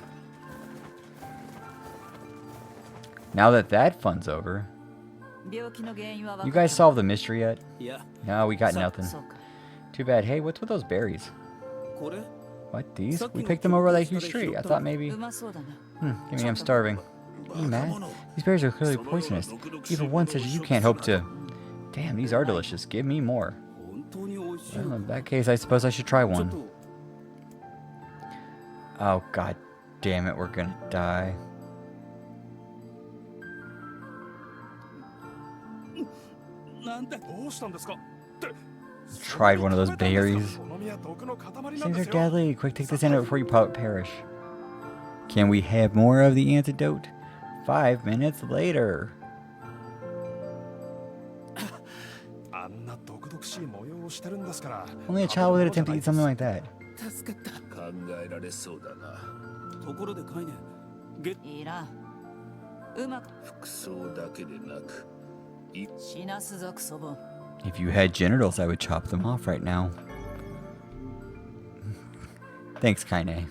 Now that fun's over. You guys solved the mystery yet? Yeah. No, we got nothing. Too bad. Hey, what's with those berries? What, these? We picked them over that huge tree. I thought maybe... give me, I'm starving. Hey, Matt. These berries are clearly poisonous. Even one says you can't hope to... Damn, these are delicious. Give me more. Well, in that case, I suppose I should try one. Oh, god damn it, we're gonna die. Tried one of those berries. These things are deadly. Quick, take this antidote before you perish. Can we have more of the antidote? 5 minutes later. Only a child would attempt to eat something like that. If you had genitals, I would chop them off right now. Thanks, Kaine.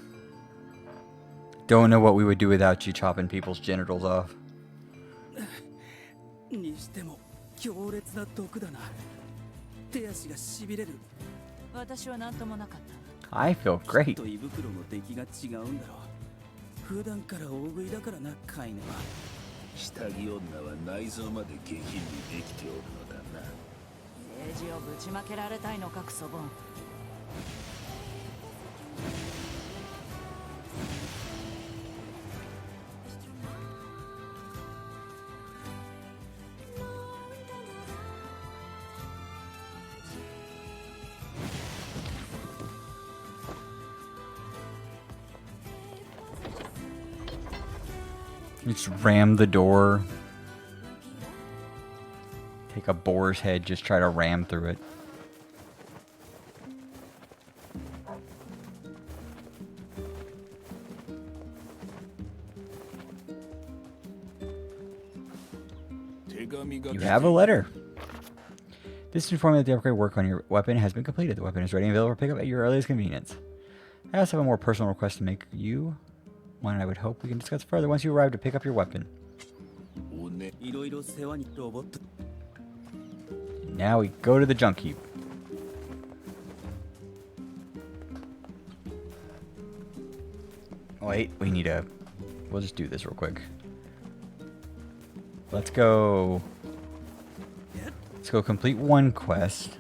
Don't know what we would do without you chopping people's genitals off. I feel great. 普段から大食いだからな、カイネは。下着女は内臓まで下品にできておるのだな。政治をぶちまけられたいのか、クソボン。Just ram the door. Take a boar's head, just try to ram through it. You have a letter. This is informing that the upgrade work on your weapon has been completed. The weapon is ready and available for pickup at your earliest convenience. I also have a more personal request to make you. One I would hope we can discuss further once you arrive to pick up your weapon. Now we go to the junk heap. Wait, we need a... We'll just do this real quick. Let's go... Let's go complete one quest.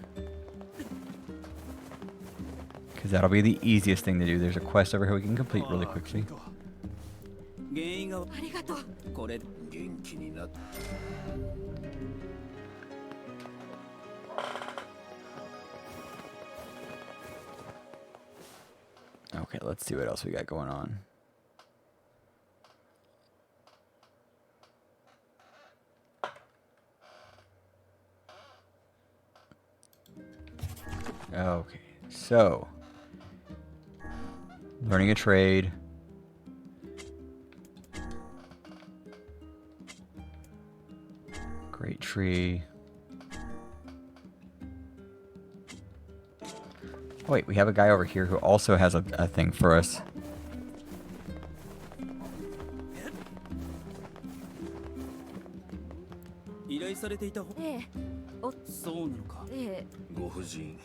Because that'll be the easiest thing to do. There's a quest over here we can complete really quickly. Okay, let's see what else we got going on. Okay, so learning a trade. Great tree. Oh, wait, we have a guy over here who also has a thing for us.ご婦人、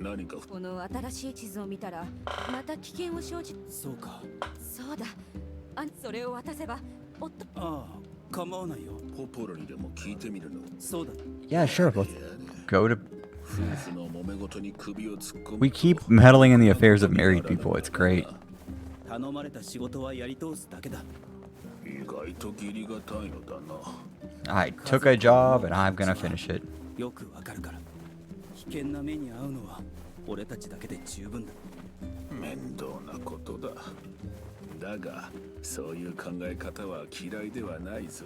何かこの新しい地図を見たらまた危険を生じ。そうか。そうだ。それを渡せば夫。ああ、構わないよ。ポポロにでも聞いてみるの。そうだ。Yeah, sure. Let's go to. 夫婦の揉め事に首を突っ込む。We keep meddling in the affairs of married people. It's great. 頼まれた仕事はやり通すだけだ。意外と義理がたいのだな。I took a job and I'm gonna finish it. よくわかるから。危険な目に遭うのは俺たちだけで十分だ。面倒なことだ。だが、そういう考え方は嫌いではないぞ。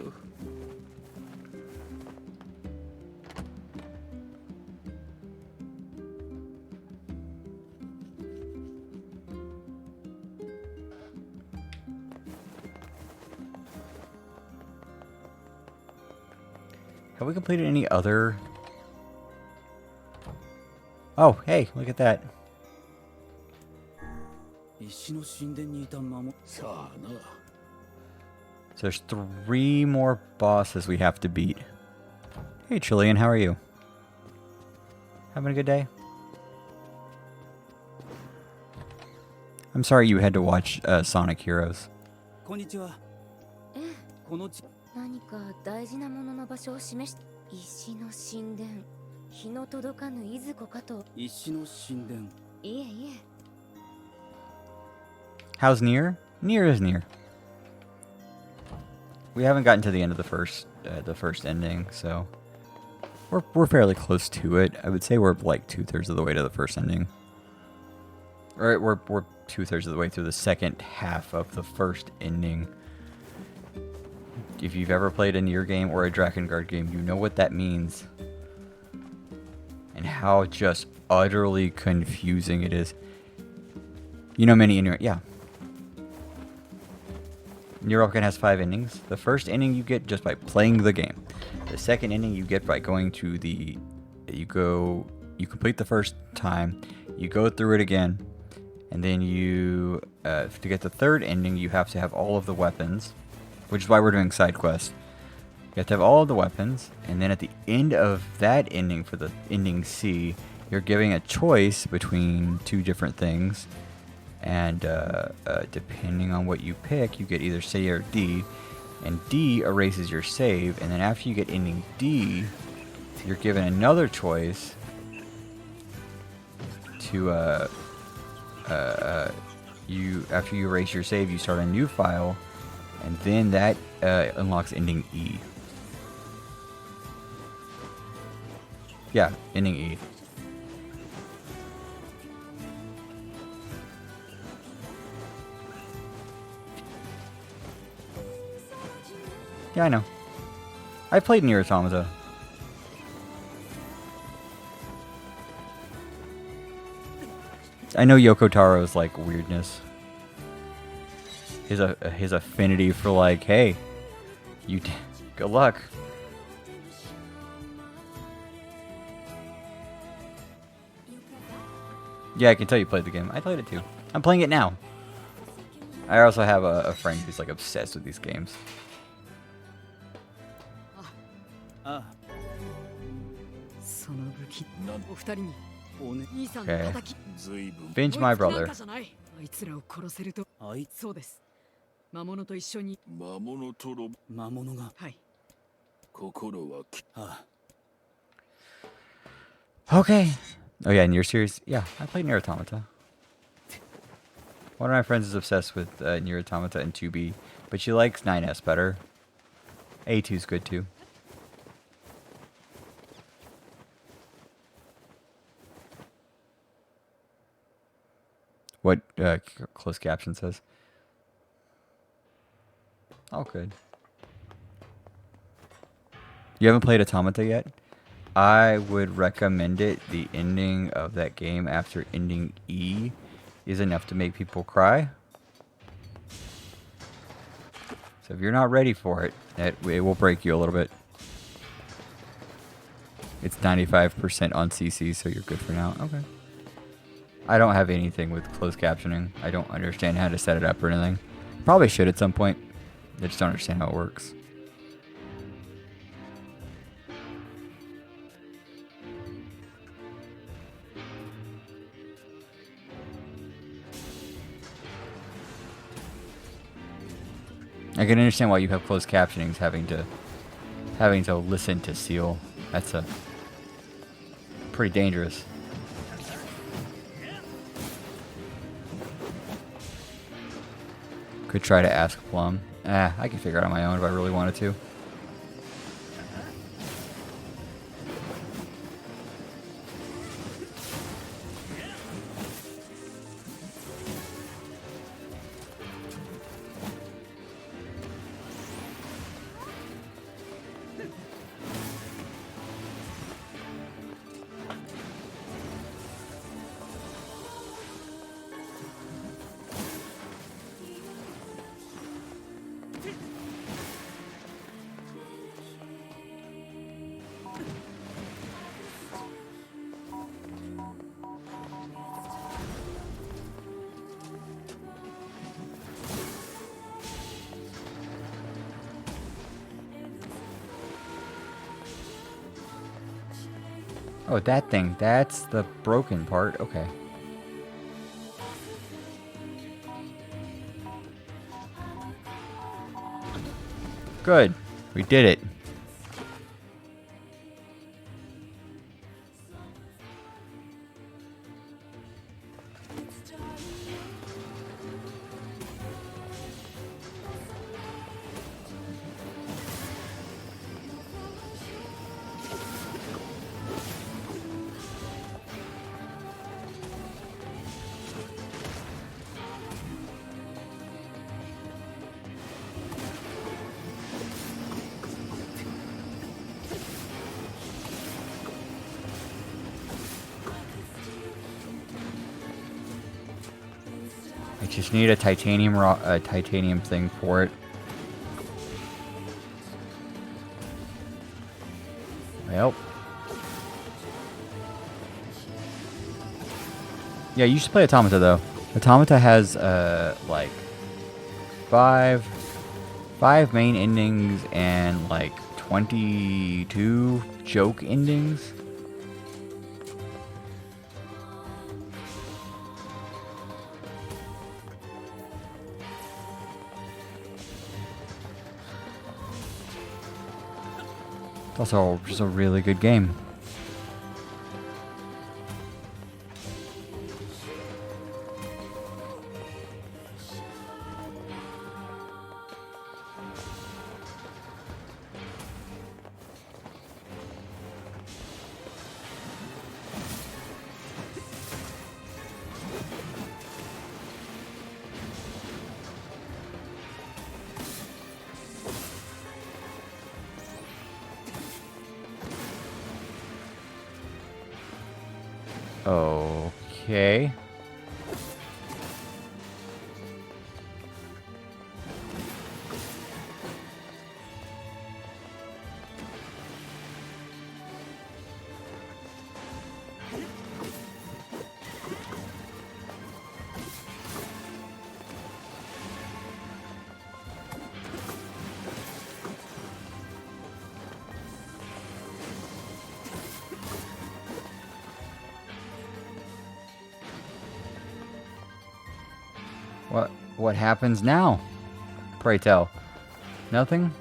Have we completed any other? Oh, hey, look at that. 石の神殿にいた魔物。さあな。So there's 3 more bosses we have to beat. Hey, Chilean, how are you? Having a good day? I'm sorry you had to watch Sonic Heroes. こんにちは。この地。何か大事なものの場所を示し。石の神殿。日の届かぬいずこかと。石の神殿。いえいえ。How's Nier? Nier is Nier. We haven't gotten to the end of the first ending, so we're fairly close to it. I would say we're like 2/3 of the way to the first ending. Or we're 2/3 of the way through the second half of the first ending. If you've ever played a Nier game or a Drakengard game, you know what that means. And how just utterly confusing it is. You know many Nier, yeah. Nier Replicant has 5 endings. The first ending you get just by playing the game. The second ending you get by going to the... You complete the first time, you go through it again, and then you... to get the third ending, you have to have all of the weapons, which is why we're doing side quests. You have to have all of the weapons, and then at the end of that ending, for the ending C, you're giving a choice between 2 different things. And depending on what you pick, you get either C or D, and D erases your save, and then after you get ending D, you're given another choice to after you erase your save, you start a new file, and then that unlocks ending E. Yeah, ending E. Yeah, I know. I played Nier Automata. I know Yoko Taro's like weirdness. His affinity for like, hey, good luck. Yeah, I can tell you played the game. I played it too. I'm playing it now. I also have a friend who's like obsessed with these games. Okay. Finch, my brother. あいつらを殺せると。そうです。魔物と一緒に。魔物とロボ。魔物が。はい。心はき。Okay. Oh yeah, Nier series. Yeah, I played Nier Automata. One of my friends is obsessed with Nier Automata and 2B, but she likes 9S better. A2's good too. What closed caption says. Oh, good. You haven't played Automata yet? I would recommend it. The ending of that game after ending E is enough to make people cry. So if you're not ready for it, it will break you a little bit. It's 95% on CC, so you're good for now. Okay. I don't have anything with closed captioning. I don't understand how to set it up or anything. Probably should at some point. I just don't understand how it works. I can understand why you have closed captionings having to listen to Seal. That's a pretty dangerous. Could try to ask Plum. I can figure it out on my own if I really wanted to. Oh, that thing. That's the broken part. Okay. Good. We did it. I just need a titanium thing for it. Well. Yeah, you should play Automata though. Automata has like five main endings and like 22 joke endings. It's also just a really good game. Okay. What happens now? Pray tell. Nothing?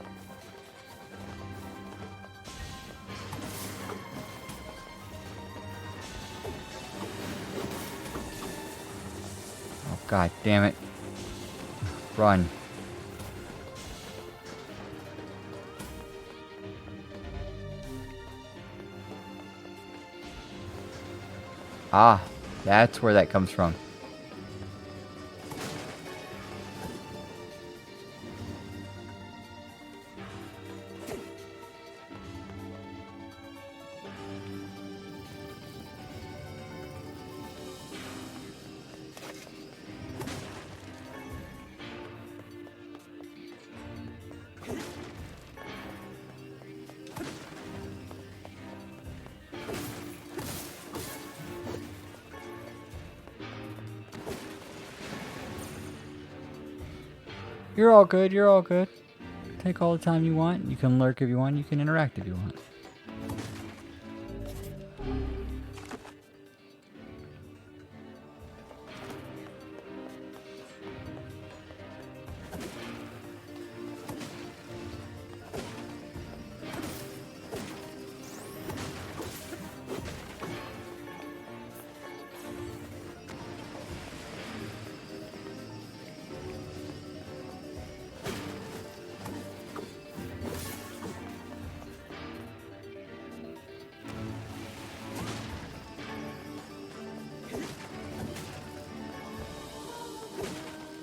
Oh, god damn it. Run. Ah, that's where that comes from. You're all good. You're all good. Take all the time you want. You can lurk if you want. You can interact if you want.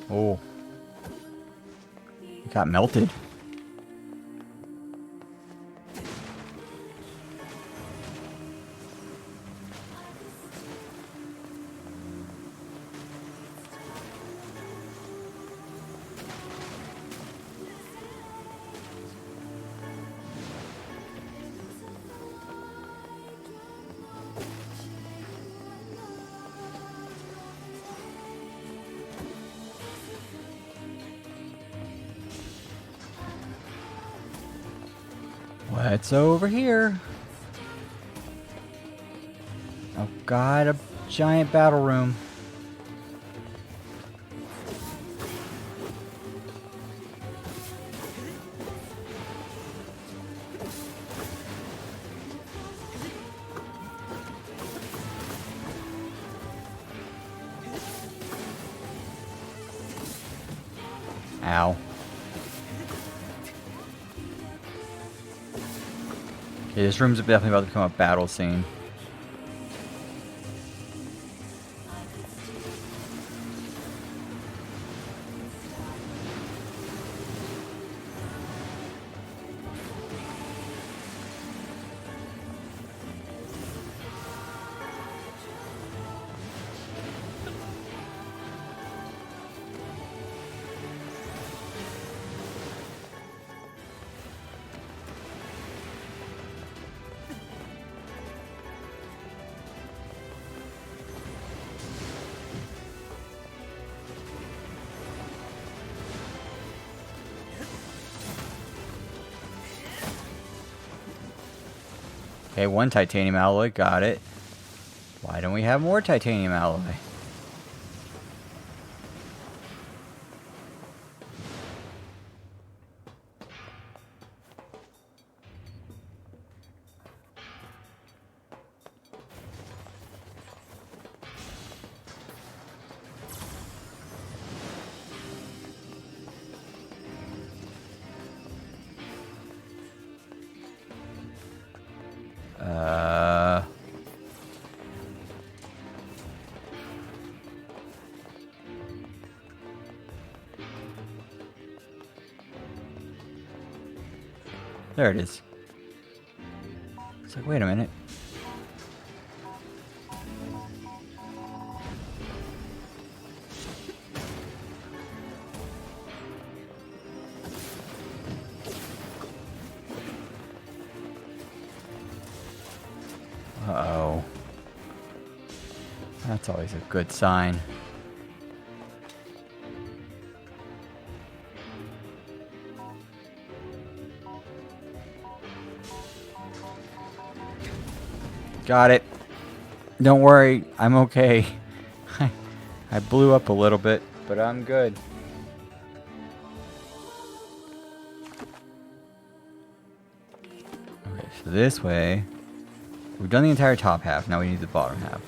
Oh. It got melted. What's over here? Oh god, a giant battle room. Ow. Okay, this room's definitely about to become a battle scene. Okay, one titanium alloy, got it. Why don't we have more titanium alloy? There it is. It's like, wait a minute. Uh-oh. That's always a good sign. Got it. Don't worry, I'm okay. I blew up a little bit, but I'm good. Okay, so this way. We've done the entire top half, now we need the bottom half.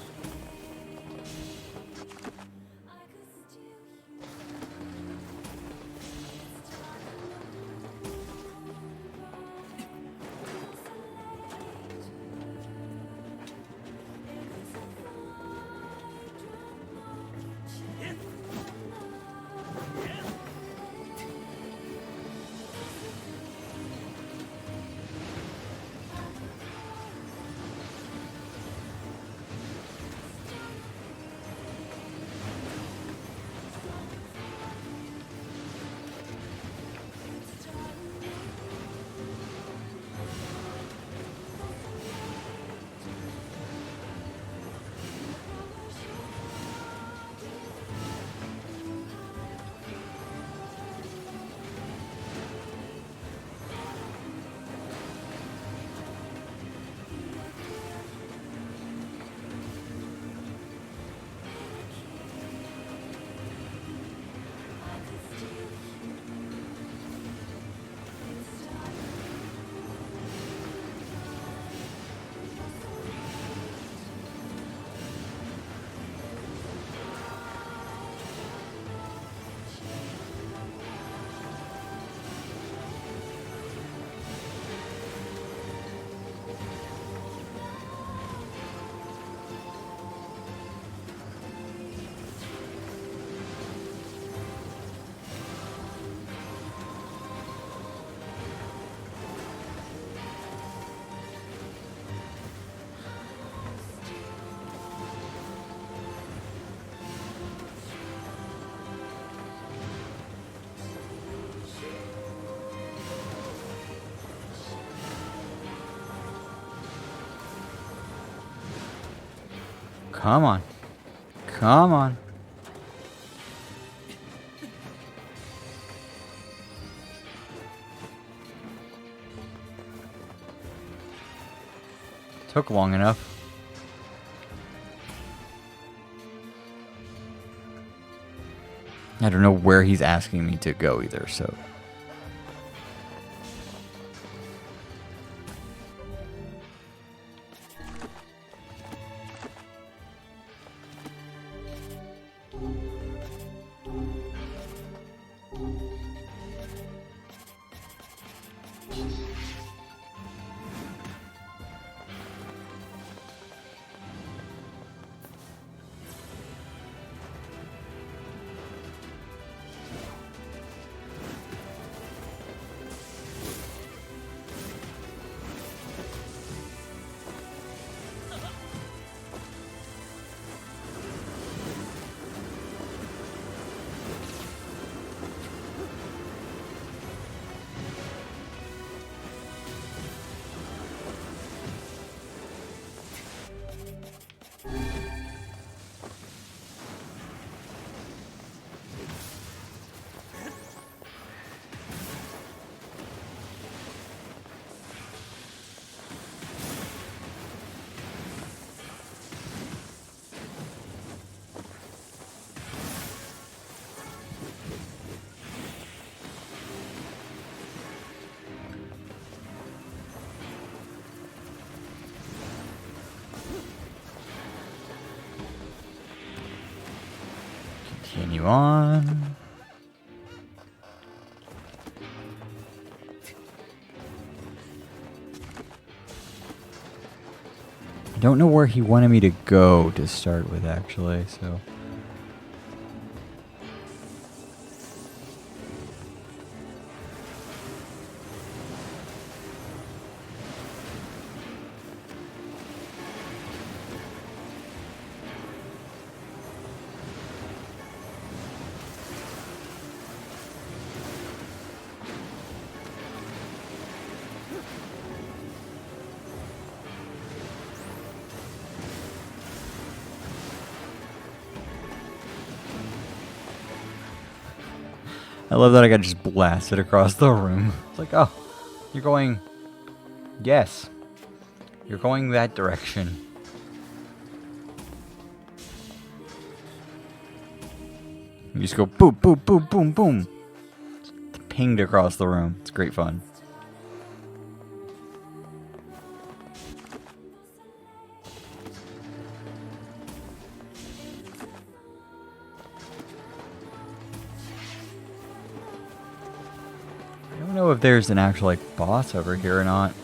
Come on. Come on. Took long enough. I don't know where he's asking me to go either, so. Continue on. I don't know where he wanted me to go to start with, actually, so. I love that I got just blasted across the room. It's like, oh, you're going... Yes. You're going that direction. You just go boom, boom, boom, boom, boom. It's pinged across the room. It's great fun. I don't know if there's an actual like boss over here or not.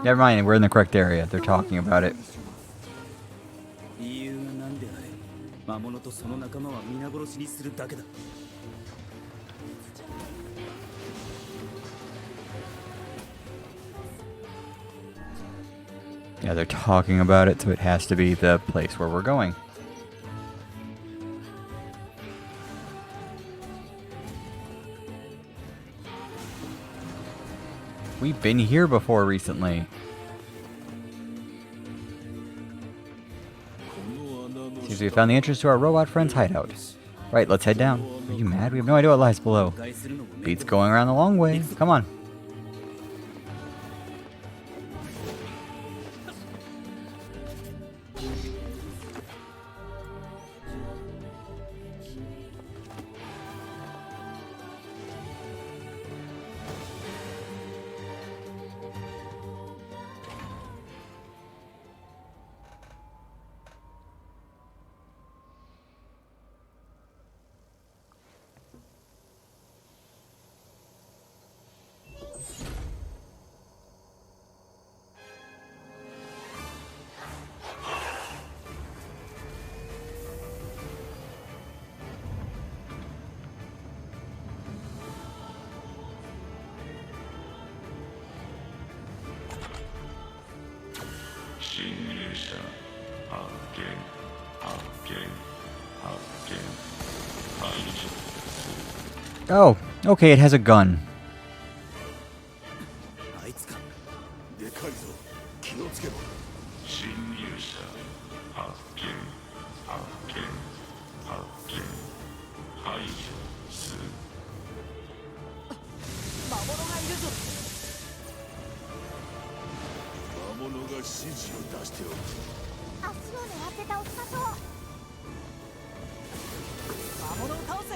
Never mind, we're in the correct area. They're talking about it. Yeah, they're talking about it, so it has to be the place where we're going. We've been here before recently. Seems we found the entrance to our robot friend's hideout. Right, let's head down. Are you mad? We have no idea what lies below. Beats going around the long way. Come on. Oh, okay, it has a gun. 魔物がいるぞ。魔物が指示を出しておる。足を狙って倒しましょう。魔物を倒せ。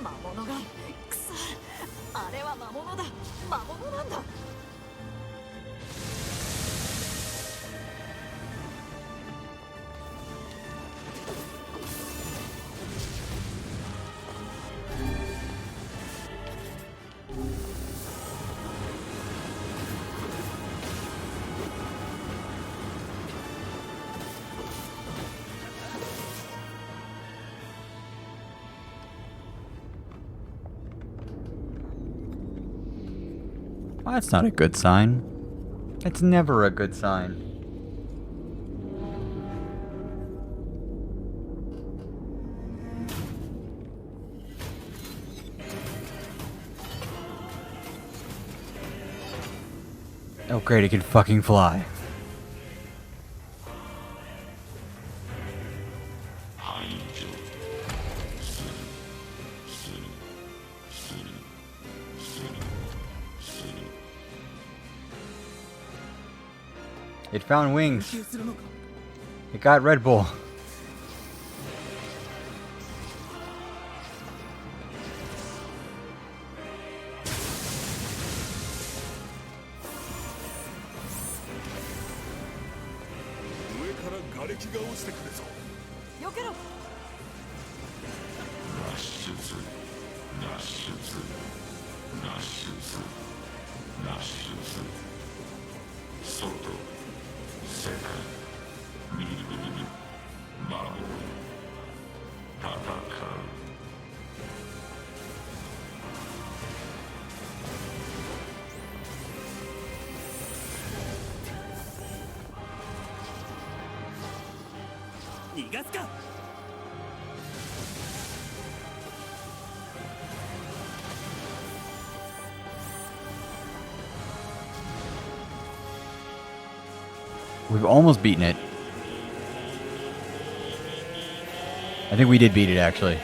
魔物がくそ、あれは魔物だ。魔物なんだ。Well, that's not a good sign. It's never a good sign. Oh great, it can fucking fly. It found wings. It got Red Bull. We've almost beaten it. I think we did beat it, actually.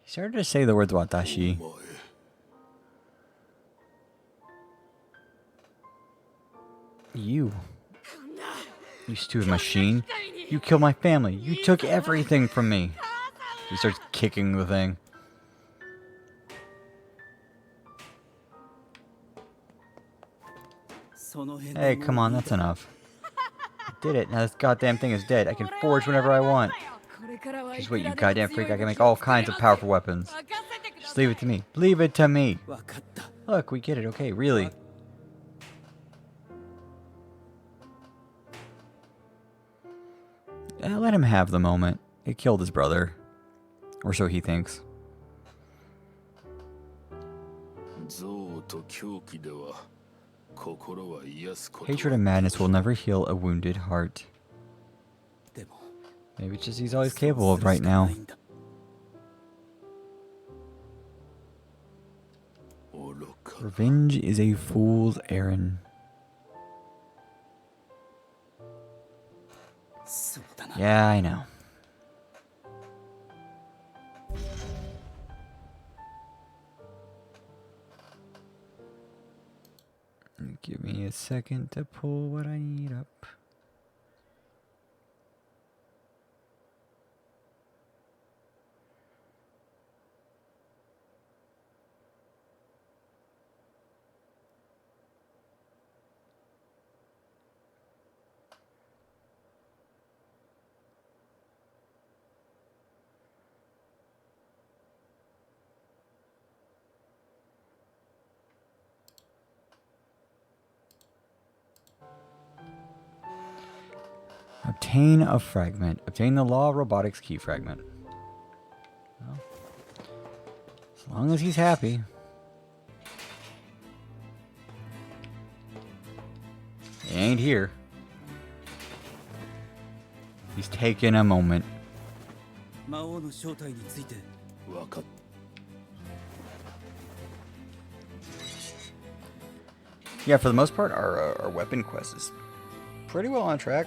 He started to say the words watashi. You stupid machine. You killed my family. You took everything from me. He starts kicking the thing. Hey, come on, that's enough. I did it. Now this goddamn thing is dead. I can forge whenever I want. Just wait, you goddamn freak. I can make all kinds of powerful weapons. Just leave it to me. Leave it to me. Look, we get it. Okay, really. Let him have the moment. He killed his brother. Or so he thinks. Hatred and madness will never heal a wounded heart. Maybe it's just he's always capable of right now. Revenge is a fool's errand. Yeah, I know. Give me a second to pull what I need up. Obtain a fragment. Obtain the law robotics key fragment. Well, as long as he's happy. He ain't here. He's taking a moment. Yeah, for the most part, our weapon quest is pretty well on track.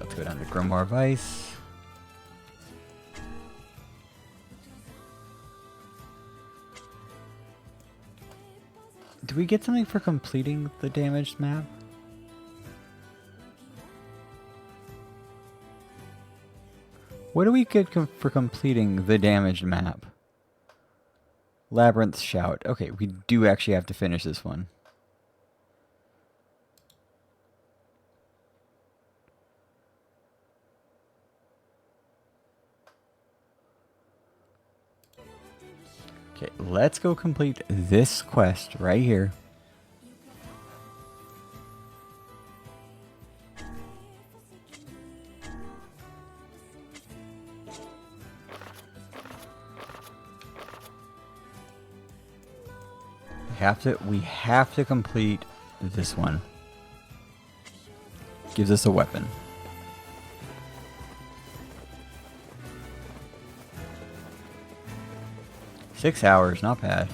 Let's go down to Grimoire Vice. Do we get something for completing the damaged map? What do we get for completing the damaged map? Labyrinth Shout. Okay, we do actually have to finish this one. Okay, let's go complete this quest right here. We have to complete this one. Gives us a weapon. Six hours, not bad.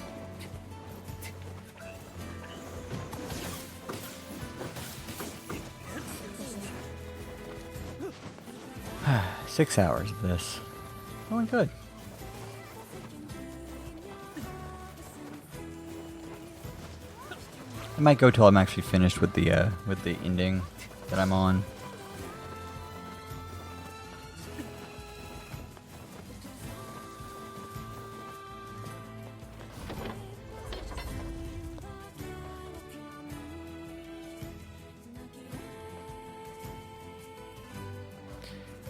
Six hours of this. Going good. I might go till I'm actually finished with the ending that I'm on.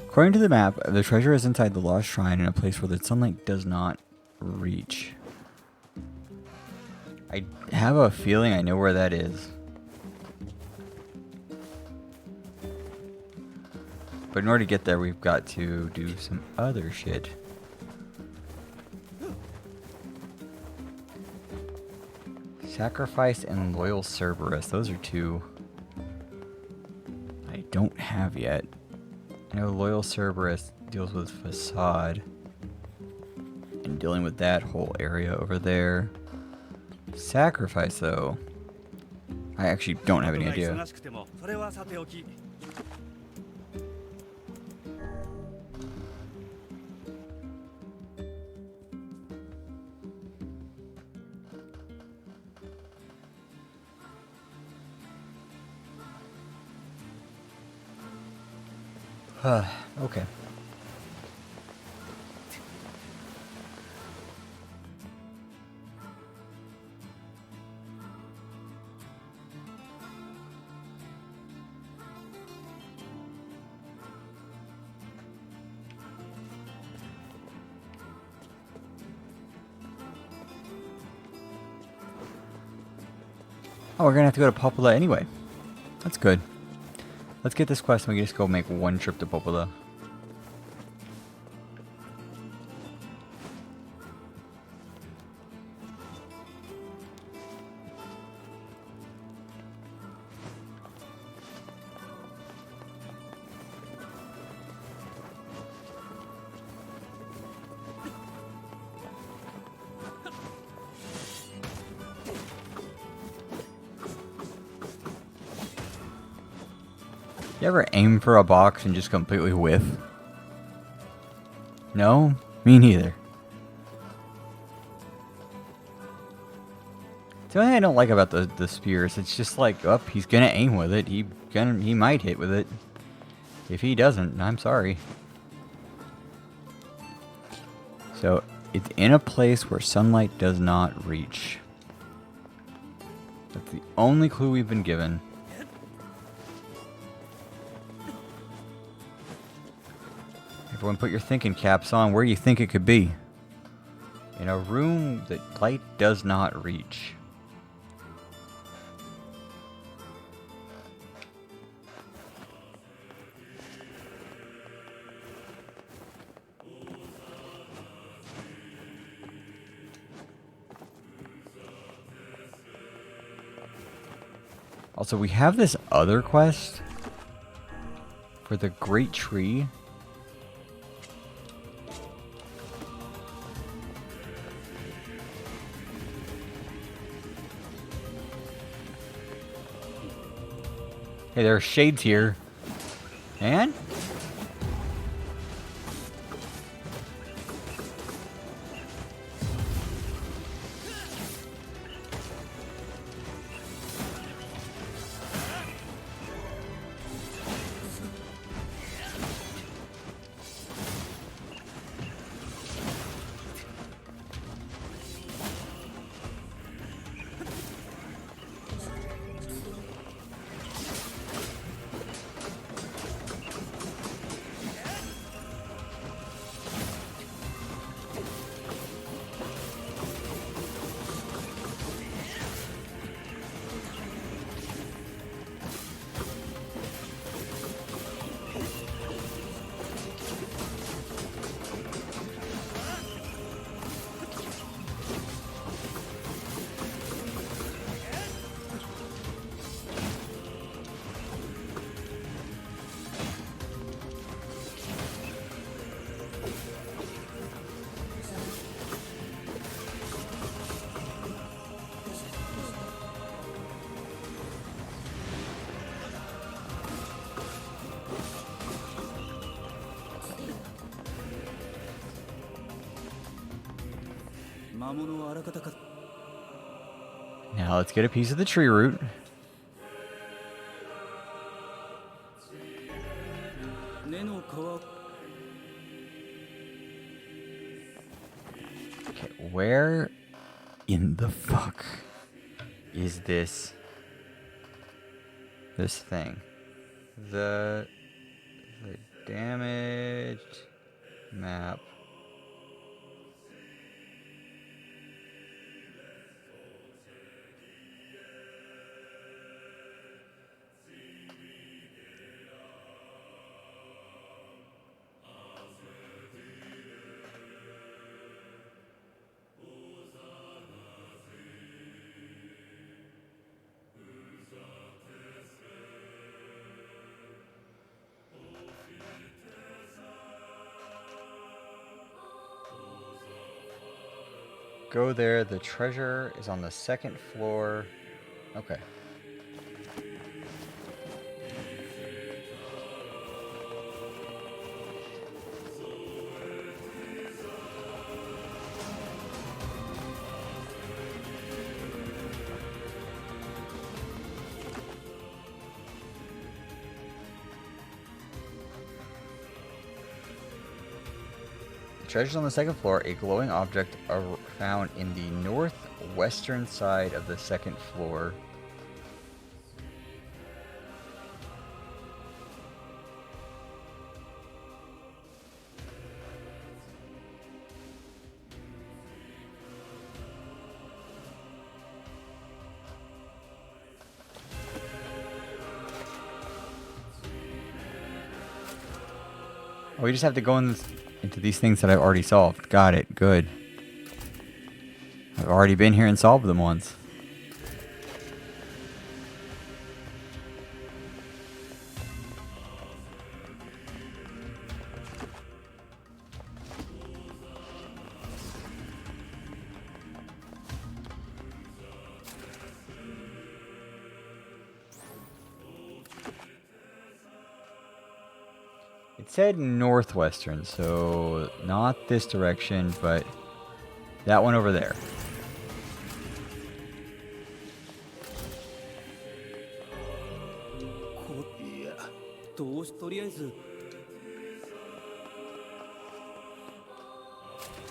According to the map, the treasure is inside the lost shrine in a place where the sunlight does not reach. I have a feeling I know where that is. But in order to get there, we've got to do some other shit. Sacrifice and Loyal Cerberus. Those are two I don't have yet. I know Loyal Cerberus deals with Facade and dealing with that whole area over there. Sacrifice, though, I actually don't have any idea. Okay. Oh, we're gonna have to go to Popula anyway. That's good. Let's get this quest and we can just go make one trip to Popula. You ever aim for a box and just completely whiff? No? Me neither. The only thing I don't like about the spears, it's just like, oh, he's gonna aim with it. He might hit with it. If he doesn't, I'm sorry. So, it's in a place where sunlight does not reach. That's the only clue we've been given. Everyone put your thinking caps on. Where do you think it could be? In a room that light does not reach. Also, we have this other quest for the Great Tree. Hey, there are shades here. And? Now let's get a piece of the tree root. Okay, where in the fuck is this thing? The damaged map. Go there. The treasure is on the second floor. Okay. Treasures on the second floor, a glowing object found in the northwestern side of the second floor. Oh, we just have to go into these things that I've already solved. Got it. Good. I've already been here and solved them once. It said northwestern, so not this direction, but that one over there.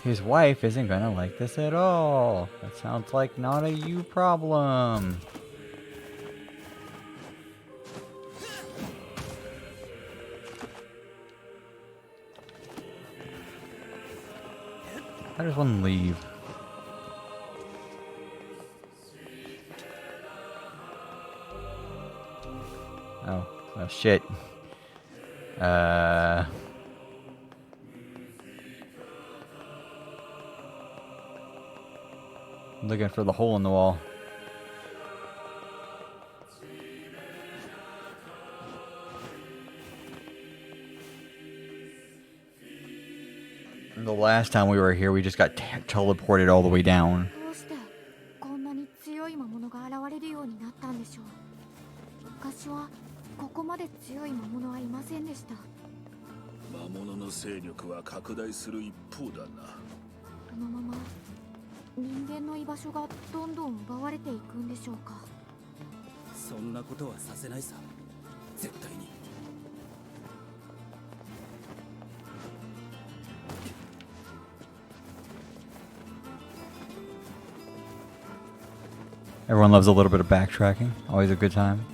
His wife isn't gonna like this at all. That sounds like not a you problem. How does one leave? Oh shit. Looking for the hole in the wall. The last time we were here, we just got teleported all the way down. どうしてこんなに強い魔物が現れるようになったんでしょう。昔はここまで強い魔物はいませんでした。魔物の勢力は拡大する一方だな。このまま人間の居場所がどんどん奪われていくんでしょうか。そんなことはさせないさ。絶対に。Everyone loves a little bit of backtracking. Always a good time.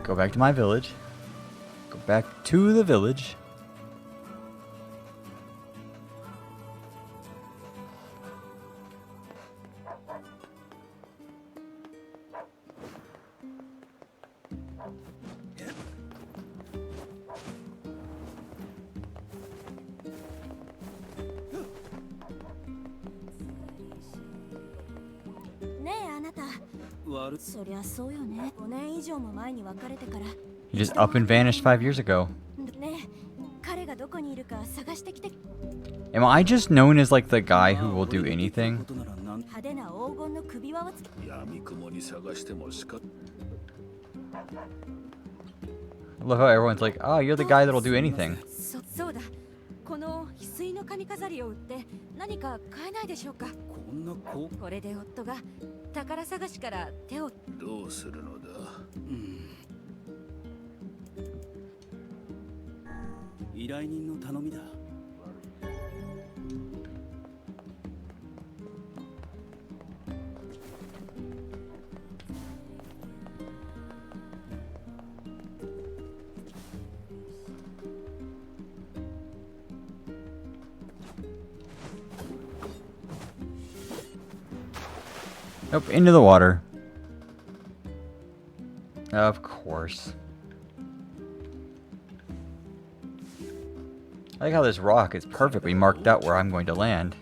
Go back to my village. Go back to the village. He just up and vanished 5 years ago. Am I just known as like the guy who will do anything? I love how everyone's like, oh, you're the guy that'll do anything. この翡翠の髪飾りを売って何か買えないでしょうか。これで夫が宝探しから手を。どうするのだ。依頼人の頼みだ。Nope, into the water. Of course. I like how this rock is perfectly marked out where I'm going to land.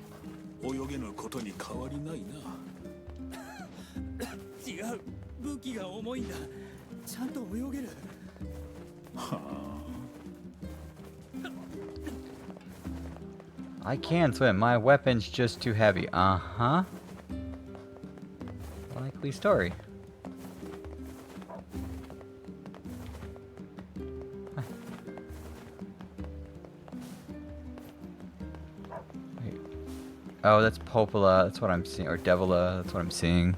泳げぬことに変わりないな。違う。武器が重いんだ。ちゃんと泳げる。はあ。I can swim. My weapon's just too heavy. Uh-huh. Likely story. Wait. Oh, that's Popola. That's what I'm seeing. Or Devila. That's what I'm seeing.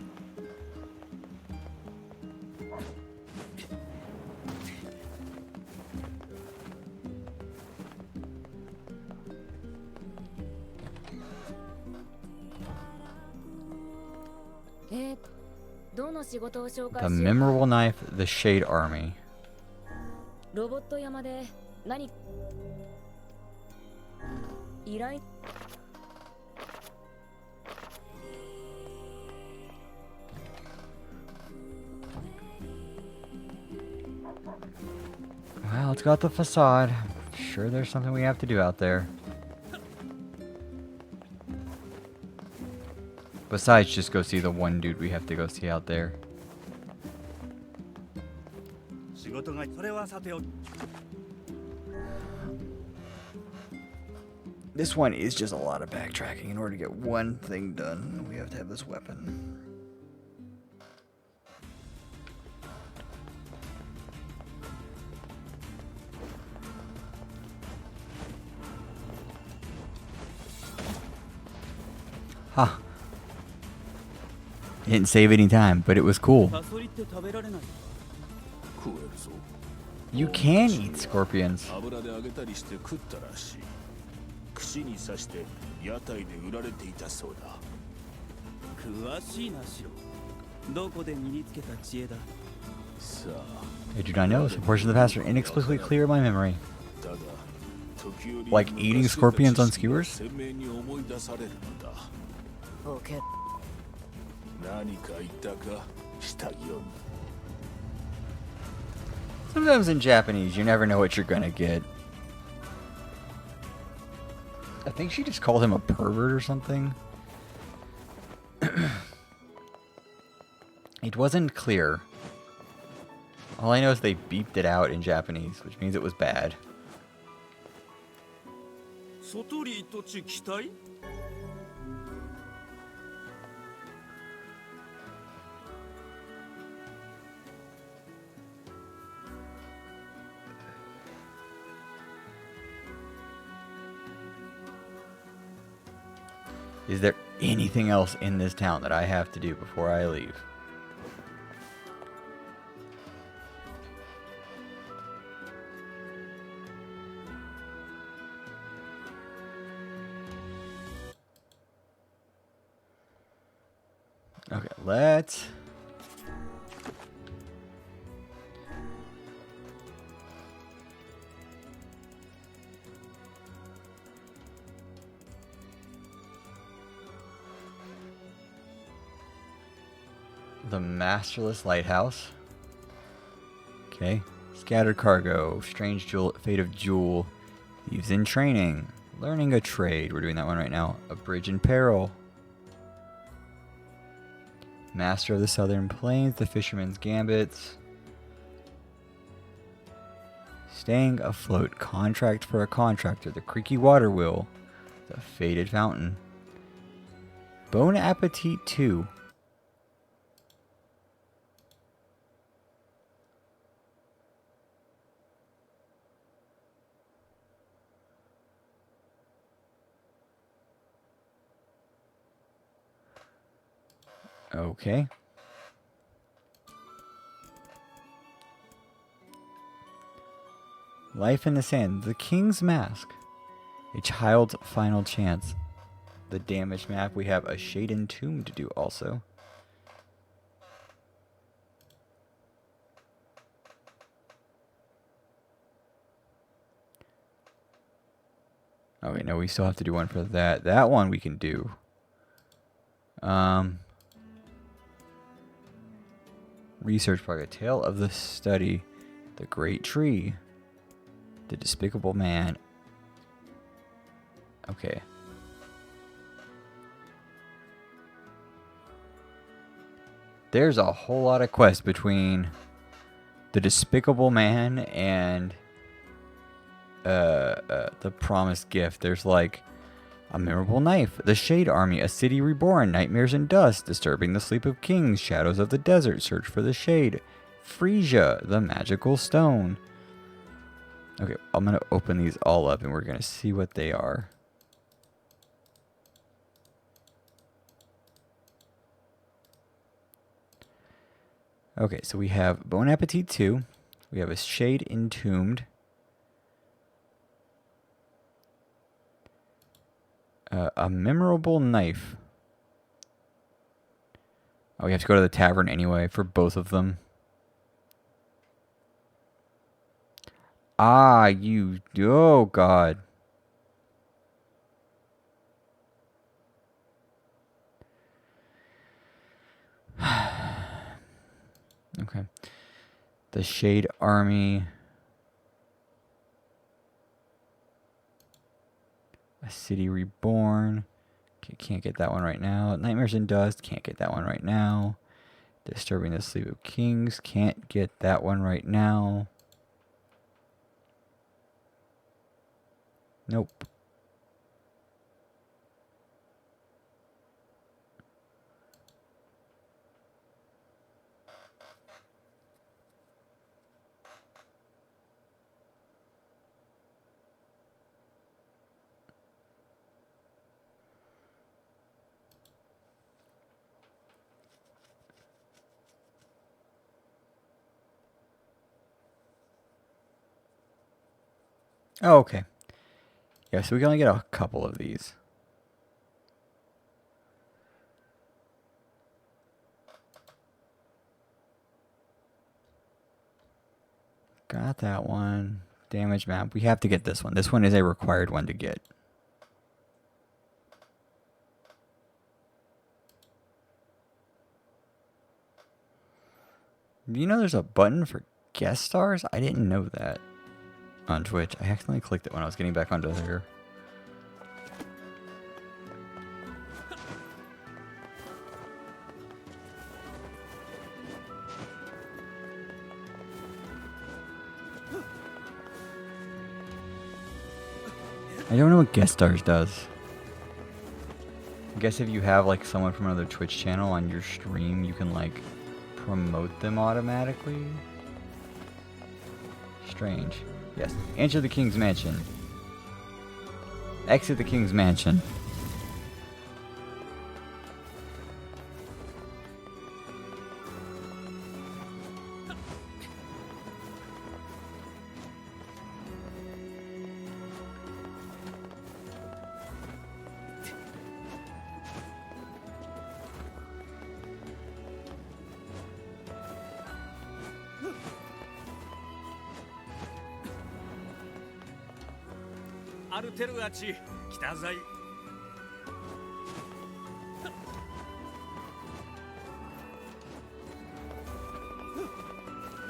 The memorable knife, the Shade Army. ロボット山で何依頼。Well, Let's go out the facade. Sure, there's something we have to do out there. Besides, just go see the one dude we have to go see out there. This one is just a lot of backtracking. In order to get one thing done, we have to have this weapon. Huh. Didn't save any time, but it was cool. You can eat scorpions. 串に刺して屋台で売られていたそうだ。詳しいなしろ。どこで身につけた知恵だ。さあ。I do not know. Some portions of the past are inexplicably clear in my memory. Like eating scorpions on skewers? Okay. 何か言ったかしたよ。Sometimes in Japanese, you never know what you're gonna get. I think she just called him a pervert or something. It wasn't clear. All I know is they beeped it out in Japanese, which means it was bad. Is there anything else in this town that I have to do before I leave? Okay, let's... The Masterless Lighthouse. Okay. Scattered cargo. Strange jewel, fate of jewel. Thieves in training. Learning a trade. We're doing that one right now. A bridge in peril. Master of the Southern Plains. The Fisherman's Gambits. Staying afloat. Contract for a contractor. The Creaky Water Wheel. The Faded Fountain. Bon Appetit 2. Okay. Life in the Sand. The King's Mask. A Child's Final Chance. The damaged map. We have a Shaden Tomb to do also. Okay, no, we still have to do one for that. That one we can do. Research project. Tale of the Study. The Great Tree. The Despicable Man. Okay. There's a whole lot of quests between the Despicable Man and the Promised Gift. There's like a memorable knife, the Shade Army, a city reborn, nightmares and dust, disturbing the sleep of kings, shadows of the desert, search for the shade, Frisia, the magical stone. Okay, I'm gonna open these all up and we're gonna see what they are. Okay, so we have Bon Appetit 2. We have a Shade Entombed. A memorable knife. Oh, we have to go to the tavern anyway for both of them. Ah, you... Oh, God. Okay. The Shade Army. A City Reborn. Okay, can't get that one right now. Nightmares in Dust. Can't get that one right now. Disturbing the Sleep of Kings. Can't get that one right now. Nope. Oh, okay. Yeah, so we can only get a couple of these. Got that one. Damage map. We have to get this one. This one is a required one to get. You know there's a button for guest stars? I didn't know that on Twitch. I accidentally clicked it when I was getting back onto there. I don't know what guest stars does. I guess if you have like someone from another Twitch channel on your stream, you can like promote them automatically. Strange. Yes. Enter the King's Mansion. Exit the King's Mansion.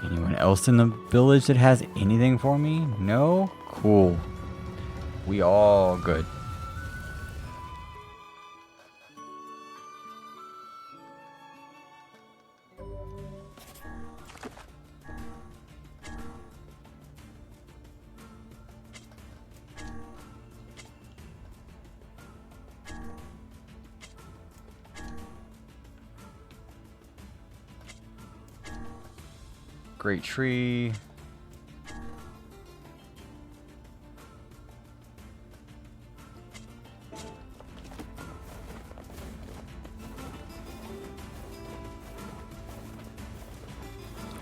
Anyone else in the village that has anything for me? No? Cool. We all good. Great tree.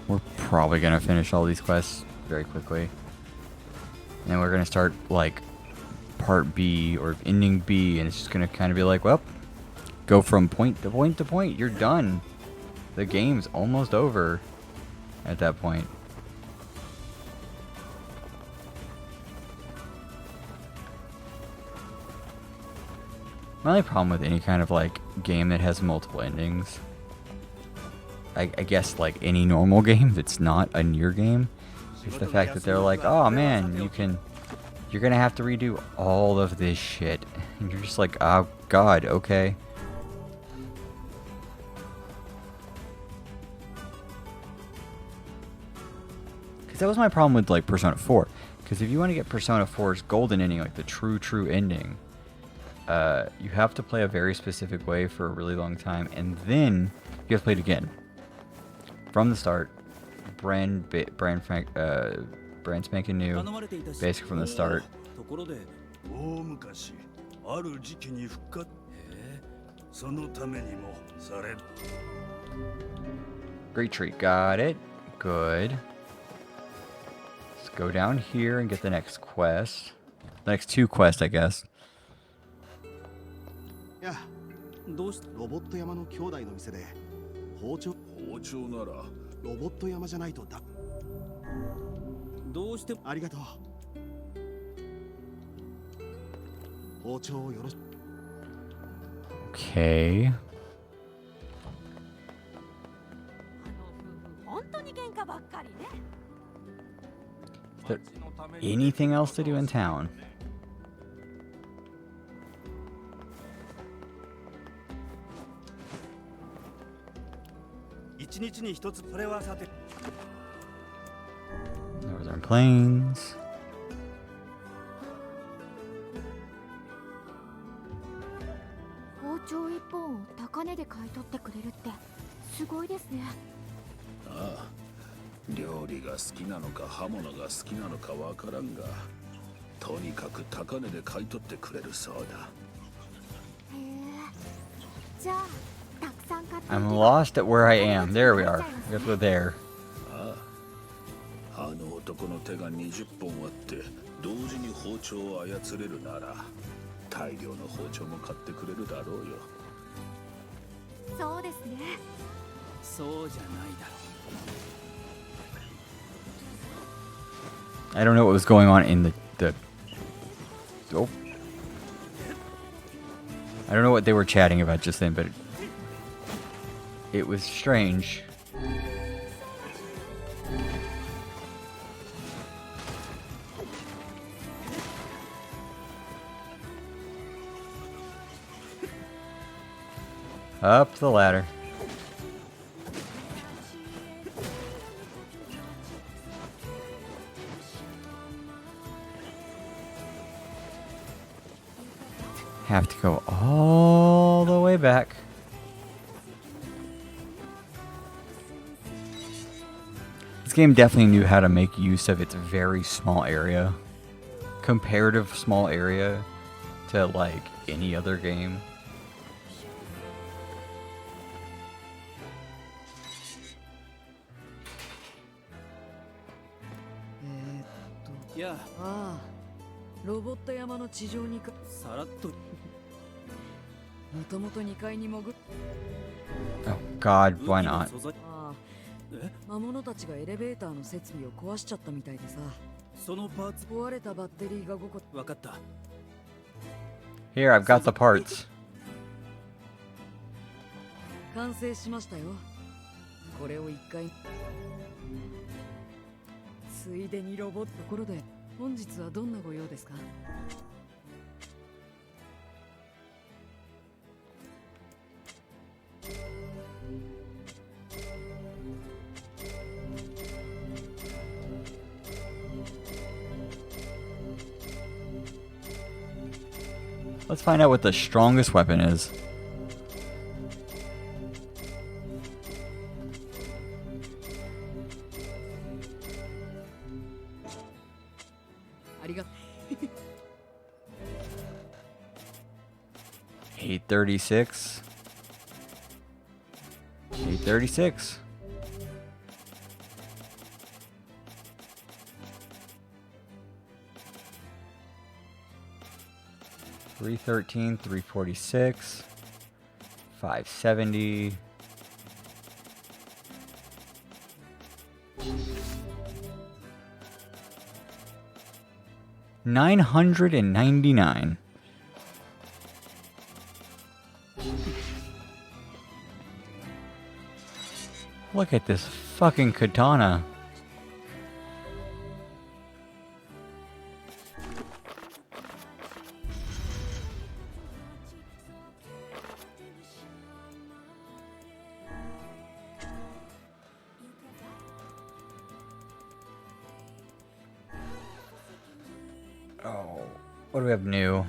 We're probably gonna finish all these quests very quickly. And then we're gonna start like part B or ending B, and it's just gonna kind of be like, well, go from point to point to point. You're done. The game's almost over at that point. My only problem with any kind of like game that has multiple endings, I guess like any normal game that's not a Nier game, is the fact that they're like, oh man, you're gonna have to redo all of this shit, and you're just like, oh god, okay. That was my problem with like Persona 4, because if you want to get Persona 4's golden ending, like the true ending, you have to play a very specific way for a really long time, and then you have to play it again from the start, brand spanking new, basically from the start. Great tree, got it, good. Go down here and get the next quest. The next two quests, I guess. Yeah. ロボット山の兄弟の店で包丁ならロボット山じゃないとだ。どうしてありがとう。包丁をよろし。Okay. 本当に喧嘩ばっかりね。Is there anything else to do in town? 日に一つそれはさて Northern Plains. 包丁一本を高値で買い取ってくれるってすごいですね。ああ、料理が好きなのか刃物が好きなのかわからんが、とにかく高値で買い取ってくれるそうだ。へえ。じゃあたくさん買って I'm lost at where I am. There we are. We have to go there. ああ、あの男の手が20本あって同時に包丁を操れるなら大量の包丁も買ってくれるだろうよ。そうですね。そうじゃないだろ I don't know what was going on in the oh. I don't know what they were chatting about just then, but it was strange. Up the ladder. Have to go all the way back. This game definitely knew how to make use of its very small area. Comparative small area to like any other game. Yeah. ああ、ロボット山の地上にか。さらっともともと2階に潜っ。 Oh God, why not? ああ、魔物たちがエレベーターの設備を壊しちゃったみたいでさ。そのパーツ壊れたバッテリーが5個。わかった Here, I've got the parts. 完成しましたよ。これを1階。ついでにロボット。ところで本日はどんなご用ですか？ Let's find out what the strongest weapon is. $836. $836. $313, $346, $570. $999. Look at this fucking katana. Oh, what do we have new?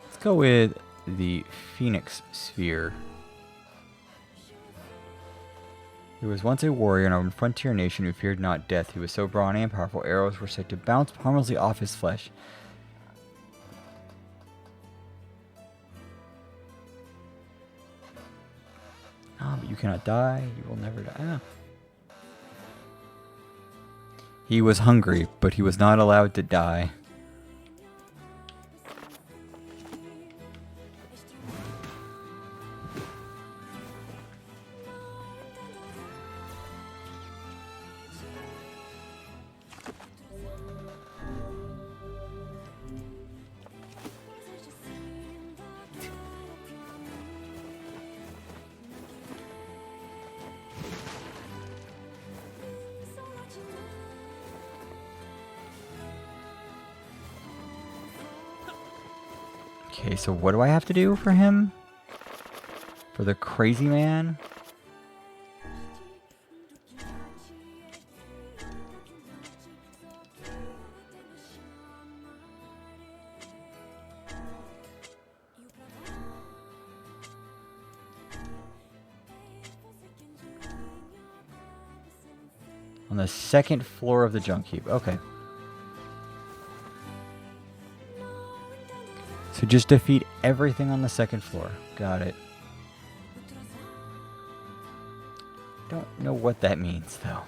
Let's go with the Phoenix Sphere. He was once a warrior in a frontier nation who feared not death. He was so brawny and powerful, arrows were said to bounce harmlessly off his flesh. Ah, but you cannot die. You will never die. Ah. He was hungry, but he was not allowed to die. Okay, so what do I have to do for him? For the crazy man? On the second floor of the junk heap. Okay. So just defeat everything on the second floor. Got it. Don't know what that means, though.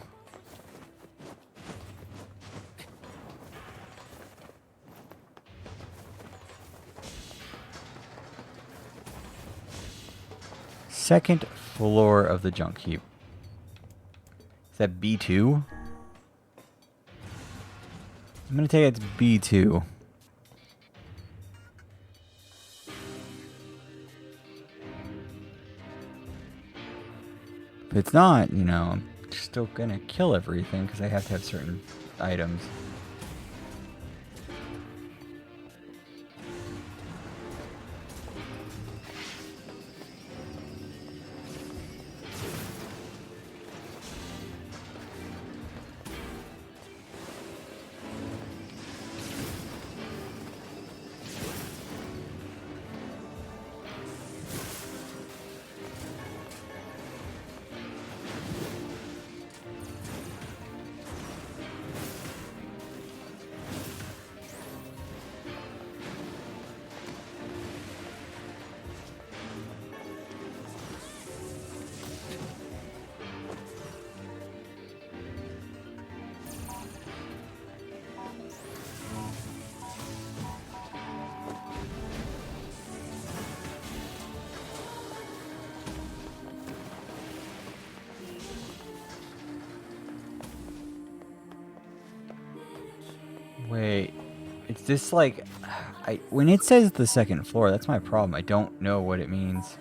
Second floor of the junk heap. Is that B2? I'm gonna take it's B2. If it's not, you know, I'm still gonna kill everything because I have to have certain items. Wait, is this like... when it says the second floor, that's my problem. I don't know what it means.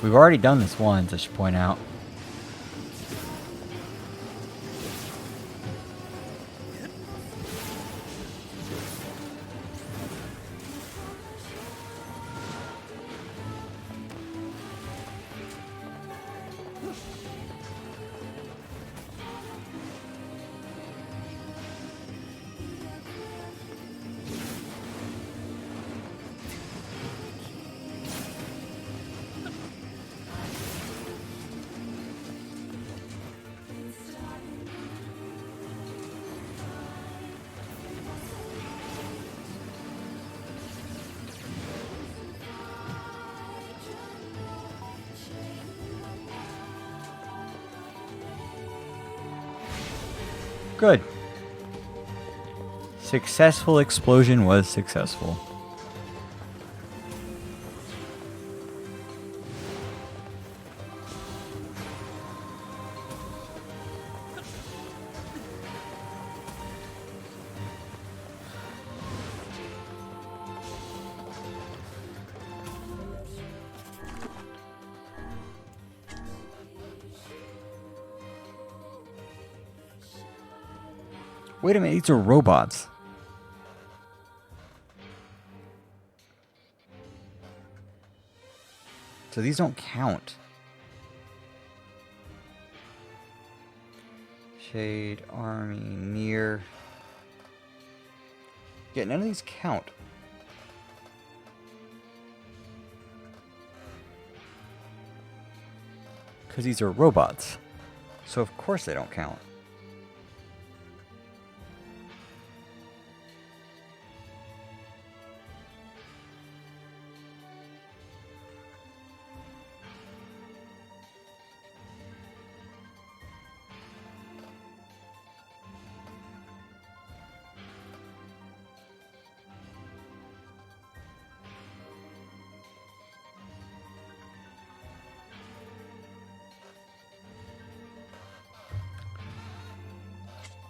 We've already done this once, I should point out. Good. Successful explosion was successful. Wait a minute, these are robots. So these don't count. Shade, Army, Nier. Yeah, none of these count. Because these are robots. So of course they don't count.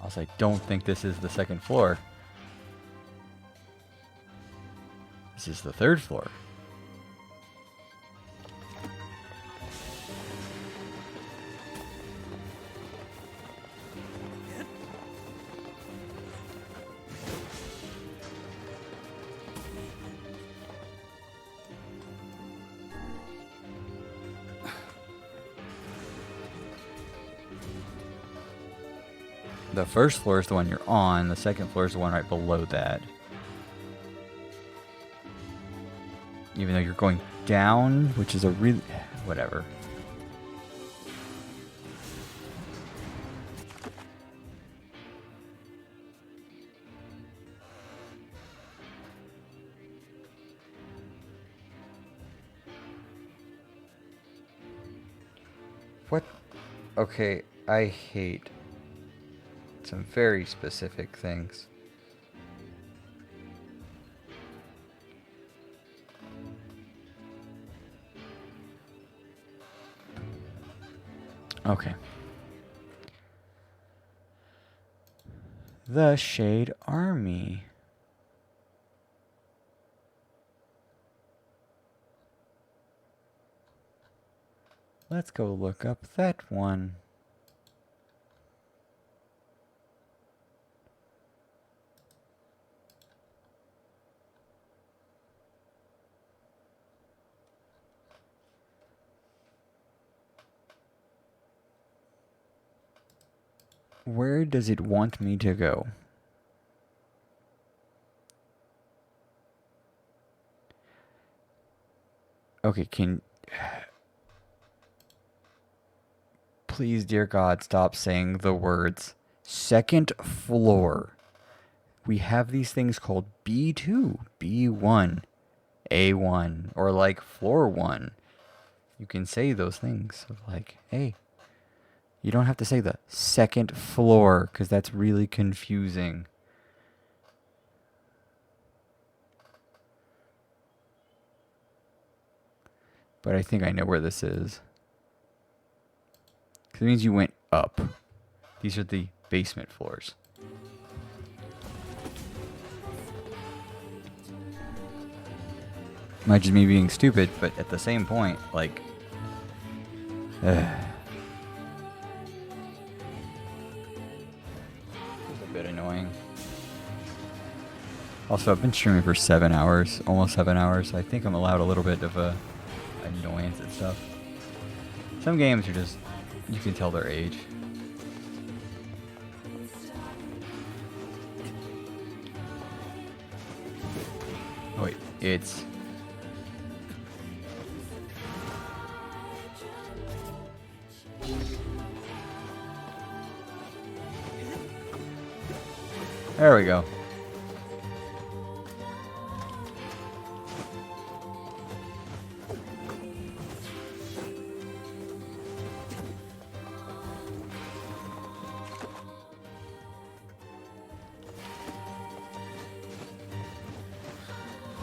Also, I don't think this is the second floor. This is the third floor. The first floor is the one you're on. The second floor is the one right below that. Even though you're going down, which is a really... whatever. What? Okay, I hate some very specific things. Okay. The Shade Army. Let's go look up that one. Where does it want me to go? Okay, please, dear God, stop saying the words second floor. We have these things called B2, B1, A1, or like floor 1. You can say those things of like, hey, you don't have to say the second floor because that's really confusing. But I think I know where this is. Because it means you went up. These are the basement floors. Might just me being stupid, but at the same point, like... It's a bit annoying. Also, I've been streaming for 7 hours, almost 7 hours. So I think I'm allowed a little bit of annoyance and stuff. Some games are just, you can tell their age. Oh wait, it's... There we go.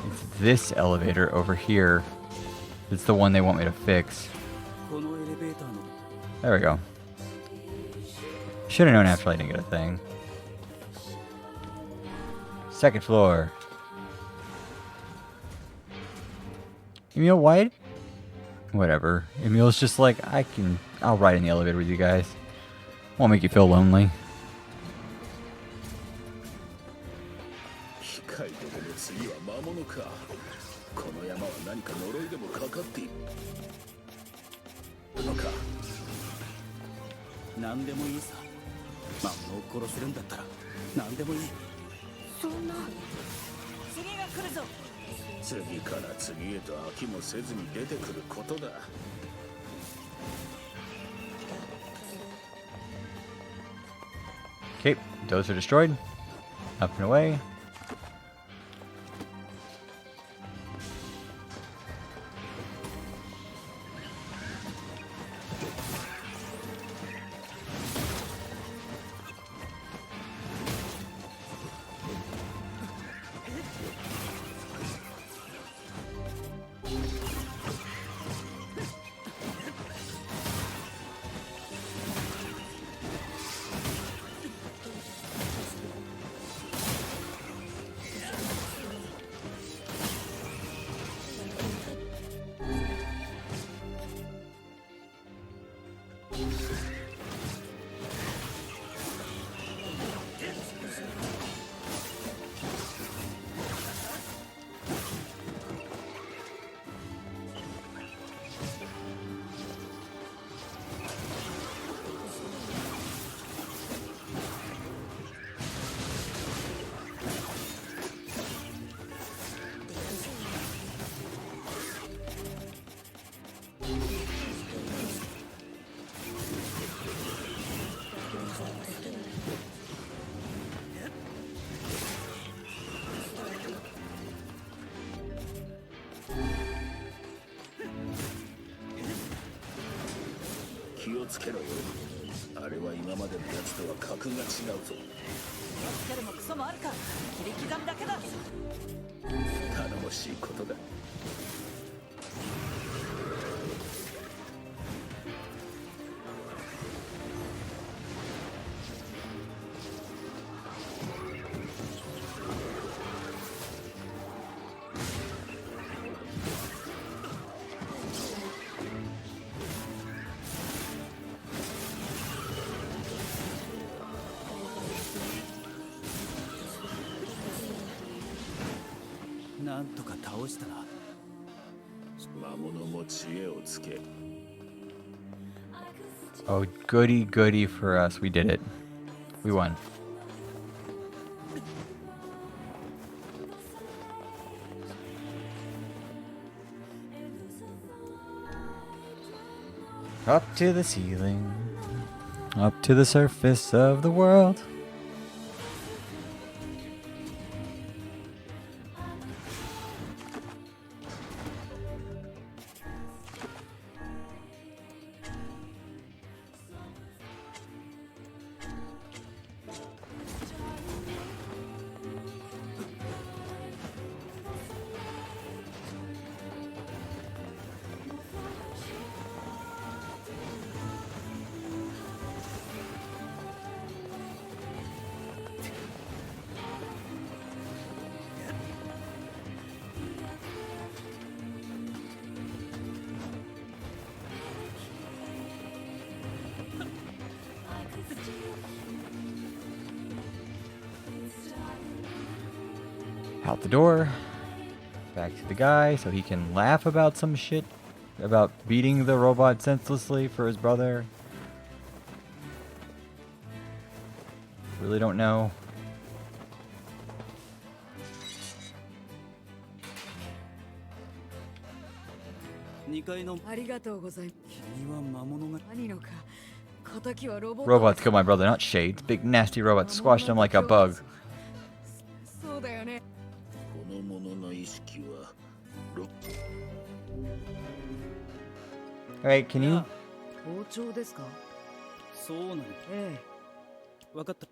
It's this elevator over here. It's the one they want me to fix. There we go. Should have known after I didn't get a thing. Second floor. Emil, why? Whatever. Emil's just like, I'll ride in the elevator with you guys. Won't make you feel lonely. Okay, those are destroyed. Up and away. つけろよ。あれは今までのやつとは格が違うぞ。気をつけるもクソもあるか。切り刻みだけだ。頼もしいことだ。なんとか倒したな。魔物も知恵をつけ。 Oh, goody goody for us. We did it. We won. Up to the ceiling. Up to the surface of the world. Out the door. Back to the guy so he can laugh about some shit. About beating the robot senselessly for his brother. Really don't know. Robots killed my brother, not shades. Big nasty robots squashed him like a bug. この者の意識は Alright, can you? 包丁ですか？そうなの。えわかった。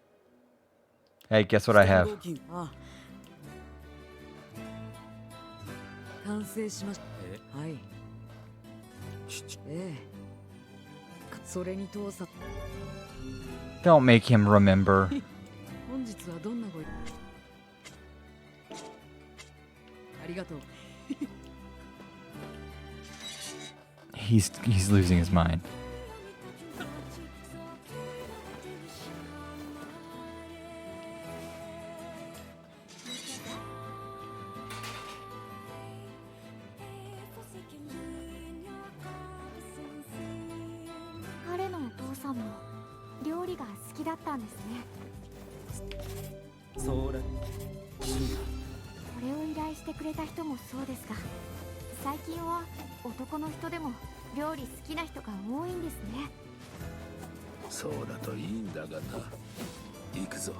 Hey, guess what I have? え。あ。完成しました。はい。ええ。それに通さ。Don't make him remember. 本日はどんなご。ありがとう。He's losing his mind. 彼のお父さんも料理が好きだったんですね。そうだ。これを依頼してくれた人もそうですが、最近は男の人でも料理好きな人が多いんですね。そうだといいんだがな。行くぞ。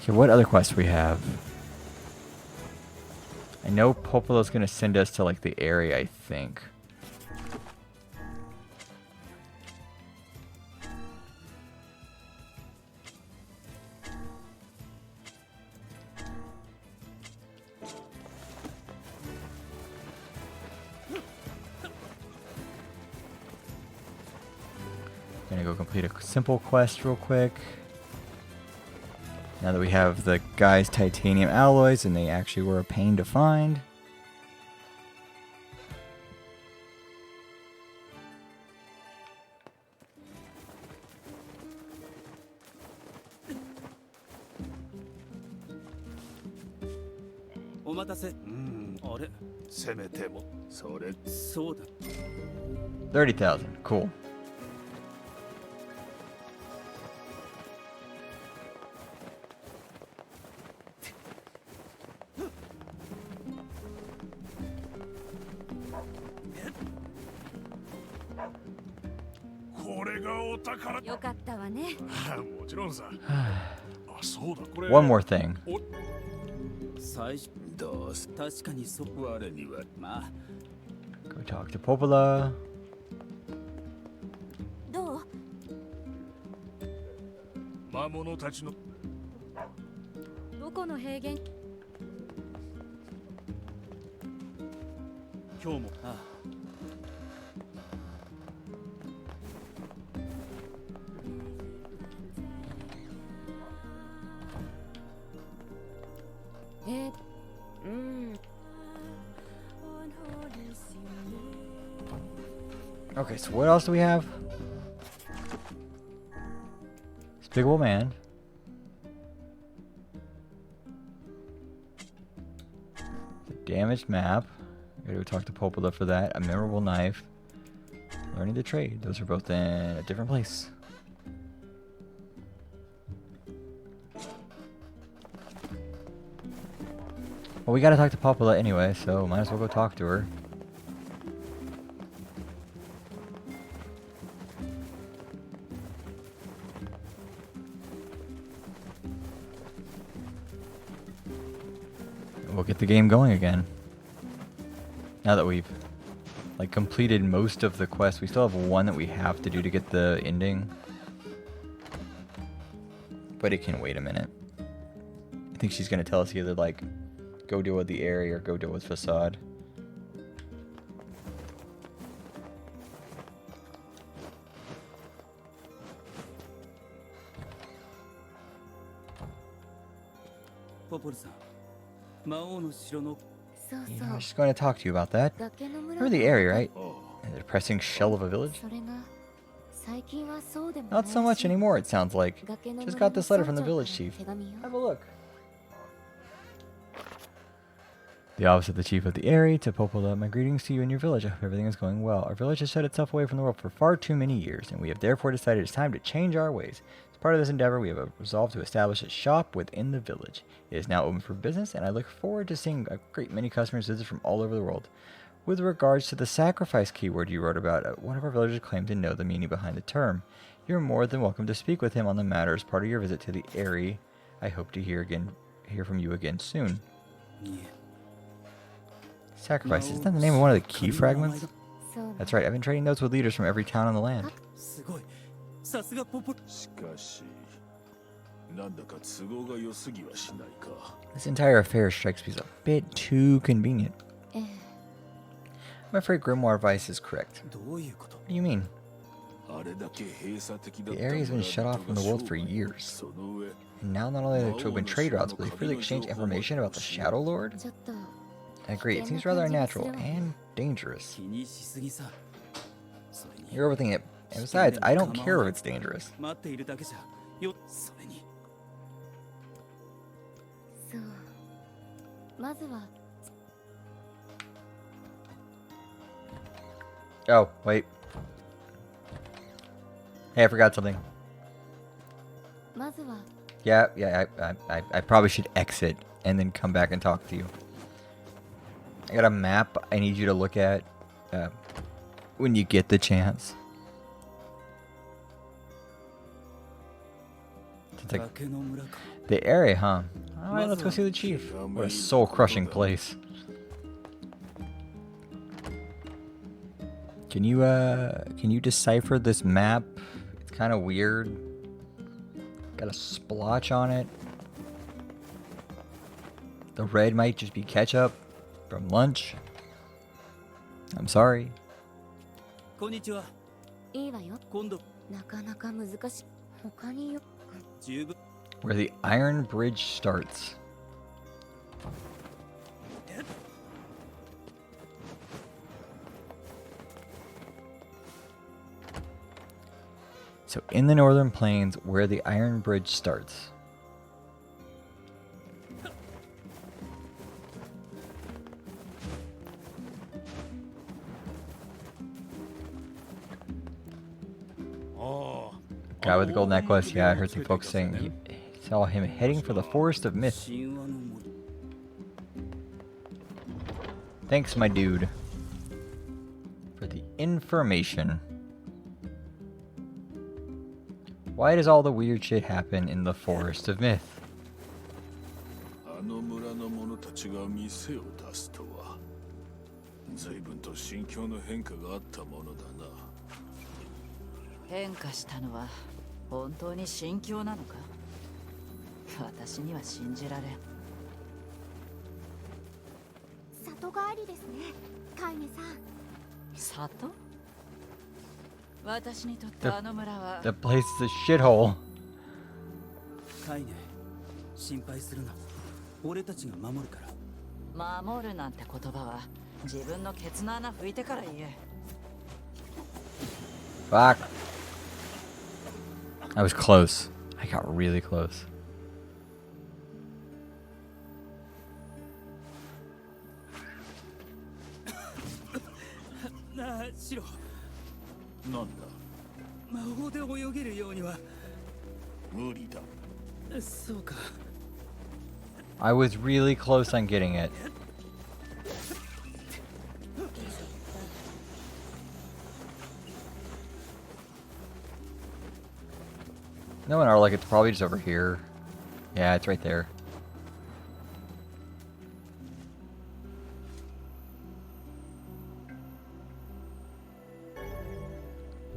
Okay, what other quests we have? I know Popolo's gonna send us to like the area, I think. Gonna go complete a simple quest real quick. Now that we have the guy's titanium alloys, and they actually were a pain to find. Ore. せめてもそれ。そうだ。 30,000. Cool. れがお宝。よかったわね。もちろんさ。あ、そうだ、これ。 One more thing. 最初どうす確かにそ我にはまあ Go talk to Popola. どう？魔物たちのどこの平原？今日もああOkay, so what else do we have? Despicable Man. The damaged map. Gotta go talk to Popola for that. A memorable knife. Learning to trade. Those are both in a different place. Well, we gotta talk to Popola anyway, so might as well go talk to her. We'll get the game going again. Now that we've like completed most of the quests, we still have one that we have to do to get the ending. But it can wait a minute. I think she's gonna tell us either like go deal with the area or go deal with Facade. Popol-san, 魔王の城のそう Yeah, そう she's going to talk to you about that. 崖の村 Remember the area, right? あ The depressing shell of a village? それが最近はそうでもない Not so much anymore, it sounds like. 崖の Just 村 got の this letter from 村 the 長 village から chief. 手紙よ Have a look. The office of the chief of the area to Popola. My greetings to you and your village. I hope everything is going well. Our village has shut itself away from the world for far too many years, and we have therefore decided it's time to change our ways. As part of this endeavor, we have resolved to establish a shop within the village. It is now open for business, and I look forward to seeing a great many customers visit from all over the world. With regards to the sacrifice keyword you wrote about, one of our villagers claimed to know the meaning behind the term. You're more than welcome to speak with him on the matter as part of your visit to the area. I hope to hear from you again soon. Sacrifice. Isn't that the name of one of the key fragments? そう That's right. I've been trading notes with leaders from every town on the land. すごいさすがポポしかしなんだか都合が良すぎはしないか This entire affair strikes me as a bit too convenient. ええ I'm afraid Grimoire Vice is correct. どういうこと What do you mean? あれだけ閉鎖的だった The area has been shut off from the world for years. その上 And now not only are there open trade routes, but they freely exchange information about the Shadow Lord? ちょっと I agree. It seems rather unnatural and dangerous. 気にしすぎさそれに You're overthinking it. And besides, I don't care if it's dangerous. 待っているだけじゃよそれにそうまずは Oh, wait. Hey, I forgot something. まずは Yeah, I probably should exit and then come back and talk to you. I got a map I need you to look at when you get the chance. It's like 崖の村か the area, huh? Alright, let's go see the chief. What a soul-crushing place. Can you decipher this map? It's kind of weird. Got a splotch on it. The red might just be ketchup from lunch. I'm sorry. こんにちはいいわよ今度なかなか難しい他によ十分 Where the Iron Bridge starts. So in the Northern Plains, where the Iron Bridge starts. Guy with the gold necklace, yeah, I heard some folks saying he saw him heading for the Forest of Myth. 神話の森 Thanks, my dude, for the information. Why does all the weird shit happen in the Forest of Myth? あの村の者たちが店を出すとは随分と心境の変化があったものだな。変化したのは本当に心境なのか？私には信じられん。里帰りですね、カイネさん。里？私にとってあの村は The place is a shithole. カイネ、心配するな。俺たちが守るから。守るなんて言葉は自分のケツの穴拭いてから言え。 Fuck. I was close. I got really close. なあ、シロ。なんだ。魔法で泳げるようには無理だ。そうか。 I was really close on getting it. No one are like it's probably just over here. Yeah, it's right there.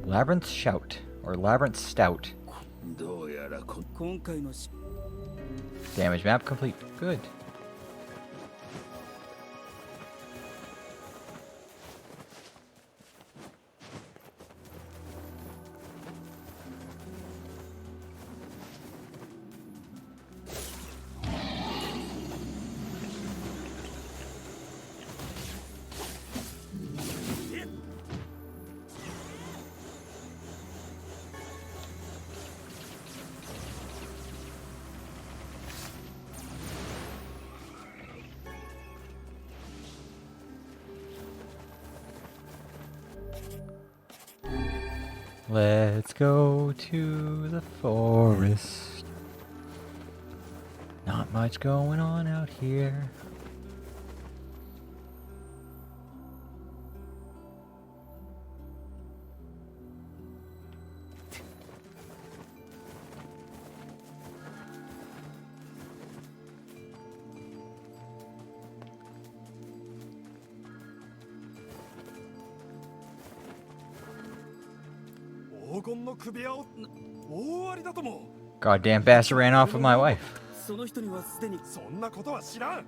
Labyrinth Shout or Labyrinth Stout. どうやら今回の Damage map complete. Good. Let's go to the forest. Not much going on out here. Goddamn bastard ran off with my wife. その人にはすでにそんなことは知らん。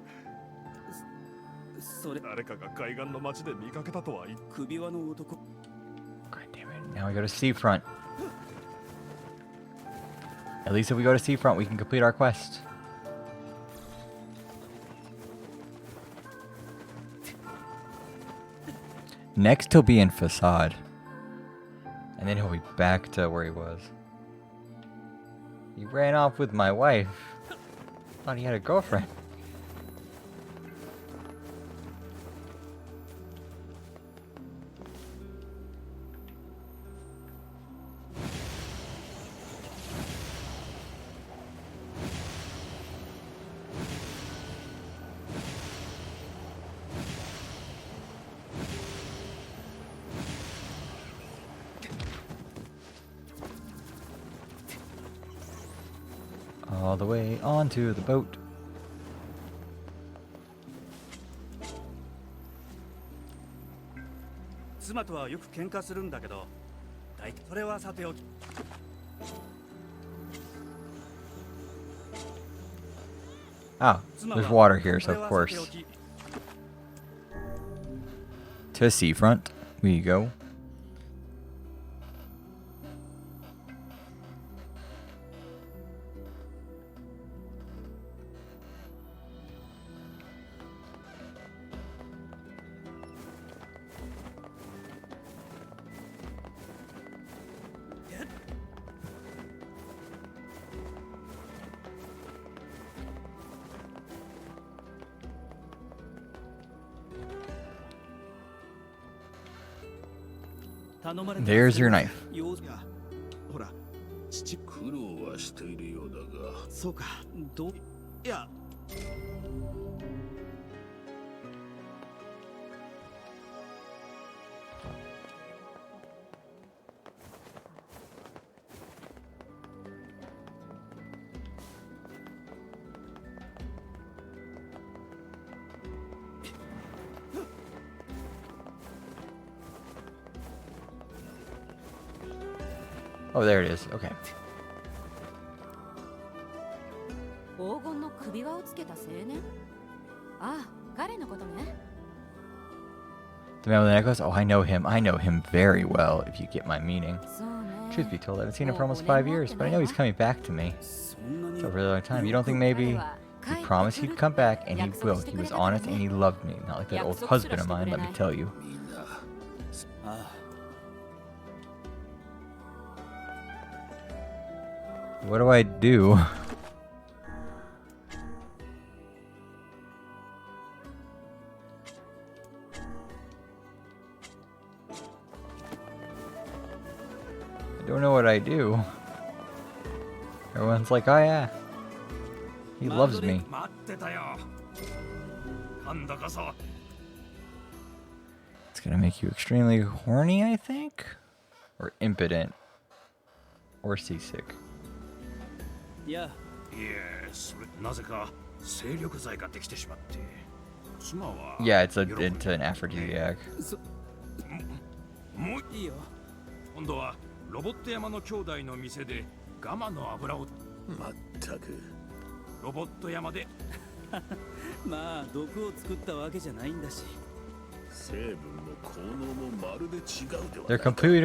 それ誰かが海岸の町で見かけたとは言っ首輪の男。 God damn it. Now we go to Seafront. At least if we go to Seafront, we can complete our quest. Next, he'll be in Facade. And then he'll be back to where he was. He ran off with my wife. Thought he had a girlfriend. All the way onto the boat. Oh, there's water here, so of course. To Seafront we go. There's your knife. ほら、父苦労はしているようだが。そうか。いや。Oh, there it is. Okay. 黄金の首輪をつけた青年？ああ、彼のことね。 The man with the necklace? Oh, I know him. I know him very well, if you get my meaning. そうね。 Truth be told, I haven't seen him for almost 5 years, but I know he's coming back to me. そんな For に a really long time. You don't think maybe he promised he'd come back, and he will. He was honest and he loved me. Not like that old husband of mine, let me tell you. みんなあ What do I do? I don't know what I do. Everyone's like, oh yeah. He loves me. 待ってたよ。今度こそ。 It's gonna make you extremely horny, I think? Or impotent. Or seasick. いやいえ、それなぜか精力剤ができてしまって。妻は Yeah, it's 喜んで an aphrodisiac. もういいよ今度はロボット山の兄弟の店でガマの油をまったくロボット山でまあ毒を作ったわけじゃないんだし成分も効能もまるで違うでは They're ないか completely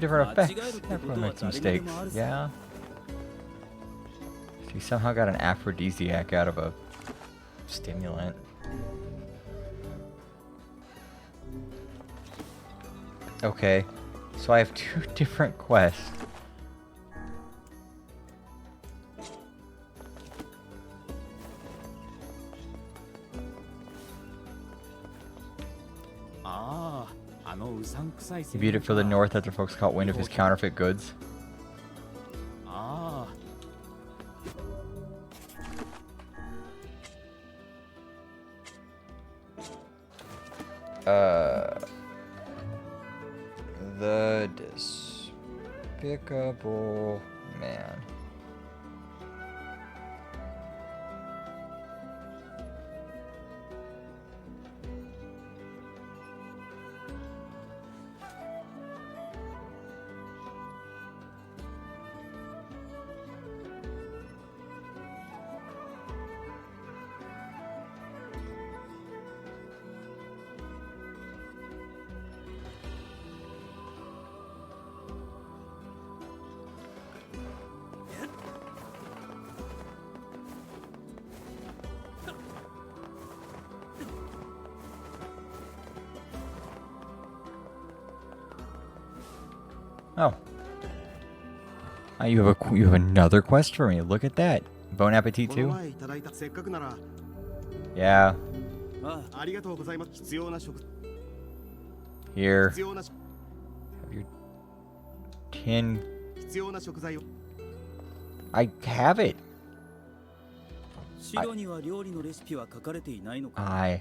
different effects. Everyone makes mistakes. Yeah. She somehow got an aphrodisiac out of a stimulant. Okay, so I have 2 different quests. He beat it for the north after folks caught wind of his counterfeit goods. The Despicable Man. Oh. You have another quest for me. Look at that. Bon appetit too. Yeah. Here. Have your tin. I have it. 資料には料理のレシピは書かれていないのか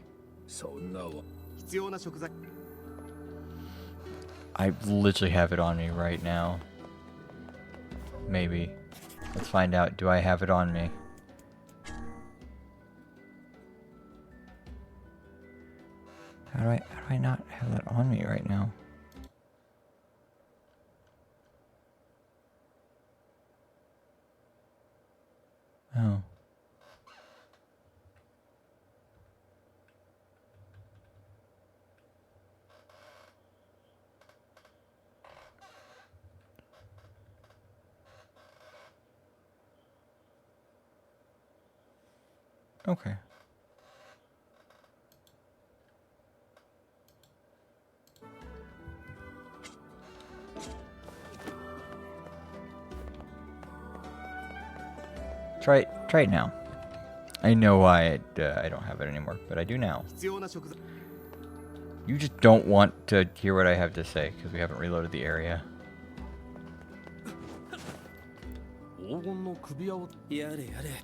そんなわ I literally have it on me right now. Maybe. Let's find out. Do I have it on me? How do I not have that on me right now? Oh. Okay. Try it now. I know why I don't have it anymore, but I do now. You just don't want to hear what I have to say because we haven't reloaded the area. 黄金の首輪をやれやれ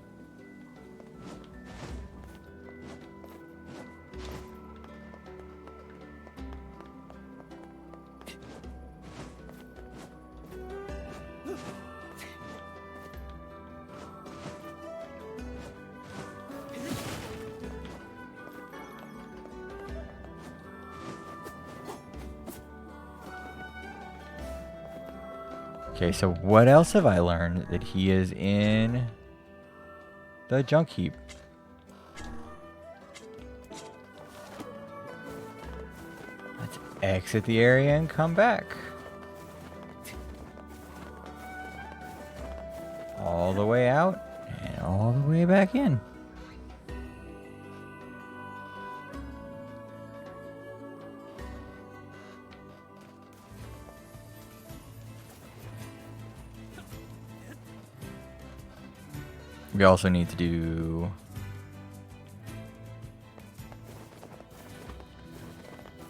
Okay, so what else have I learned? That he is in the junk heap. Let's exit the area and come back. All the way out and all the way back in. We also need to do...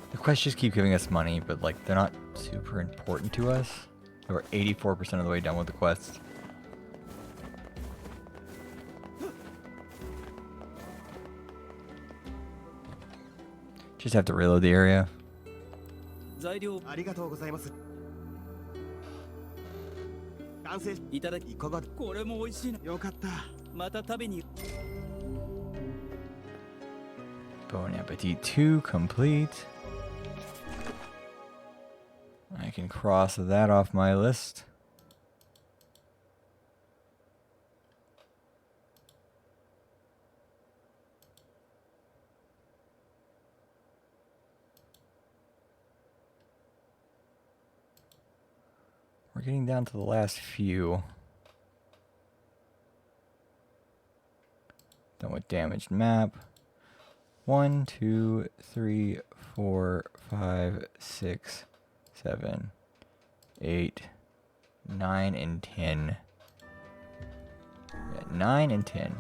The quests just keep giving us money, but like they're not super important to us. We're 84% of the way done with the quests. Just have to reload the area. 材料ありがとうございます。完成いただきいかがこれも美味しいな。よかった。また食べに。Bon Appetit 2 complete. I can cross that off my list. We're getting down to the last few. Done with damaged map. 1, 2, 3, 4, 5, 6, 7, 8, 9, and 10. Yeah, 9 and 10.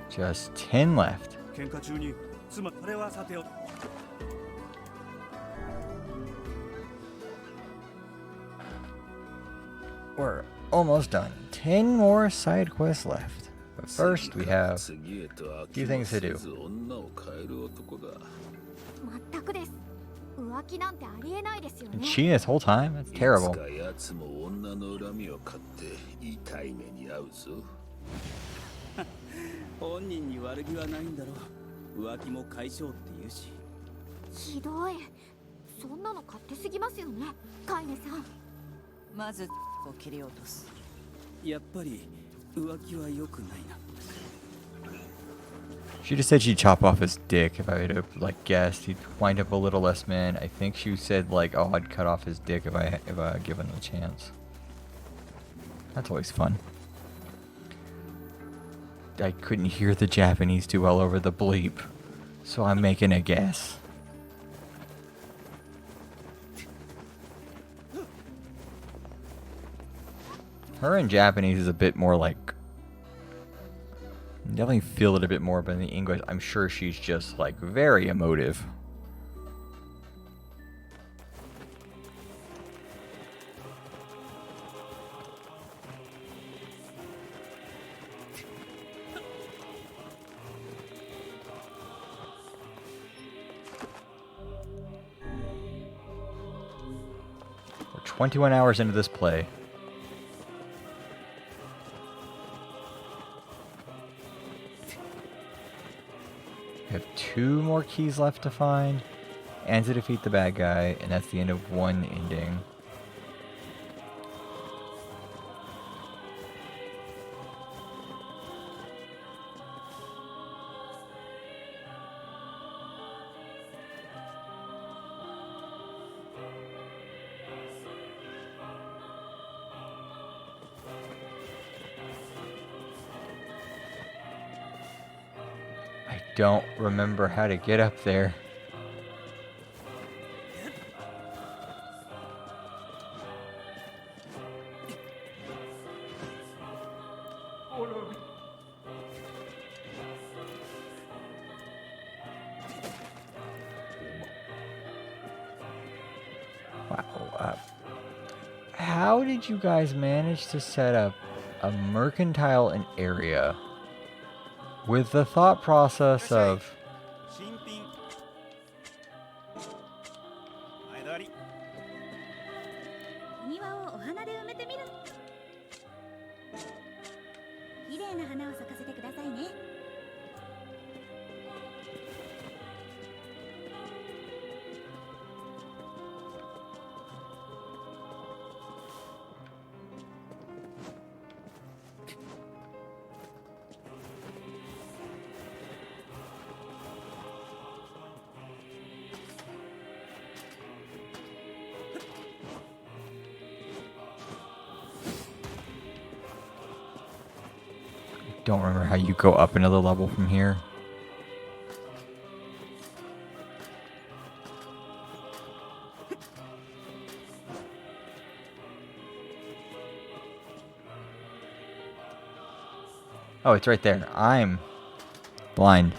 Just 10 left. We're almost done. 10 more side quests left. But first, we have a few things to do. 全くです。浮気なんてありえないですよ And ね。 cheating this whole time? That's terrible. いつか奴も女の恨みを買って痛い目に遭うぞ。本人に悪気はないんだろう。浮気も解消って言うし。ひどい。そんなの勝手すぎますよね、カイネさん。まずを切り落とす。やっぱり浮気は良くないな。 She just said she'd chop off his dick. If I had like guessed, he'd wind up a little less man. I think she said like, "Oh, I'd cut off his dick if I given him a chance." That's always fun. I couldn't hear the Japanese too well over the bleep, so I'm making a guess. Her in Japanese is a bit more like... Definitely feel it a bit more, but in the English, I'm sure she's just like very emotive. We're 21 hours into this play. We have 2 more keys left to find, and to defeat the bad guy, and that's the end of one ending. I don't remember how to get up there. Wow. How did you guys manage to set up a mercantile an area with the thought process of don't remember how you go up another level from here. Oh, it's right there. I'm blind.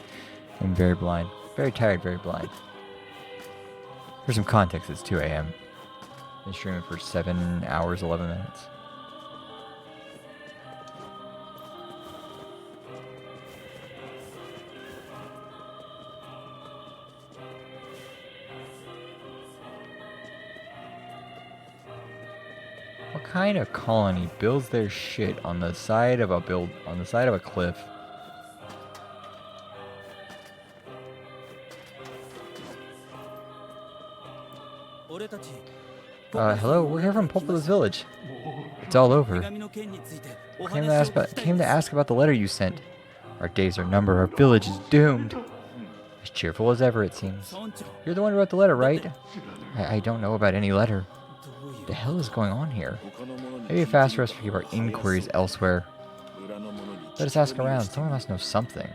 I'm very blind. Very tired, very blind. For some context, it's 2 a.m. Been streaming for 7 hours, 11 minutes. What kind of colony builds their shit on the side of a cliff? Hello, we're here from Populous Village. It's all over. Came to ask about the letter you sent. Our days are numbered, our village is doomed. As cheerful as ever, it seems. You're the one who wrote the letter, right? I don't know about any letter. What the hell is going on here? Maybe fast for us to keep our inquiries elsewhere. Let us ask around. Someone must know something.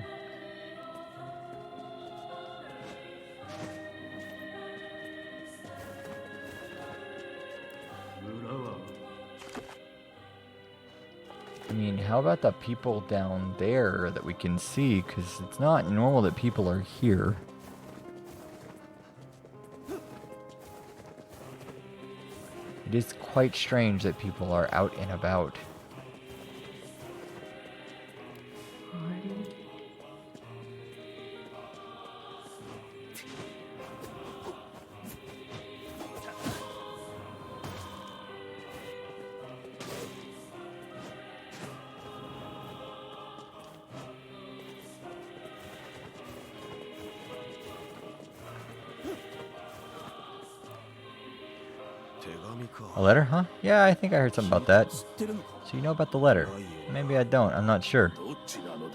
I mean, how about the people down there that we can see? Because it's not normal that people are here. It is quite strange that people are out and about. A letter, huh? Yeah, I think I heard something about that. So you know about the letter? Maybe I don't. I'm not sure.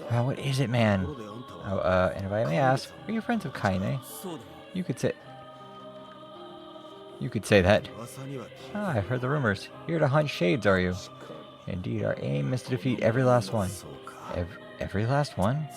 Wow, what is it, man? Oh, and if I may ask, are you friends of Kaine? You could say that. Ah, I've heard the rumors. Here to hunt shades, are you? Indeed, our aim is to defeat every last one. Every last one?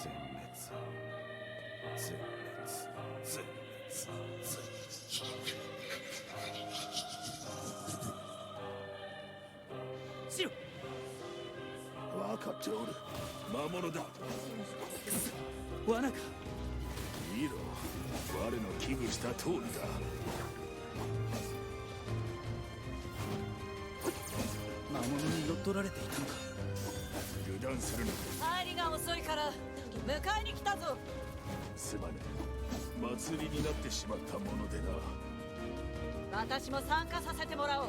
私も参加させてもらおう。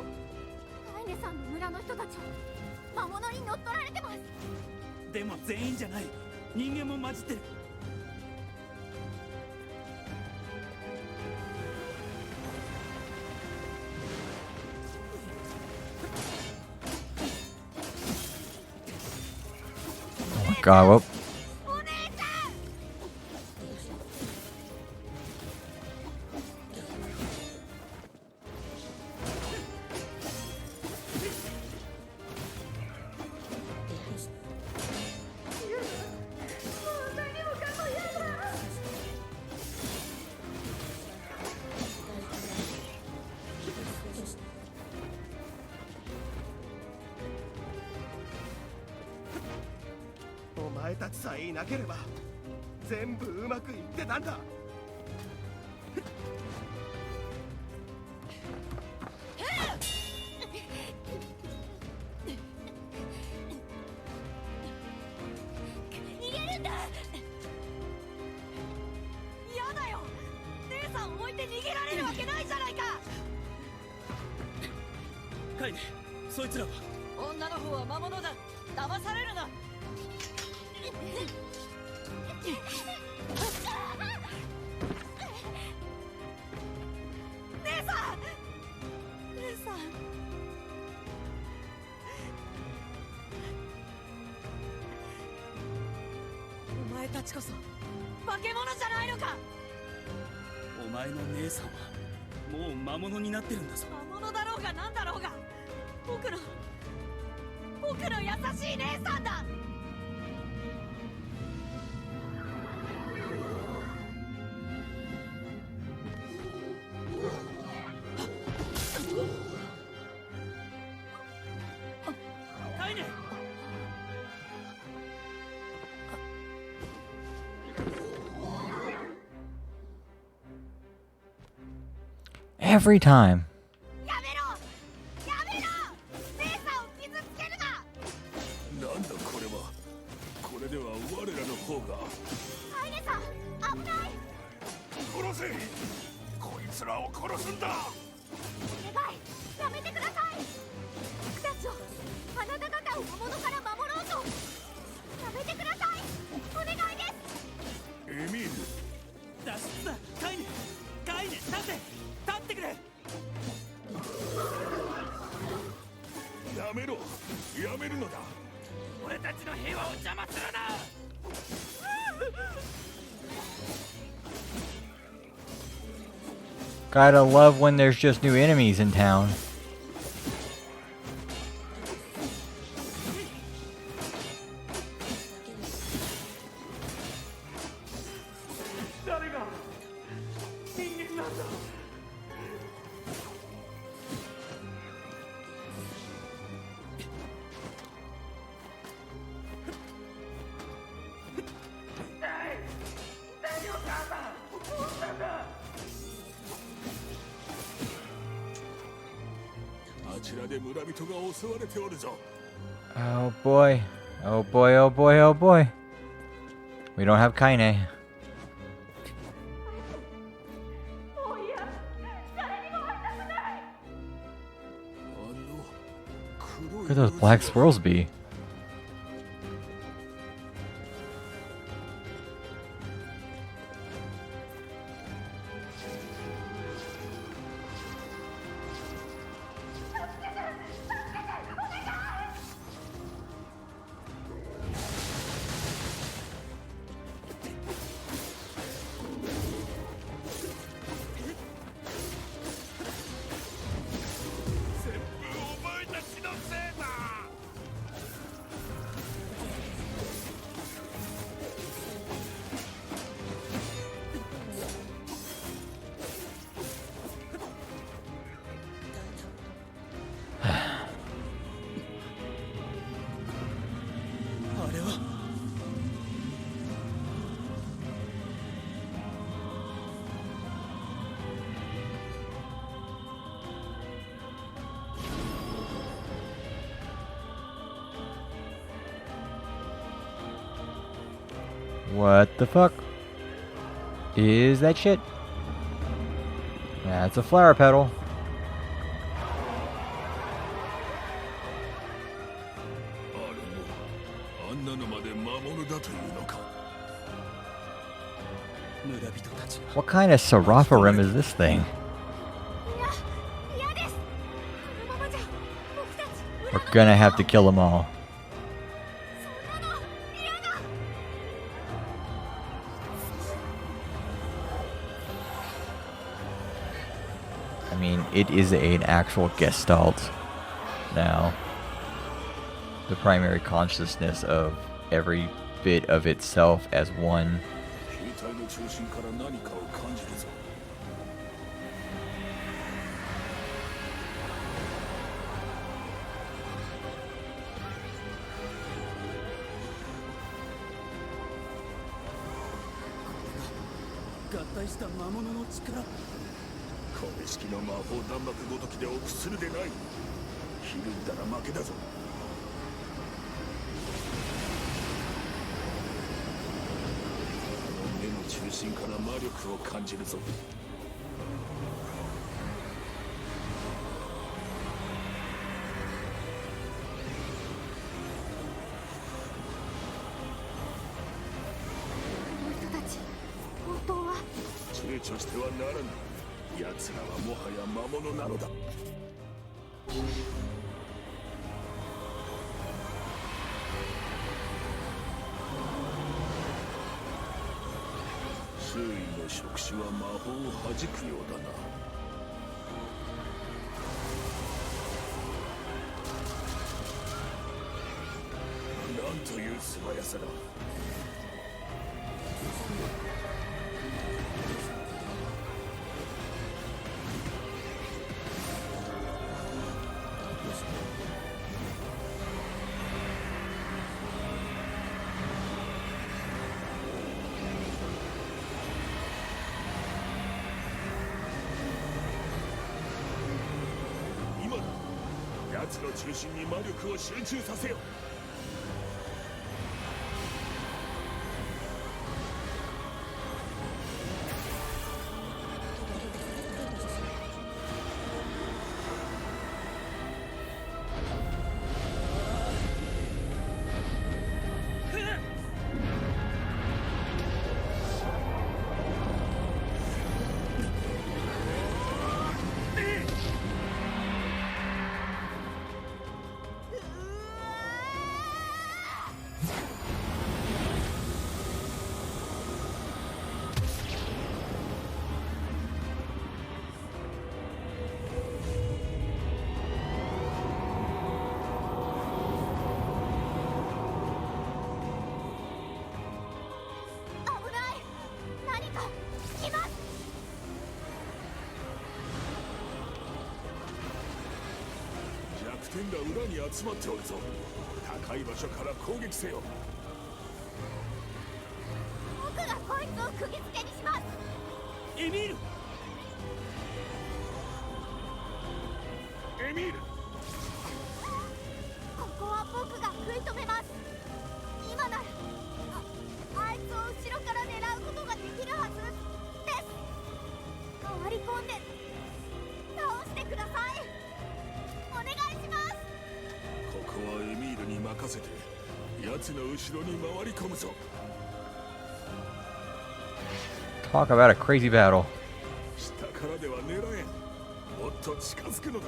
カイネさんの村の人たちは魔物に乗っ取られてます。でも全員じゃない。人間も混じってる。Oh my god, whoop.カイネ、そいつらは女の方は魔物だ。騙されるな。姉さん、姉さん。お前たちこそ化け物じゃないのか。お前の姉さんはもう魔物になってるんだぞ。魔物だろうがなんだろうが、僕の優しい姉さんだ。Every time. やめろやめろ姉さんを傷つけるな。なんだこれは。これでは我らの方が。カイネさん危ない。殺せ。こいつらを殺すんだ。お願いやめてください。僕たちをあなた方を魔物から守ろうと。やめてくださいお願いです。エミール。脱出だ。カイネ立ってくれ。やめろ。やめるのだ。俺たちの平和を邪魔するな。Gotta love when there's just new enemies in town. Oh boy. Oh boy, oh boy, oh boy. We don't have Kaine. Where could those black swirls be? What the fuck is that shit? That's a flower petal. What kind of Seraphirim is this thing? We're gonna have to kill them all. I mean, it is an actual gestalt now. The primary consciousness of every bit of itself as one. 奴の中心に魔力を集中させよ。点が裏に集まっておるぞ。高い場所から攻撃せよ。僕がこいつを釘付けにします。エミール、エミール、ここは僕が食い止めます。今ならあいつを後ろから狙うことができるはずです。回り込んで倒してください。お願いします。ここはエミールに任せて奴の後ろに回り込むぞ。 Talk about a crazy battle. 下からでは狙えん。もっと近づくのだ。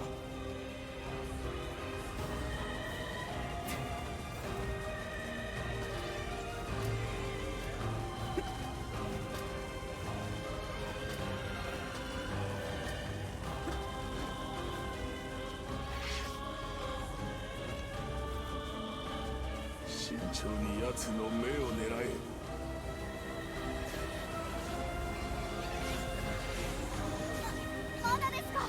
慎重に奴の目を狙え。まだですか。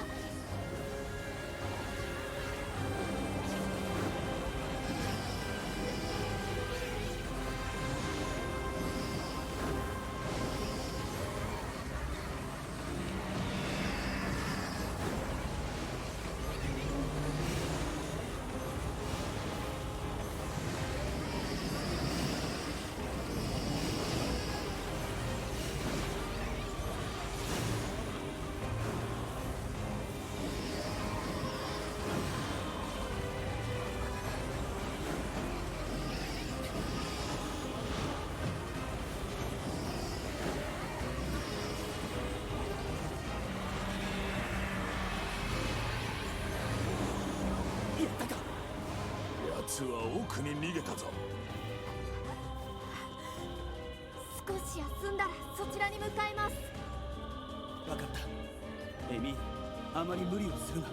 奴は奥に逃げたぞ。少し休んだらそちらに向かいます。分かった。エミール、あまり無理をするな。く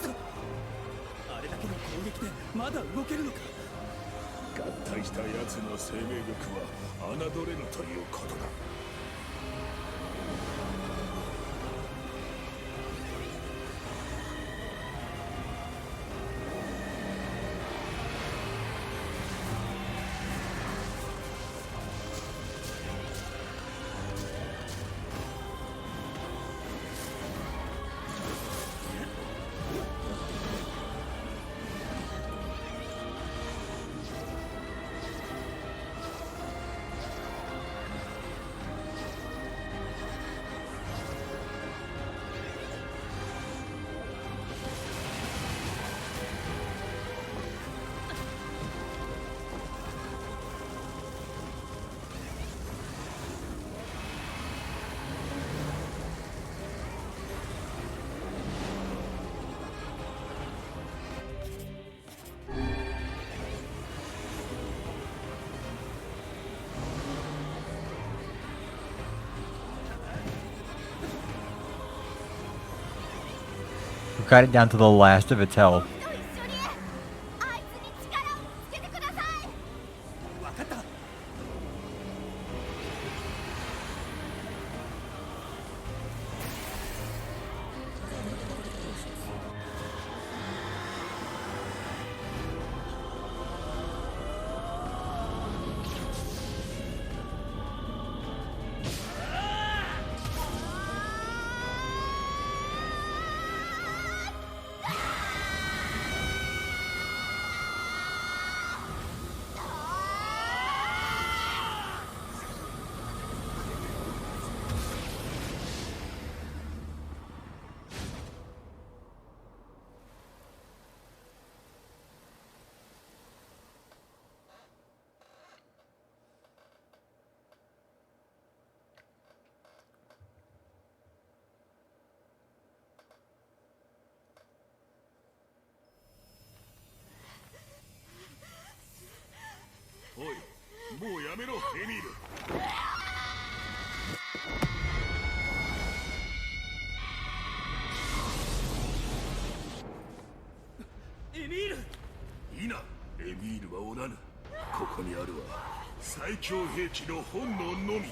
そ、あれだけの攻撃でまだ動けるのか。合体した奴の生命力は侮れぬということだ。We've got it down to the last of its health. と一緒にあいつに力をつけてください。分かった。ビールはおらぬ。ここにあるは最強兵器の本能のみ。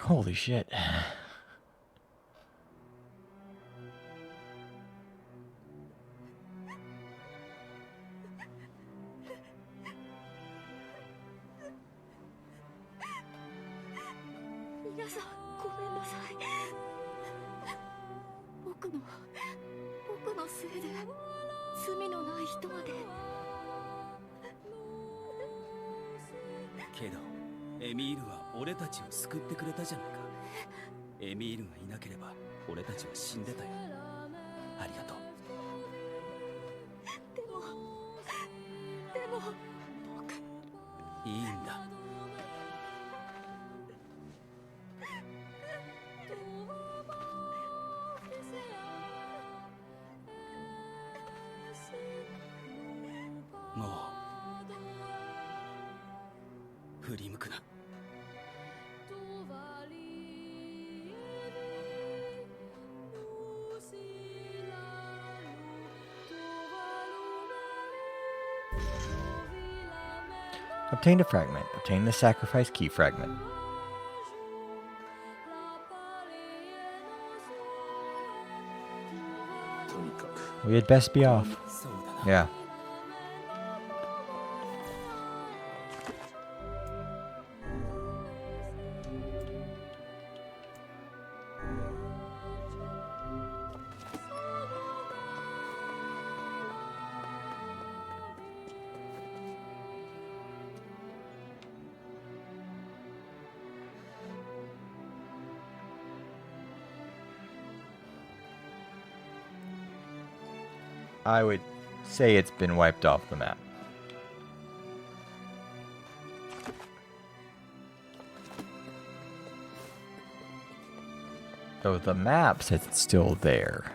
Holy shit. Obtain a fragment. Obtain the sacrifice key fragment. We had best be off. Yeah. I would say it's been wiped off the map. So the map says it's still there.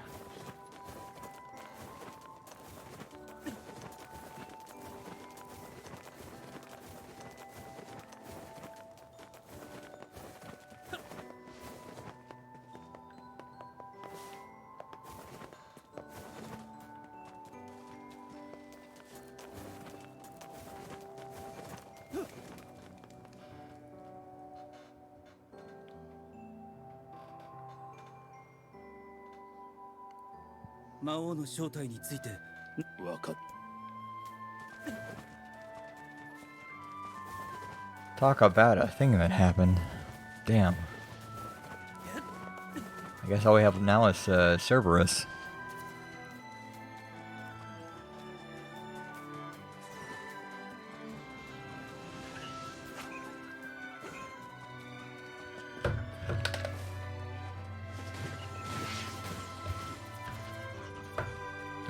Talk about a thing that happened. Damn. I guess all we have now is Cerberus.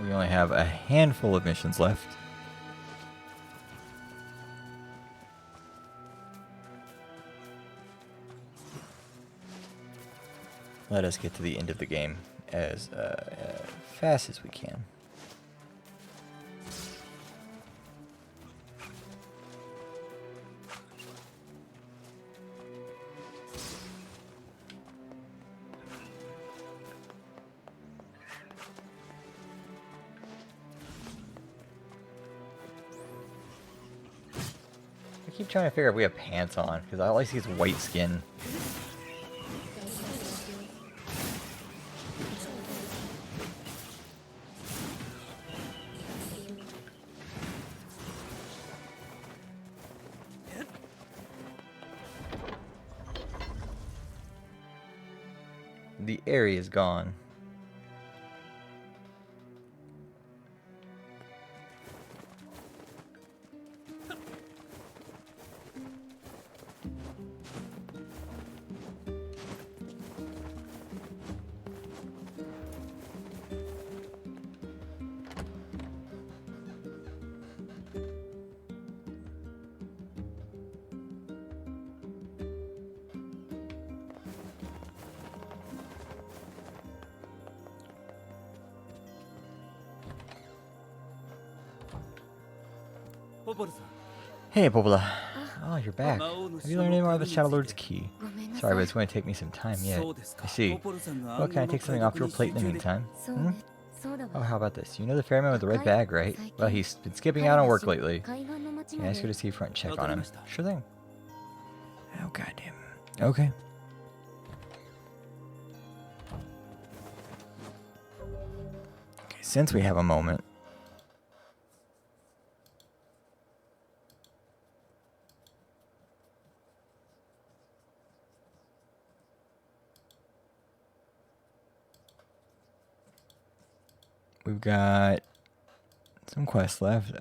We only have a handful of missions left. Let us get to the end of the game as fast as we can. I keep trying to figure out if we have pants on, because all I see is white skin. The area is gone. Hey, Popola. Oh, you're back. Have you learned any more of the Shadow Lord's key? Sorry, but it's going to take me some time yet. I see. Well, can I take something off your plate in the meantime? Hmm? Oh, how about this? You know the ferryman with the red bag, right? Well, he's been skipping out on work lately. Can I ask you to see front and check on him? Sure thing. Oh, goddamn. Okay. Okay, since we have a moment, we've got some quests left.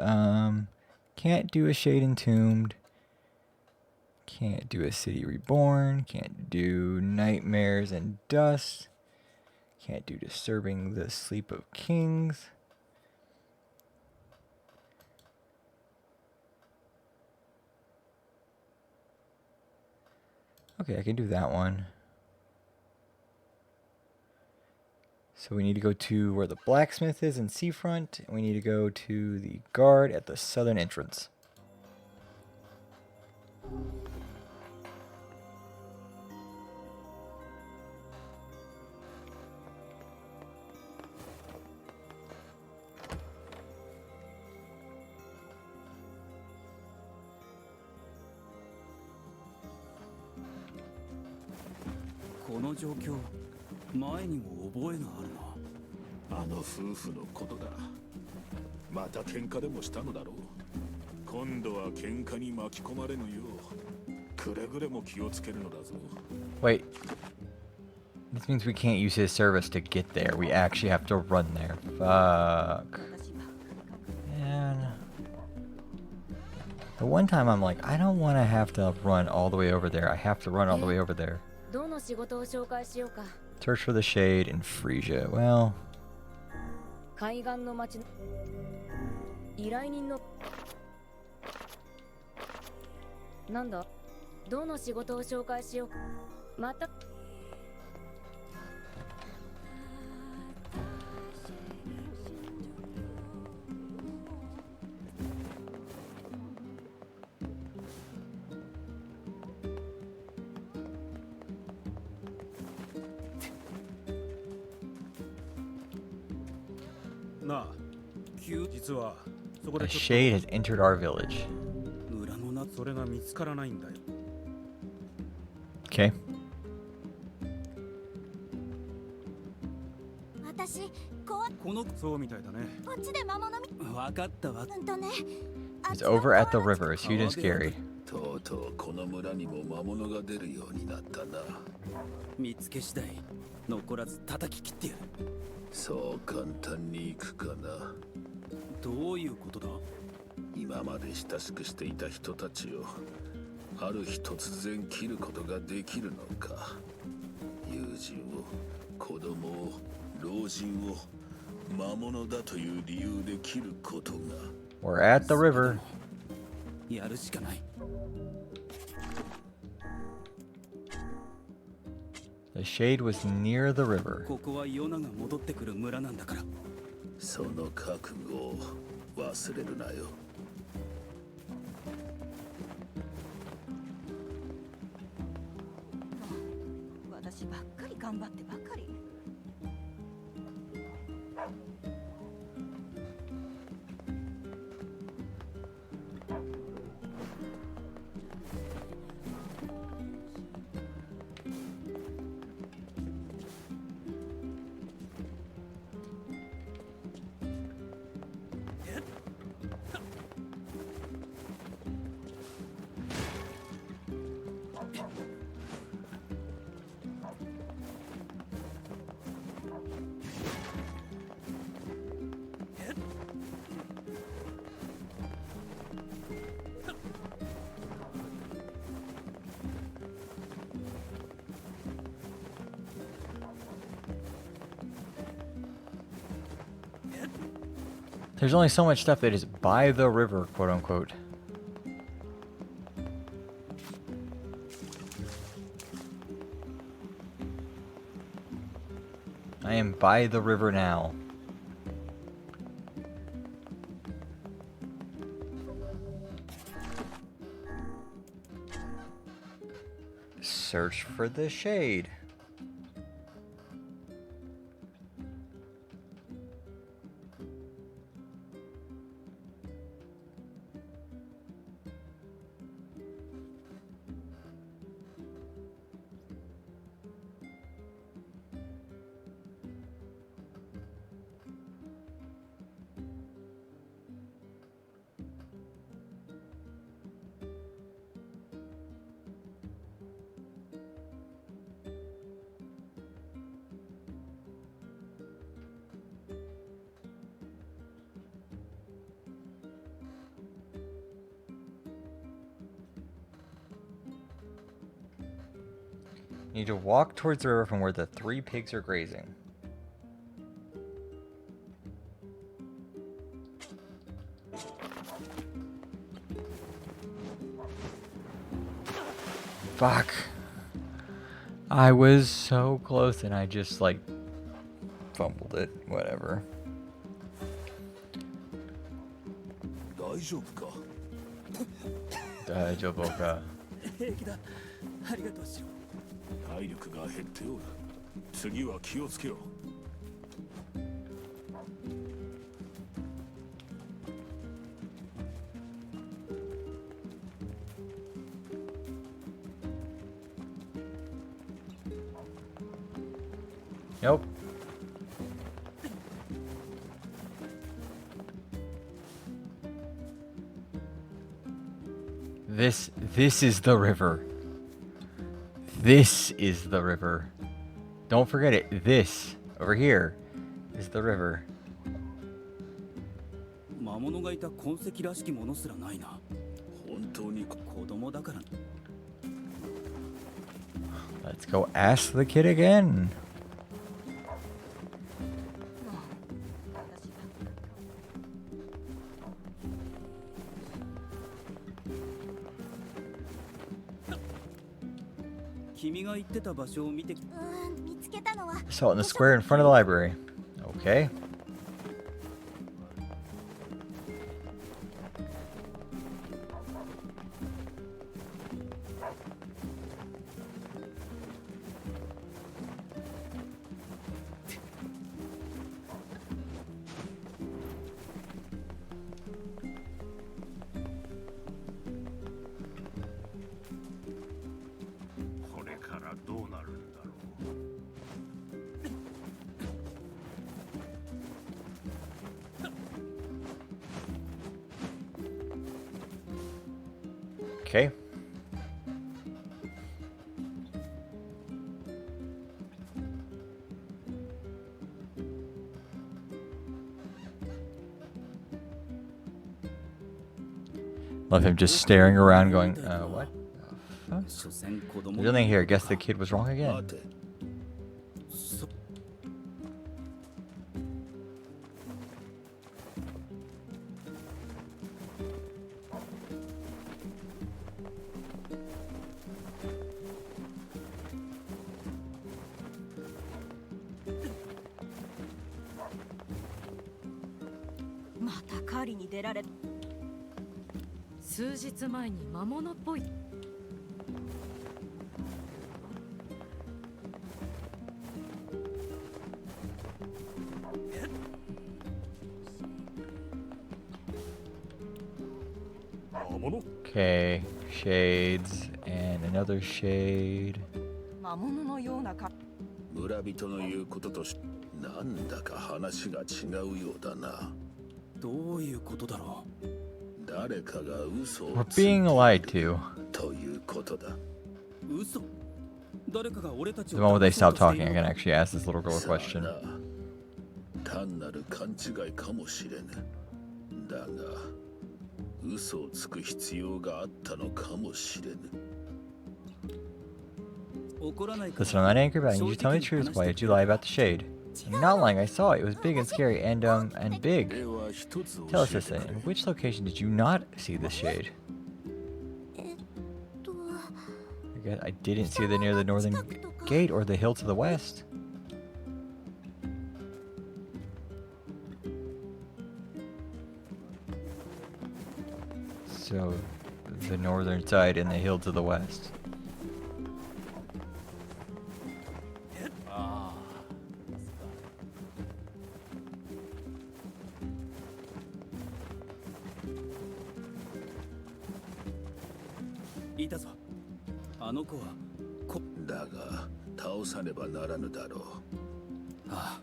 Can't do a Shade Entombed. Can't do a City Reborn. Can't do Nightmares and Dust. Can't do Disturbing the Sleep of Kings. Okay, I can do that one. So we need to go to where the blacksmith is in Seafront, and we need to go to the guard at the southern entrance. Wait. This means we can't use his service to get there. We actually have to run there. Fuck. Man. The one time I'm like, I don't want to have to run all the way over there. I have to run all the way over there. Search for the Shade in Frisia. Well... A Shade has entered our village. Okay. It's over at the river. It's huge and scary. We're at the river. The Shade was near the river. There's only so much stuff that is by the river, quote unquote. I am by the river now. Search for the shade. You need to walk towards the river from where the 3 pigs are grazing. Fuck. I was so close and I just like fumbled it. Whatever. 大丈夫か。大丈夫か。平気だ。ありがとうシロ。体力が減っておる。次は気をつけろ。Nope. This is the river. This is the river. Don't forget it. This over here is the river. 魔物がいた痕跡らしきものすらないな。本当に子供だから。Let's go ask the kid again. Saw it in the square in front of the library. Okay. Okay. Love him just staring around going, what? There's nothing here. Guess the kid was wrong again. Okay, shades and another shade. 村人の言うこととし、なんだか話が違うようだな。どういうことだろう。誰かが嘘を We're being lied to. ということだ。嘘。誰かが俺たちを The moment they stop talking, I can actually ask this little girl a question. 単なる勘違いかもしれぬ。だが、嘘をつく必要があったのかもしれぬ。Listen, I'm not angry about it. You just tell me the truth. Why did you lie about the shade? I'm not lying, I saw it. It was big and scary and big. では一つ Tell us 教え this て thing. くれ In which location did you not see the shade? I didn't see it near the northern gate or the hill to the west. So, the northern side and the hill to the west. いたぞ。あの子はだが倒さねばならぬだろう。ああ。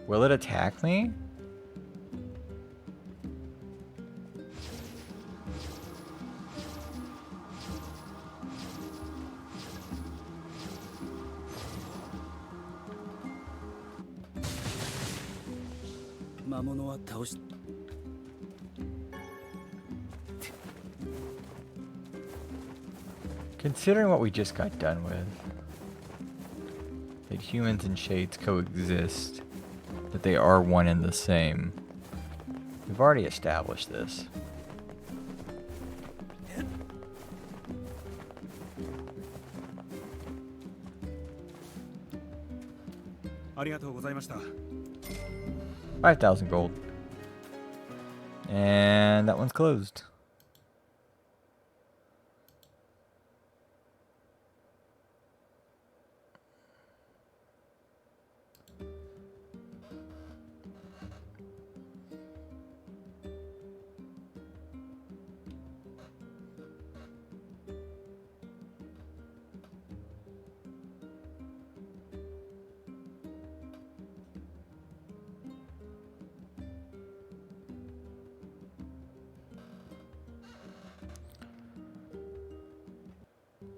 Will it attack me? Considering what we just got done with, that humans and shades coexist, that they are one and the same, we've already established this. $5,000 gold. And that one's closed.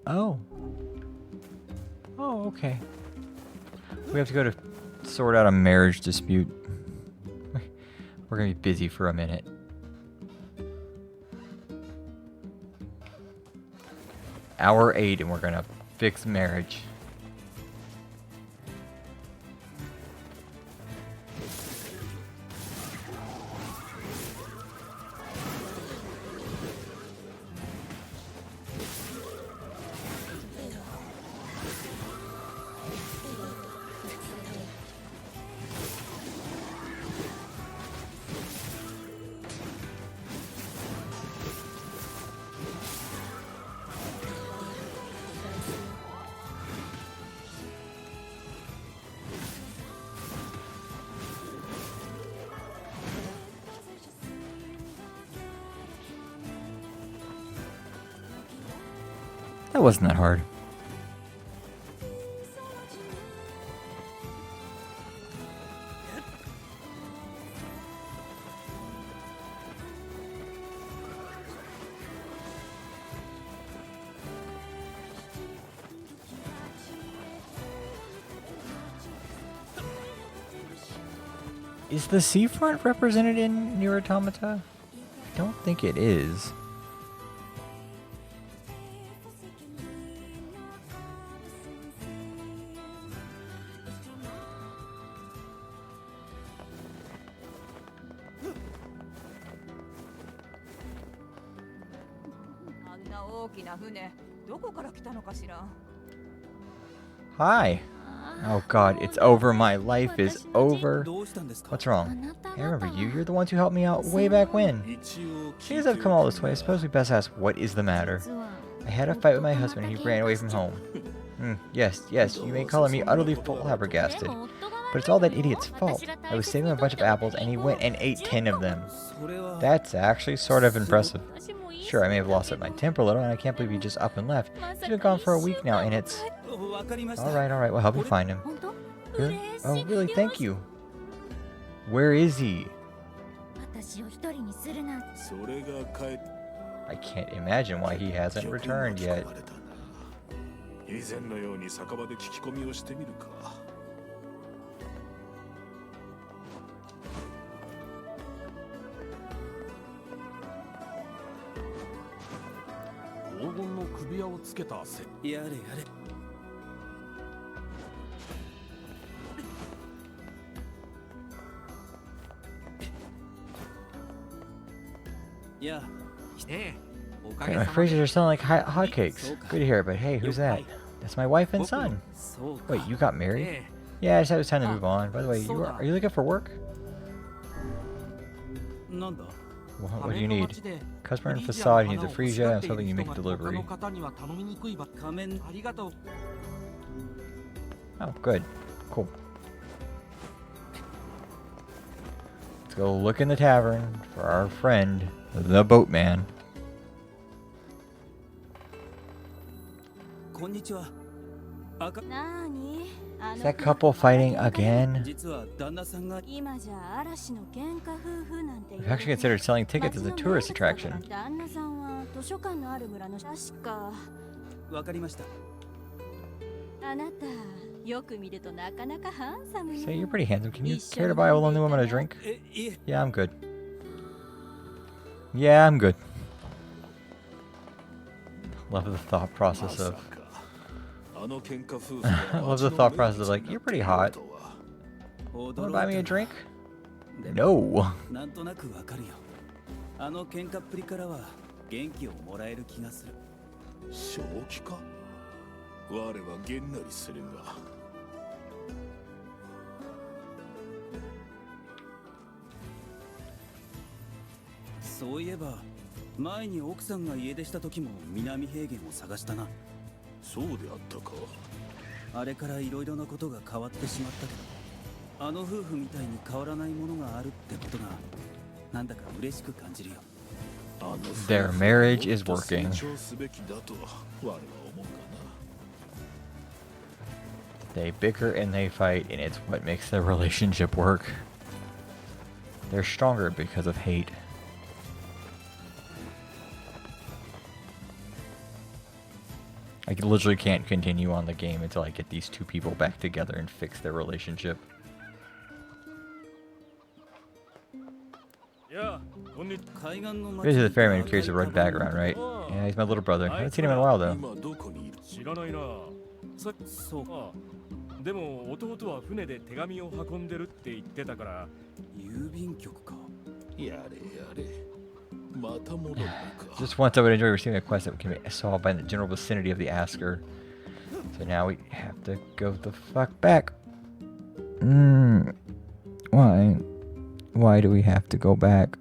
Oh. Oh, okay. We have to go to sort out a marriage dispute. We're gonna be busy for a minute. Hour 8 and we're gonna fix marriage. That wasn't that hard. Is the seafront represented in Nier Automata? I don't think it is. Hi. Oh god, it's over. My life is over. What's wrong? I remember you. You're the ones who helped me out way back when. Seeing as I've come all this way, I suppose we best ask what is the matter. I had a fight with my husband and he ran away from home. Yes, you may call me utterly flabbergasted. But it's all that idiot's fault. I was saving a bunch of apples and he went and ate 10 of them. That's actually sort of impressive. Sure, I may have lost my temper a little and I can't believe he just up and left. He's been gone for a week now and it's... Alright, we'll help you find him. Really? Oh, really? Thank you. Where is he? I can't imagine why he hasn't returned yet. Okay, my phrases are selling like hotcakes. Good to hear, but hey, who's that? That's my wife and son. Wait, you got married? Yeah, I just thought it was time to move on. By the way, are you looking for work? What do you need? Customer and facade needs a free jet. I'm hoping you make a delivery. Oh, good. Cool. Let's go look in the tavern for our friend, the boatman. Is that couple fighting again? We've actually considered selling tickets as a tourist attraction. Say, you're pretty handsome. Can you care to buy a lonely woman a drink? Yeah, I'm good. Yeah, I'm good. Love the thought process of... I love the thought process of like, you're pretty hot. Wanna buy me a drink? No. Their marriage is working. They bicker and they fight, and it's what makes their relationship work. They're stronger because of hate. I literally can't continue on the game until I get these two people back together and fix their relationship. This is the ferryman who carries a red bag around, right? Yeah, he's my little brother. I haven't seen him in a while, though. Just once I would enjoy receiving a quest that can be solved by the general vicinity of the asker. So now we have to go the fuck back. Why? Why do we have to go back?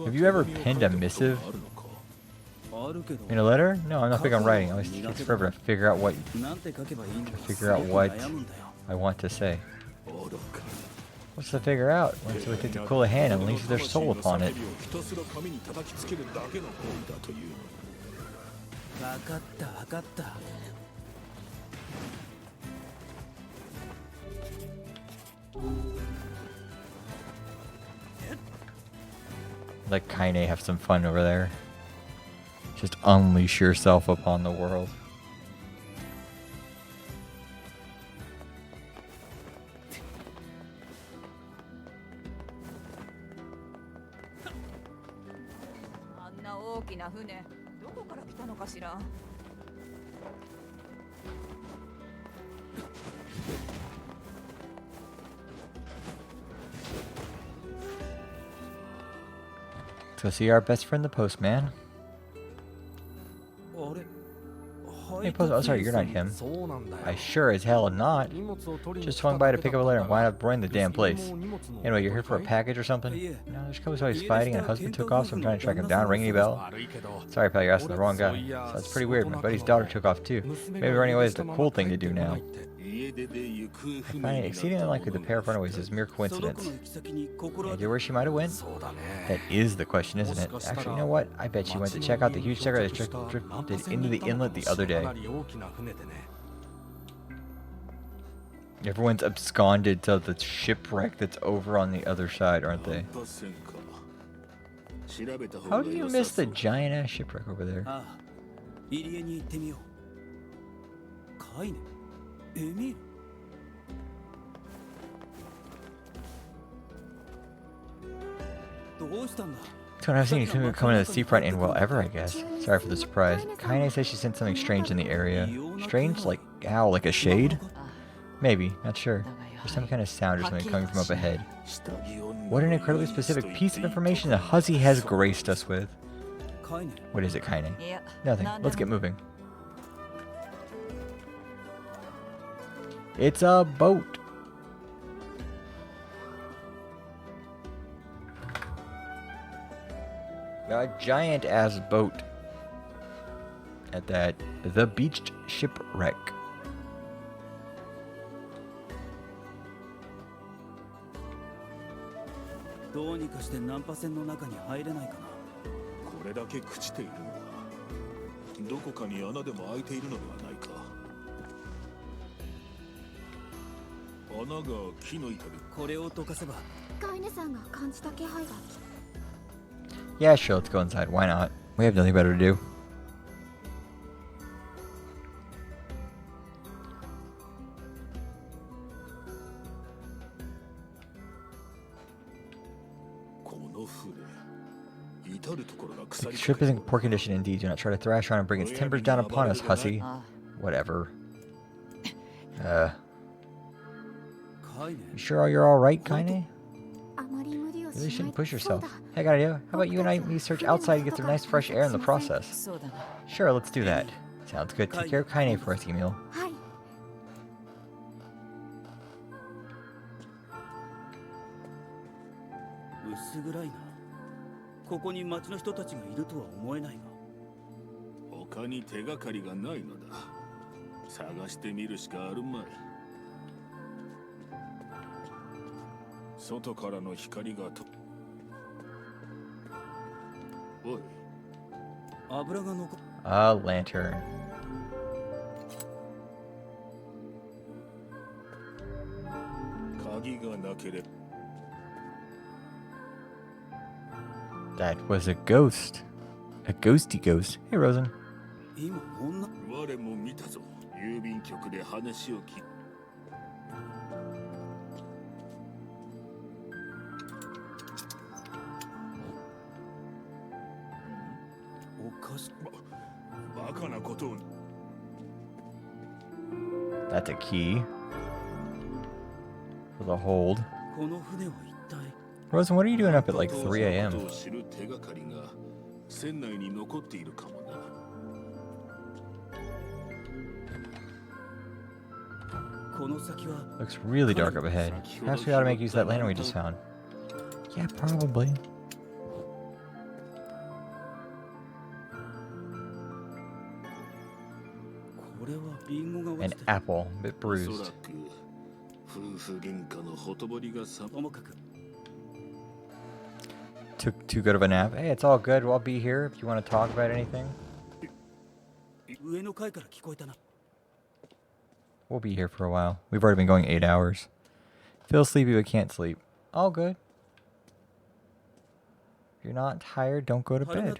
Have you ever penned a missive in a letter? No, I'm not big on writing. It always takes forever to figure out what I want to say. What's to figure out? Once we take the cool hand and unleash their soul upon it. Let Kaine have some fun over there. Just unleash yourself upon the world. Let's go see our best friend, the postman. Hey, postman. Oh, sorry, you're not him. I sure as hell am not. Just swung by to pick up a letter and wound up running the damn place. Anyway, you're here for a package or something? No, there's a couple always fighting and a husband took off, so I'm trying to track him down. Ring any bell? Sorry, pal, you're asking the wrong guy. So that's pretty weird. My buddy's daughter took off too. Maybe running away is the cool thing to do now. I find it exceedingly unlikely the pair of runaways is mere coincidence. Any idea where she might have went? That is the question, isn't it? Actually, you know what? I bet she went to check out the huge sugar that drifted into the inlet the other day. Everyone's absconded to the shipwreck that's over on the other side, aren't they? How do you miss the giant-ass shipwreck over there? So I've seen you coming to the seafront in well ever, I guess. Sorry for the surprise. Kaine says she sensed something strange in the area. Strange? Like how? Like a shade? Maybe, not sure. There's some kind of sound or something coming from up ahead. What an incredibly specific piece of information that Huzzy has graced us with. What is it, Kaine? Nothing. Let's get moving. It's a boat. A giant ass boat at the beached shipwreck. Yeah, sure, let's go inside. Why not? We have nothing better to do. The ship is in poor condition indeed. Do not try to thrash around and bring its timbers down upon us, hussy. Whatever. You sure you're alright, Kaine? You really shouldn't push yourself. Hey, I got an idea. How about you and I search outside to get some nice fresh air in the process? Sure, let's do that. Sounds good. Take care of Kaine for us, Emil. A lantern. That was a ghost. A ghosty ghost. Hey, Rosen. That's a key for the hold. Rosen, what are you doing up at like 3 a.m.? Looks really dark up ahead. Perhaps we ought to make use of that lantern we just found. Yeah, probably. An apple, a bit bruised. Took too good of a nap. Hey, it's all good. I'll be here if you want to talk about anything. We'll be here for a while. We've already been going 8 hours. Feel sleepy but can't sleep. All good. If you're not tired, don't go to bed.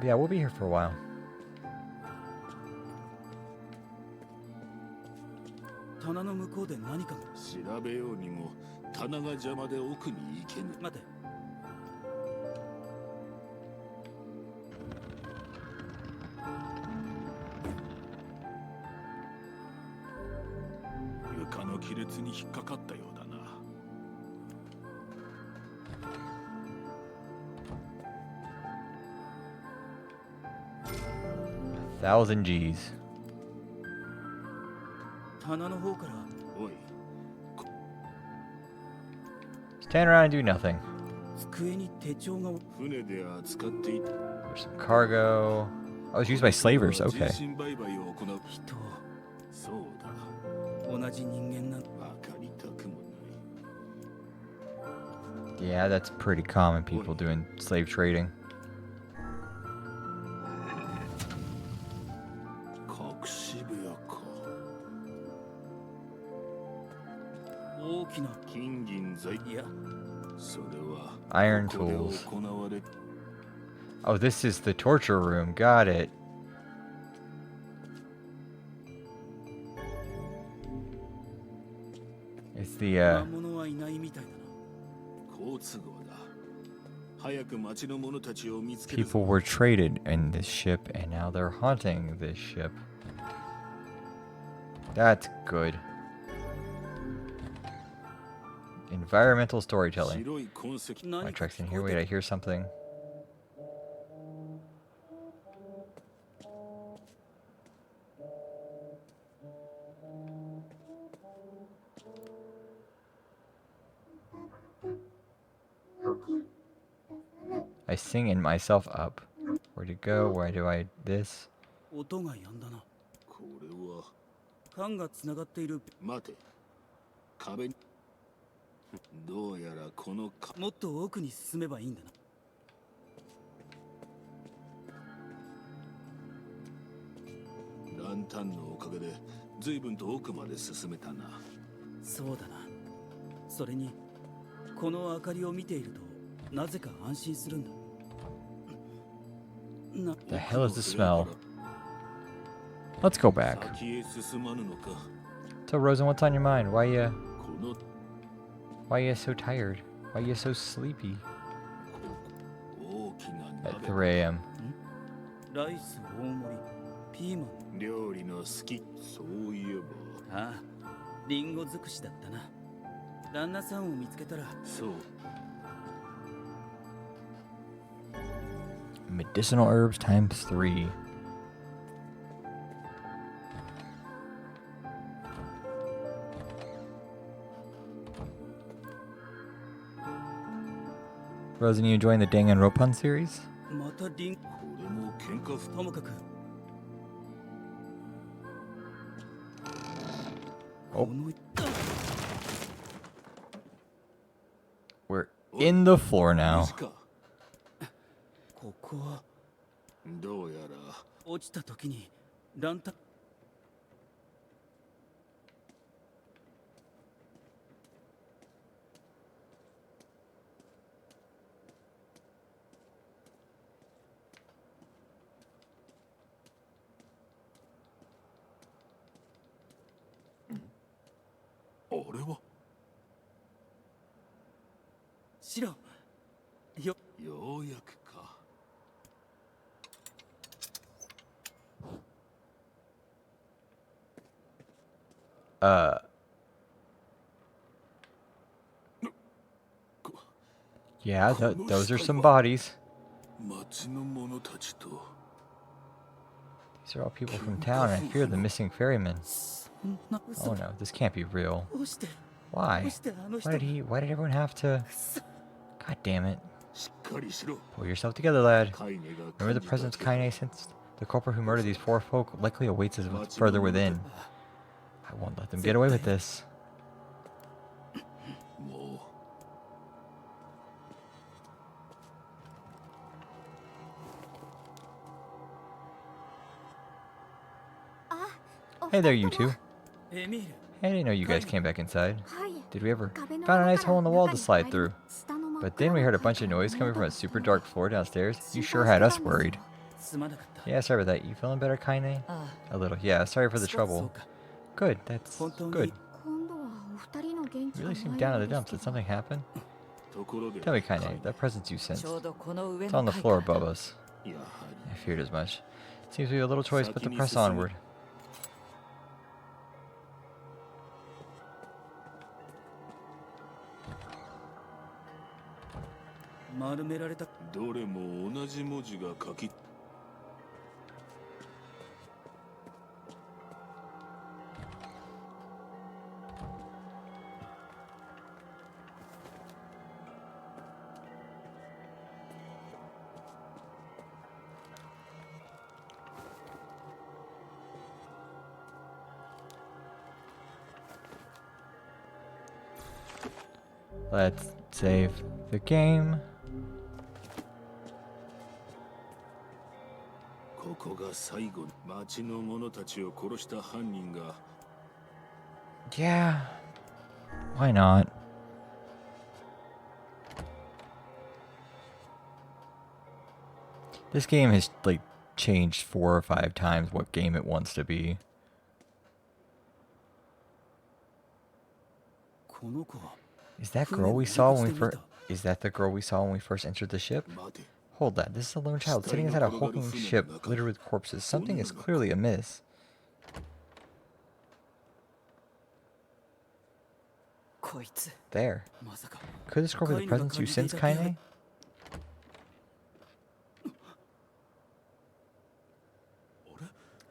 Yeah, we'll be here for a while. $1,000 G's. Stand around and do nothing. There's some cargo. Oh, it's used by slavers. Okay. Yeah, that's pretty common. People doing slave trading. Iron tools. Oh, this is the torture room. Got it. It's the, 魔物はいないみたいだな。好都合だ。早く町の者たちを見つけるぞ。 people were traded in this ship, and now they're haunting this ship. That's good. Environmental storytelling. 白い痕跡。 My truck's in here. Wait, I hear something. I sing in myself up. Where to go? Where do I this? 音が止んだな。これは。缶がつながっている。待て。壁に。どうやらこのもっと奥に進めばいいんだな。ランタンのおかげで随分と奥まで進めたな。そうだな。それにこの明かりを見ているとなぜか安心するんだ。The hell is the smell? Let's go back. 先へ進まぬのか。 So Rosen, what's on your mind? Why are you so tired? Why are you so sleepy? 大きな At 鍋。 3 a.m. ライス大盛り、ピーマン。料理の好き。そういえば。ああ、リンゴ尽くしだったな。旦那さんを見つけたら。そう。 Medicinal herbs times 3. Rosen, you enjoying the Danganronpa series? またリン。これも喧嘩ふ。ともかく。 Oh. We're in the floor now. ここは。どうやら。落ちた時にランタン。 あれは。シロ。ようやくか。 Yeah, those are some bodies. 町の者たちと。 These are all people from town, and I fear the missing ferryman. Oh no, this can't be real. Why? Why did everyone have to... God damn it. しっかりしろ。 Pull yourself together, lad. カイネが。 Remember the presence Kaine sensed? The culprit who murdered these four folk likely awaits us further within. I won't let them get away with this. もう。 Hey there, you two. エミール。 I didn't know you guys came back inside. はい。 Did we ever? Found a nice hole in the wall to slide through. But then we heard a bunch of noise coming from a super dark floor downstairs. You sure had us worried. すまなかった。 Yeah, sorry about that. You feeling better, Kaine? A little. Yeah, sorry for the trouble. Good, that's good. 今度はお二人の元気 You が really seem ない down よ in う the で dumps. す Did けど something happen? ところで。 Tell me, Kaine, that presence you sensed. ちょうどこの上 It's の on the 階 floor から above us. やは I feared as much. Seems we have a little choice but to press onward. 丸められた。り。どれも同じ文字が書き。 Let's save the game. ここが最後。町の者たちを殺した犯人が。 Yeah. Why not? This game has like changed 4 or 5 times what game it wants to be. Is that girl we saw when we first? Is that the girl we saw when we first entered the ship? Hold that. This is a lone child sitting inside a hulking ship littered with corpses. Something is clearly amiss. There. Could this girl be the presence you sense, Kaine?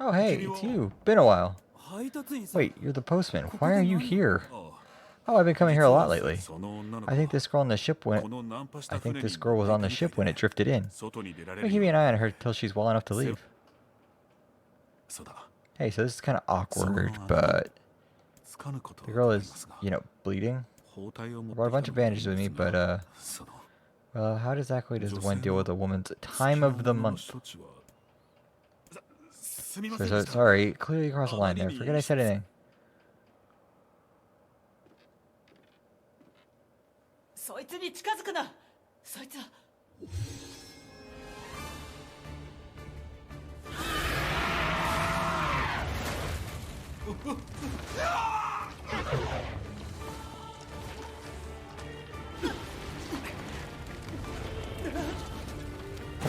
Oh, hey, it's you. Been a while. Wait, you're the postman. Why are you here? Oh, I've been coming here a lot lately. I think this girl on the ship went. I think this girl was on the ship when it drifted in. We're keeping an eye on her till she's well enough to leave. Hey, so this is kind of awkward, but the girl is, you know, bleeding. I brought a bunch of bandages with me, but well, how exactly does one deal with a woman's time of the month? So sorry, clearly across the line there. Forget I said anything.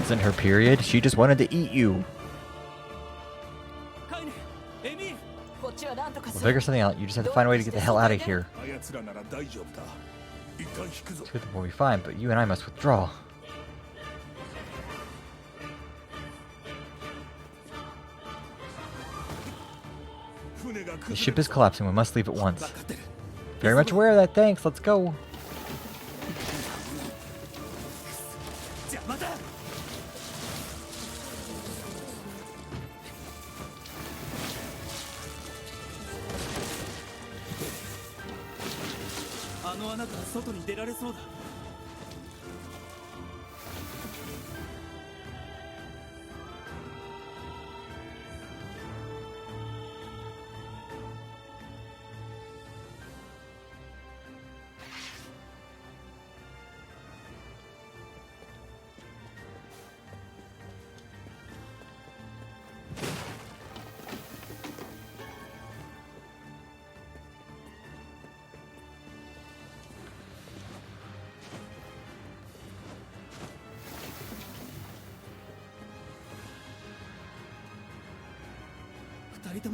Isn't her period? She just wanted to eat you. We'll figure something out. You just have to find a way to get the hell out of here. Two of them will be fine, but you and I must withdraw. The ship is collapsing. We must leave at once. Very much aware of that. Thanks. Let's go.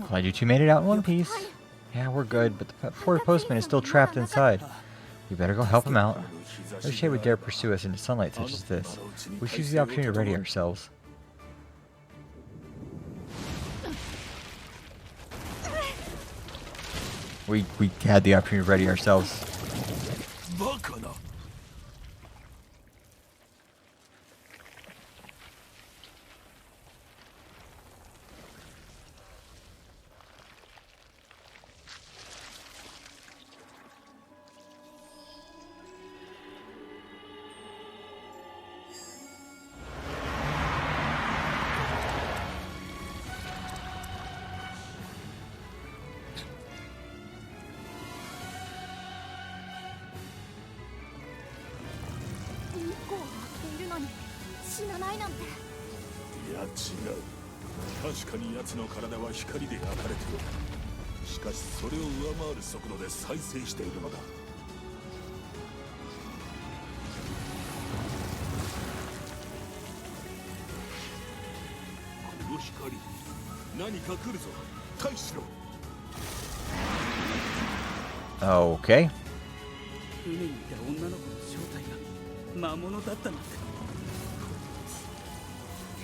Glad you two made it out in one piece. Yeah, we're good, but the poor postman is still trapped inside. We better go help him out. No shade would dare pursue us into sunlight such as this. We should use the opportunity to ready ourselves. We had the opportunity to ready ourselves. Okay. 海にいた女の子の正体が魔物だったなんて。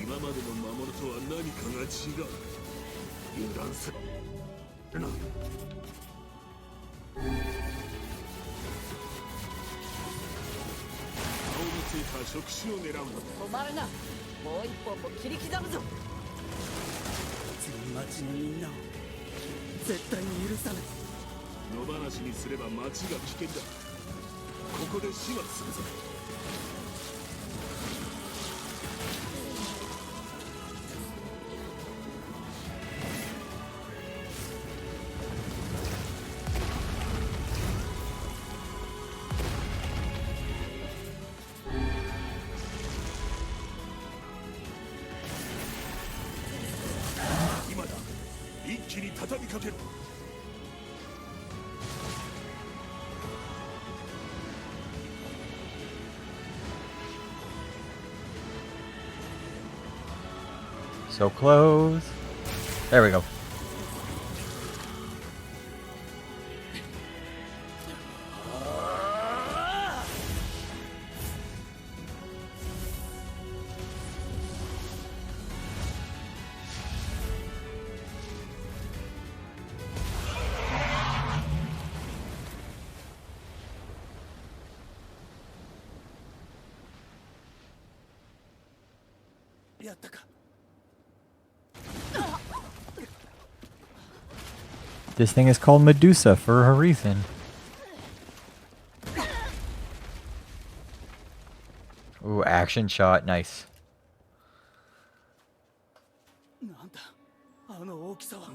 今までの魔物とは何かが違う。油断するな。顔のついた触手を狙うのだ。止まるな。もう一本も切り刻むぞ。全町のみんなを絶対に許さない。野放しにすれば町が危険だ。ここで始末するぞ。敵に畳みかける。 So close. There we go. This thing is called Medusa for a reason. Ooh, action shot, nice. なんだあの大きさは。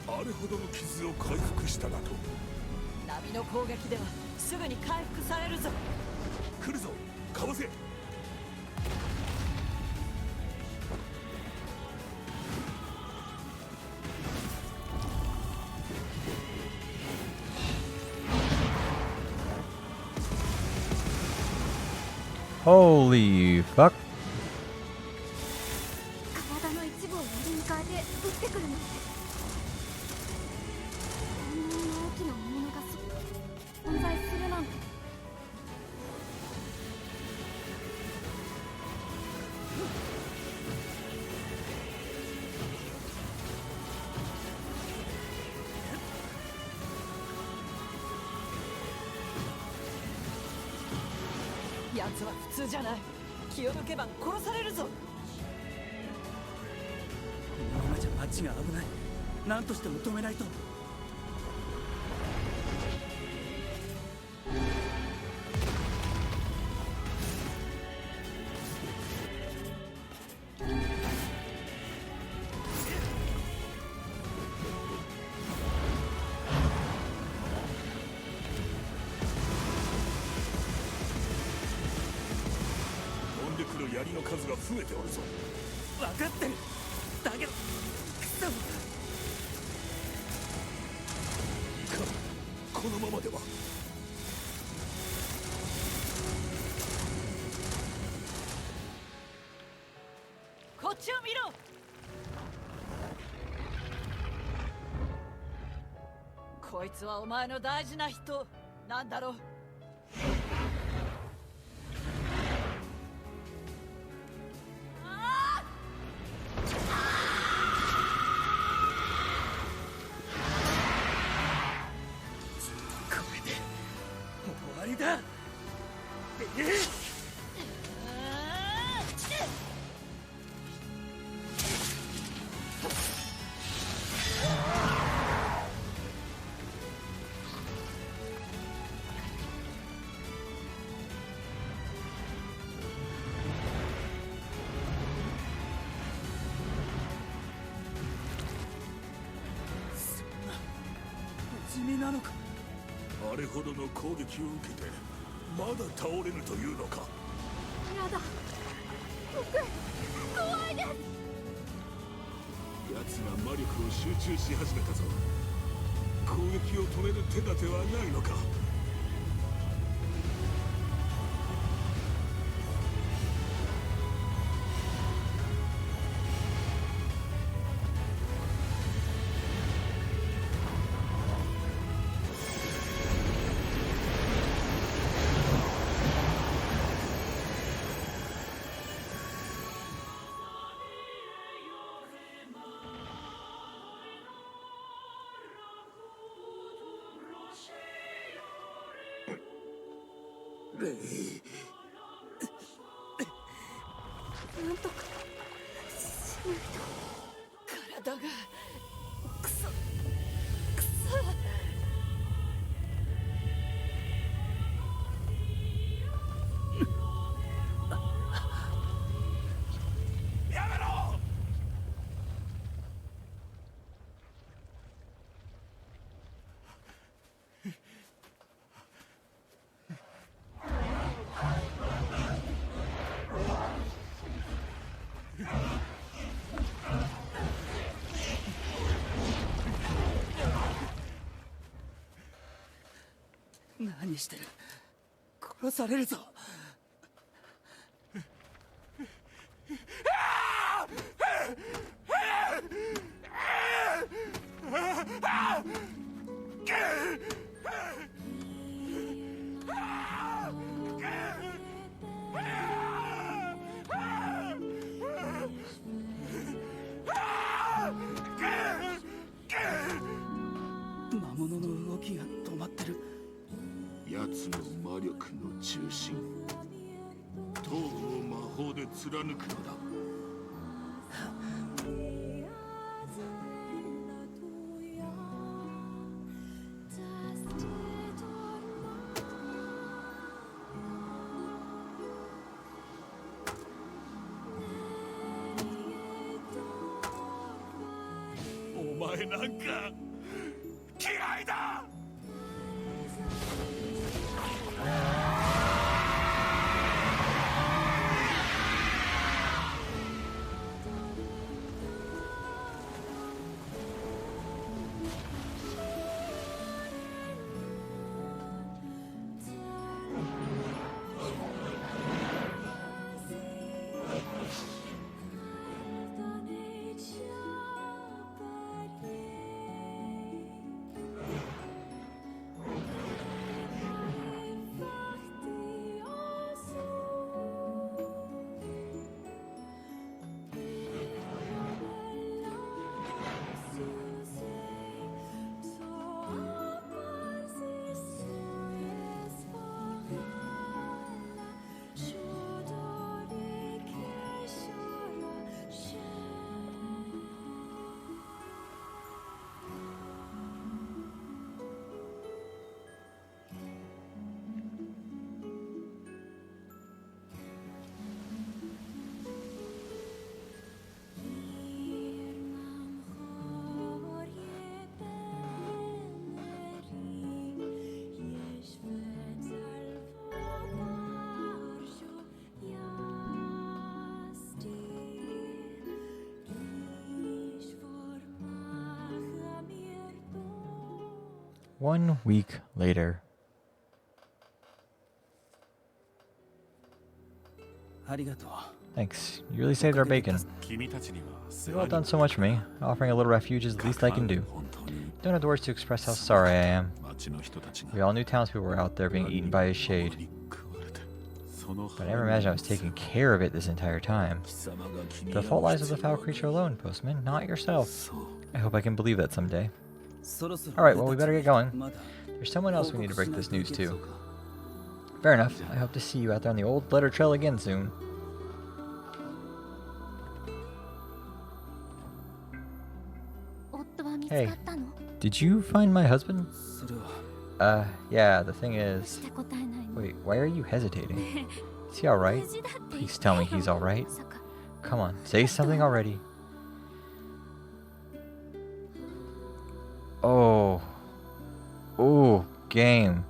あれほどの傷を回復しただと。波の攻撃ではすぐに回復されるぞ。来るぞ、かわせ。Holy fuck. 体の一部を槍に変えて撃ってくるの。こんなに大きな魔物が存在するなんて。奴は普通じゃない。気を抜けば殺されるぞ。このままじゃ街が危ない。何としても止めないと。飛んでくる槍の数が増えておるぞ。分かってる。だけどくそ。いかん、このままでは。こっちを見ろ。こいつはお前の大事な人なんだろう。これで終わりだ。そんな不死身なのか。あれほどの攻撃を受けてまだ倒れぬというのか。やだ、僕怖いです。奴が魔力を集中し始めたぞ。攻撃を止める手立てはないのか。なんとかしないと。体がクソクソ。何してる。殺されるぞ。魔物の動きが止まってる。奴の魔力の中心、塔を魔法で貫くのだ。お前なんか嫌いだ。1 week later. ありがとう。 Thanks. You really saved our bacon. 君たちには世 You've all 話に done so much for me. Offering a little refuge is the least I can do. 本当に Don't have the words to express how sorry I am. 町の人たち We が all knew townspeople were out there being eaten by his shade, に食われて、その but I never imagined I was taking care of it this entire time. 貴様が気に The 病む fault lies with the 必要 foul は creature alone, Postman, not yourself. そう I hope I can believe that someday. そろそろ Alright, well, we better get going. まだ There's someone else we need to break this news 報告しないといけ to. そうか。 Fair enough. I hope to see you out there on the old letter trail again soon. Hey, did you find my husband? それは Yeah, the thing is... して答えないの。 Wait, why are you hesitating? Is he alright? 無事だって言って Please tell me he's alright. まさか Come on, say something already. Oh. Oh, game.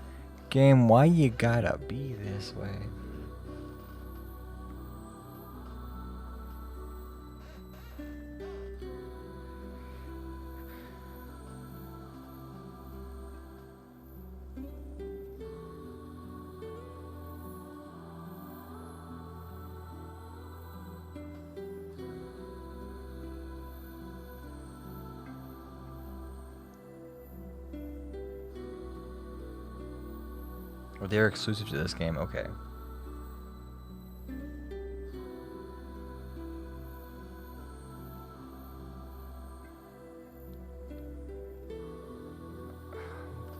Game, why you gotta be this way? Oh, they're exclusive to this game. Okay.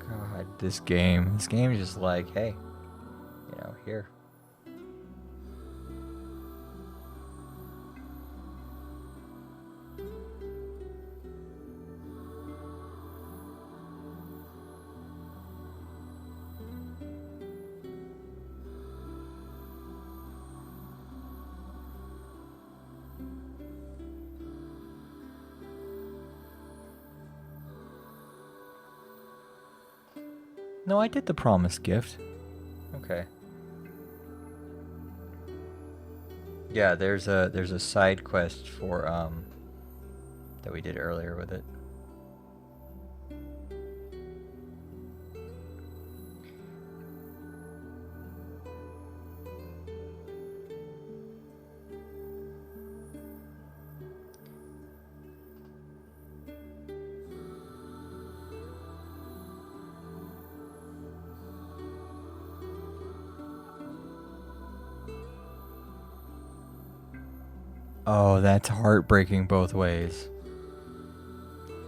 God, this game. This game is just like, hey, you know, here. No, I did the promised gift. Okay. Yeah, there's a side quest for that we did earlier with it. Oh, that's heartbreaking both ways.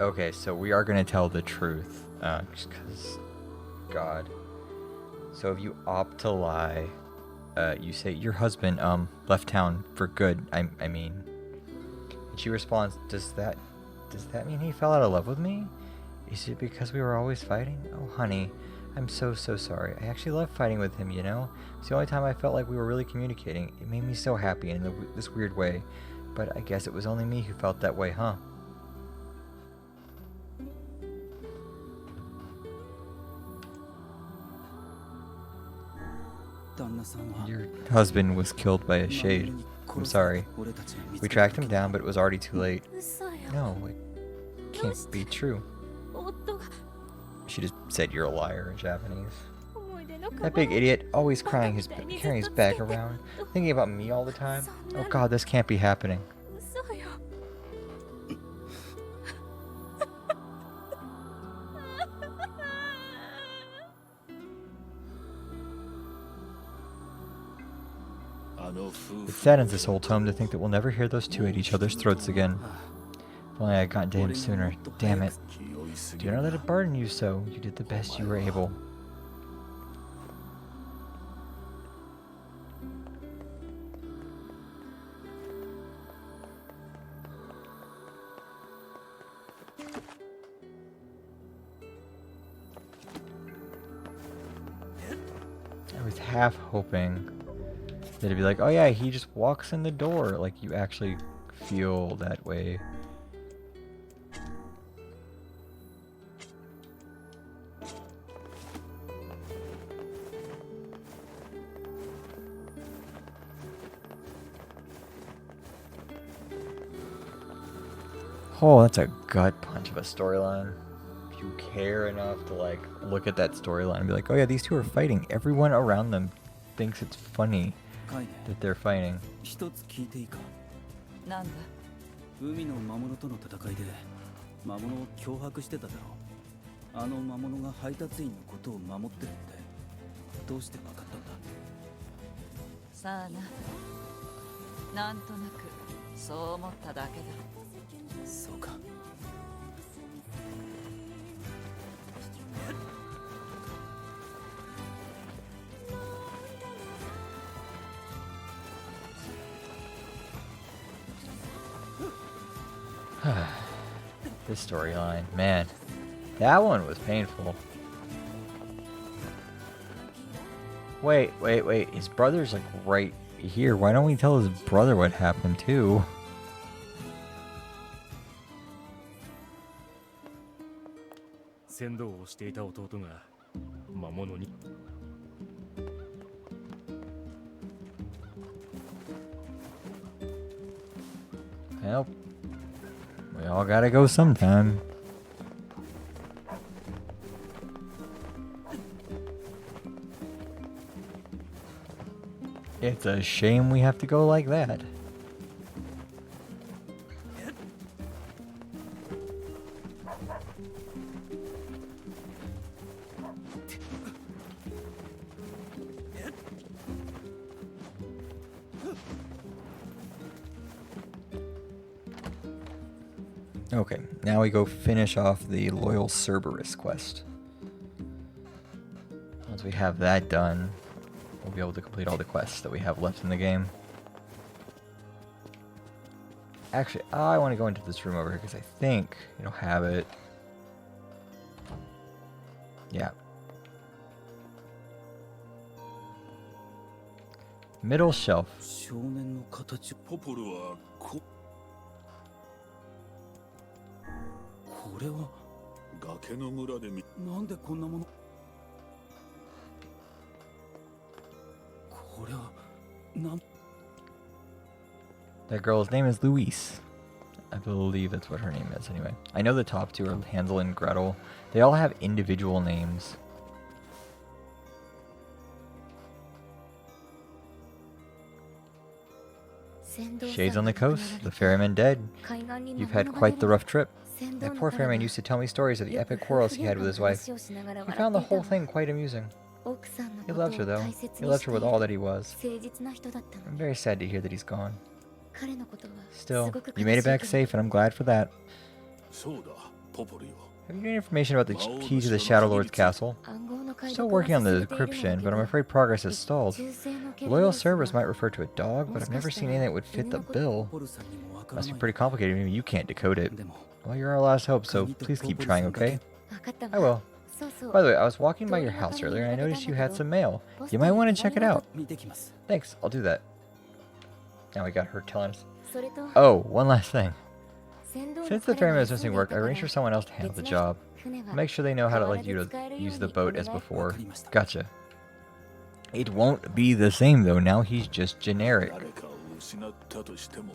Okay, so we are going to tell the truth. Just because... God. So if you opt to lie, you say, your husband, left town for good, I mean. And she responds, does that mean he fell out of love with me? Is it because we were always fighting? Oh, honey, I'm so sorry. I actually love fighting with him, you know? It's the only time I felt like we were really communicating. It made me so happy in this weird way. But I guess it was only me who felt that way, huh? Your husband was killed by a shade. I'm sorry. We tracked him down, but it was already too late. No, it can't be true. She just said you're a liar in Japanese. That big idiot, always carrying his bag around, thinking about me all the time. Oh God, this can't be happening. It saddens this whole tome to think that we'll never hear those two at each other's throats again. If only I had gotten to him sooner. Damn it. Do not let it burden you so. You did the best you were able. I was half hoping that it'd be like, oh yeah, he just walks in the door. Like, you actually feel that way. Oh, that's a gut punch of a storyline. If you care enough to, like, look at that storyline and be like, oh yeah, these two are fighting. Everyone around them thinks it's funny that they're fighting. なんだ。海の魔物との戦いで魔物を脅迫してただろう。あの魔物が配達員のことを守ってるってどうして分かったんだ。さあな。なんとなくそう思っただけだ。そうか。This storyline, man, that one was painful. Wait, his brother's like right here. Why don't we tell his brother what happened too? Well, we all gotta go sometime. It's a shame we have to go like that. Okay, now we go finish off the Loyal Cerberus quest. Once we have that done, we'll be able to complete all the quests that we have left in the game. Actually, I want to go into this room over here because I think it'll have it. Yeah. Middle shelf. 少年の形。ポポルはこれは崖の村でなんでこんなもの。これはなん。 That girl's name is Louise. I believe that's what her name is anyway. I know the top two are Hansel and Gretel. They all have individual names. Shades on the coast, the ferryman dead. You've had quite the rough trip. That poor ferryman used to tell me stories of the epic quarrels he had with his wife. He found the whole thing quite amusing. He loved her though. He loved her with all that he was. I'm very sad to hear that he's gone. Still, you made it back safe, and I'm glad for that. そうだ、ポポリよ。 Have you any information about the key to the Shadow Lord's castle? Still working on the decryption, but I'm afraid progress has stalled. Loyal service might refer to a dog, but I've never seen anything that would fit the bill. Must be pretty complicated, maybe you can't decode it. Well, you're our last hope, so please keep trying, okay? I will. By the way, I was walking by your house earlier and I noticed you had some mail. You might want to check it out. Thanks, I'll do that. Now we got her telling us. Oh, one last thing. Since the ferryman is missing work, I arranged for someone else to handle the job. I'll make sure they know how to let you to use the boat as before. Gotcha. It won't be the same though, now he's just generic. 誰かを失ったとしても、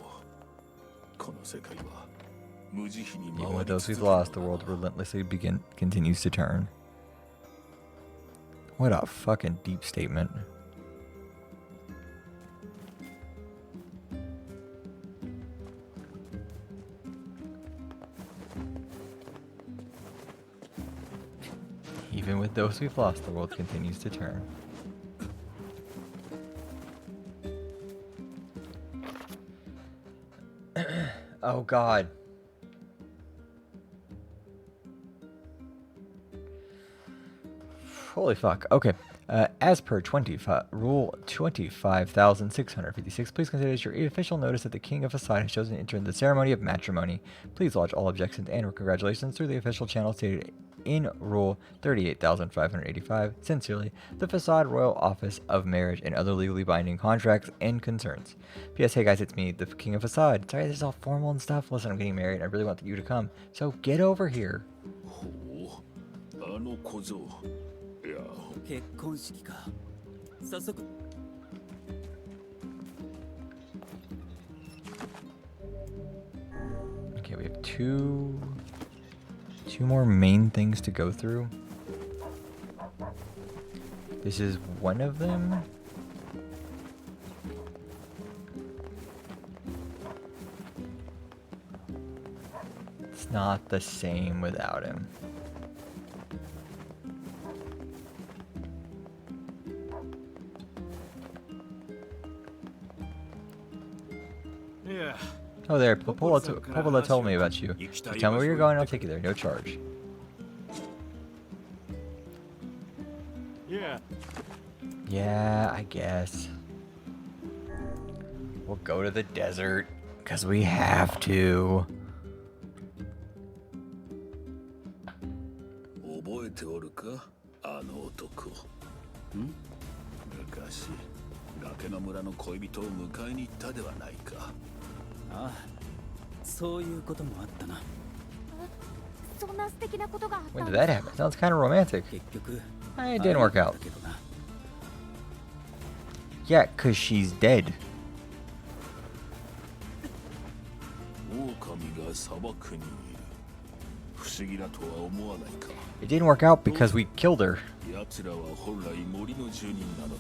この世界は無慈悲に Even 回 with り those we've 続ける lost, the world relentlessly continues to turn. What a fucking deep statement. Even with those we've lost, the world continues to turn. Oh god. Holy fuck. Okay. As per Rule 25,656, please consider this your official notice that the King of Facade has chosen to enter the ceremony of matrimony. Please lodge all objections and congratulations through the official channel stated in Rule 38,585. Sincerely, the Facade Royal Office of Marriage and other legally binding contracts and concerns. P.S. Hey guys, it's me, the King of Facade. Sorry, this is all formal and stuff. Listen, I'm getting married. I really want you to come. So get over here. ほう、あの小僧。いや、結婚式か。早速。Okay, we have two more main things to go through. This is one of them. It's not the same without him. Yeah. Oh, there. Popola told me about you. So tell me where you're going, I'll take you there. No charge. Yeah. Yeah, I guess. We'll go to the desert, because we have to. 覚えておるか、あの男。ん？昔、崖の村の恋人を迎えに行ったではないか。ああ、そういうこともあったな。そんな素敵なことがあった When ん did です that happen? Sounds kind of romantic. 結局、 It didn't work out. Yeah, because she's dead. 狼が砂漠にいる。不思議だとは思わないか。It didn't work out because we killed her. 奴らは本来森の住人なのだ。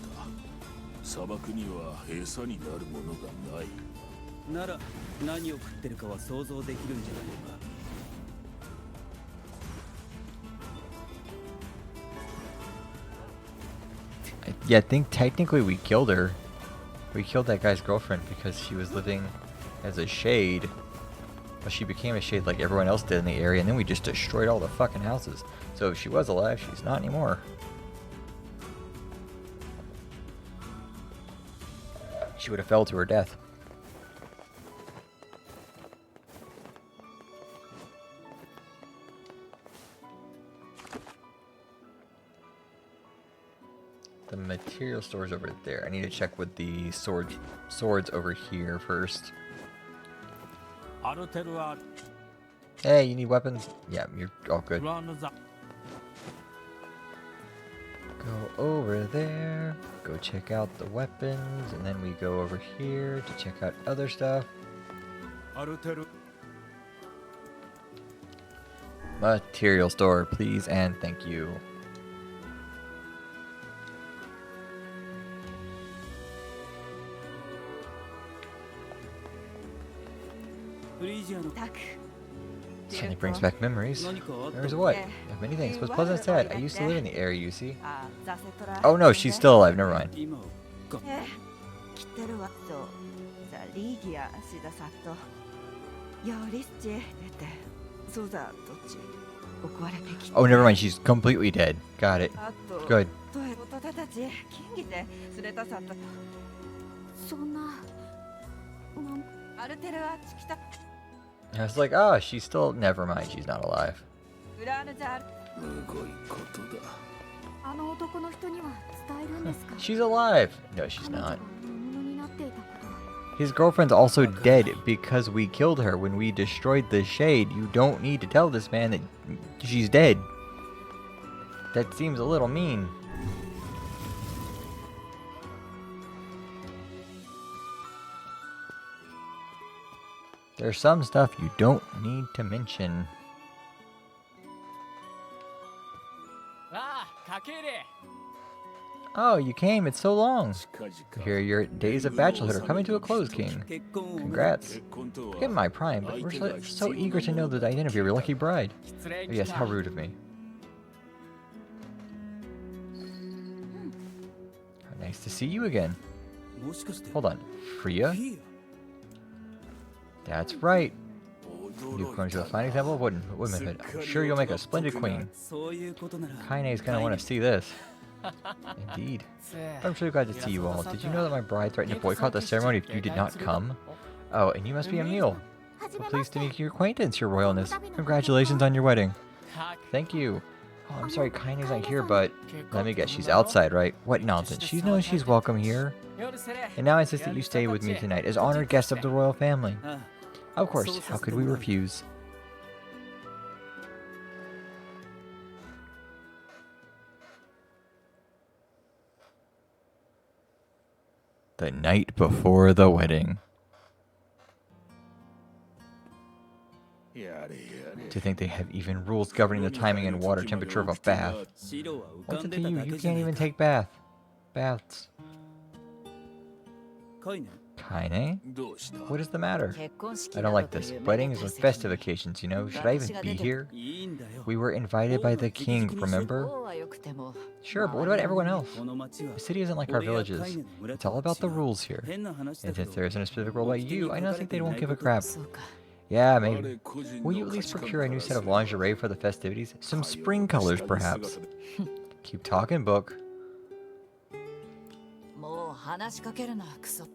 砂漠には餌になるものがない。なら何を食ってるかは想像できるんじゃないのか。Yeah, I think technically we killed her. We killed that guy's girlfriend because she was living as a shade. But she became a shade like everyone else did in the area, and then we just destroyed all the fucking houses. So if she was alive, she's not anymore. She would have fell to her death. The material store's over there. I need to check with the swords over here first. Hey, you need weapons? Yeah, you're all good. Go over there, go check out the weapons, and then we go over here to check out other stuff. Material store, please and thank you. Suddenly brings back memories. Memories of what? Of many things. Both pleasant and sad. I used to live in the area, you see. Oh no, she's still alive. Never mind. リーギアシダサットヨリスチ出てソザどっち怒られてきて Oh, never mind. She's completely dead. Got it. あと Good. とえことたち金銀ですれたさったそんなアルテルはチキタ I was like, oh, she's still. Never mind. She's not alive. グラーヌジャールむごいことだ。あの男の人には伝えるんですか？ She's alive. No, she's 彼女が not. 魔物になっていたことは His girlfriend's also dead because we killed her when we destroyed the shade. You don't need to tell this man that she's dead. That seems a little mean. There's some stuff you don't need to mention. ああ、かけれ。 Oh, you came. It's so long. 近々 Here, your days of bachelorhood are coming to a close, King. 結婚を Congrats. 結婚とは Forgive my prime, but we're so eager to know the identity of your lucky bride. 失礼 Yes, how rude of me. Nice to see you again. もしかして Hold on. Freya? フィ That's right. 驚 You've い grown to a た fine example of womanhood. I'm sure you'll make a splendid queen. そういうことなら Kaine's gonna want to see this. Indeed. I'm so glad to see you all. Did you know that my bride threatened to boycott the ceremony if you did not come? Oh, and you must be Emil. Well, pleased to make your acquaintance, your royalness. Congratulations on your wedding. Thank you. Oh, I'm sorry, Kaine's not here, but let me guess, she's outside, right? What nonsense. She knows she's welcome here. And now I insist that you stay with me tonight as honored guests of the royal family. あ Of course, how could we refuse? The night before the wedding. やれやれ To think they have even rules governing the timing and water temperature of a bath. 白は浮か What's ん it で to た you? だ You けじゃ can't ない even か take baths. カイネ Kaine? どうした What is the matter? 結婚式 I な don't ど like とい this. うめ Weddings でたい with 席 festive に occasions, you know? Should I even be here? いいんだよ We were invited by the king, remember? そうはよくても Sure, but what about everyone else? この町は The city isn't like our 俺やカイ villages. ネの村 It's と all は about the 違う rules here. 変な話だ And け since ど there isn't a specific rule about you, I don't think they won't give a crap. そうか Yeah, あ maybe. れ個人 Will の you at 価 least 値観 procure a new set of から lingerie for the festivities? Some spring colors, perhaps. Keep talking, book. もう話しかけるなクソ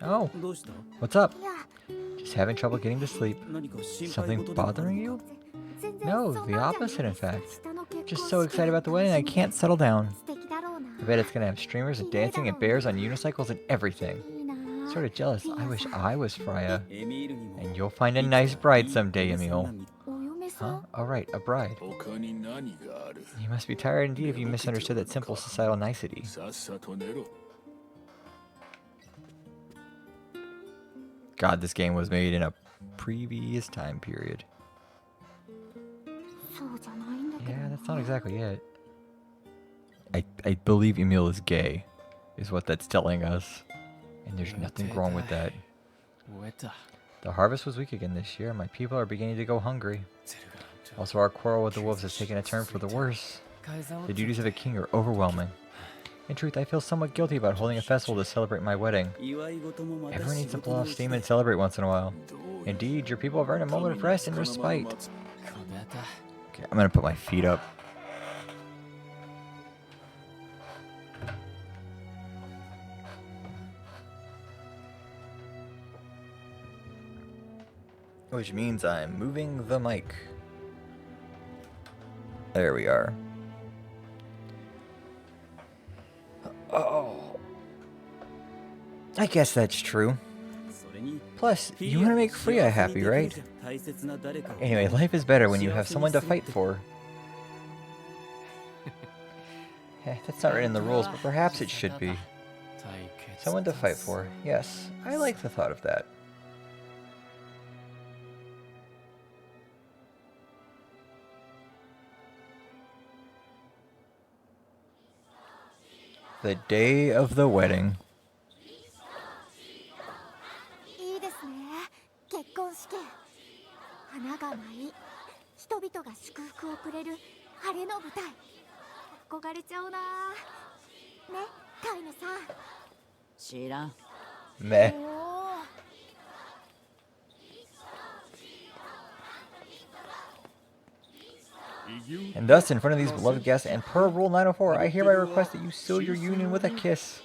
Oh, どうした what's up? いや Just having trouble getting to sleep? 何か心配 Something 事でもある bothering you? 全然 No, そん the なんじゃ opposite, ない in です fact. 下の結 Just 婚 so 式 excited about the wedding, I 楽しみ can't settle down. 素敵だろうな I bet it's gonna have streamers and dancing and bears on unicycles and everything. いいな Sort of jealous. I wish I was Freya. エミールにも And you'll find a nice bride someday, Emil. お嫁さ Huh? ん Oh, right, a bride. 他に何がある You must be tired indeed if you misunderstood that simple societal nicety. さっさと寝ろ God, this game was made in a previous time period. そうじゃないんだけど Yeah, that's not exactly it. I believe Emil is gay, is what that's telling us. And there's nothing wrong with that. 終えた The harvest was weak again this year. My people are beginning to go hungry. Also, our quarrel with the wolves has taken a turn for the worse. The duties of a king are overwhelming. In truth, I feel somewhat guilty about holding a festival to celebrate my wedding. 祝い事もまた Everyone 仕 needs to 事 blow の off うち steam で and celebrate once in a while. どう Indeed, your people have earned a moment of rest and このまま respite. 待つ Okay, I'm gonna put my feet up. Which means I'm moving the mic. There we are. Oh. I guess that's true. それに Plus, you want to make Freya happy, right? 大切な誰かを Anyway, life is better when you have someone to fight for. That's not written in the rules, but perhaps it should be. Someone to fight for. Yes, I like the thought of that. The day of the wedding. いいですね結婚式花花が舞い、人々が祝福をくれる晴れの舞台。憧れちゃうな。ね、カイヌさん。知らん。Meh. And thus, in front of these beloved guests and per Rule 904, I hereby request that you seal your union with a kiss.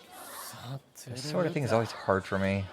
This sort of thing is always hard for me.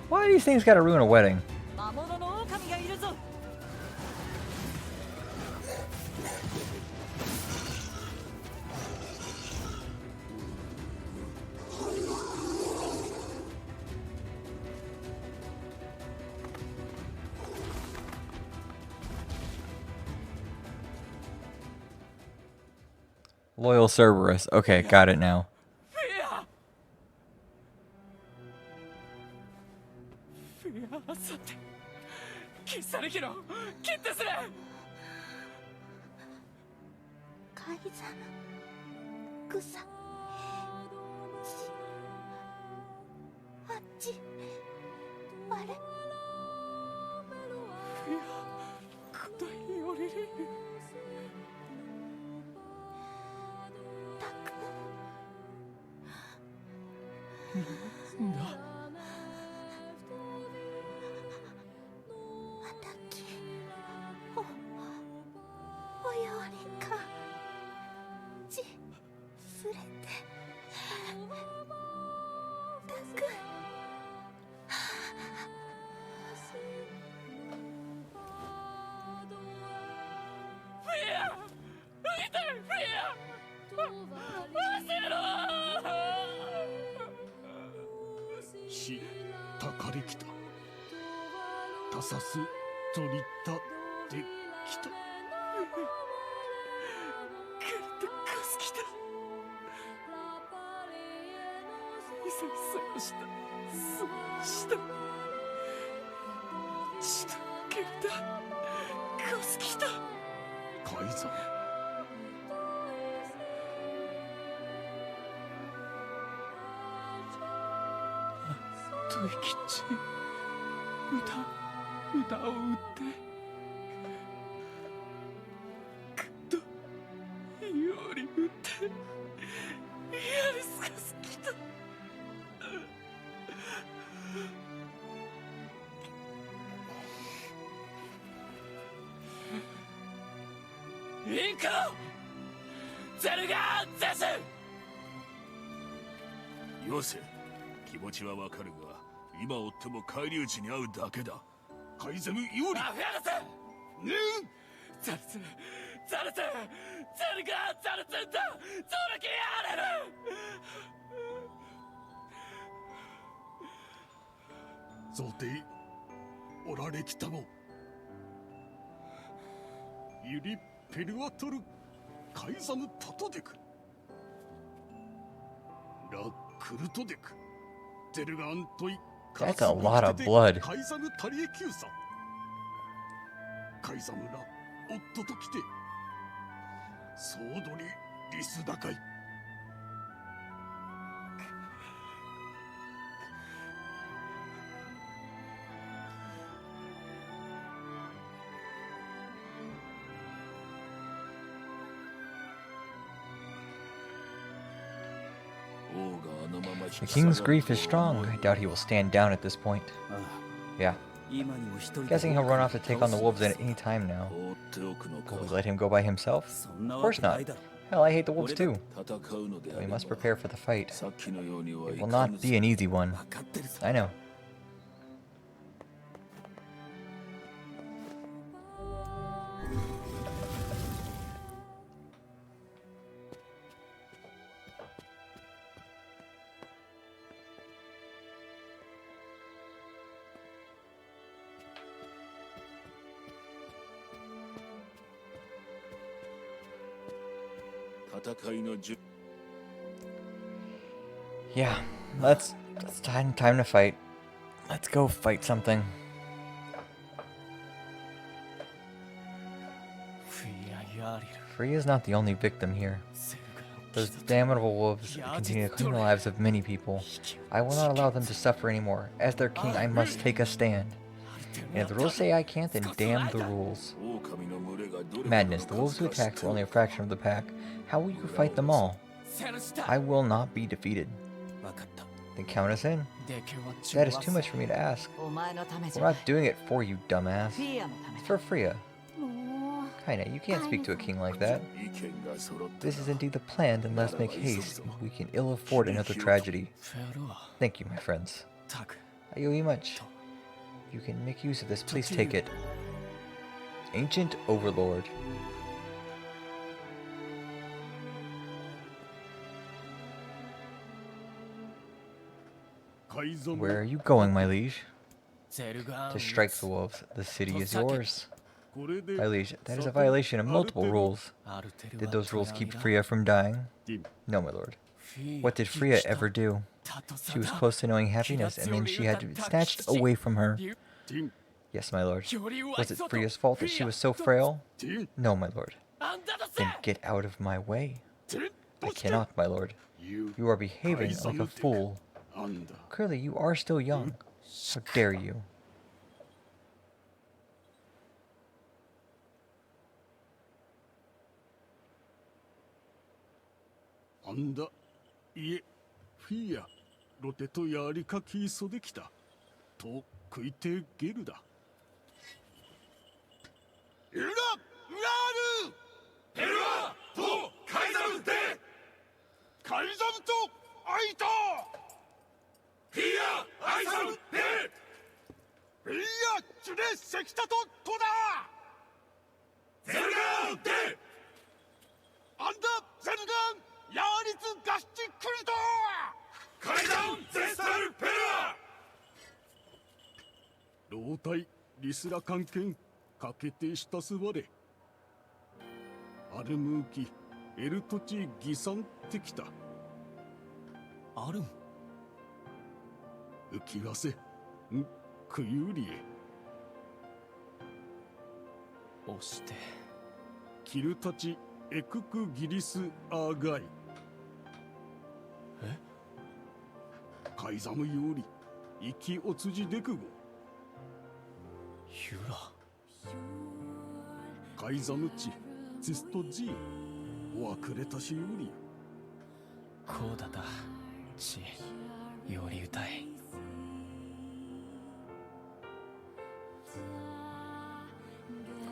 Why do these things gotta ruin a wedding? Loyal Cerberus. Okay, got it now. カイザム、グサ、あっち、あれ。タク。なんだ。あたき、およりか。すれてたくフィア見てフィアたかりきたたさすとりたできたカイザトイキッチ歌を打ってくっとより打ってやるすか好きだ行こうゼルガーゼスよせ気持ちはわかるが今追っても返り討ちに遭うだけだカイゼム有利アフェラセザルツザルツゼルガーザルツだゾルキアレルゾテイおられきたもユリペルアトルカイザムタトデクラクルトデクゼルガントイ That's a lot of blood. カイザムタリエキューサカイザムら夫と来てソードにリス高いThe king's grief is strong. I doubt he will stand down at this point. Yeah. Guessing he'll run off to take on the wolves at any time now. Will we let him go by himself? Of course not. Hell, I hate the wolves too. We must prepare for the fight. It will not be an easy one. I know. Yeah, let's time to fight. Let's go fight something. Freya's not the only victim here. Those damnable wolves continue to claim the lives of many people. I will not allow them to suffer anymore. As their king, I must take a stand. And if the rules say I can't, then damn the rules. Madness, the wolves who attacked were only a fraction of the pack. How will you fight them all? I will not be defeated. Then count us in. That is too much for me to ask. We're not doing it for you, dumbass. It's for Freya. Kaina, you can't speak to a king like that. This is indeed the plan, then let's make haste. We can ill afford another tragedy. Thank you, my friends. I owe you much. You can make use of this, please take it. Ancient Overlord. Where are you going, my liege? To strike the wolves. The city is yours. My liege, that is a violation of multiple rules. Did those rules keep Freya from dying? No, my lord. What did Freya ever do? She was close to knowing happiness, and then she had to be snatched away from her. Yes, my lord. Was it Freya's fault that she was so frail? No, my lord. Then get out of my way. I cannot, my lord. You are behaving like a fool. Clearly, you are still young. How dare you?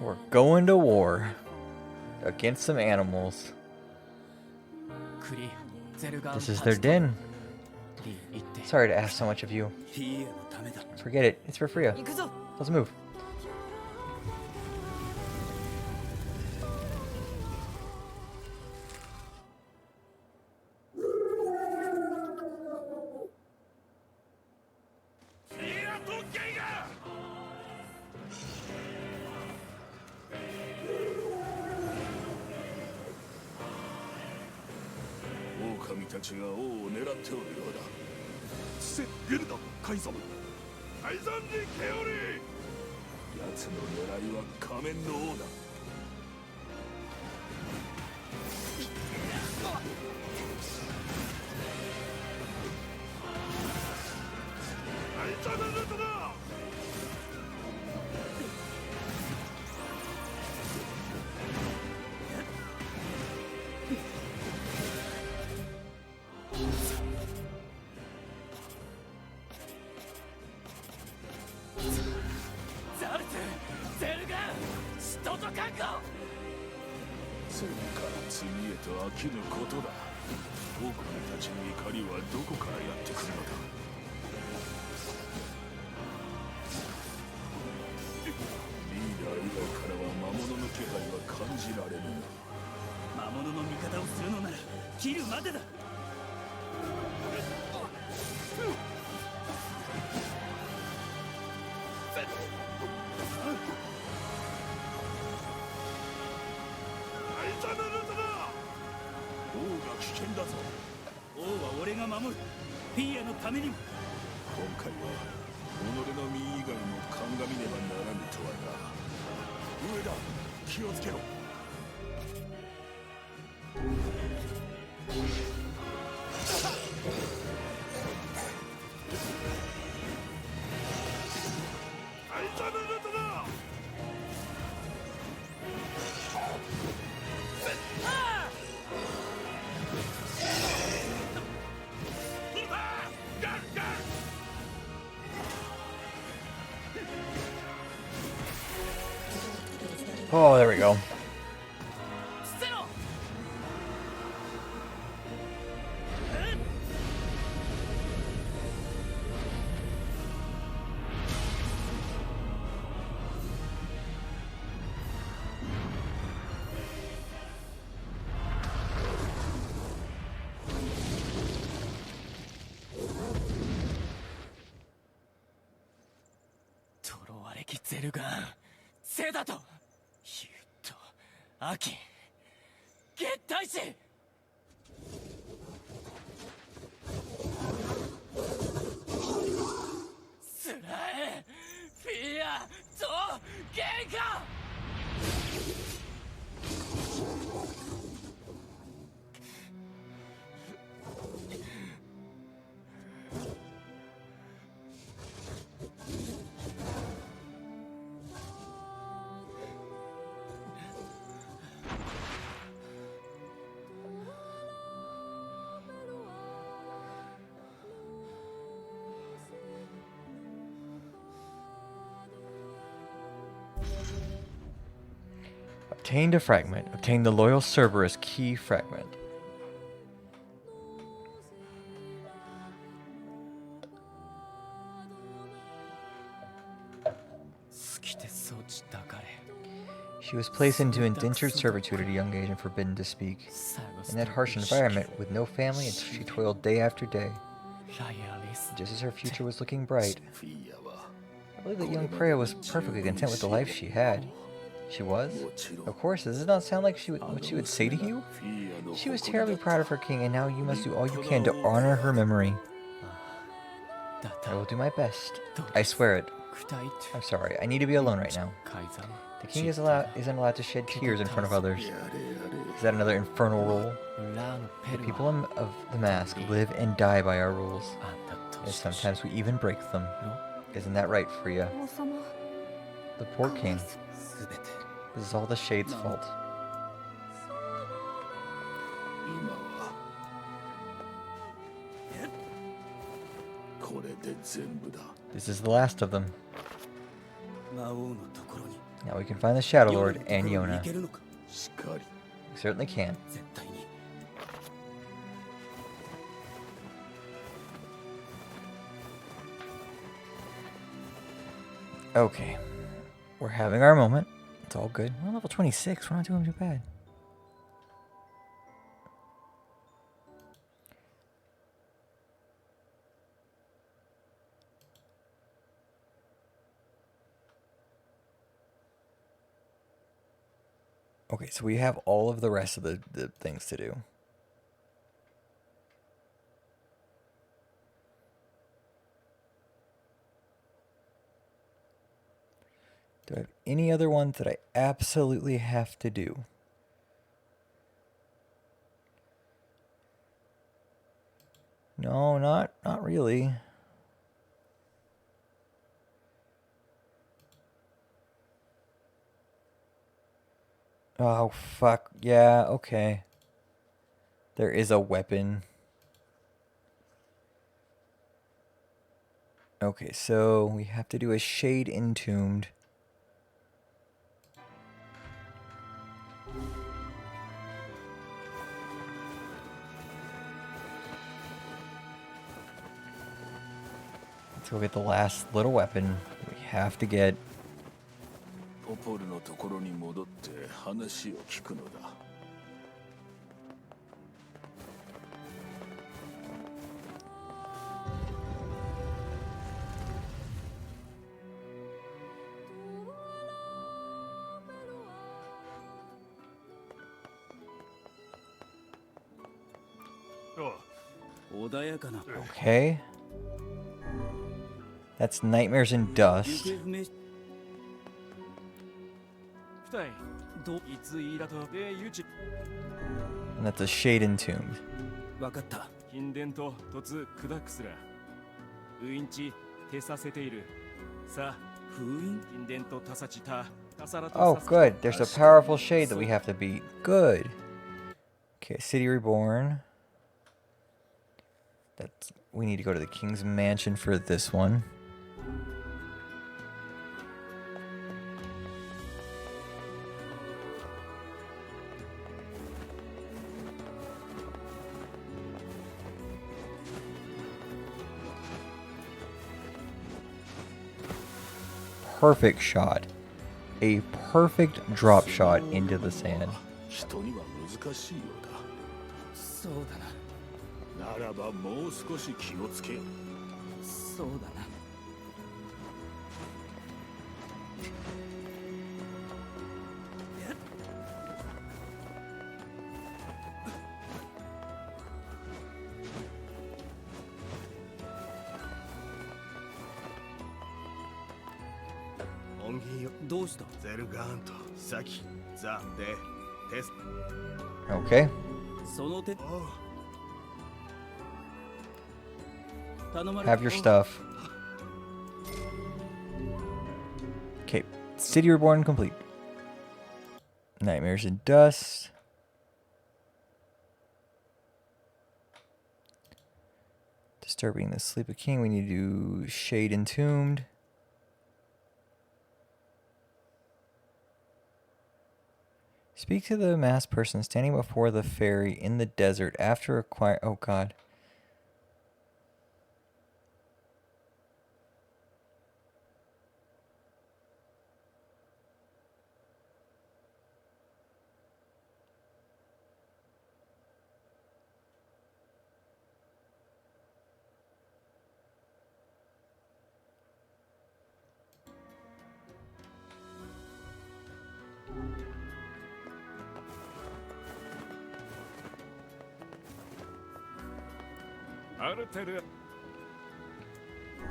We're going to war against some animals. This is their den. Sorry to ask so much of you. Forget it. It's for Freya. Let's move. 次から次へと飽きぬことだ。王国たちの怒りはどこからやってくるのだ。リーダー以外からは魔物の気配は感じられぬが、魔物の味方をするのなら切るまでだ。王が危険だぞ。王は俺が守る。フィーアのためにも。今回は己の身以外も鑑みねばならぬとはな。上だ、気をつけろ。Oh, there we go.ゼルガン、セダとユッとアキン、月体師。スラエ、フィアとゲンカ。Obtained a fragment. Obtained the loyal Cerberus key fragment. She was placed into indentured servitude at a young age and forbidden to speak. In that harsh environment, with no family, she toiled day after day. Just as her future was looking bright, I believe that young Freya was perfectly content with the life she had. She was? Of course, does it not sound like what she would say to you? She was terribly proud of her king, and now you must do all you can to honor her memory. I will do my best. I swear it. I'm sorry, I need to be alone right now. The king isn't allowed to shed tears in front of others. Is that another infernal rule? The people of the mask live and die by our rules. And sometimes we even break them. Isn't that right, Freya? The poor king. This is all the Shade's fault. This is the last of them. Now we can find the Shadow Lord and Yona. We certainly can. Okay. We're having our moment. It's all good. We're on level 26. We're not doing too bad. Okay, so we have all of the rest of the things to do. Do I have any other ones that I absolutely have to do? No, not really. Oh, fuck. Yeah, okay. There is a weapon. Okay, so we have to do a Shade Entombed. go get the last little weapon we have to get. ポポルのところに戻って話を聞くのだ。穏やかな。Okay. That's Nightmares in Dust. 行方不明。二人、いついらとでゆち。 And that's a Shade Entombed. わかった。近伝と突砕くすら。ウインチ手させている。さあ、封印。近伝とたさちた。Oh, good. There's a powerful shade that we have to beat. Good. Okay, City Reborn. We need to go to the King's Mansion for this one. Perfect shot. A perfect drop shot into the sand. 人には難しいようだ。そうだな。ならばもう少し気をつけよ。そうだな。どうした？ゼルガンとサキ、ザでテス。 Okay. その手。 Have your stuff. Okay, City Reborn complete. Nightmares in Dust. Disturbing the Sleep of King. We need to do Shade Entombed. Speak to the masked person standing before the ferry in the desert after acquiring... Oh, God.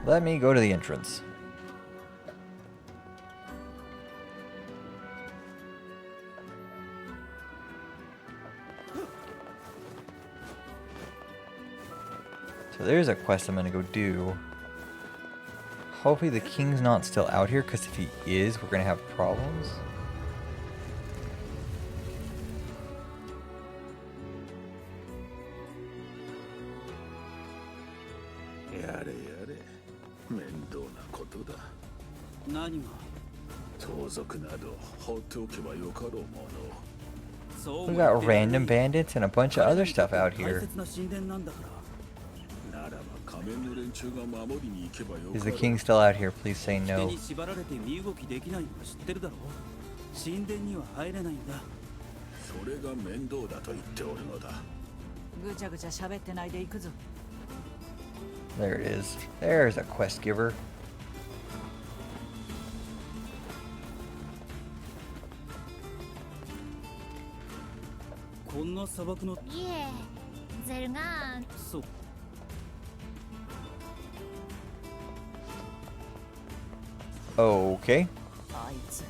Let me go to the entrance. So there's a quest I'm gonna go do. Hopefully the king's not still out here, because if he is, we're gonna have problems. We got random bandits and a bunch of other stuff out here. Is the king still out here? Please say no. それが面倒だと言っておるのだ。ぐちゃぐちゃ喋ってないで行くぞ。 There it is. There's a quest giver. Yeah, ゼルガン。そう。 Okay. あいつ。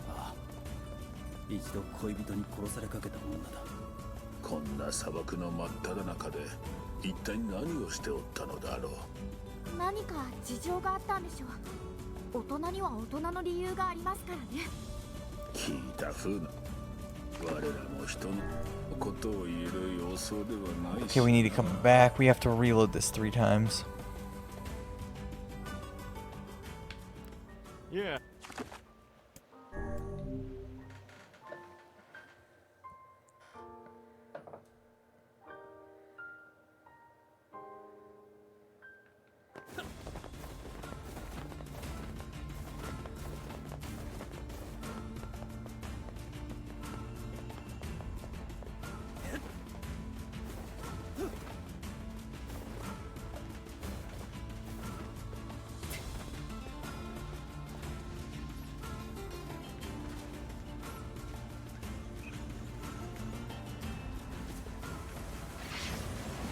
ああ。一度恋人に殺されかけた女だ。こんな砂漠の真っ只中で一体何をしておったのだろう。何か事情があったんでしょう。大人には大人の理由がありますからね。聞いた風な。我らも人のことを言える様相ではないし。 Okay, we need to come back. We have to reload this 3 times. Yeah.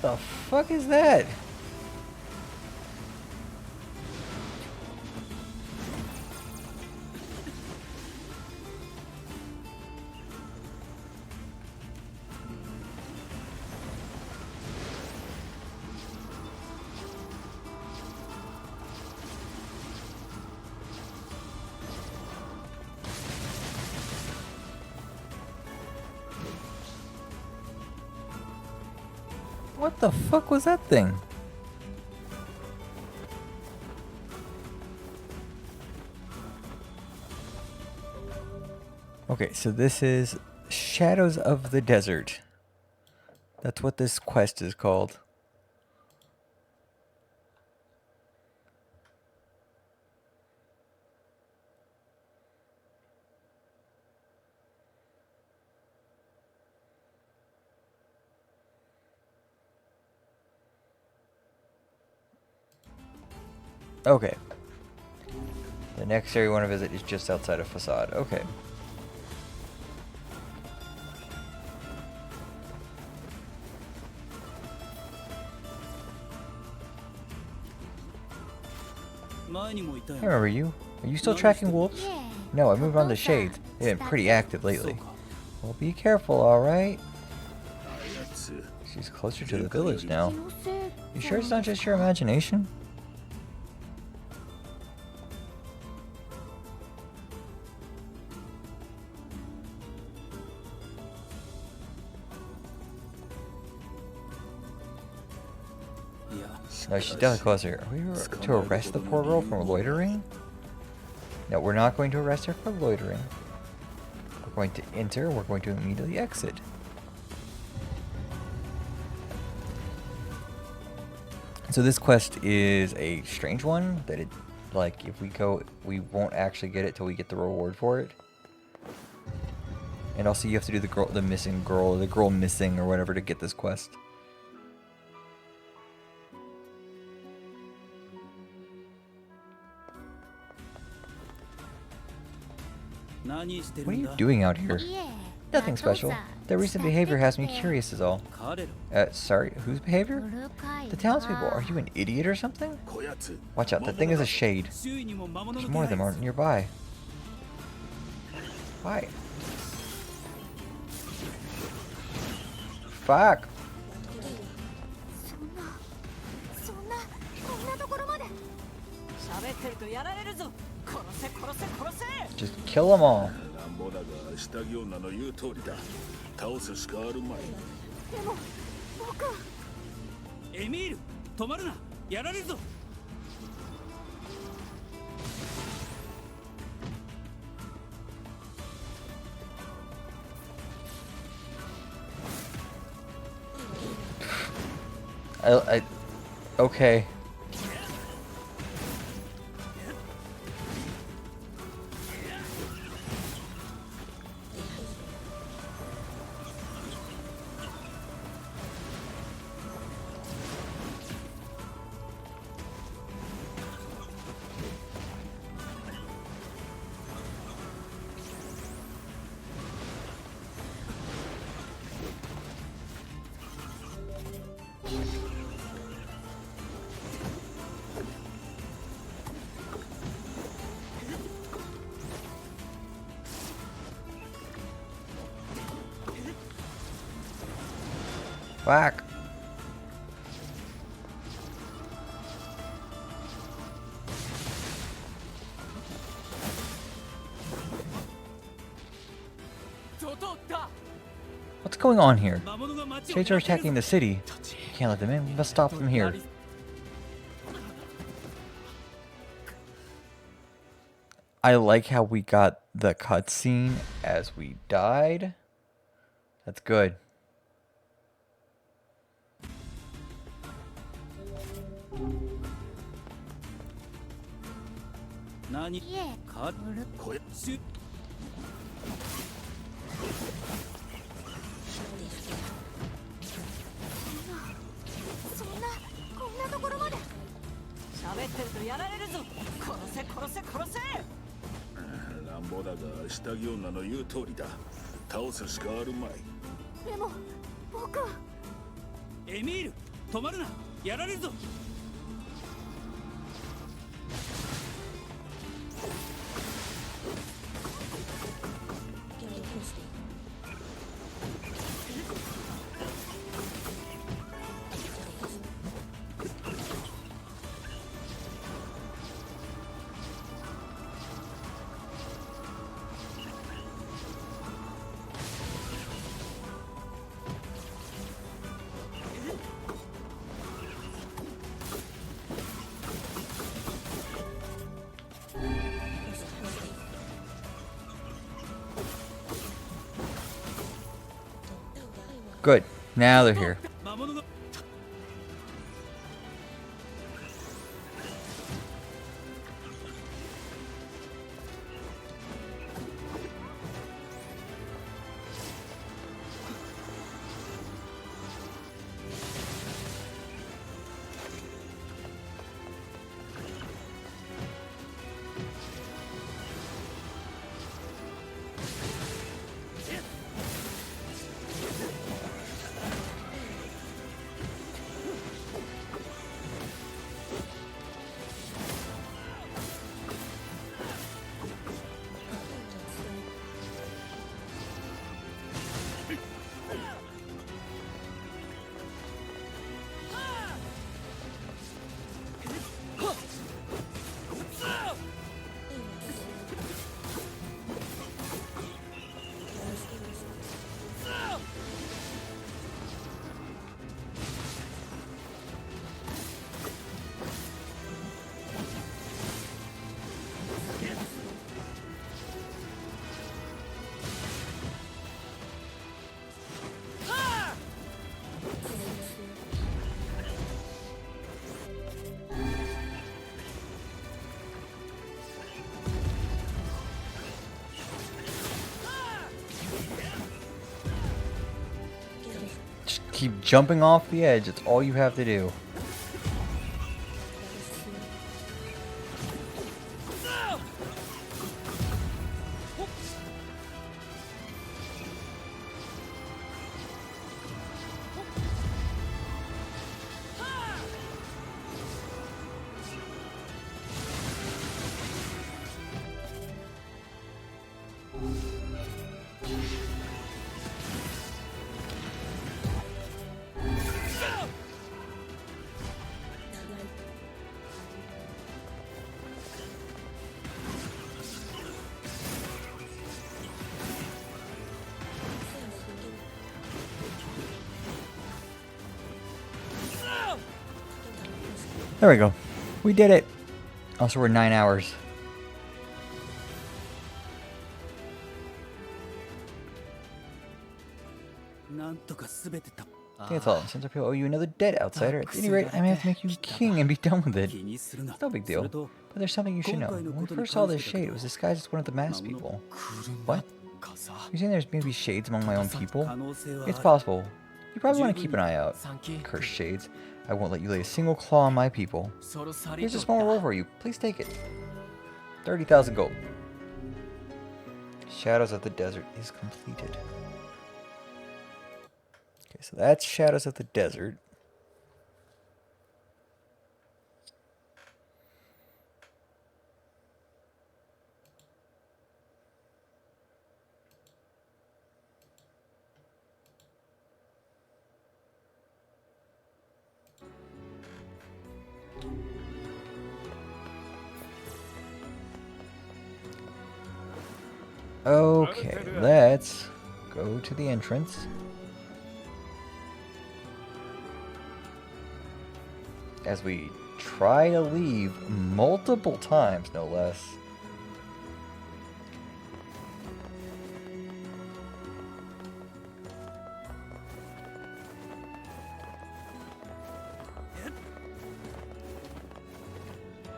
The fuck is that? What the fuck was that thing? Okay, so this is Shadows of the Desert. That's what this quest is called. Okay. The next area we want to visit is just outside of Facade. Okay. I remember you. Are you still tracking wolves? No, I moved on to Shades. They've been pretty active lately. Well, be careful, alright? She's closer to the village now. You sure it's not just your imagination? No, she's definitely closer. Are we to arrest the poor girl for loitering? No, we're not going to arrest her for loitering. We're going to enter, we're going to immediately exit. So this quest is a strange one, that it, like, if we go, we won't actually get it till we get the reward for it. And also you have to do the girl missing, or whatever to get this quest. What are you doing out here? Nothing special. Their recent behavior has me curious is all. Sorry, whose behavior? The townspeople. Are you an idiot or something? Watch out, that thing is a shade. There's more of them aren't nearby. Why? Fuck. Just kill them all. Okay. Fuck. What's going on here? Shades are attacking the city. We can't let them in. We must stop them here. I like how we got the cutscene as we died. That's good. 止まるな、やられるぞ。Good. Now they're here. Keep jumping off the edge. It's all you have to do. There we go. We did it. Also, we're 9 hours. I think that's all. Since our people owe you another debt, outsider. At any rate, I may have to make you king and be done with it. It's no big deal. But there's something you should know. When we first saw this shade, it was disguised as one of the masked people. What? You're saying there's maybe shades among my own people? It's possible. You probably want to keep an eye out. Cursed shades. I won't let you lay a single claw on my people. Here's a small reward for you. Please take it. 30,000 gold. Shadows of the Desert is completed. Okay, so that's Shadows of the Desert. Okay, let's go to the entrance. As we try to leave multiple times, no less.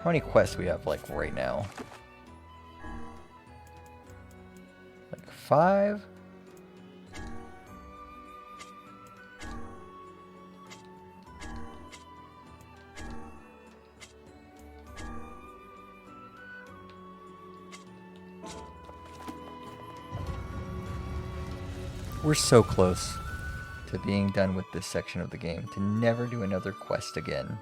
How many quests do we have, like, right now? 5? We're so close. to being done with this section of the game, to never do another quest again.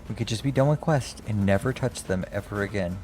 We could just be done with quests and never touch them ever again.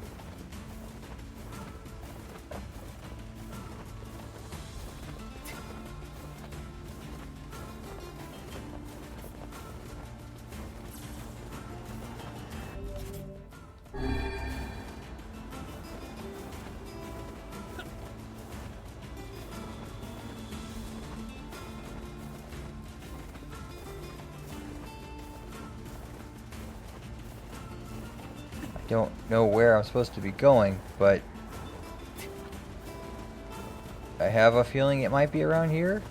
Don't know where I'm supposed to be going, but I have a feeling it might be around here.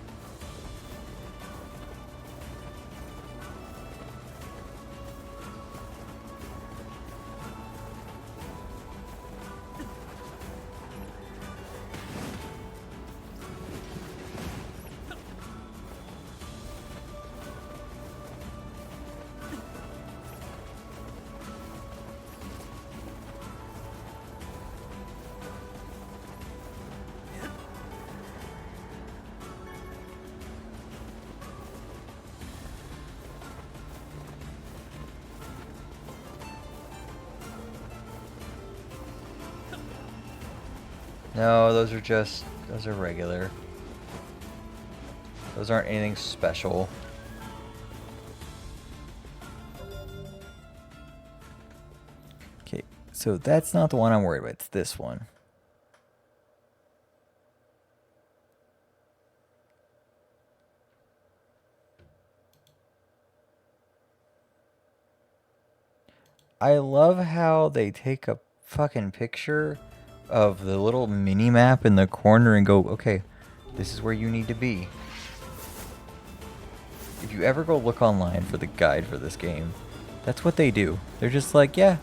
No, those are regular. Those aren't anything special. Okay, so that's not the one I'm worried about. It's this one. I love how they take a fucking picture of the little mini map in the corner and go, okay, this is where you need to be. If you ever go look online for the guide for this game, that's what they do. They're just like, yeah,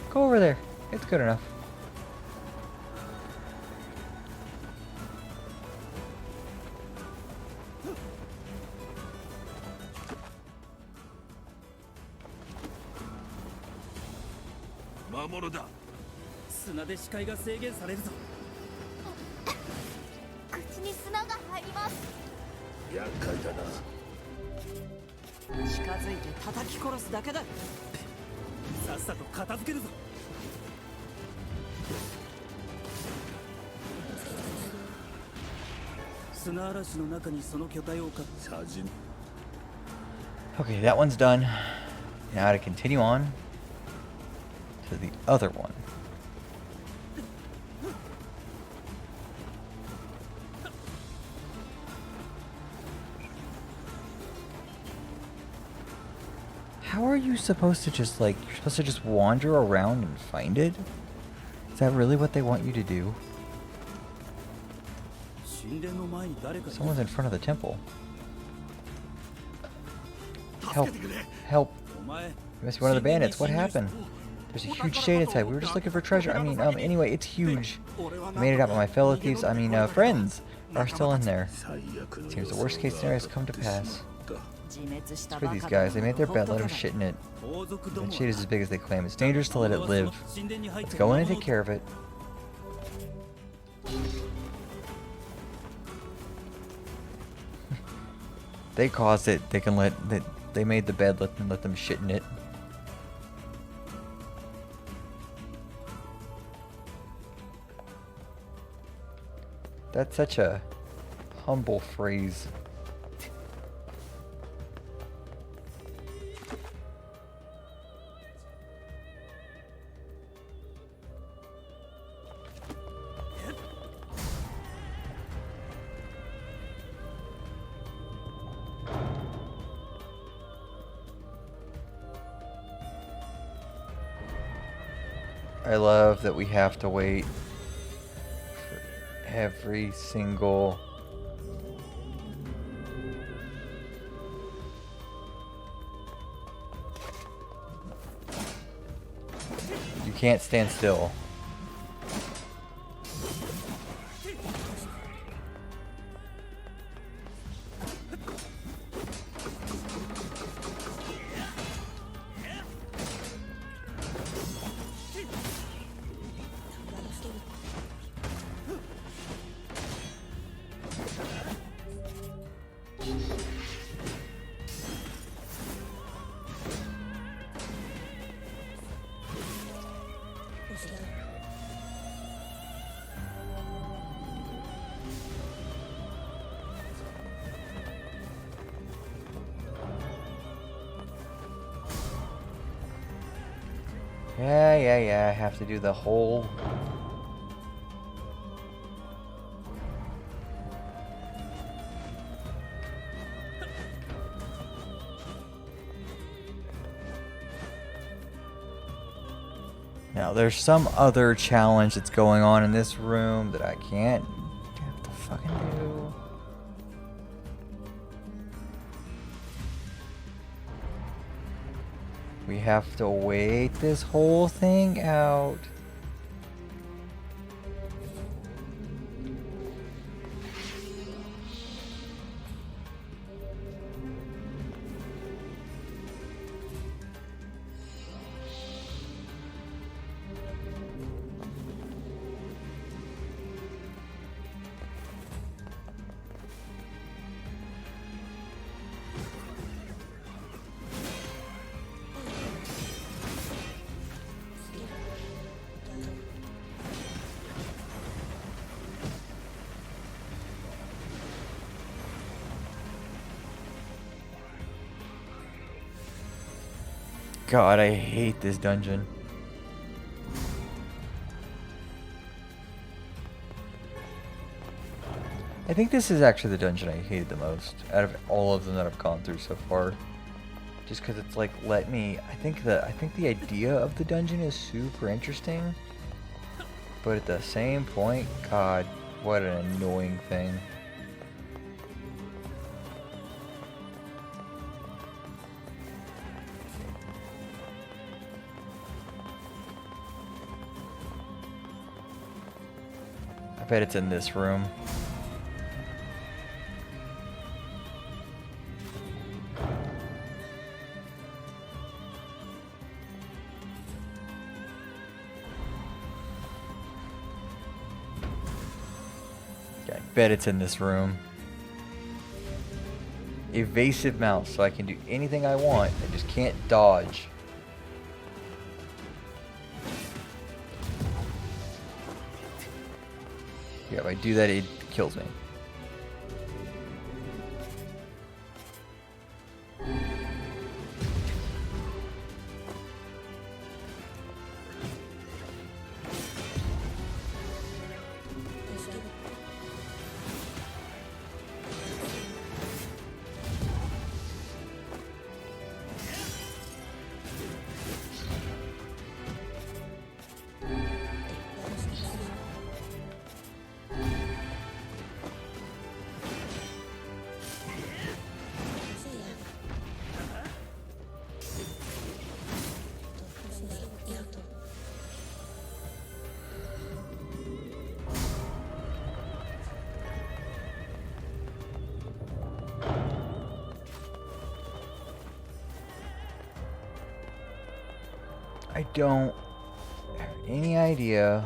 go over there. It's good enough. Mamoru da. 砂で視界が制限されるぞ。口に砂が入ります。厄介だな。近づいて叩き殺すだけだ。さっさと片付けるぞ。砂嵐の中にその巨体をか。サジン。 Okay, that one's done. Now to continue on to the other one. How are you supposed to just, like, you're supposed to just wander around and find it? Is that really what they want you to do? Someone's in front of the temple. Help. Help. You must be one of the bandits. What happened? There's a huge shade inside. We were just looking for treasure. I mean, anyway, it's huge. I made it out, but my fellow thieves, friends, are still in there. Seems the worst case scenario has come to pass. Screw these guys. They made their bed, let them shit in it. That shade is as big as they claim. It's dangerous to let it live. Let's go in and take care of it. They caused it. They can let... They made the bed, let them shit in it. That's such a humble phrase. I love that we have to wait for every single you can't stand still. Yeah, I have to do the whole... Now, there's some other challenge that's going on in this room that I can't have to fucking do. We have to wait this whole thing out. God, I hate this dungeon. I think this is actually the dungeon I hated the most out of all of them that I've gone through so far. Just because it's like, let me... I think the idea of the dungeon is super interesting. But at the same point, God, what an annoying thing. I bet it's in this room. Yeah, I bet it's in this room. Evasive mouse, so I can do anything I want. I just can't dodge. Yeah, if I do that, it kills me. I don't have any idea.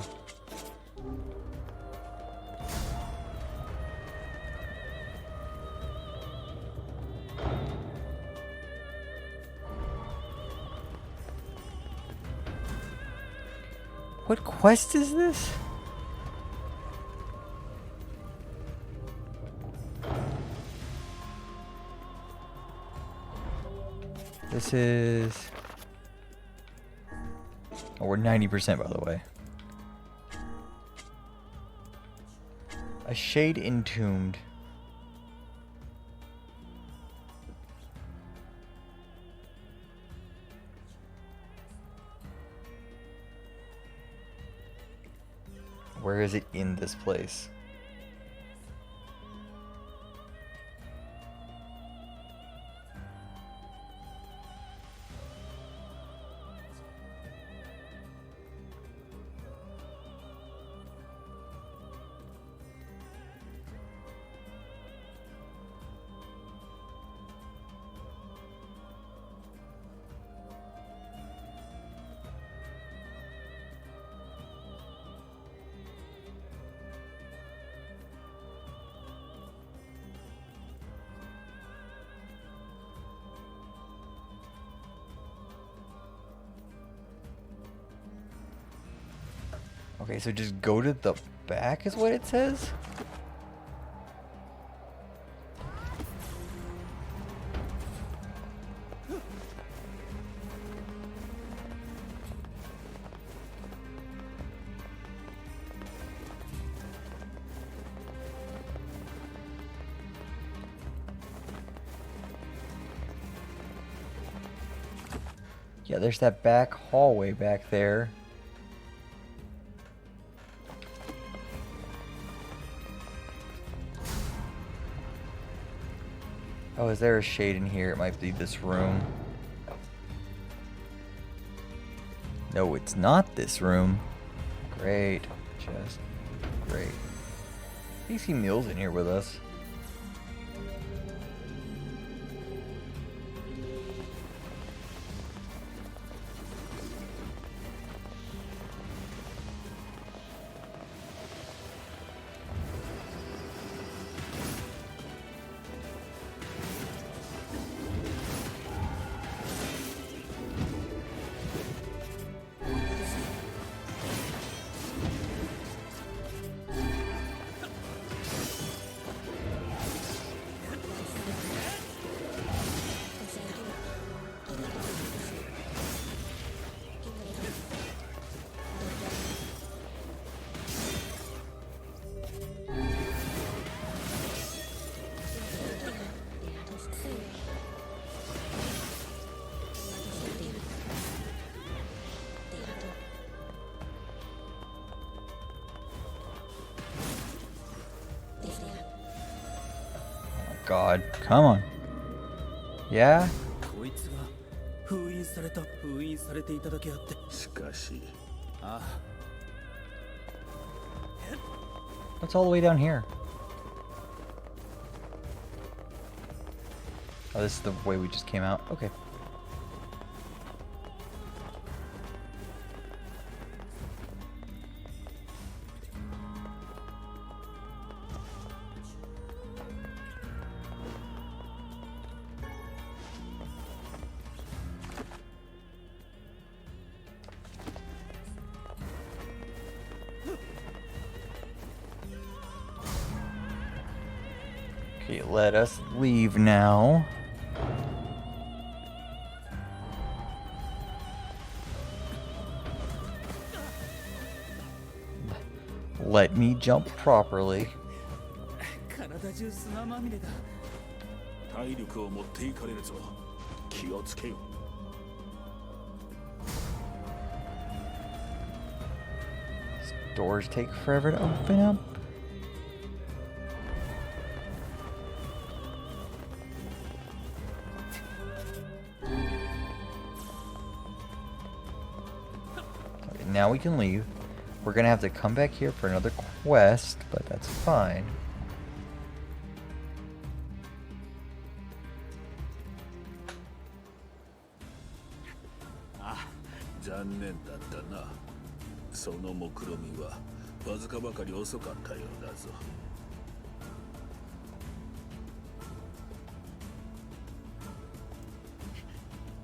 What quest is this? This is... Oh, we're 90% by the way. A shade entombed. Where is it in this place? Okay, so just go to the back is what it says? Yeah, there's that back hallway back there. Oh, is there a shade in here? It might be this room. No, it's not this room. Great. Just great. I see Mills in here with us. God, come on. Yeah? こいつが封印されていただけあって。しかし、ああ。 What's all the way down here? Oh, this is the way we just came out. Okay. Okay, let us leave now. Let me jump properly. 体中砂まみれだ。体力を持っていかれるぞ。気をつけよ。 Doors take forever to open up. Okay, now we can leave. We're gonna have to come back here for another quest, but that's fine. Ah, 残念だったな。その目論みはわずかばかり遅かったようだぞ。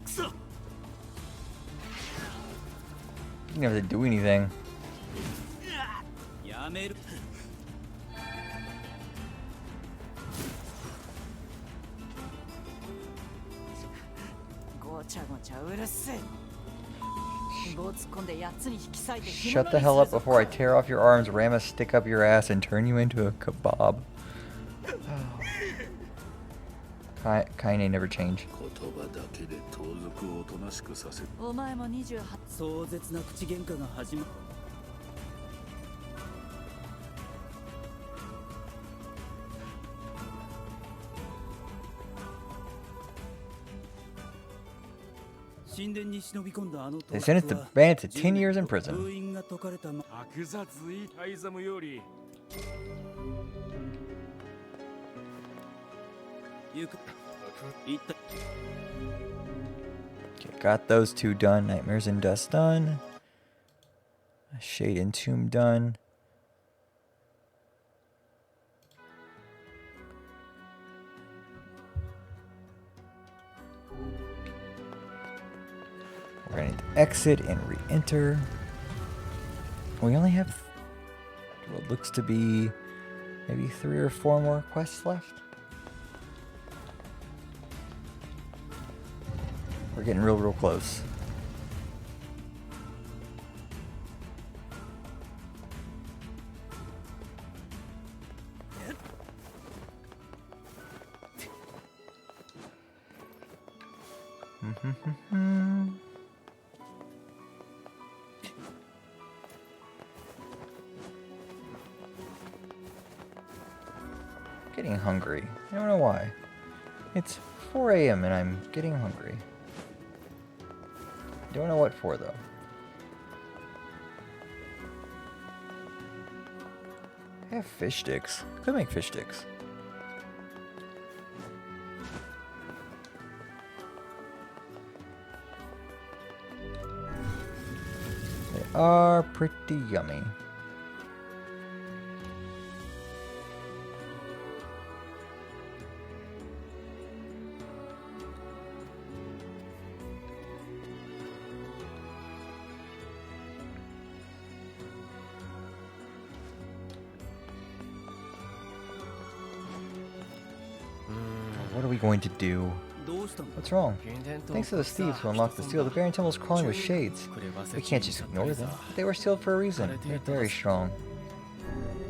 くそ。 You didn't have to do anything. やめる。ごちゃごちゃうるせえ。 Shut the hell up before I tear off your arms, ram a stick up your ass, and turn you into a kebab. Kaine never change. 言葉だけで盗賊をおとなしくさせ。お前も28。壮絶な口喧嘩が始まる。 They sentenced the bandit to 10 years in prison. 悪雑いタイザムより Okay, got those two done. Nightmares and Dust done. Shade and Tomb done. We're gonna need to exit and re-enter. We only have what looks to be maybe 3 or 4 more quests left. We're getting real close. getting hungry. I don't know why. It's 4 a.m. and I'm getting hungry. Don't know what for though. I have fish sticks. Could make fish sticks. They are pretty yummy. What are we going to do? What's wrong? Thanks to the thieves who unlocked the seal, the Baron Temple is crawling with shades. We can't just ignore them. They were sealed for a reason. They're very strong.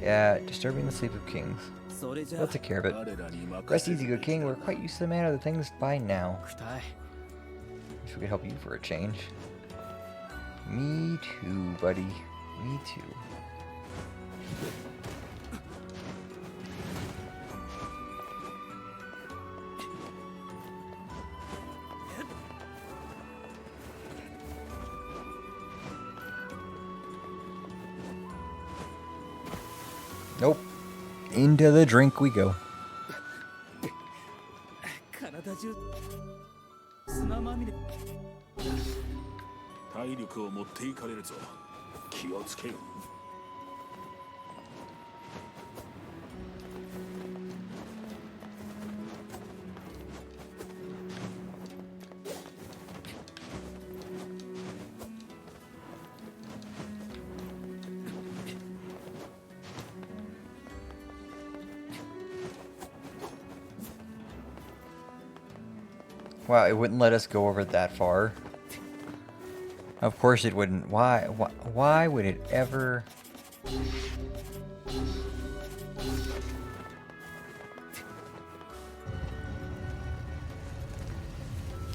Yeah, disturbing the sleep of kings. We'll take care of it. Rest easy, good king. We're quite used to the manner of things by now. Wish we could help you for a change. Me too, buddy. Me too. Nope. Into the drink we go. 体中砂まみれ。体力を持っていかれるぞ。気をつけよ。Wow, it wouldn't let us go over that far. Of course it wouldn't. Why would it ever?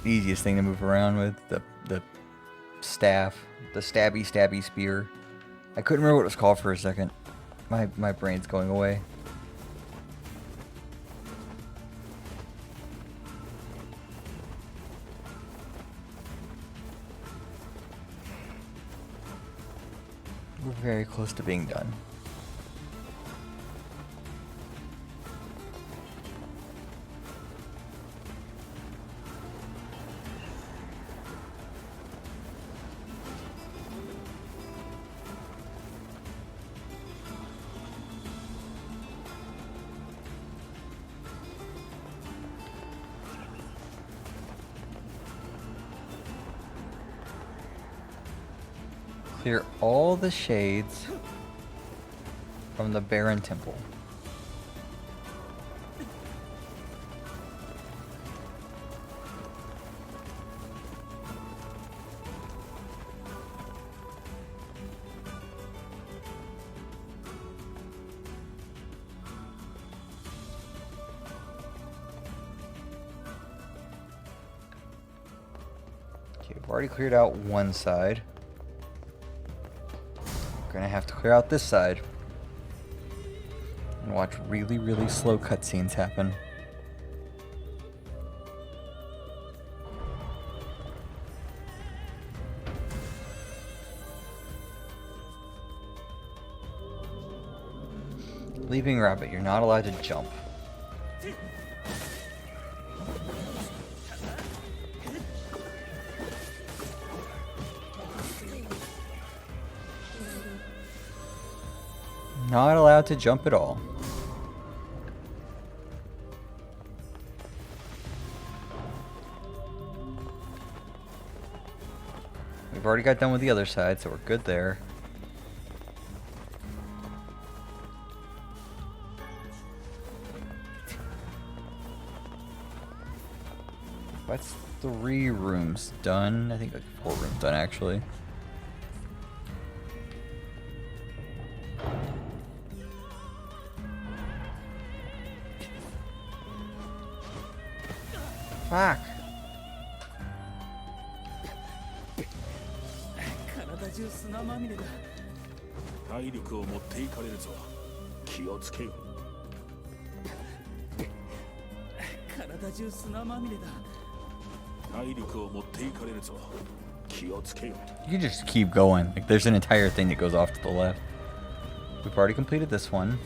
Easiest thing to move around with, the staff, the stabby spear. I couldn't remember what it was called for a second. My brain's going away. We're very close to being done. Clear all the shades from the Baron Temple. Okay, we've already cleared out one side. Gonna have to clear out this side and watch really slow cutscenes happen. Leaping rabbit, you're not allowed to jump. Not allowed to jump at all. We've already got done with the other side, so we're good there. That's 3 rooms done. I think like 4 rooms done actually. Fuck. 体中砂まみれだ。体力を持っていかれるぞ。気をつけよ。体中砂まみれだ。体力を持っていかれるぞ。気をつけよ。 You can just keep going. Like there's an entire thing that goes off to the left. We've already completed this one.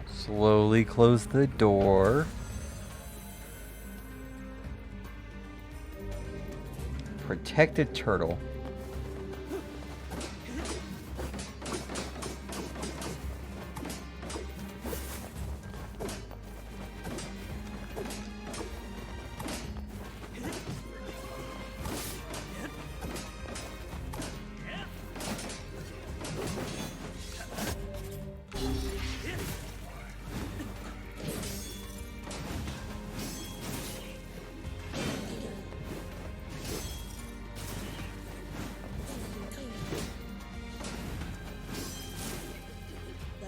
Slowly close the door. Protected turtle.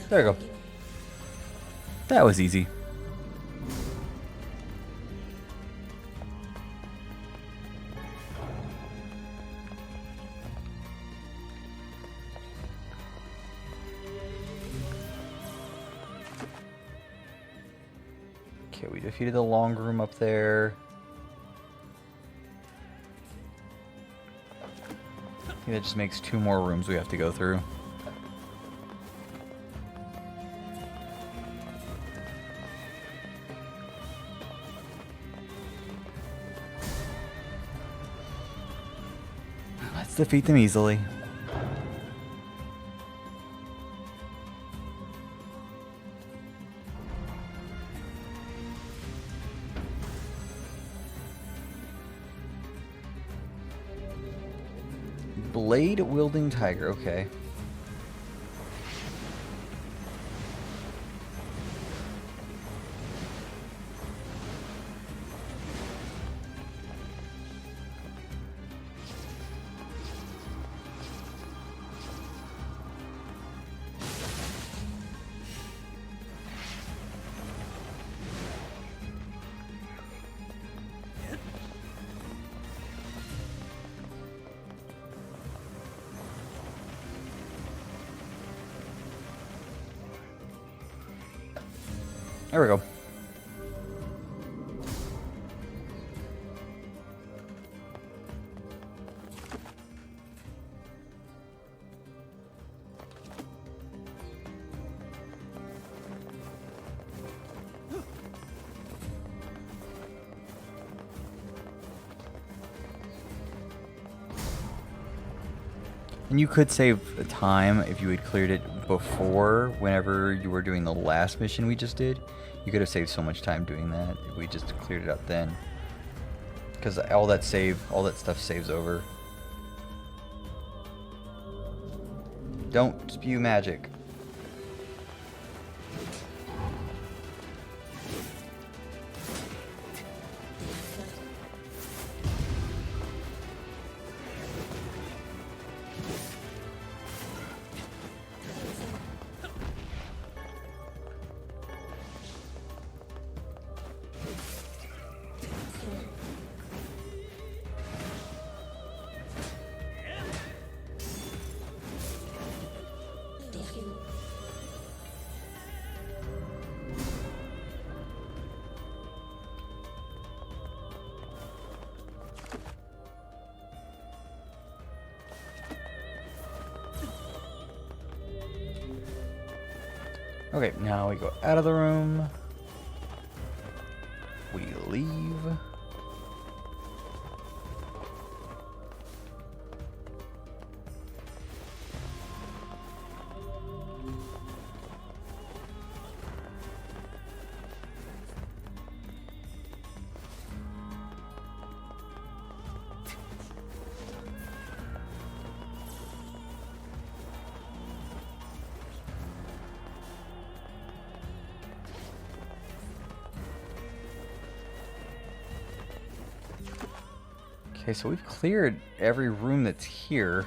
There we go. That was easy. Okay, we defeated the long room up there. I think that just makes 2 more rooms we have to go through. Let's defeat them easily. Blade wielding tiger, okay. There we go. And you could save time if you had cleared it before, whenever you were doing the last mission we just did. You could have saved so much time doing that if we just cleared it up then. Because all that stuff saves over. Don't spew magic. Okay, now we go out of the room. We leave. Okay, so we've cleared every room that's here.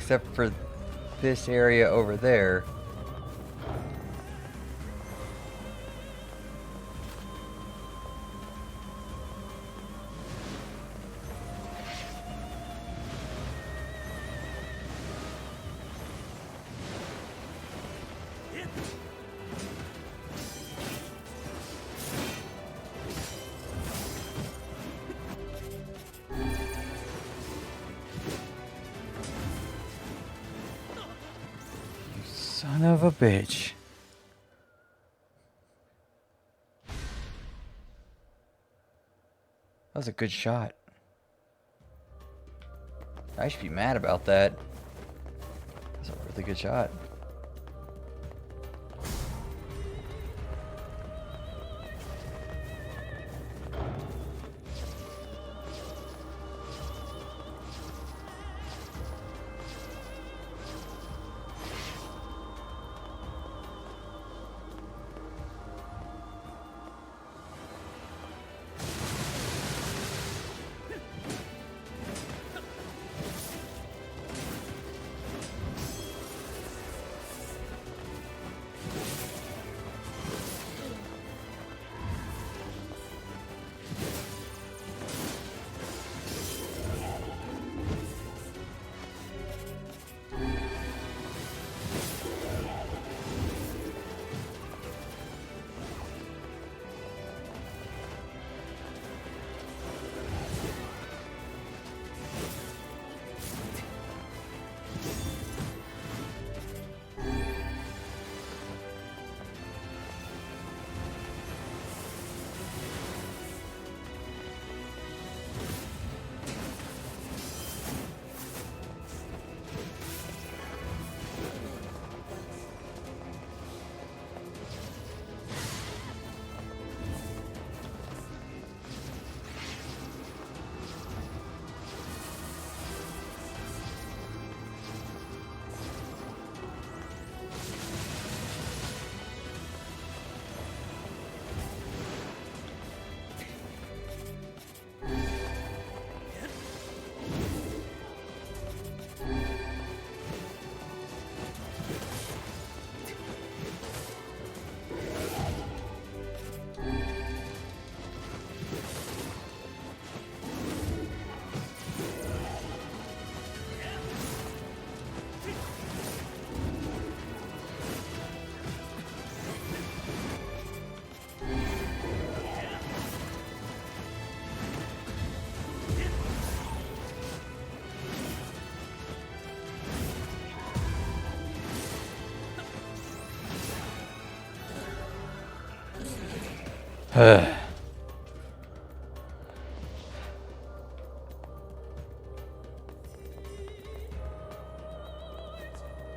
except for this area over there. Son of a bitch. That was a good shot. I should be mad about that. That was a really good shot.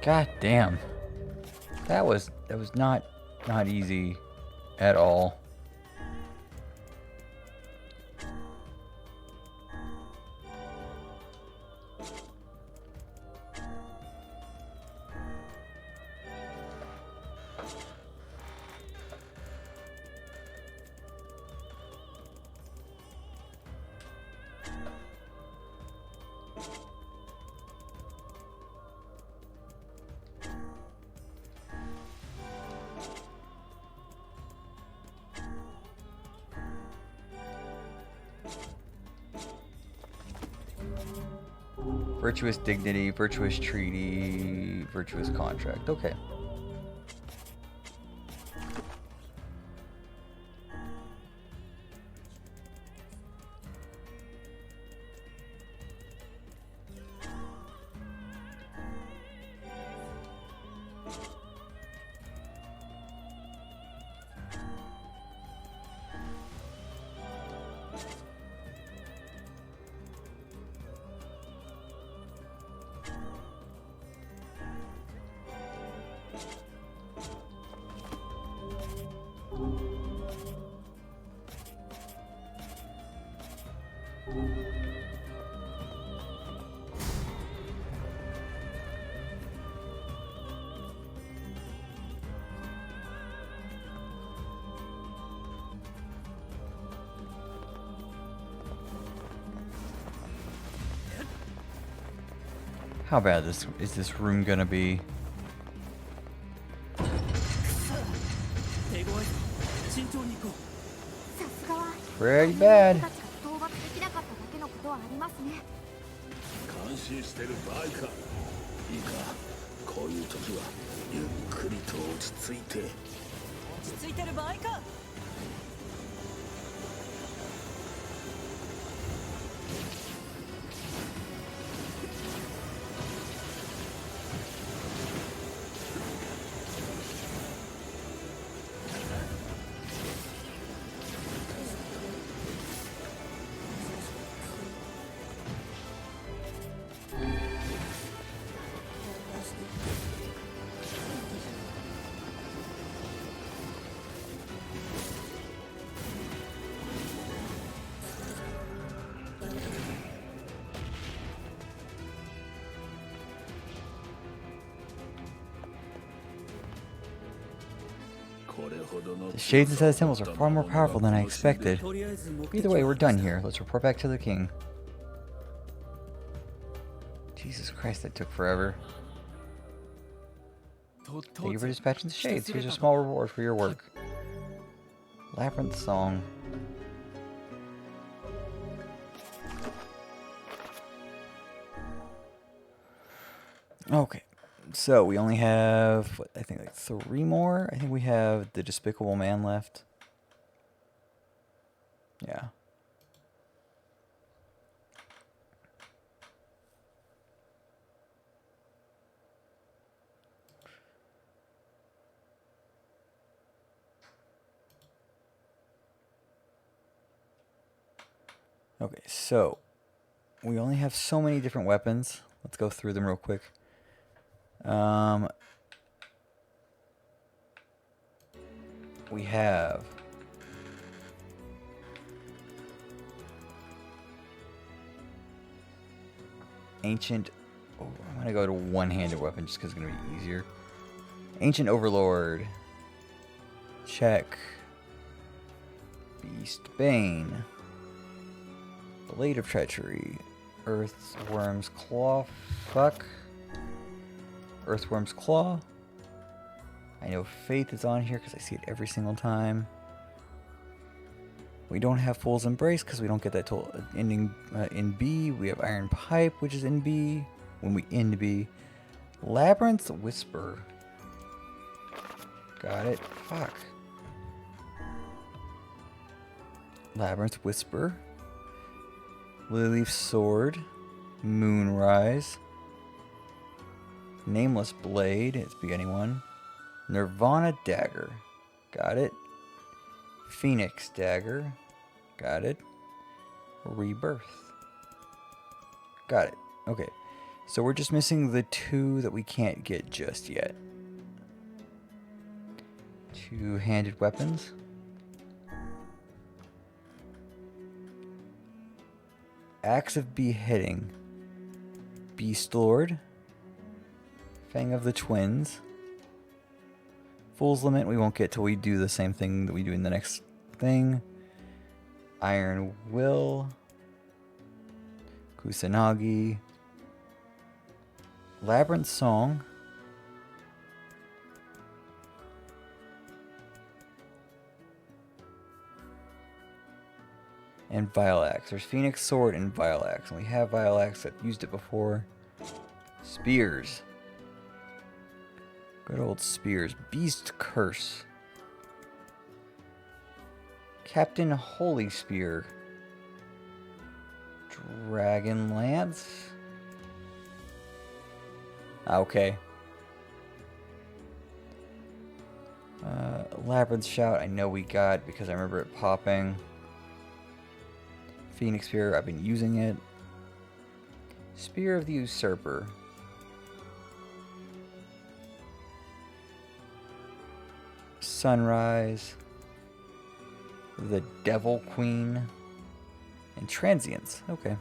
God damn. That was not easy at all. Virtuous dignity, virtuous treaty, virtuous contract. Okay. How bad is this room gonna be? Pretty bad. 感心してる場合か。いいか、こういう時はゆっくりと落ち着いて。落ち着いてる場合か。The shades inside the temples are far more powerful than I expected. Either way, we're done here. Let's report back to the king. Jesus Christ, that took forever. Thank you for dispatching the shades. Here's a small reward for your work. Labyrinth Song. Okay. So we only have, what, I think like 3 more. I think we have the Despicable Man left. Yeah. Okay, so we only have so many different weapons. Let's go through them real quick. We have Ancient. Oh, I'm gonna go to one-handed weapon just because it's gonna be easier. Ancient Overlord. Check. Beast Bane. Blade of Treachery. Earthworm's Claw. Fuck. Earthworm's Claw. I know Faith is on here because I see it every single time. We don't have Fool's Embrace because we don't get that till ending in B. We have Iron Pipe, which is in B when we end B. Labyrinth Whisper. Got it. Fuck. Labyrinth Whisper. Lilyleaf Sword. Moonrise. Nameless Blade. It's beginning one. Nirvana Dagger. Got it. Phoenix Dagger. Got it. Rebirth. Got it. Okay. So we're just missing the 2 that we can't get just yet. 2-handed weapons. Axe of Beheading. Beast Lord. Fang of the Twins. Fool's Lament we won't get till we do the same thing that we do in the next thing. Iron Will. Kusanagi. Labyrinth Song. And Vile Axe. There's Phoenix Sword and Vile Axe. And we have Vile Axe. I've used it before. Spears. Good old Spears. Beast Curse. Captain Holy Spear. Dragon Lance. Okay. Labyrinth Shout I know we got because I remember it popping. Phoenix Spear, I've been using it. Spear of the Usurper. Sunrise. The Devil Queen. And Transience. Okay.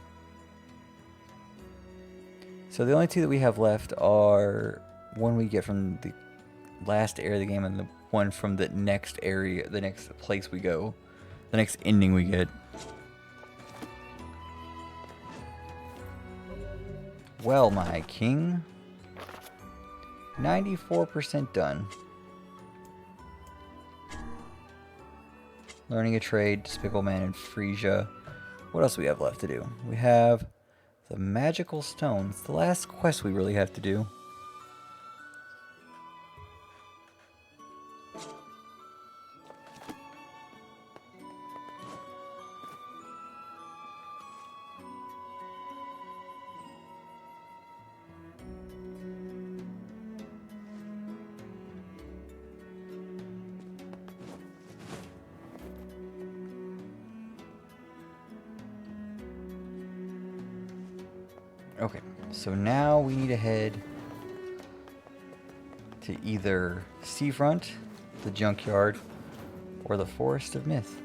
So the only 2 that we have left are one we get from the last area of the game and the one from the next area, the next place we go. The next ending we get. Well, my king. 94% done. Learning a trade, Despicable Man in Frisia. What else do we have left to do? We have the Magical Stone. It's the last quest we really have to do. Okay, so now we need to head to either Seafront, the Junkyard, or the Forest of Myth.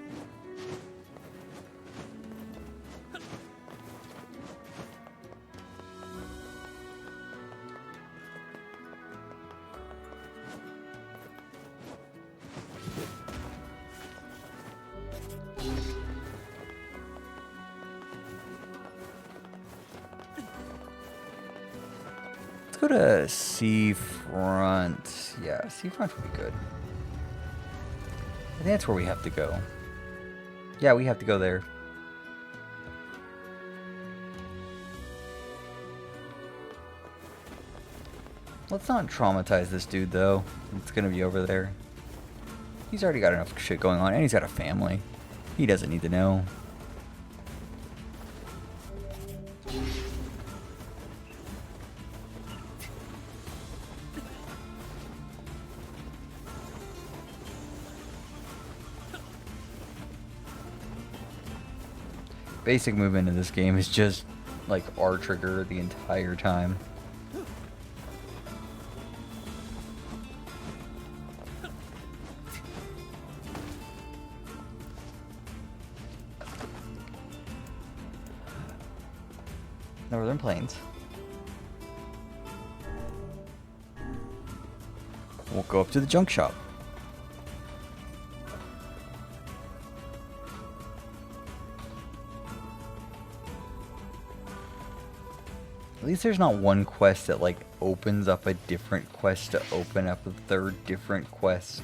Let's go to Seafront. Yeah, Seafront would be good. I think that's where we have to go. Yeah, we have to go there. Let's not traumatize this dude, though. It's gonna be over there. He's already got enough shit going on, and he's got a family. He doesn't need to know. Basic movement in this game is just like R trigger the entire time. Northern Plains. We'll go up to the junk shop. At least there's not one quest that like opens up a different quest to open up a third different quest.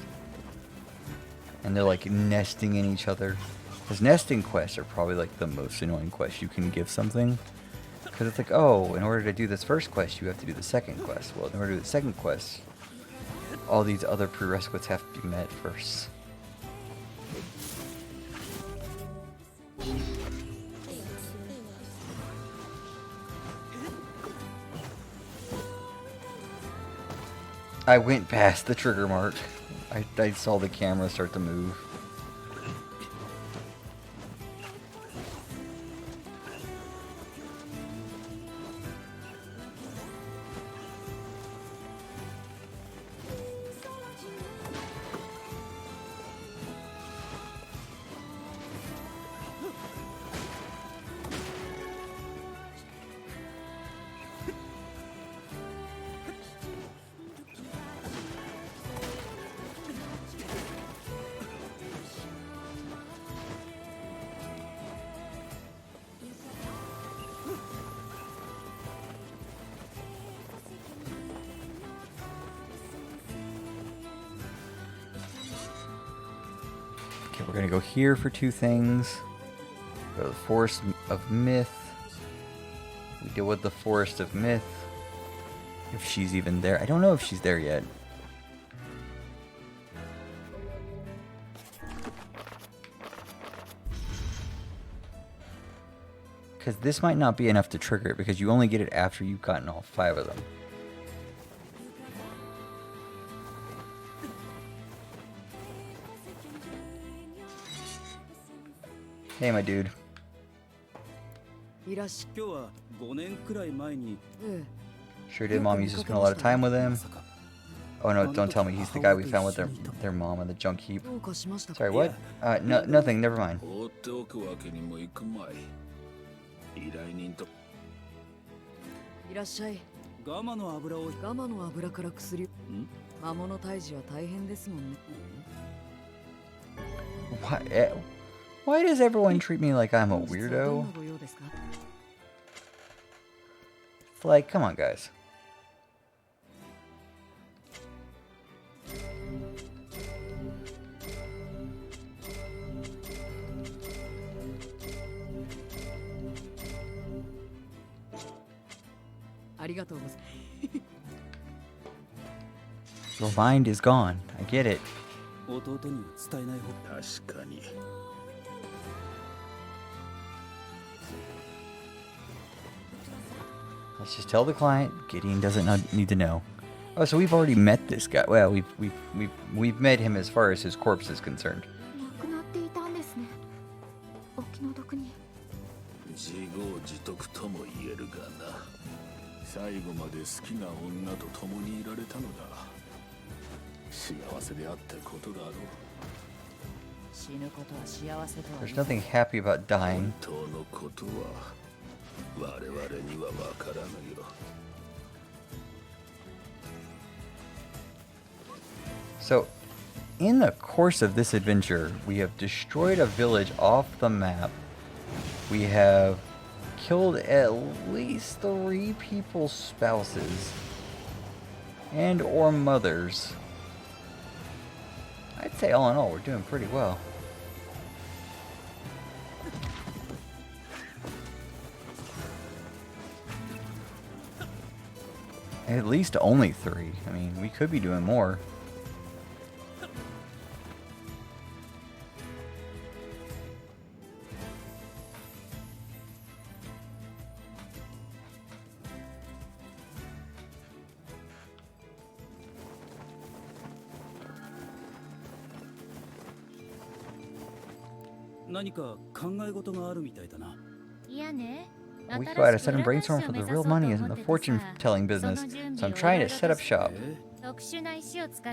And they're like nesting in each other. Because nesting quests are probably like the most annoying quest you can give something. Because it's like, oh, in order to do this first quest, you have to do the second quest. Well, in order to do the second quest, all these other prerequisites have to be met first. I went past the trigger mark. I saw the camera start to move. Okay, we're gonna go here for two things. Go to the Forest of Myth. We deal with the Forest of Myth. If she's even there. I don't know if she's there yet. Because this might not be enough to trigger it, because you only get it after you've gotten all 5 of them. Hey, my dude. Sure did. Mom used to spend a lot of time with him. Oh no, don't tell me. He's the guy we found with their mom in the junk heap. Sorry, what? No, nothing. Never mind. いらっしゃい。ガマの油から薬。魔物退治は大変ですもんね。Why does everyone treat me like I'm a weirdo? Like, come on, guys. Your mind is gone. I get it. 弟には伝えない方。確かに。 Let's just tell the client. Gideon doesn't need to know. Oh, so we've already met this guy. Well, we've met him as far as his corpse is concerned. 亡くなっていたんですね。お気の毒に。自業自得とも言えるがな。最後まで好きな女と共にいられたのだ。幸せであったことだろう。死ぬことは幸せとは There's nothing happy about dying. 本当のことは我々にはわからぬよ。 So, in the course of this adventure, we have destroyed a village off the map. We have killed at least 3 people's spouses and or mothers. I'd say all in all, we're doing pretty well. At least only 3. I mean, we could be doing more.何か考え事があるみたいだな。いやね。 A week ago, I had a sudden brainstorm for the real money is in the fortune-telling business, so I'm trying to set up shop.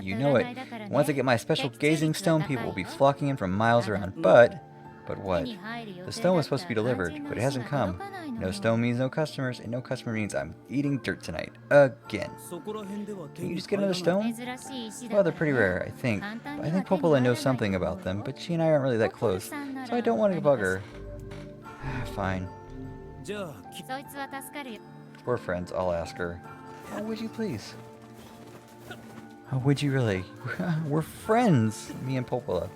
You know it. Once I get my special gazing stone, people will be flocking in from miles around. But what? The stone was supposed to be delivered, but it hasn't come. No stone means no customers, and no customer means I'm eating dirt tonight. Again. Can you just get another stone? Well, they're pretty rare, I think. I think Popola knows something about them, but she and I aren't really that close, so I don't want to bug her. Fine. We're friends, I'll ask her. Oh, would you please? Oh, would you really? We're friends, me and Popola.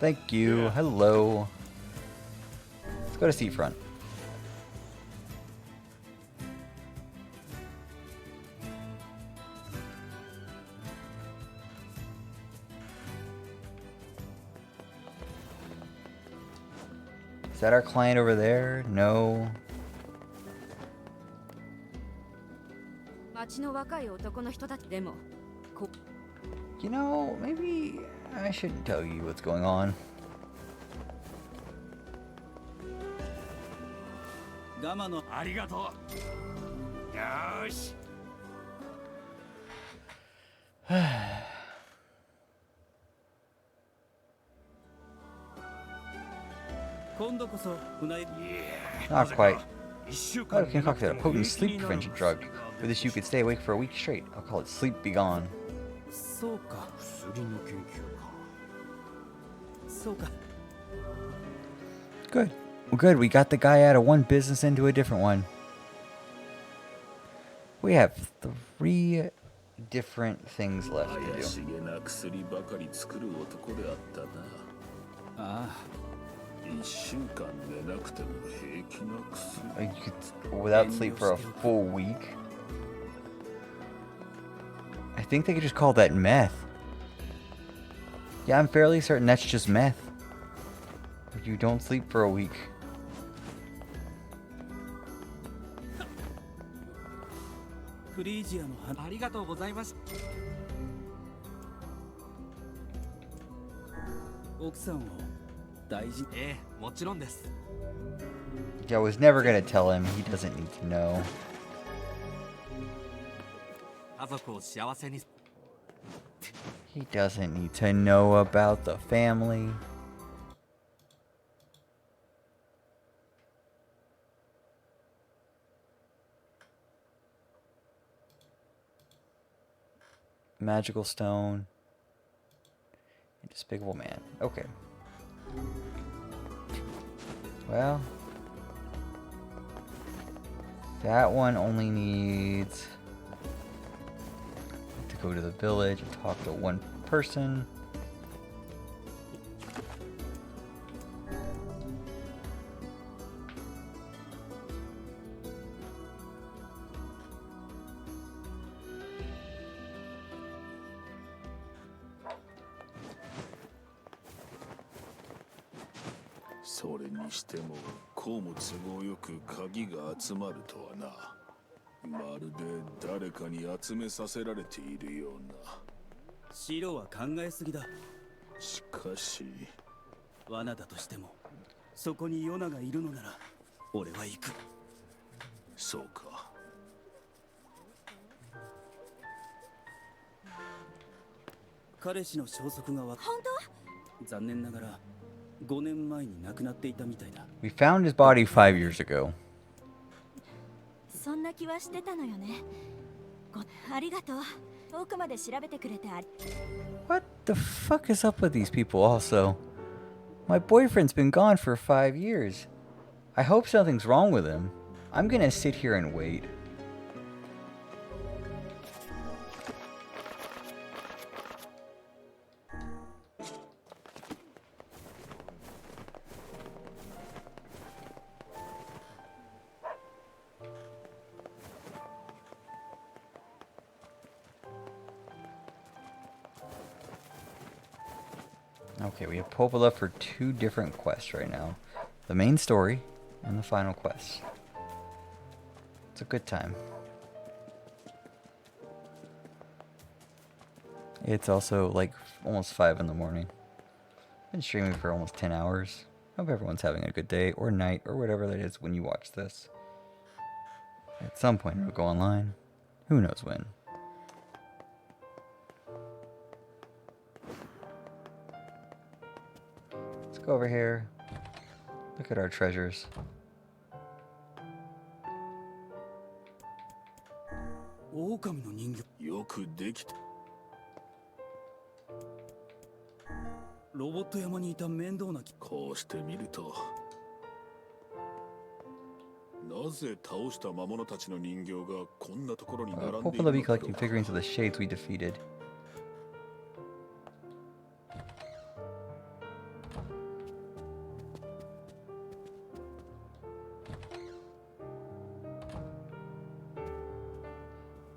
Thank you. Hello. Let's go to seafront. Is that our client over there? No. You know, maybe I shouldn't tell you what's going on. Not quite. I've concocted a potent sleep prevention drug. With this you could stay awake for a week straight. I'll call it Sleep Be Gone. Good. Well, good. We got the guy out of one business into a different one. We have 3 different things left to do. Without sleep for a full week? I think they could just call that meth. Yeah, I'm fairly certain that's just meth. You don't sleep for a week. 奥さんを大事。ええ、もちろんです。 I was never gonna tell him. He doesn't need to know. 家族を幸せに。 He doesn't need to know about the family. Magical stone. Despicable man. Okay. Well, that one only needs to go to the village and talk to one person. "それにしてもこうも都合よく鍵が集まるとはな。まるで誰かに集めさせられているような。シロは考えすぎだ。しかし罠だとしてもそこにヨナがいるのなら俺は行く。そうか。彼氏の消息がわか本当？残念ながら5年前に亡くなっていたみたいだ。 We found his body 5 years ago. そんな気はしてたのよね。ありがとう。遠くまで調べてくれてWhat the fuck is up with these people also? My boyfriend's been gone for 5 years. I hope something's wrong with him. I'm gonna sit here and wait. Okay, we have Popola for 2 different quests right now. The main story and the final quest. It's a good time. It's also like almost 5 in the morning. Been streaming for almost 10 hours. Hope everyone's having a good day or night or whatever that is when you watch this. At some point it'll go online. Who knows when. Let's go over here. Look at our treasures. 狼の人形。よくできた。ロボット山にいた面倒な。こうして見ると、なぜ倒した魔物たちの人形がこんなところに並んでいるのだろう。 Popola be collecting figurines of the shades we defeated.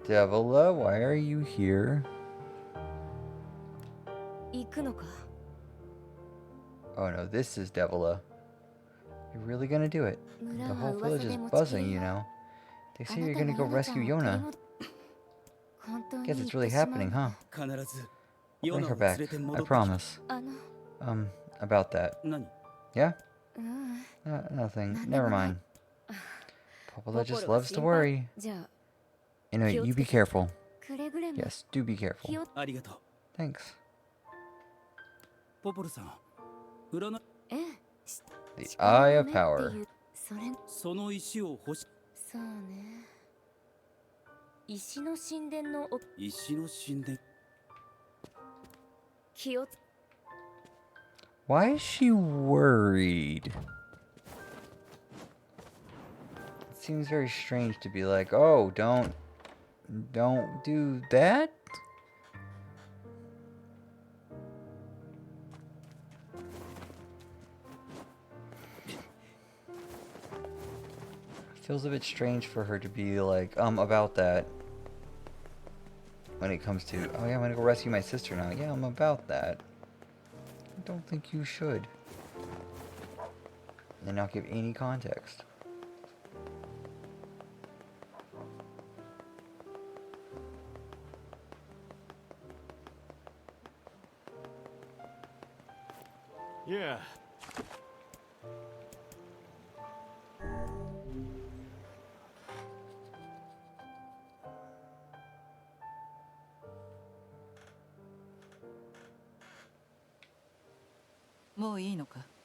Devila, why are you here? 行くのか？ Oh no, this is Devila. You're really gonna do it? The whole village is buzzing, you know. They say you're gonna go rescue Yona. Guess it's really happening, huh? 必ず I'll bring ヨナ her を back. 連れて I 戻ってき promise. あの、About that. 何？ Yeah? うん。 Nothing. なんでも Never ない。 mind. Popola just 心は loves to 心配。 worry. じゃあ、 Anyway, 気を you つ be けて。 careful. くれぐれも Yes, do be 気 careful. を。ありがとう。 Thanks. ポポルさん、占い。ええ。 The 力の Eye of 目って Power. いうそれ。その石を欲し。そうね。石の神殿のお石の神殿。気をつ。 Why is she worried? It seems very strange to be like, oh, don't do that? Feels a bit strange for her to be like, about that. When it comes to, oh yeah, I'm gonna go rescue my sister now. Yeah, I'm about that. I don't think you should. And not give any context. Yeah.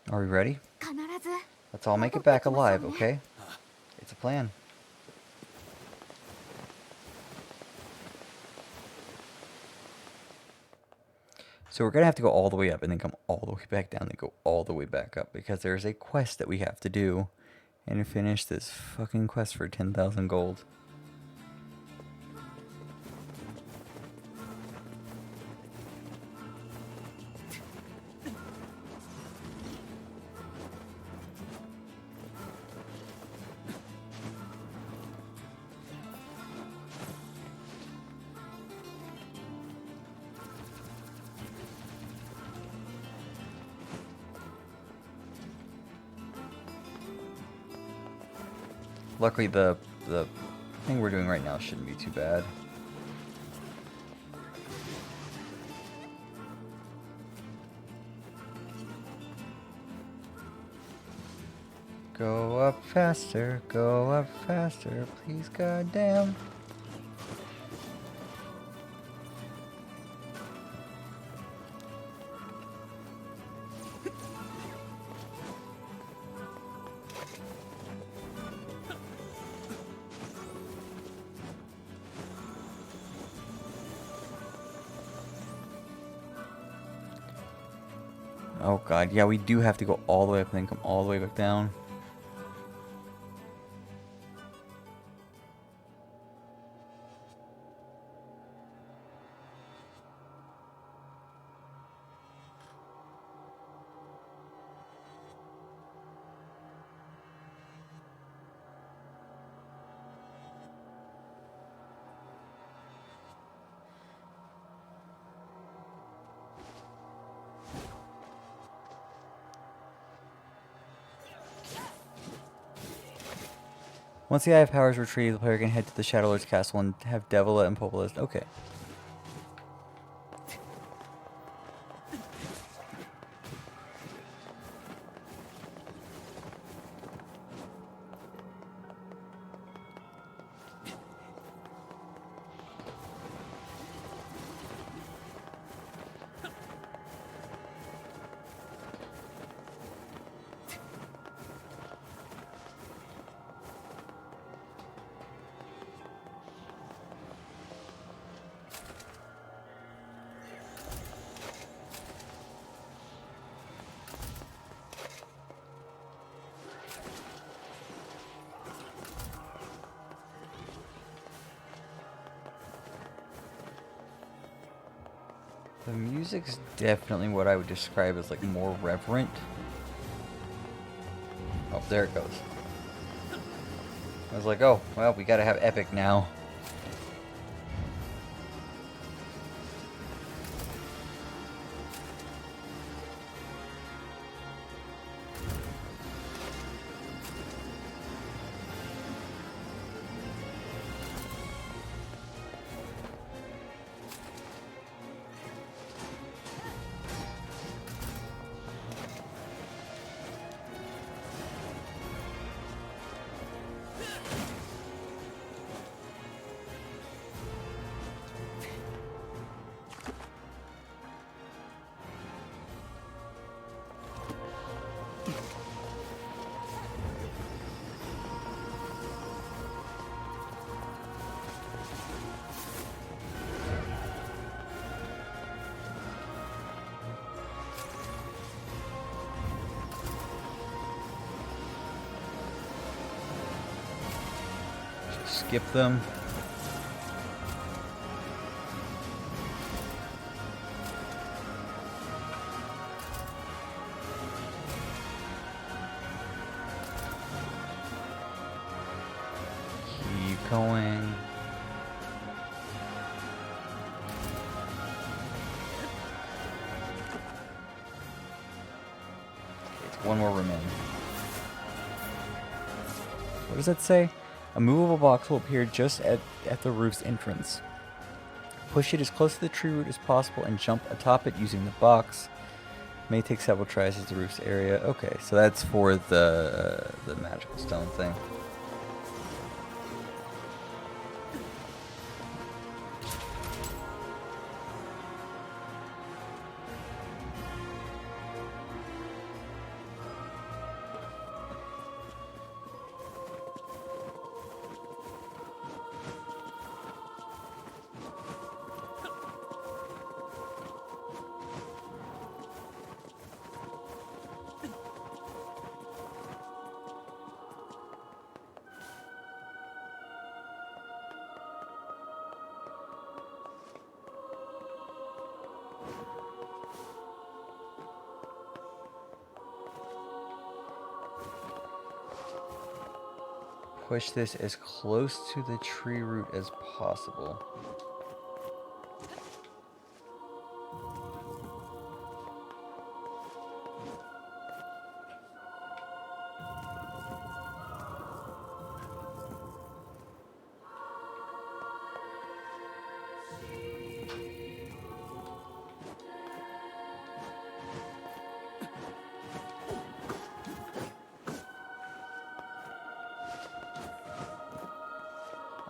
Are we ready? 必ず Let's all make it back alive, okay? It's a plan. So we're gonna have to go all the way up and then come all the way back down and go all the way back up because there's a quest that we have to do and finish this fucking quest for 10,000 gold. Luckily, the thing we're doing right now shouldn't be too bad. Go up faster, please, goddamn. Oh god, yeah, we do have to go all the way up and then come all the way back down. Once the Eye of Power is retrieved, the player can head to the Shadow Lord's castle and have Devila and Populus. Okay. The music's definitely what I would describe as like more reverent. Oh, there it goes. I was like, oh, well, we gotta have epic now. Skip them. Keep going. Okay, one more remaining. What does that say? A movable box will appear just at the roof's entrance. Push it as close to the tree root as possible and jump atop it using the box. May take several tries as the roof's area. Okay, so that's for the magical stone thing. Push this as close to the tree root as possible.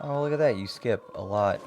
Oh, look at that. You skip a lot.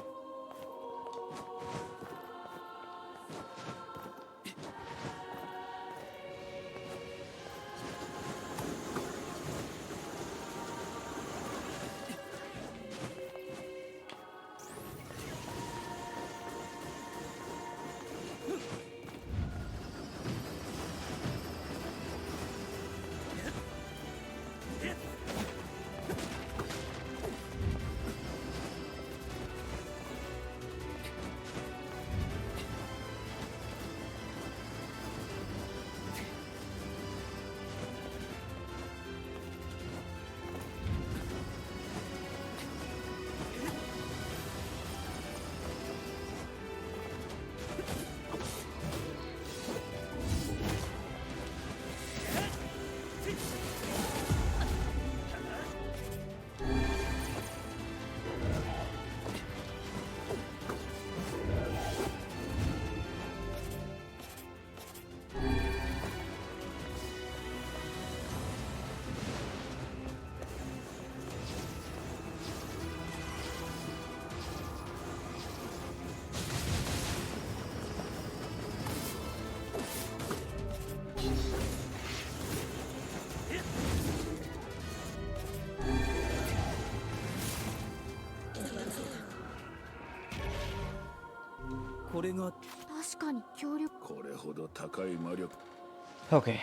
Okay.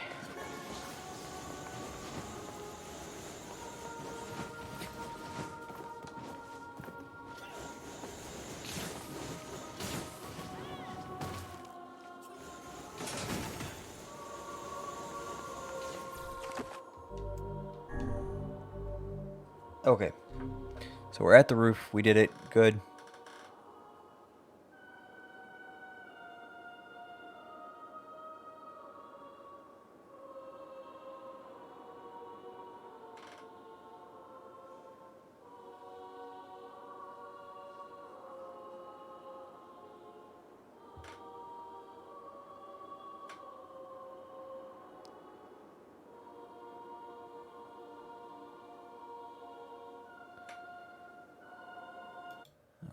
Okay. So we're at the roof. We did it. Good.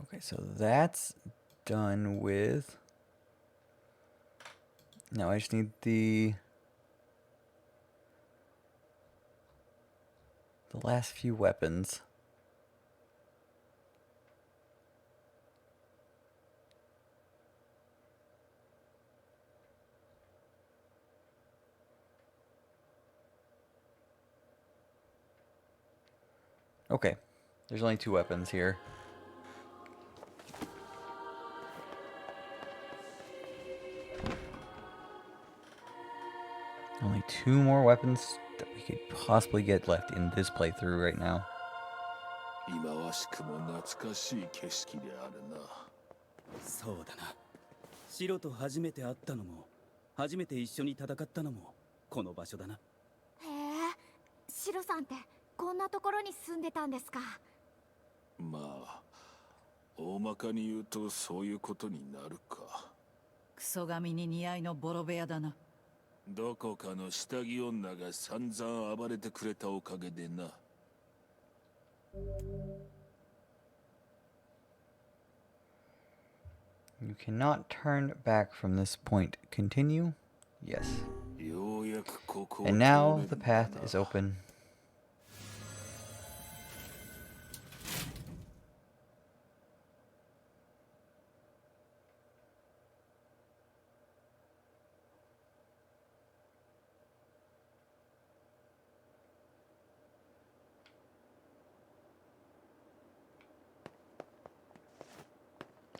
Okay, so that's done with. Now I just need the last few weapons. Okay, there's only 2 weapons here. Only 2 more weapons that we could possibly get left in this playthrough right now. 今はしくも懐かしい景色であるな。そうだな。白と初めて会ったのも、初めて一緒に戦ったのもこの場所だな。へえ、白さんってこんなところに住んでたんですか。まあ、大まかに言うとそういうことになるか。クソ神に似合いのボロ部屋だな。どこかの下着女が散々暴れてくれたおかげでな。You cannot turn back from this point. Continue? Yes. And now the path is open.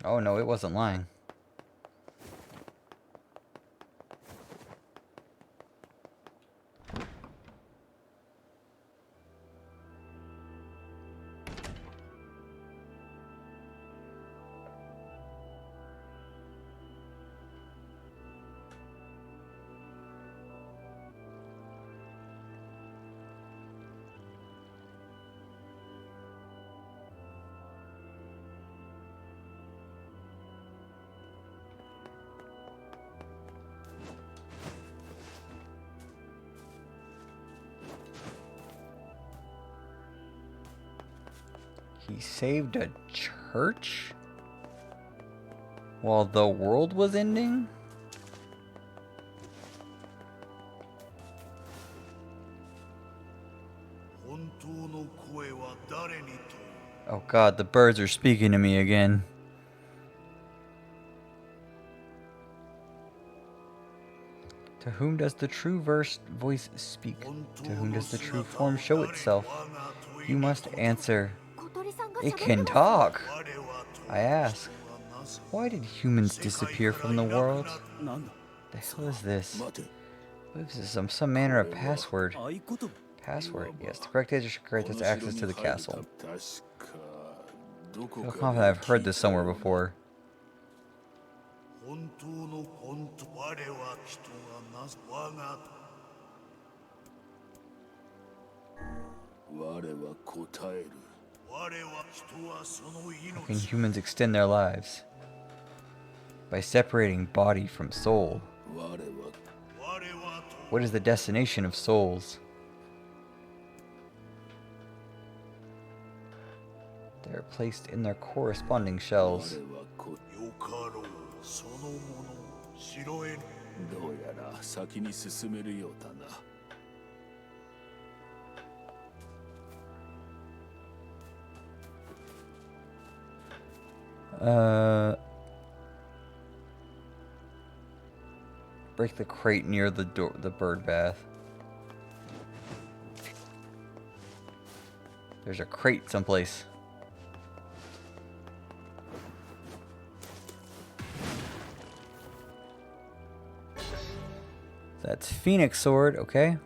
Oh no, it wasn't lying. He saved a church? While the world was ending? Oh god, the birds are speaking to me again. To whom does the true voice speak? To whom does the true form show itself? You must answer. It can talk! I ask, why did humans disappear from the world? The hell is this? I believe this is some manner of password. Password, yes. The correct answer should grant us access to the castle. I feel confident I've heard this somewhere before. How can humans extend their lives? By separating body from soul. What is the destination of souls? They are placed in their corresponding shells. Break the crate near the door, the bird bath. There's a crate someplace. That's Phoenix Sword, okay.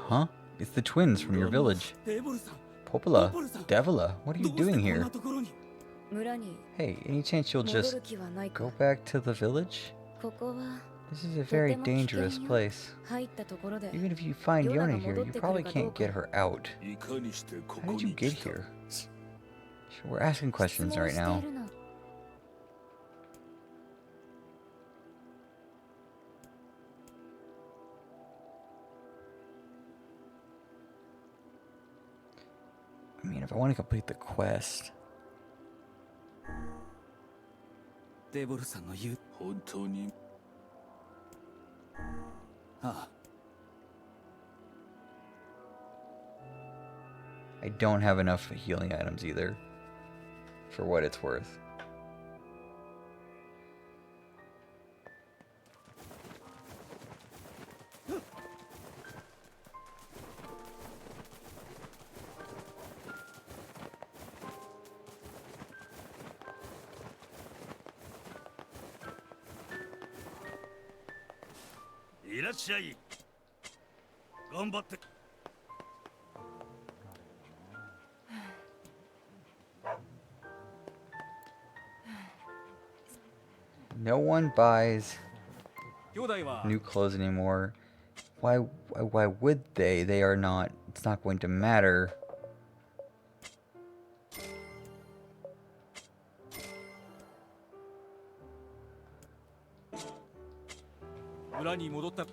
Huh? It's the twins from your village. Popola, Devila, what are you doing here? Hey, any chance you'll just go back to the village? This is a very dangerous place. Even if you find Yona here, you probably can't get her out. How did you get here? Sure, we're asking questions right now. I mean, if I want to complete the quest. I don't have enough healing items either, for what it's worth. No one buys 兄弟は new clothes anymore. Why would they? They are not. It's not going to matter. 村に戻った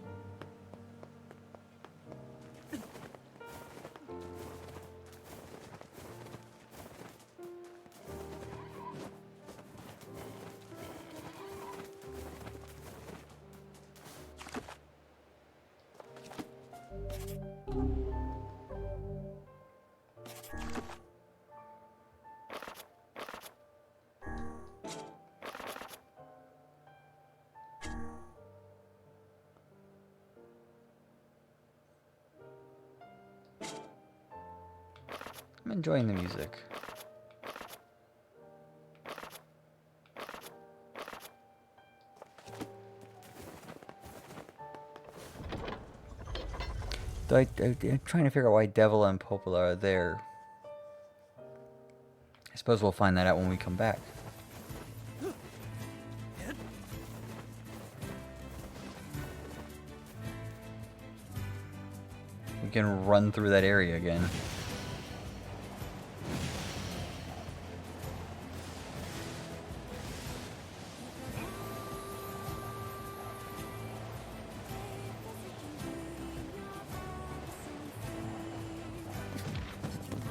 I'm enjoying the music. I'm trying to figure out why Devil and Popola are there. I suppose we'll find that out when we come back. We can run through that area again.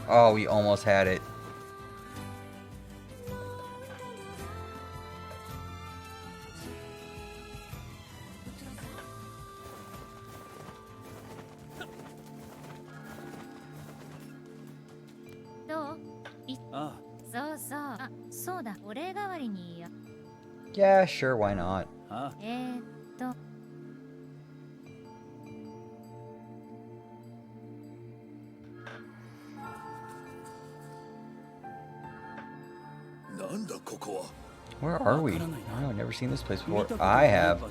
Oh, we almost had it. Yeah, sure, why not? Where are we? Oh, I've never seen this place before. I have.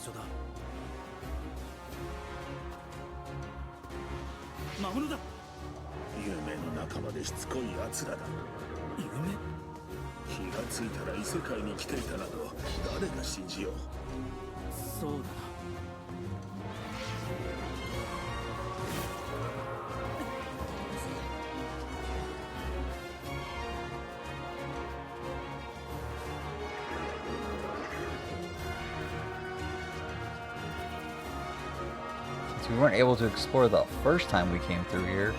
夢の中までしつこい奴らだ。夢？気がついたら異世界に来ていたなど誰が信じよう。そうだな。We weren't able to explore the first time we came through here.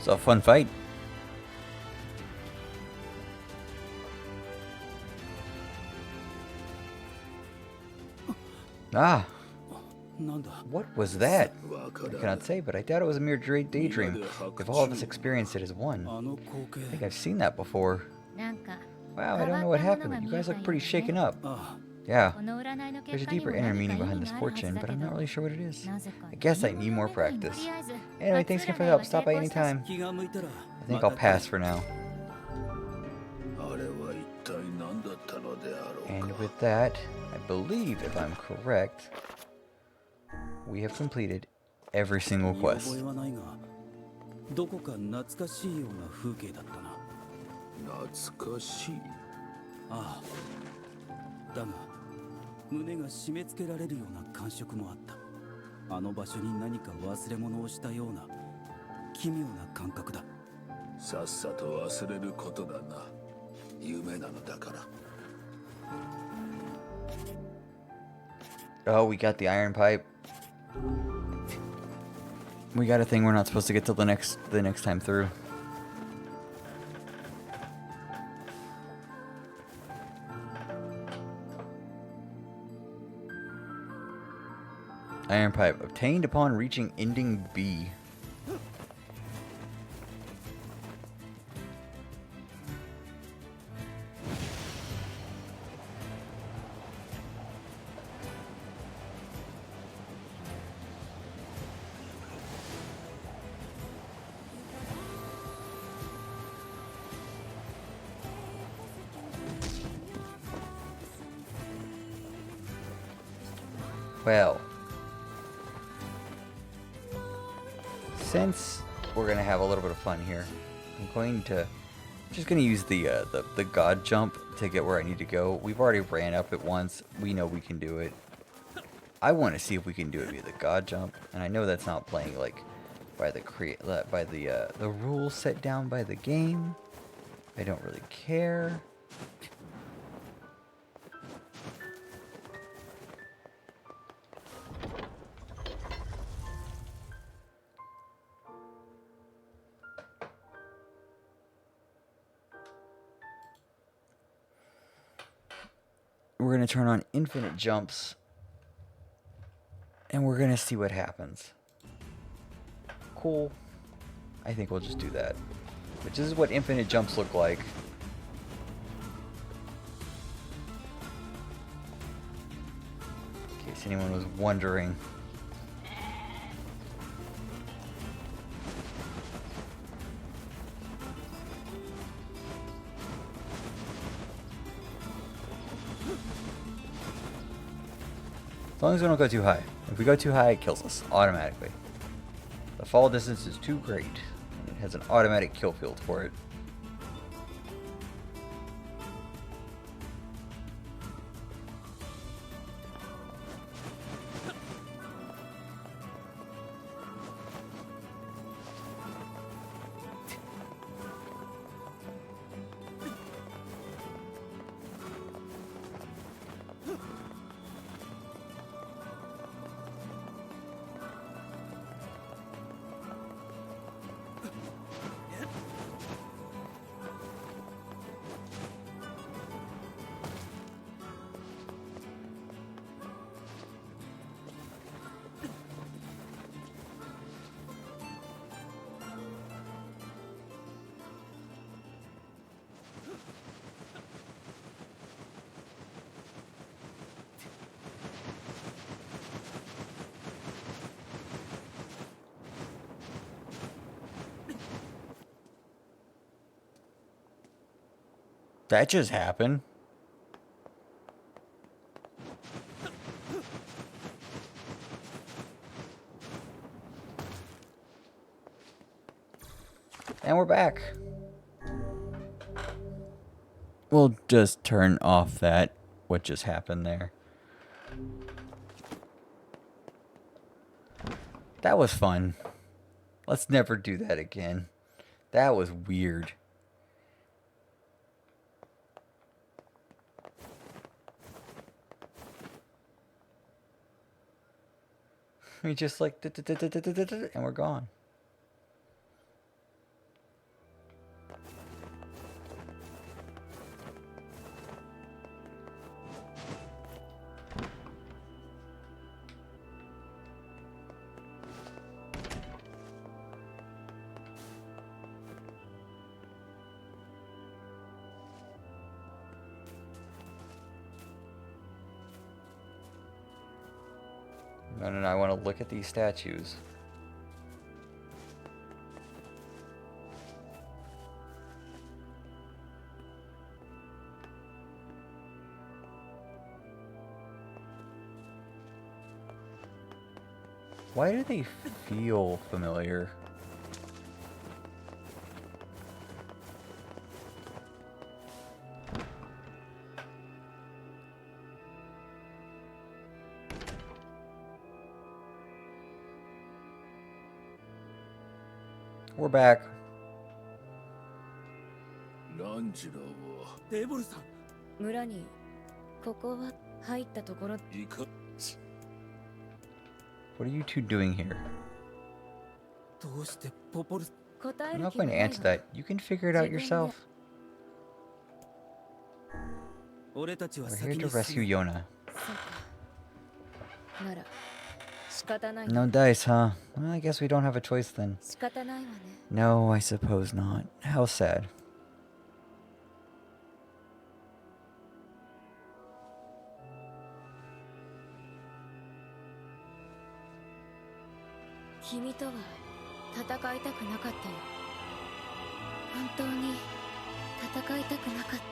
It's a fun fight. Ah. What was that? I cannot say, but I doubt it was a mere daydream. If all of us experienced it as one. I think I've seen that before. Wow, I don't know what happened, but you guys look pretty shaken up. Yeah. There's a deeper inner meaning behind this fortune, but I'm not really sure what it is. I guess I need more practice. Anyway, thanks again for the help. Stop by anytime. I think I'll pass for now. And with that, I believe, if I'm correct, we have completed every single quest. どこか懐かしいような風景だったな。懐かしい。ああ。だが胸が締め付けられるような感触もあった。あの場所に何か忘れ物をしたような奇妙な感覚だ。さっさと忘れることだな。夢なのだから。Oh, we got the iron pipe. We got a thing we're not supposed to get till the next time through. Iron pipe obtained upon reaching ending B. Well, since we're gonna have a little bit of fun here, I'm just gonna use the god jump to get where I need to go. We've already ran up it once. We know we can do it. I want to see if we can do it via the god jump, and I know that's not playing like by the rules set down by the game. I don't really care. We're going to turn on infinite jumps, and we're going to see what happens. Cool. I think we'll just do that. Which is what infinite jumps look like. In case anyone was wondering. As long as we don't go too high. If we go too high, it kills us automatically. The fall distance is too great, and it has an automatic kill field for it. That just happened. And we're back. We'll just turn off what just happened there. That was fun. Let's never do that again. That was weird. We just like, and we're gone. No, no, no, I want to look at these statues. Why do they feel familiar? We're back. ランチだわ。デボルさん。村にここは入ったところ。いか。 What are you two doing here? どうしてポポル。答え I'm る not 気は going な to い answer わ。 that. You can figure it out yourself. 俺たちは We're 先 here に to rescue 進む。 Yona. そうか。なら仕方ない。 No dice, huh? Well, I guess we don't have a choice then. 仕方ないわね。 No, I suppose not. How sad. 君とは戦いたくなかったよ。本当に戦いたくなかった。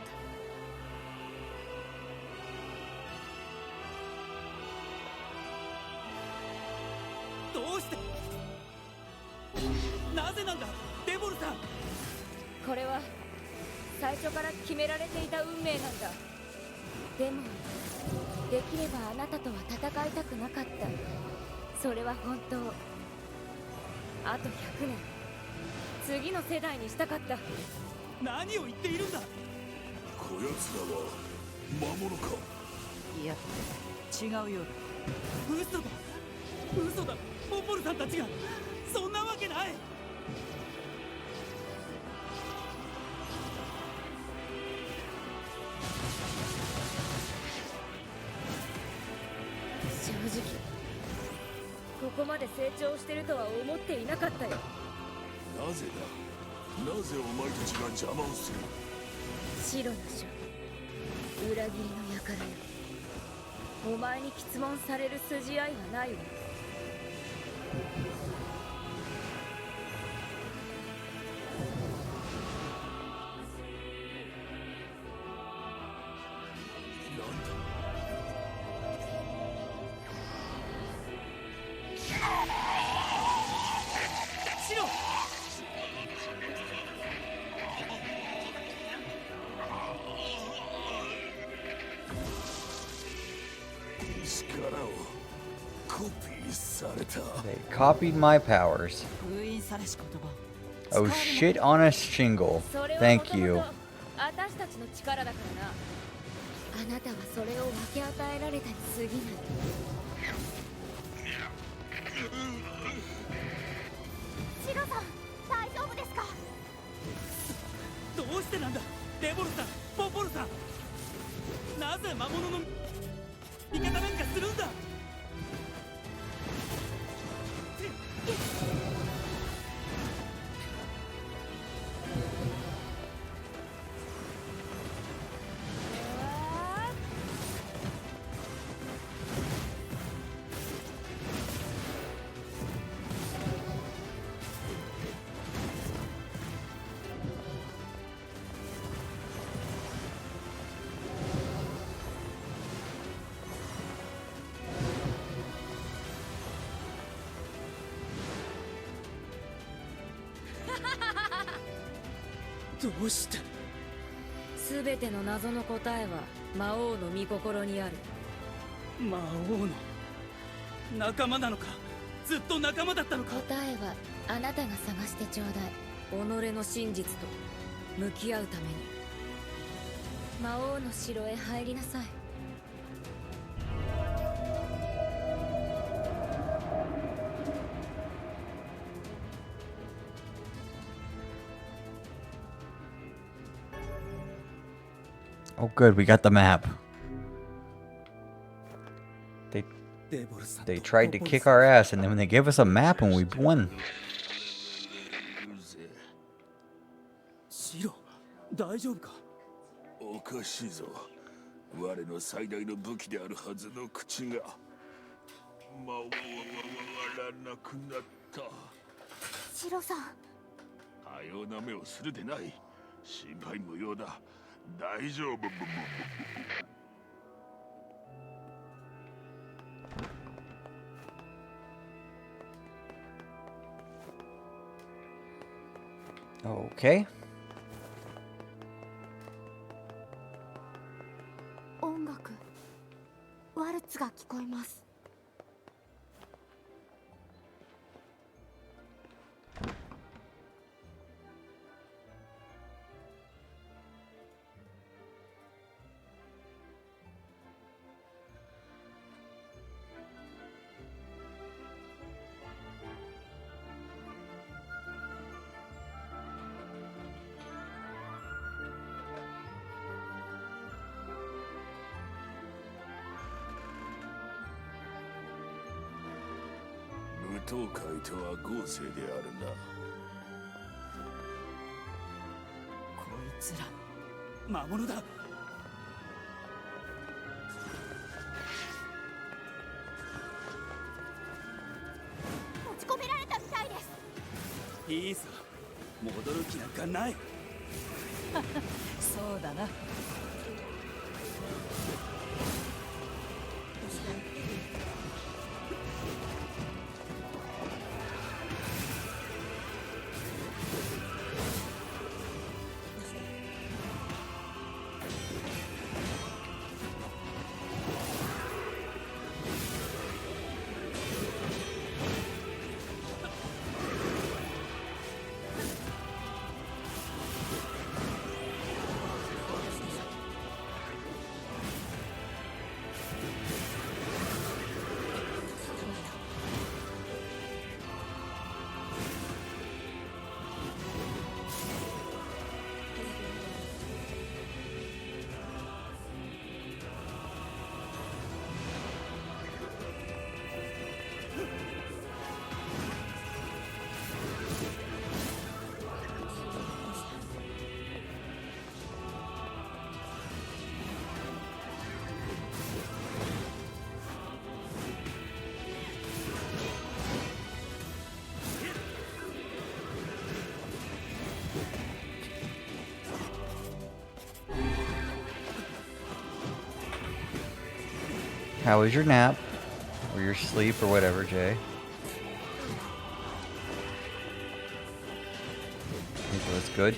どうして。なぜなんだデボルさん。これは最初から決められていた運命なんだ。でもできればあなたとは戦いたくなかった。それは本当。あと100年次の世代にしたかった。何を言っているんだ。こやつらは魔物か。いや違うようだ。嘘だ嘘だ。ポポルさんたちが。そんなわけない。正直ここまで成長してるとは思っていなかったよ。なぜだ。なぜお前たちが邪魔をする。白の書裏切りの輩よ。お前に詰問される筋合いはないわ。力をコピーされた。 They copied my powers. 封印されし言葉。 Oh shit on a shingle. それは Thank you. 元々私たちの力だからな。あなたはそれを分け与えられたに過ぎない。シロさん大丈夫ですか。どうしてなんだデボルさんポポルさん。なぜ魔物の味方なんかするんだ。どうして。全ての謎の答えは魔王の御心にある。魔王の仲間なのか。ずっと仲間だったのか。答えはあなたが探してちょうだい。己の真実と向き合うために魔王の城へ入りなさい。Oh good, we got the map. They tried to kick our ass and then when they gave us a map and we won. シロ大丈夫か。おかしいぞ。我の最大の武器であるはずの口が。まわらなくなった。シロさん。かような目をするでない。心配無用だ。大丈夫。Okay. 音楽ワルツが聞こえます。舞踏会とは豪勢であるな。こいつら魔物だ。閉じ込められたみたいです。いいさ、戻る気なんかない。そうだな。How was your nap? Or your sleep or whatever, Jay? I think it was good.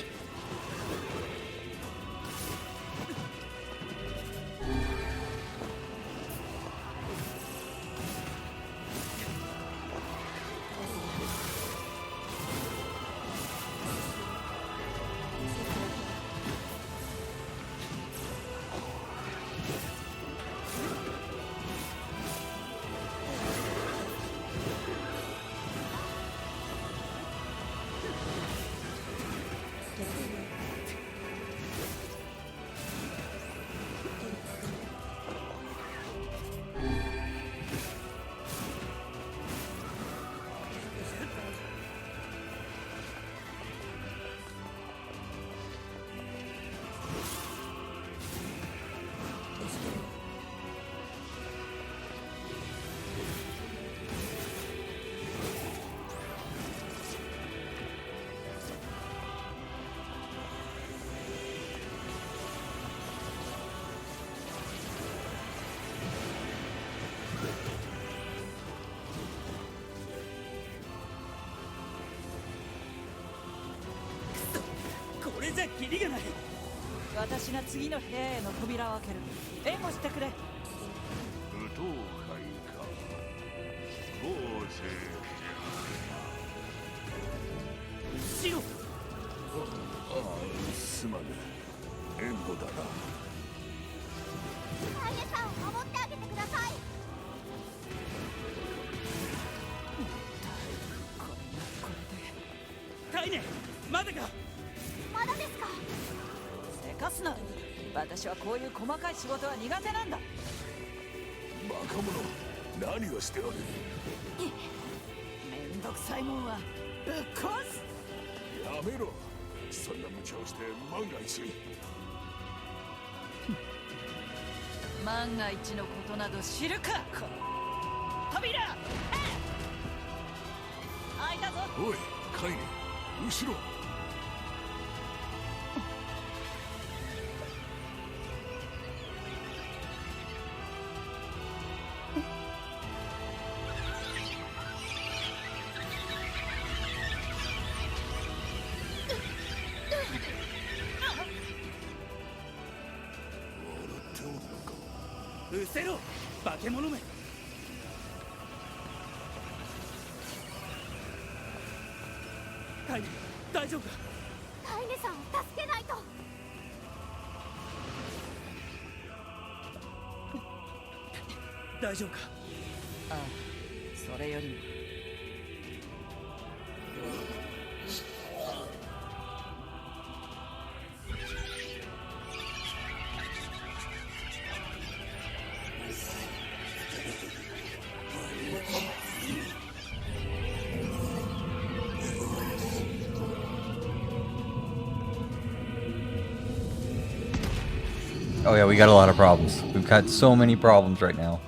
キリがない。私が次の部屋への扉を開ける。援護してくれ。舞踏会か。豪勢シロ。すまぬ。援護だな。タイネさんを守ってあげてください。タイネ、まだか。まだですか。せかすな。私はこういう細かい仕事は苦手なんだ。バカ者、何をしておる。めんどくさいもんはぶっ壊す。やめろ。そんな無茶をして万が一。万が一のことなど知るか。おいカイネ、後ろ。うせろ化け物め。カイネ大丈夫か。カイネさんを助けないと。大丈夫か。ああ、それよりもOh yeah, we got a lot of problems. We've got so many problems right now.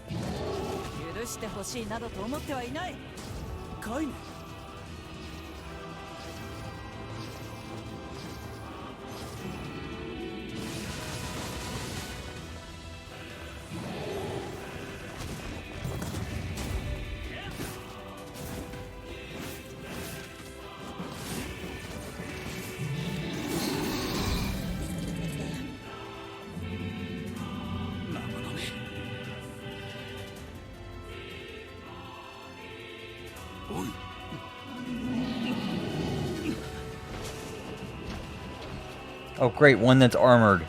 許してほしいなどと思ってはいない。カイネ。おい Oh great, one that's armored.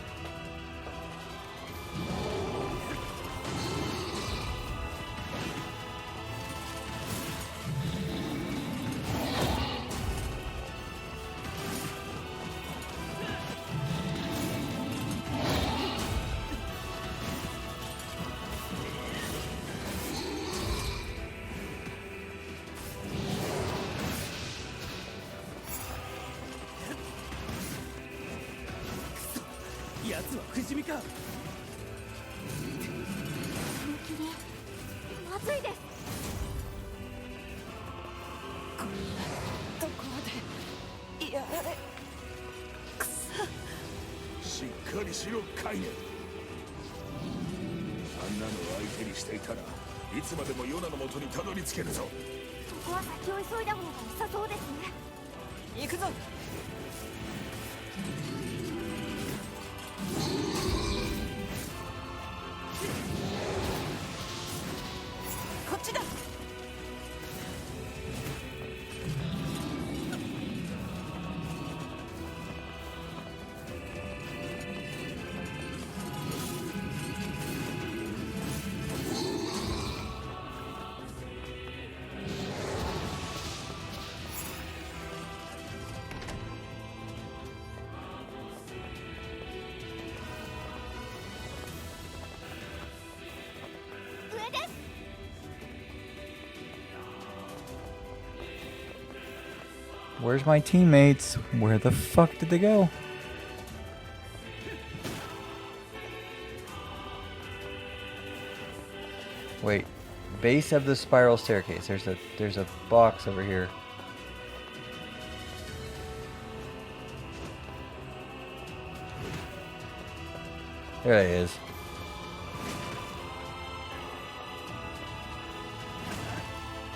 奴は不死身か。本気にまずいです。こんなところでやられくさ。しっかりしろカイネ。あんなの相手にしていたらいつまでもヨナの元にたどり着けるぞ。ここは先を急いだ方が良さそうですね。行くぞ。こっちだ。上です。 Where's my teammates? Where the fuck did they go? Wait, base of the spiral staircase. There's a box over here. There it is.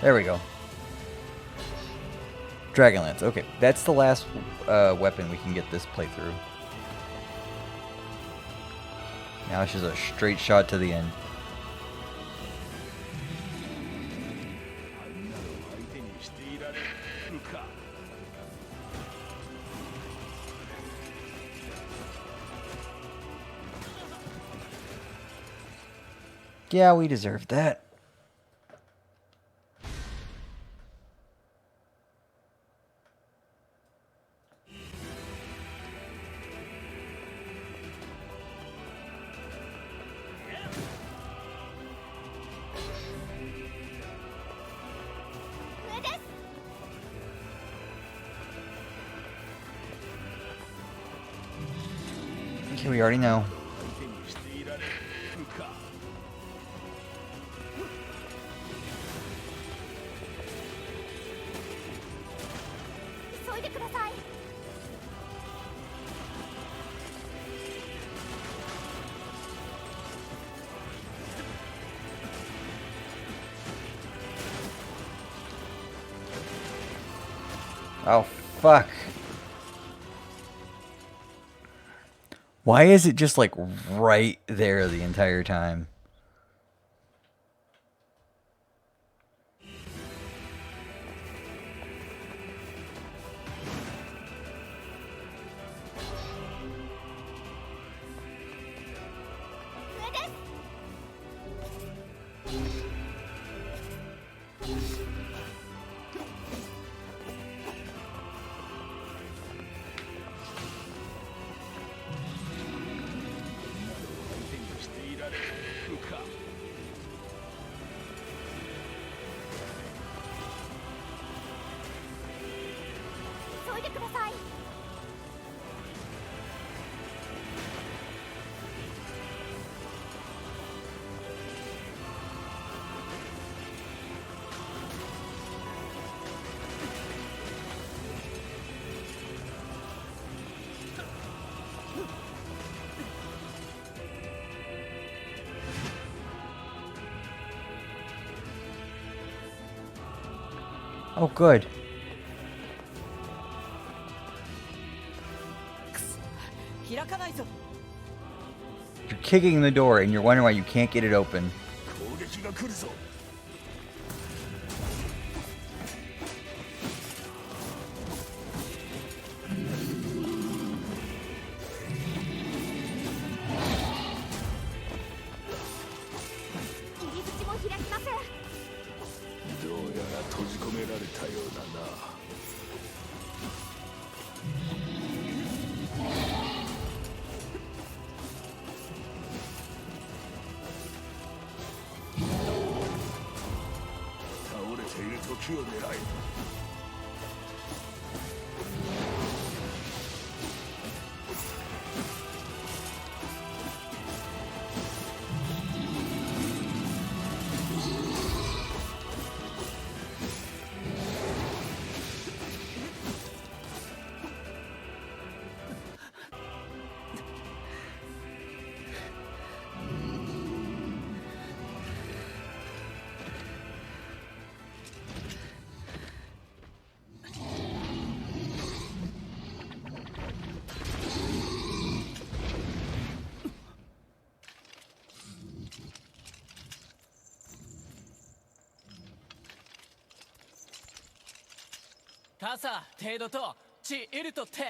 There we go. Dragon Lance. Okay, that's the last weapon we can get this playthrough. Now it's just a straight shot to the end. Yeah, we deserved that. Okay, we already know. 手にしていられるか。急いでください。Oh, fuck. Why is it just like right there the entire time? Oh, good. You're kicking the door and you're wondering why you can't get it open. 攻撃が来るぞ。入り口も開きません。どうやら閉じ込められたようだな。倒れている時を狙え。傘程度と地いるとって。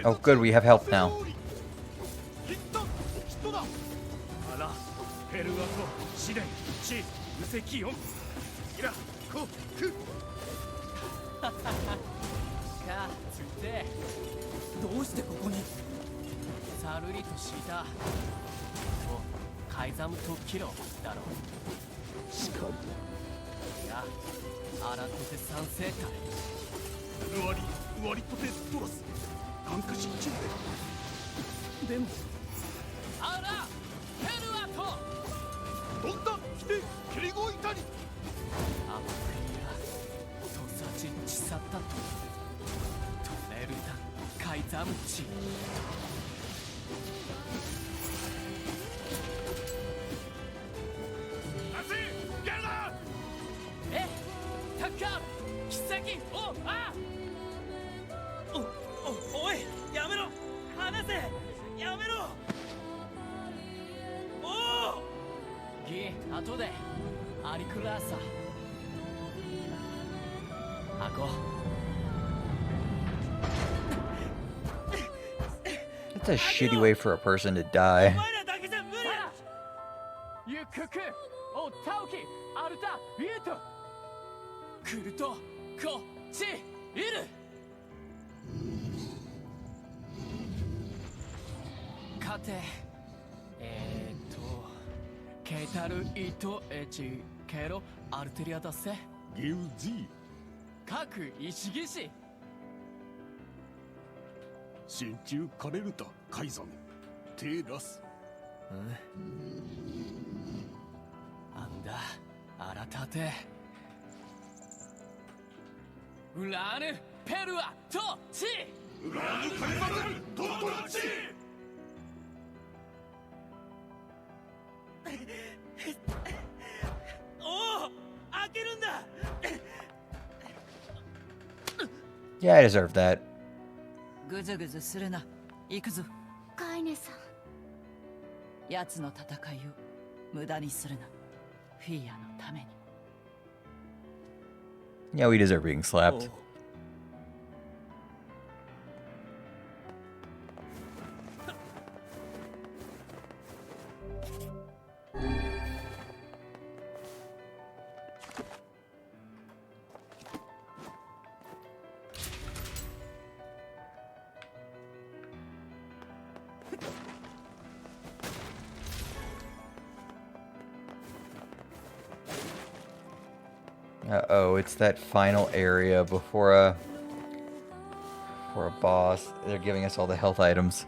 Oh, good, we have help now. あら、ペルアコ、試練、地、無責音。いら、こ、く。か、つって、どうしてここに。さるりとした。と、カイザム特キロだろう。しかも。いや、アラトテ三世体。割とテトラス。 なんか信じてでもあらペルアト飛んだ来て蹴りごいたりあまくやとさちちさったと止めるだカイザムチえタッカー奇跡おあおいやめろ離せやめろおおギ後でアリクラーサアコ That's a shitty way for a person to die. ゆくくおタオキアルタビュートクルトこっちいるかてケイタルイトエチケロアルテリアだせゲウジ各石技師真鍮カレルタ海山テラスなんだあらたてウラーヌペルアとチウラーヌカレバルトトチおお開けるんだ Yeah, I deserve that. ぐずぐずするな。行くぞ。カイネさん。奴の戦いを無駄にするな。フィーアのために。Yeah, we deserve being slapped. Uh-oh, it's that final area before a boss. They're giving us all the health items.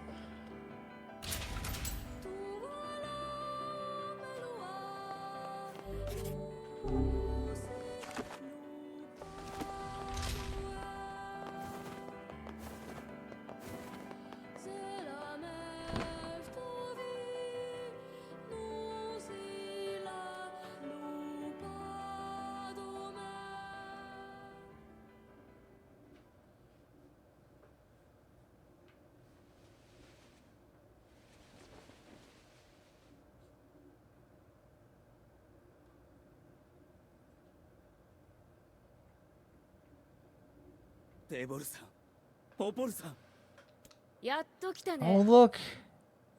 Oh, look!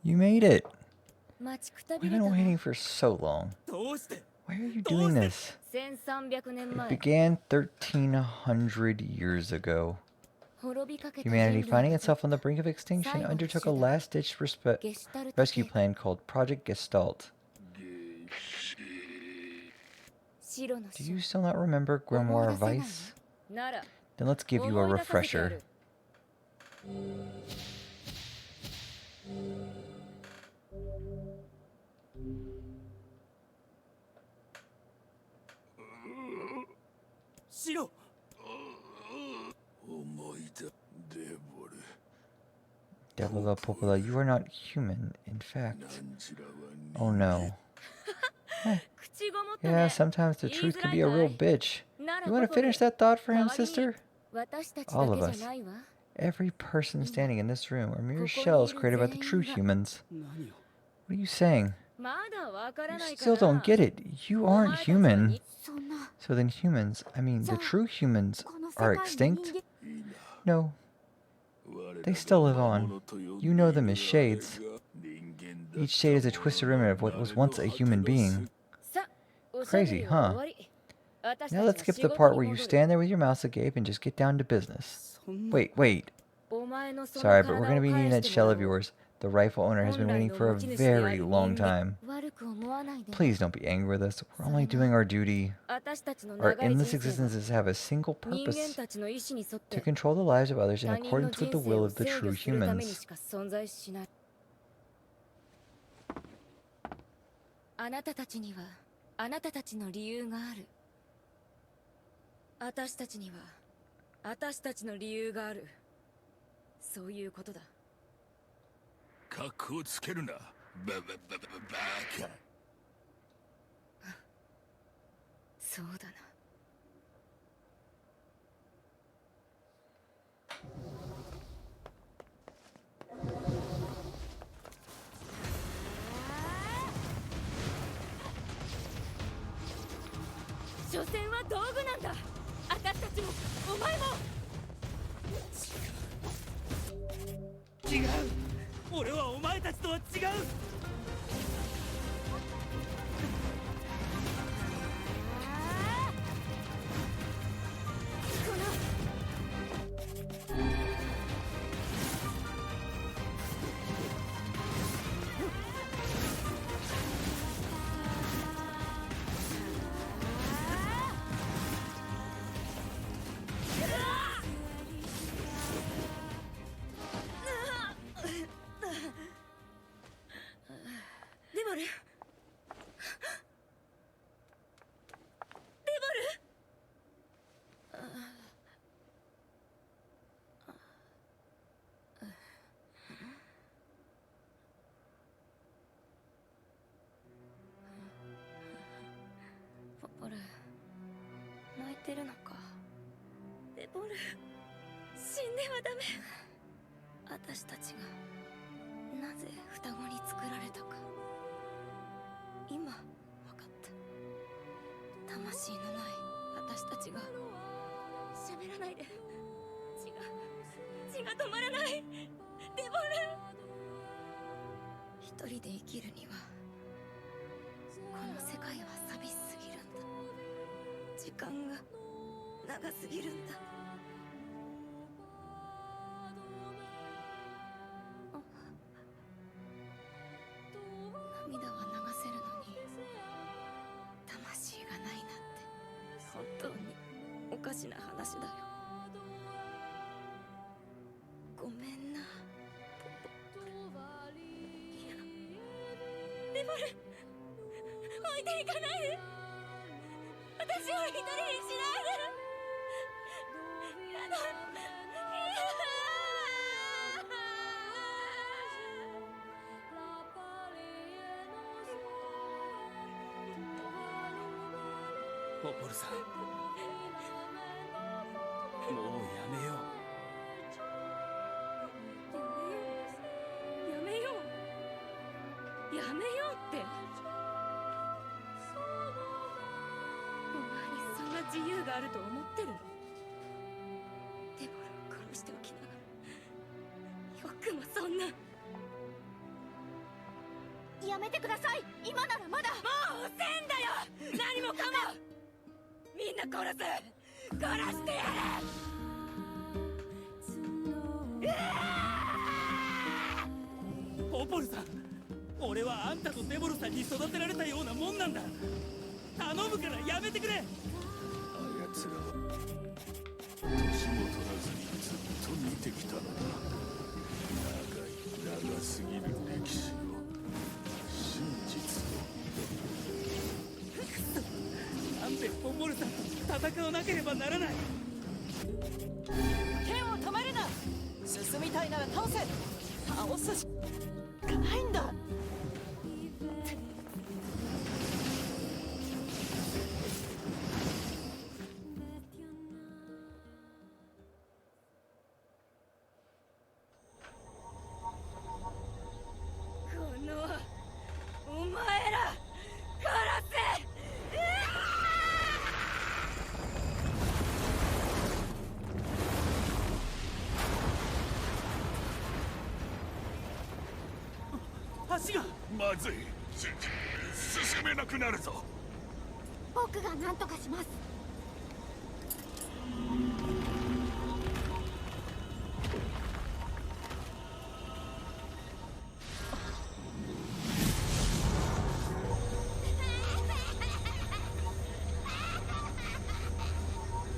You made it! We've been waiting for so long. Why are you doing this? It began 1300 years ago. Humanity, finding itself on the brink of extinction, undertook a last-ditch rescue plan called Project Gestalt. Do you still not remember Grimoire Vice? Then let's give you a refresher. Devil La Popola, you are not human, in fact. Oh no. Yeah, sometimes the truth can be a real bitch. You want to finish that thought for him, sister? All of us. Every person standing in this room are mere shells created by the true humans. What are you saying? You still don't get it. You aren't human. So then humans, I mean the true humans, are extinct? No. They still live on. You know them as shades. Each shade is a twisted remnant of what was once a human being. Crazy, huh? Now let's skip the part where you stand there with your mouth agape and just get down to business. Wait. Sorry, but we're going to be needing that shell of yours. The rightful owner has been waiting for a very long time. Please don't be angry with us. We're only doing our duty. Our endless existences have a single purpose: to control the lives of others in accordance with the will of the true humans. あなたたちにはあなたたちの理由がある。私たちには私たちの理由がある。そういうことだ。格好をつけるな。バカ。そうだな。所詮は道具なんだ。私たちもお前も。違う。俺はお前たちとは違う。れデボル。ポポル泣いてるのか。デボル死んではダメ。私たちがなぜ双子に作られたか今分かった。魂のない私たちが。喋らないで。血が止まらない。デボル一人で生きるにはこの世界は寂しすぎるんだ。時間が長すぎるんだ。涙は流せるのに魂がないなんて本当におかしな話だよ。ごめんなポポ。いやデボル置いていかないで。私を一人にしないで。やだ。ポポルさん、もうやめよやめよう。やめようってお前にそんな自由があると思ってるの。デボルを殺しておきながらよくもそんな。やめてください。今ならまだ。もう遅えんだよ。何もかもみんな殺してやう。ポポルさん、俺はあんたとデボルさんに育てられたようなもんなんだ。頼むからやめてくれ。あやつらは年も取らずにずっと見てきたのだ。長すぎる歴史を、真実を。くそ、なんでポポルさんと戦わなければならない。剣を止めるな。進みたいなら倒せ。倒すしかないんだ。お前ら殺せ。橋がまずい。進めなくなるぞ。僕が何とかします。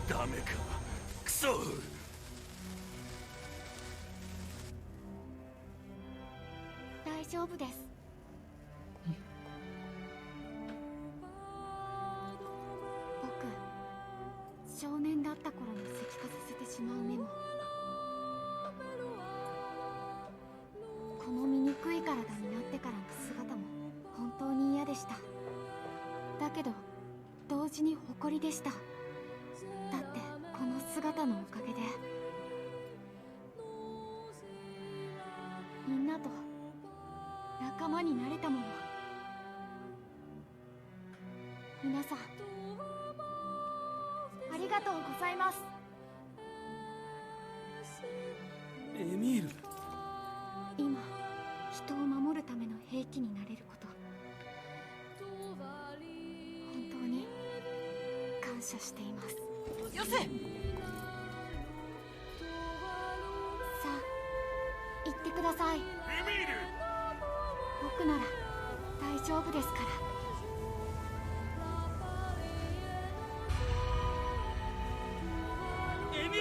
ダメか。クソ。大丈夫です。僕、少年だった頃に石化させてしまう目も、この醜い体になってからの姿も本当に嫌でした。だけど同時に誇りでした。だってこの姿のおかげでみんなと仲間になれたもの。皆さんありがとうございます。エミール。今人を守るための兵器になれること、本当に感謝しています。よせ。さあ行ってください。エミール。僕なら大丈夫ですから。エミール。エ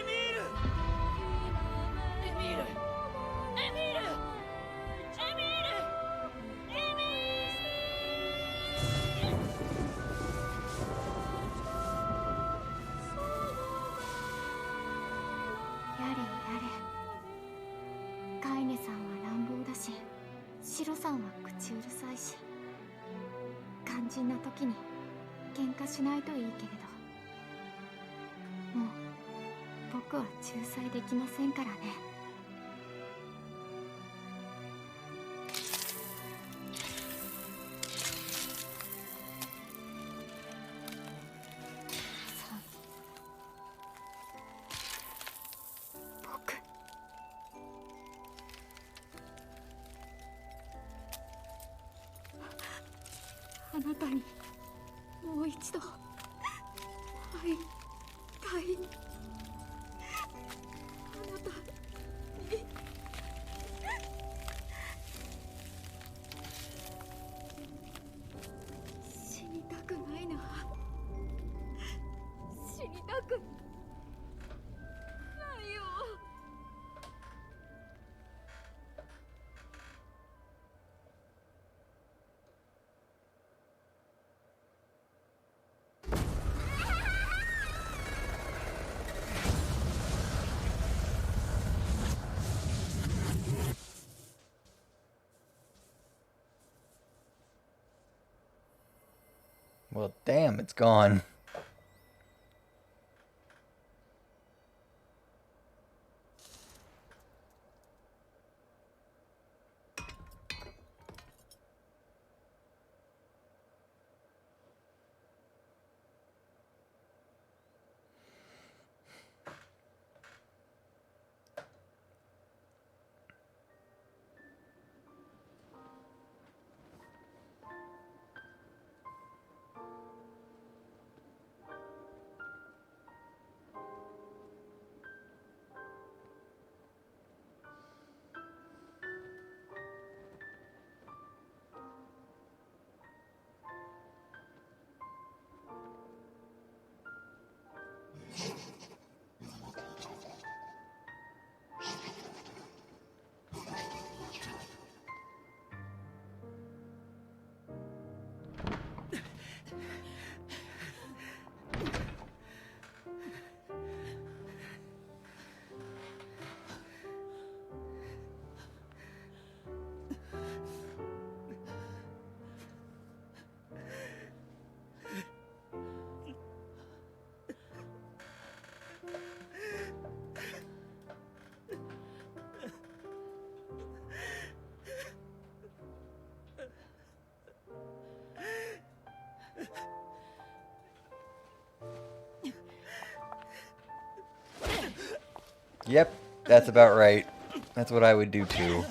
ミール。エミール。エミール。エミール。エミール。ちうるさいし、肝心な時に喧嘩しないといいけれど、もう僕は仲裁できませんからね。あなたにもう一度会いたい。あなたに死にたくないな。死にたくないよ。Well, damn, it's gone. Yep, that's about right. That's what I would do too.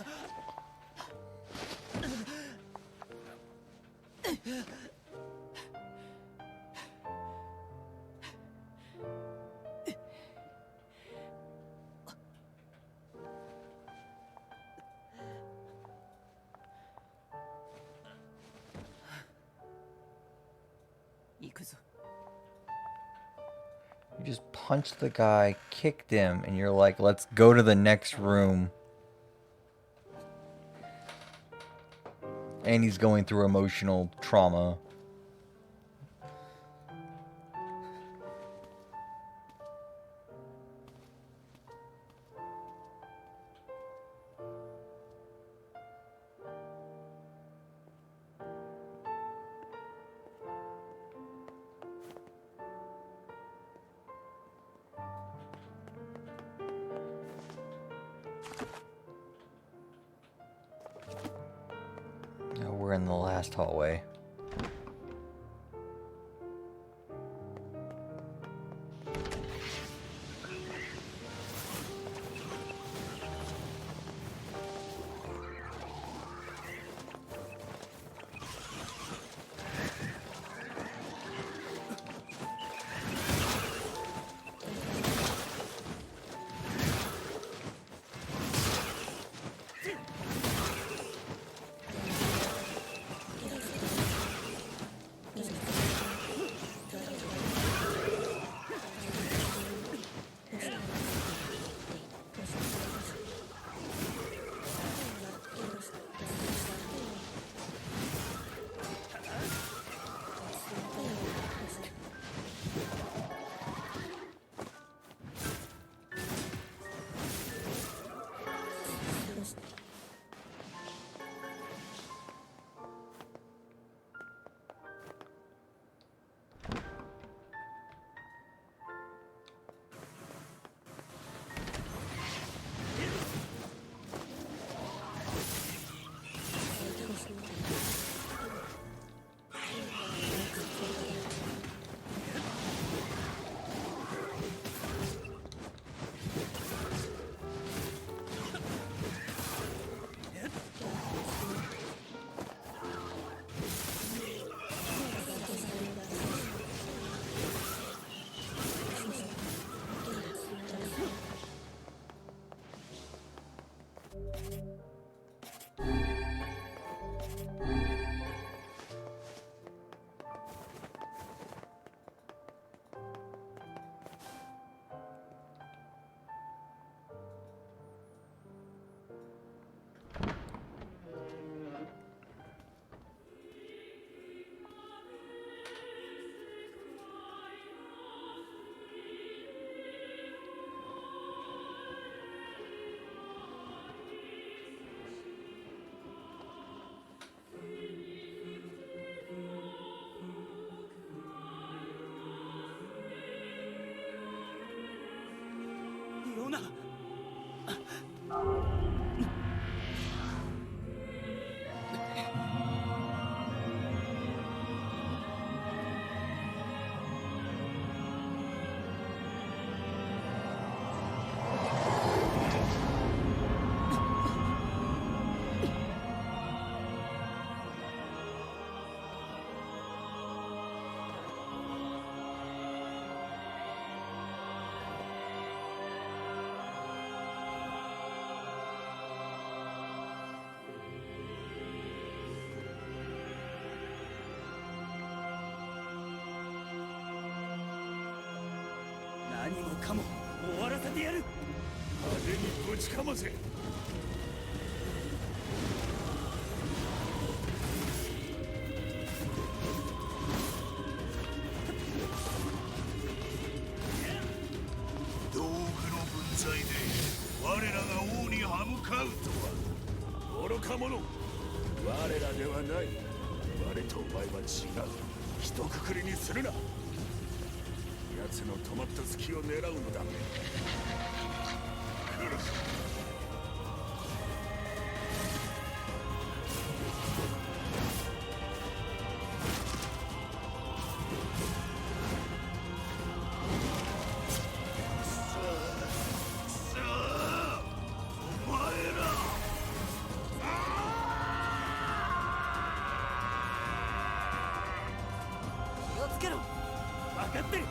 You just punched the guy, kicked him, and you're like, let's go to the next room. And he's going through emotional trauma. Now we're in the last hallway. ヨナ。何もかも終わらせてやる。派手にぶちかませ。道具の分際で我らが王に歯向かうとは愚か者。我らではない。我とお前は違う。一括りにするな。奴の止まった隙を狙うのだ。来る。さあ、お前ら。気をつけろ。分かってる。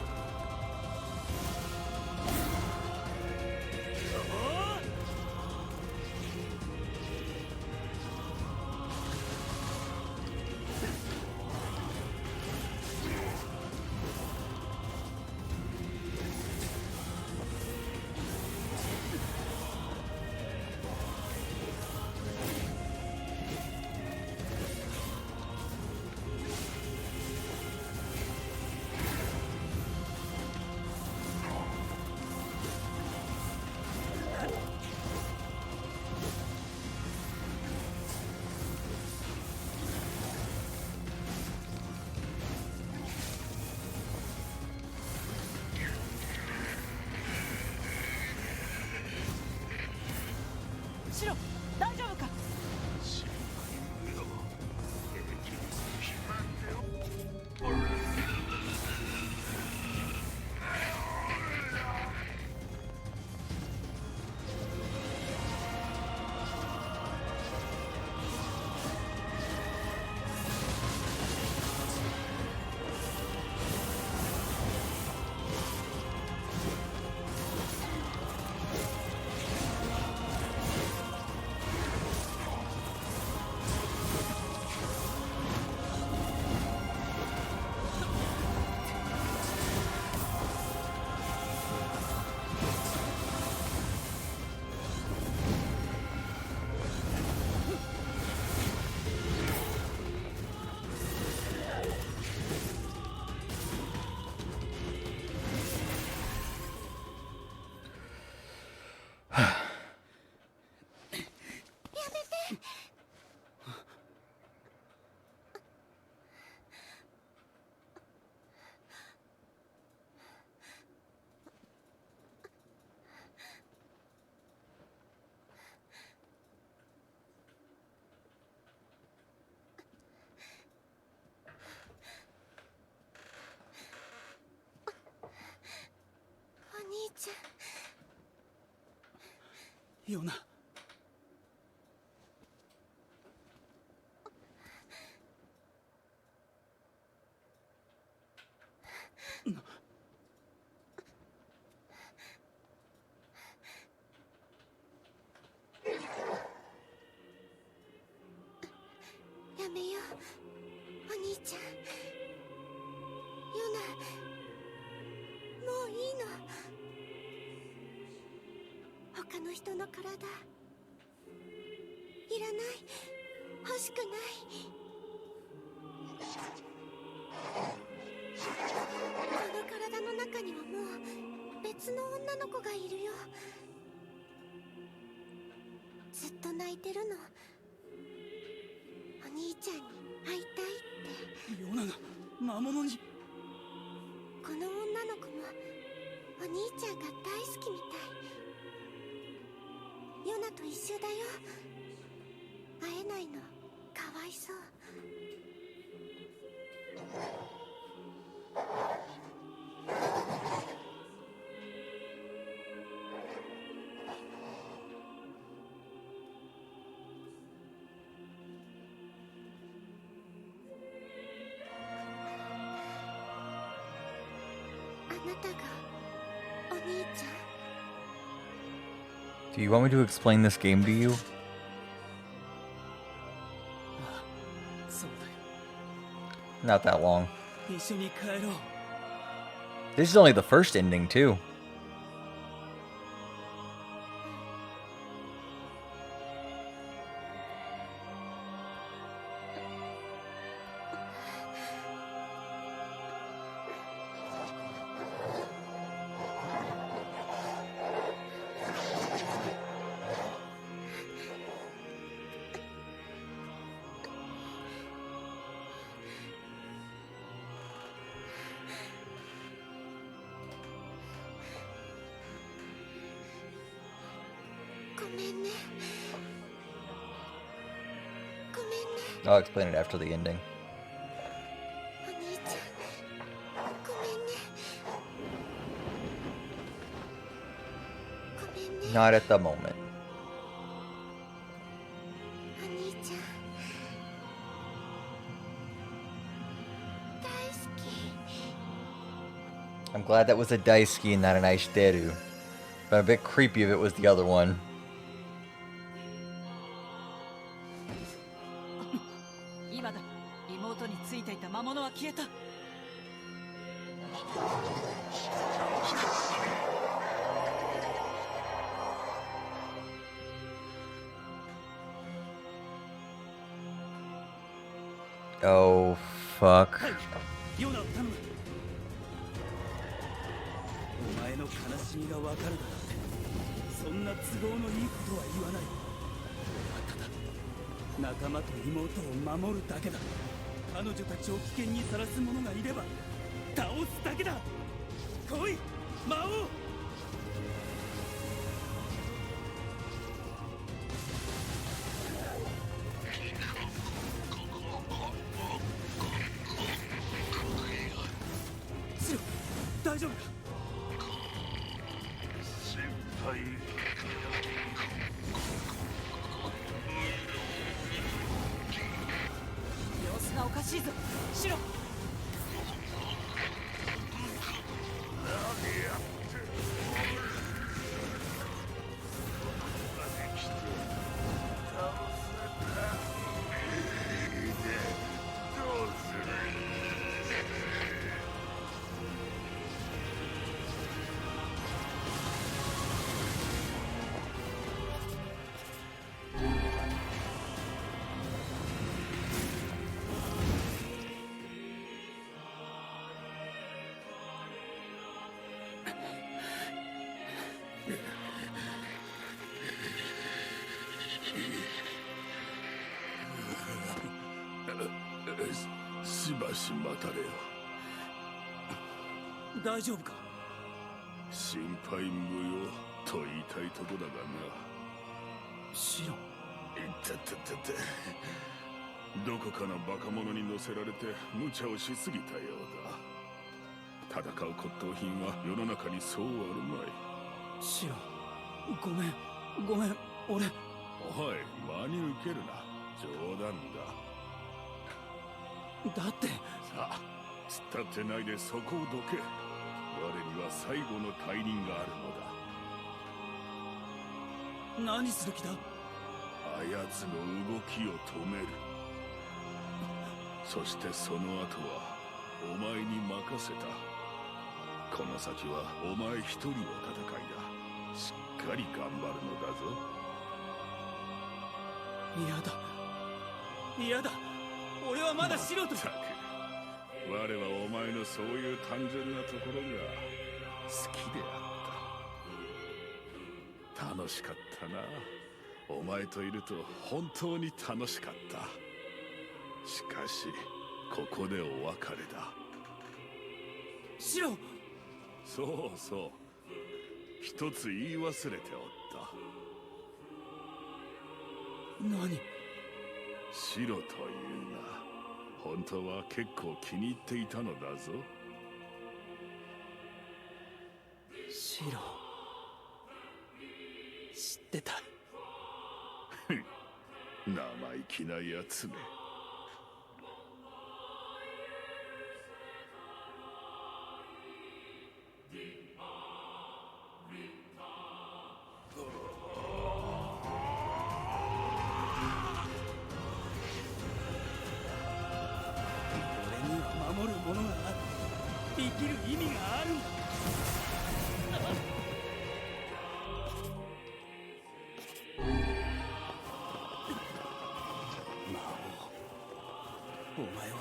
シロ、大丈夫か？心配無用。平気にする暇ってよ。ちゃん。ヨナ。やめよう、お兄ちゃん。ヨナ、もういいの。他の人の体いらない、欲しくない。この体の中にはもう別の女の子がいるよ。ずっと泣いてるの。お兄ちゃんに会いたいって。ヨナが魔物に。この女の子もお兄ちゃんが大好きみたい。なたがお兄ちゃん。 Do you want me to explain this game to you? そうだよ。 Not that long. 一緒に帰ろう。 This is only the first ending, too. I'll explain it after the ending. Not at the moment. I'm glad that was a daisuki and not an aishiteru. But a bit creepy if it was the other one. Oh, fuck. お前の悲しみがわかるだろう。そんな都合のいいことは言わない。俺はただ仲間と妹を守るだけだ。彼女たちを危険にさらす者がいれば倒すだけだ。来い、魔王。大丈夫か。心配。様子がおかしいぞ、シロ。何やってる。できて倒せた。いいね。どうする。しばし待たれよ。大丈夫か。心配無用と言いたいとこだがな。シロ。いったったったった。どこかのバカ者に乗せられて無茶をしすぎたようだ。戦う骨董品は世の中にそうあるまい。シロ、ごめんごめん。俺。おい、真に受けるな。冗談だ。だってさあ、突っ立ってないでそこをどけ。我には最後の大任があるのだ。何する気だ。あやつの動きを止める。そしてその後はお前に任せた。この先はお前一人の戦いだ。しっかり頑張るのだぞ。嫌だ嫌だ。俺はまだ素人だ。我はお前のそういう単純なところが好きであった。楽しかったな。お前といると本当に楽しかった。しかしここでお別れだ。シロ。そうそう、一つ言い忘れておった。何。シロというが本当は結構気に入っていたのだぞ。シロ、知ってた。生意気なやつめ。守るものがある。生きる意味があるんだ。魔王、お前は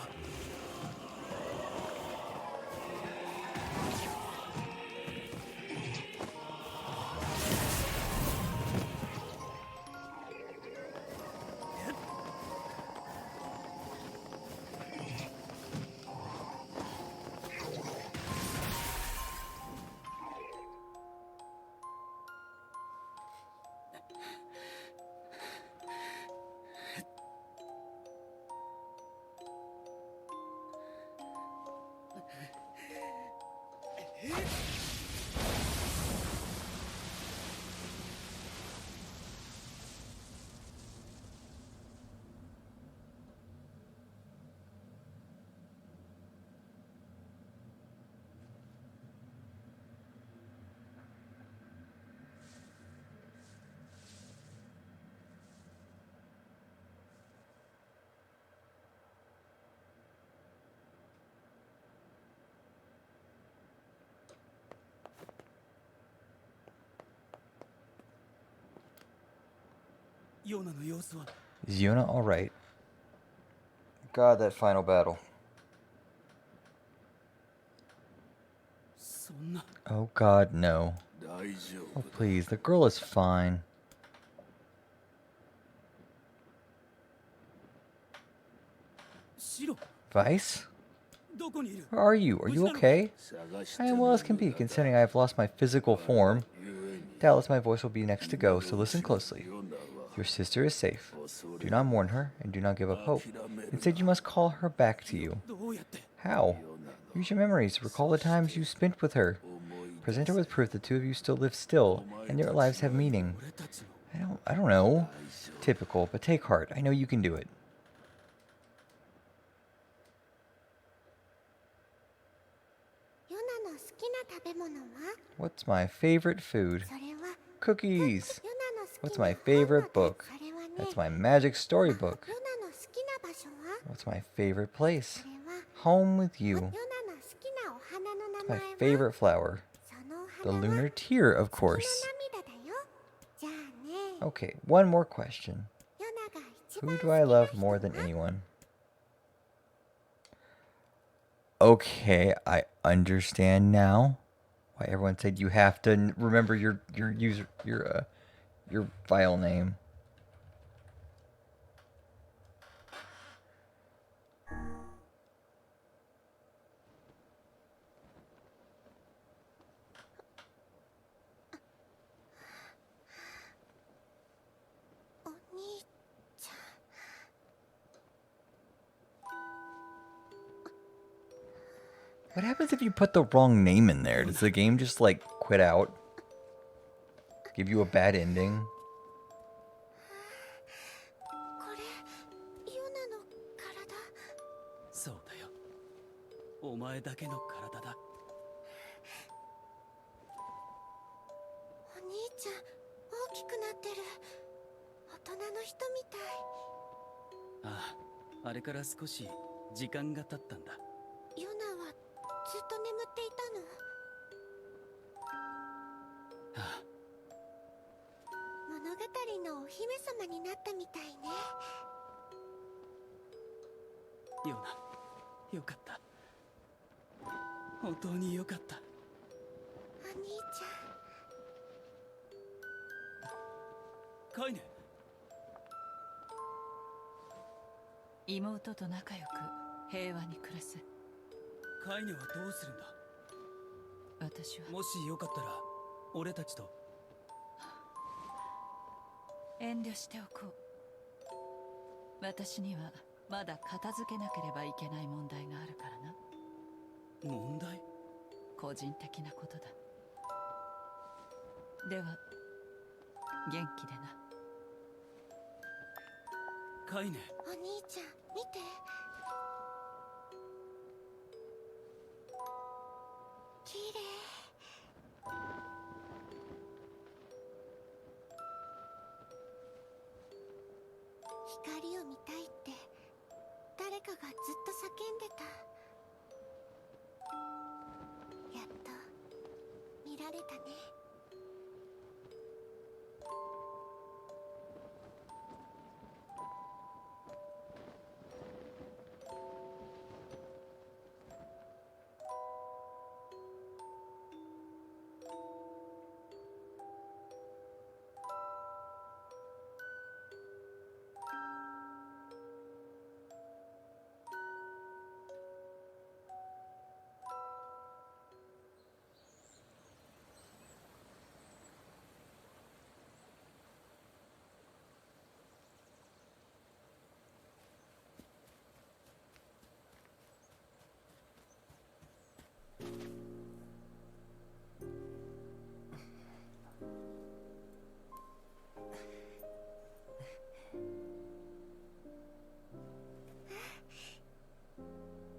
ヨナの様子は Is Yuna alright? God, that final battle. そんな Oh God, no. 大丈 Oh 夫 please, the girl is fine. シロ Vice? どこにいる Where are you? Are you okay? 探して I am well as can be, considering I have lost my physical form. Doubtless my voice will be next to go, so listen closely. Your sister is safe. Do not mourn her, and do not give up hope. Instead, you must call her back to you. どうやって How? Use your memories. Recall the times you spent with her. Present her with proof the two of you still live still, and their lives have meaning. 俺たちの I don't know. Typical, but take heart. I know you can do it. ヨナの好きな食べ物は What's my favorite food? それは Cookies. ヨナの好 What's きな my 本 favorite ので book? それはね That's my magic ヨ storybook. ナの好きな場所は What's my favorite place? それは Home with ヨ you. ナの好きなお花の名 My 前は favorite flower. その The お花は lunar tear, of 月の course. 涙だよ。じゃあね、 Okay, one more question. ヨナが一 Who 番 do 好 I きな love 人 more は than anyone? Okay, I understand now why everyone said you have to remember your file name. Oh, お兄ちゃん。 What happens if you put the wrong name in there? Does the game just like quit out? Give you a bad ending? これ、ヨナの体。そうだよ。お前だけの体だ。お兄ちゃん、大きくなってる。大人の人みたい。ああ、あれから少し時間が経ったんだ。ヨナはずっと眠っていたの。あ物語のお姫様になったみたいね。あ、ヨナ、よかった。本当によかった。お兄ちゃん。カイネ。妹と仲良く平和に暮らす。カイネはどうするんだ。私はもしよかったら俺たちと。遠慮しておこう。私にはまだ片付けなければいけない問題があるからな。問題？個人的なことだ。では元気でな。カイネ。お兄ちゃん、見て。綺麗。光を見たいって誰かがずっと叫んでた。られたね。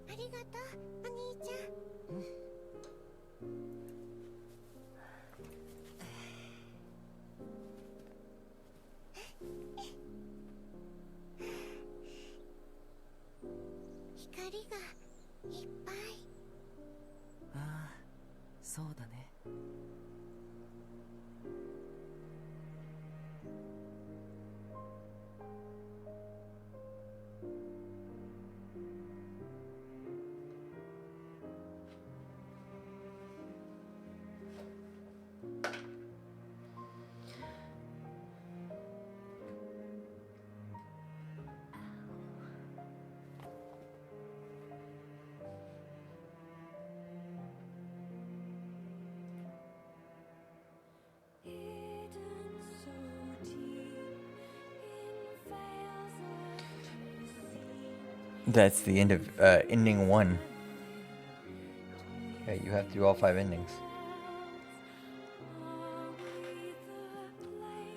ありがとう、お兄ちゃん。光がいっぱい。ああ、そうだね。That's the end of ending 1. Yeah, you have to do all 5 endings.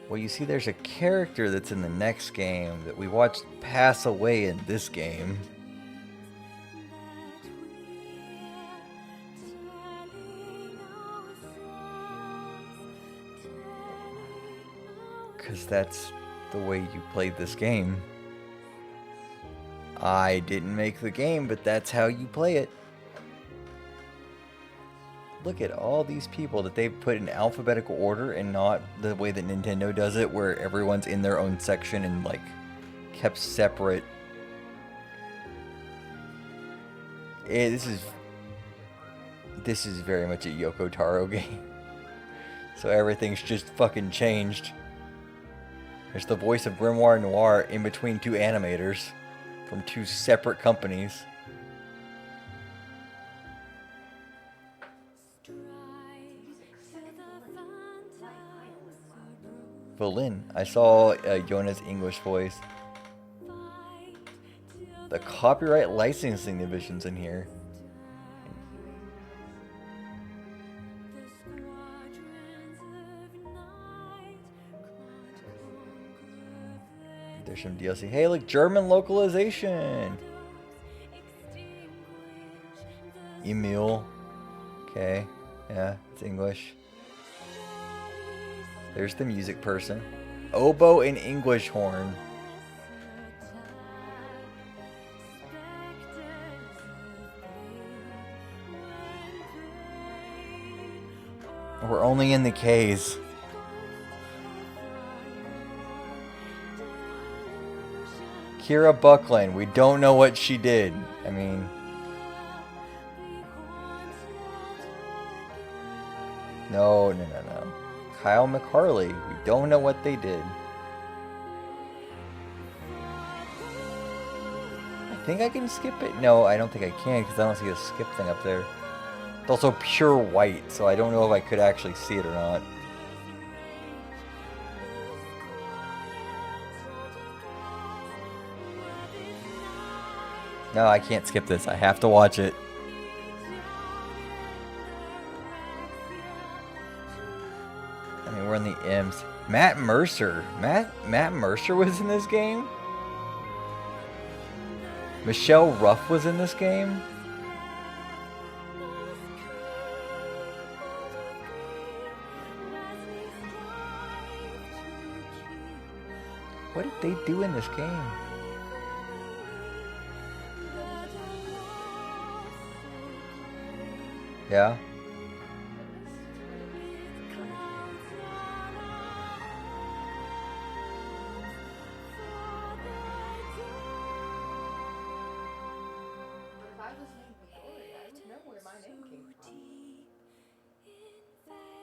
Well, you see there's a character that's in the next game that we watched pass away in this game. Because that's the way you played this game. I didn't make the game, but that's how you play it. Look at all these people that they've put in alphabetical order and not the way that Nintendo does it, where everyone's in their own section and like kept separate. This is very much a Yoko Taro game. So everything's just fucking changed. There's the voice of Grimoire Noir in between 2 animators from 2 separate companies. Berlin. I saw Yona's English voice. The copyright licensing division's in here. There's some DLC. Hey, look, German localization. Emil. Okay. Yeah, it's English. There's the music person. Oboe and English horn. We're only in the K's. Kira Buckland, we don't know what she did. I mean... No. Kyle McCarley, we don't know what they did. I think I can skip it. No, I don't think I can because I don't see a skip thing up there. It's also pure white, so I don't know if I could actually see it or not. No, I can't skip this. I have to watch it. I mean, we're in the M's. Matt Mercer. Matt Mercer was in this game? Michelle Ruff was in this game? What did they do in this game? Yeah.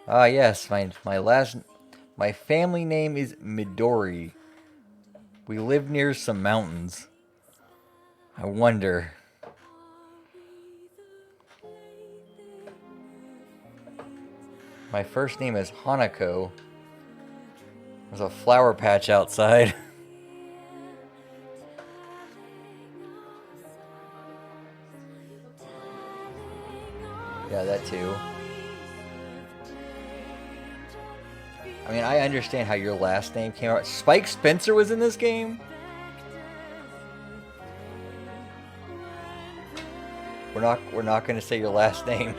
Ah, yes, my family name is Midori. We live near some mountains. I wonder. My first name is Hanako. There's a flower patch outside. Yeah, that too. I mean, I understand how your last name came out. Spike Spencer was in this game? We're not gonna say your last name.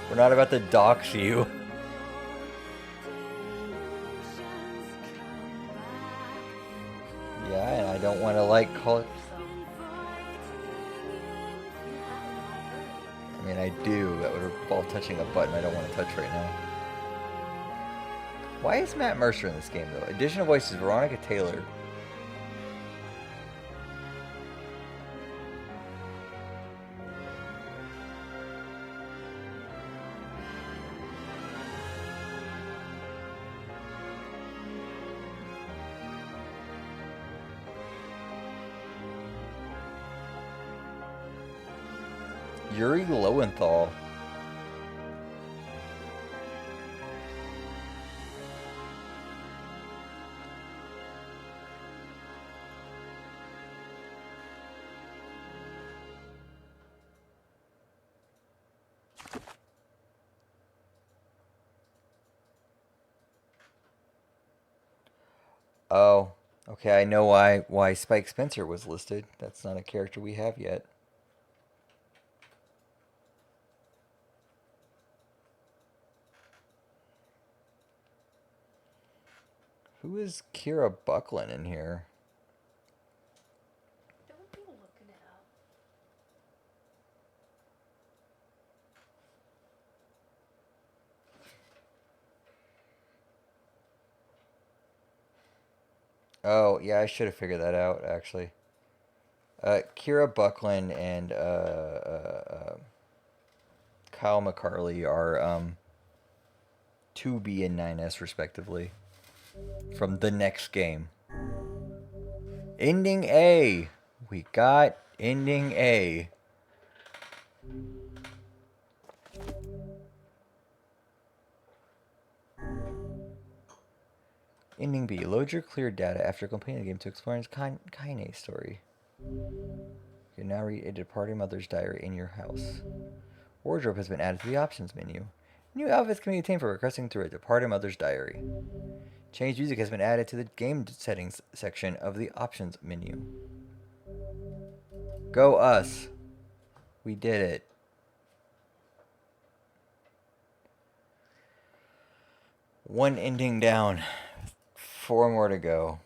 We're not about to dox you. Yeah, and I don't want to like call it. I mean, I do. That would involve touching a button I don't want to touch right now. Why is Matt Mercer in this game, though? Additional voices, Veronica Taylor. Yuri Lowenthal. Oh, okay, I know why Spike Spencer was listed. That's not a character we have yet. Who is Kira Buckland in here? Don't be looking it up. Oh, yeah, I should have figured that out, actually. Kira Buckland and Kyle McCarley are 2B and 9S, respectively, from the next game. Ending A! We got Ending A. Ending B. Load your cleared data after completing the game to explore his kinase story. You can now read a departing mother's diary in your house. Wardrobe has been added to the options menu. New outfits can be obtained for requesting through a departed mother's diary. Change music has been added to the game settings section of the options menu. Go us. We did it. One ending down. 4 more to go.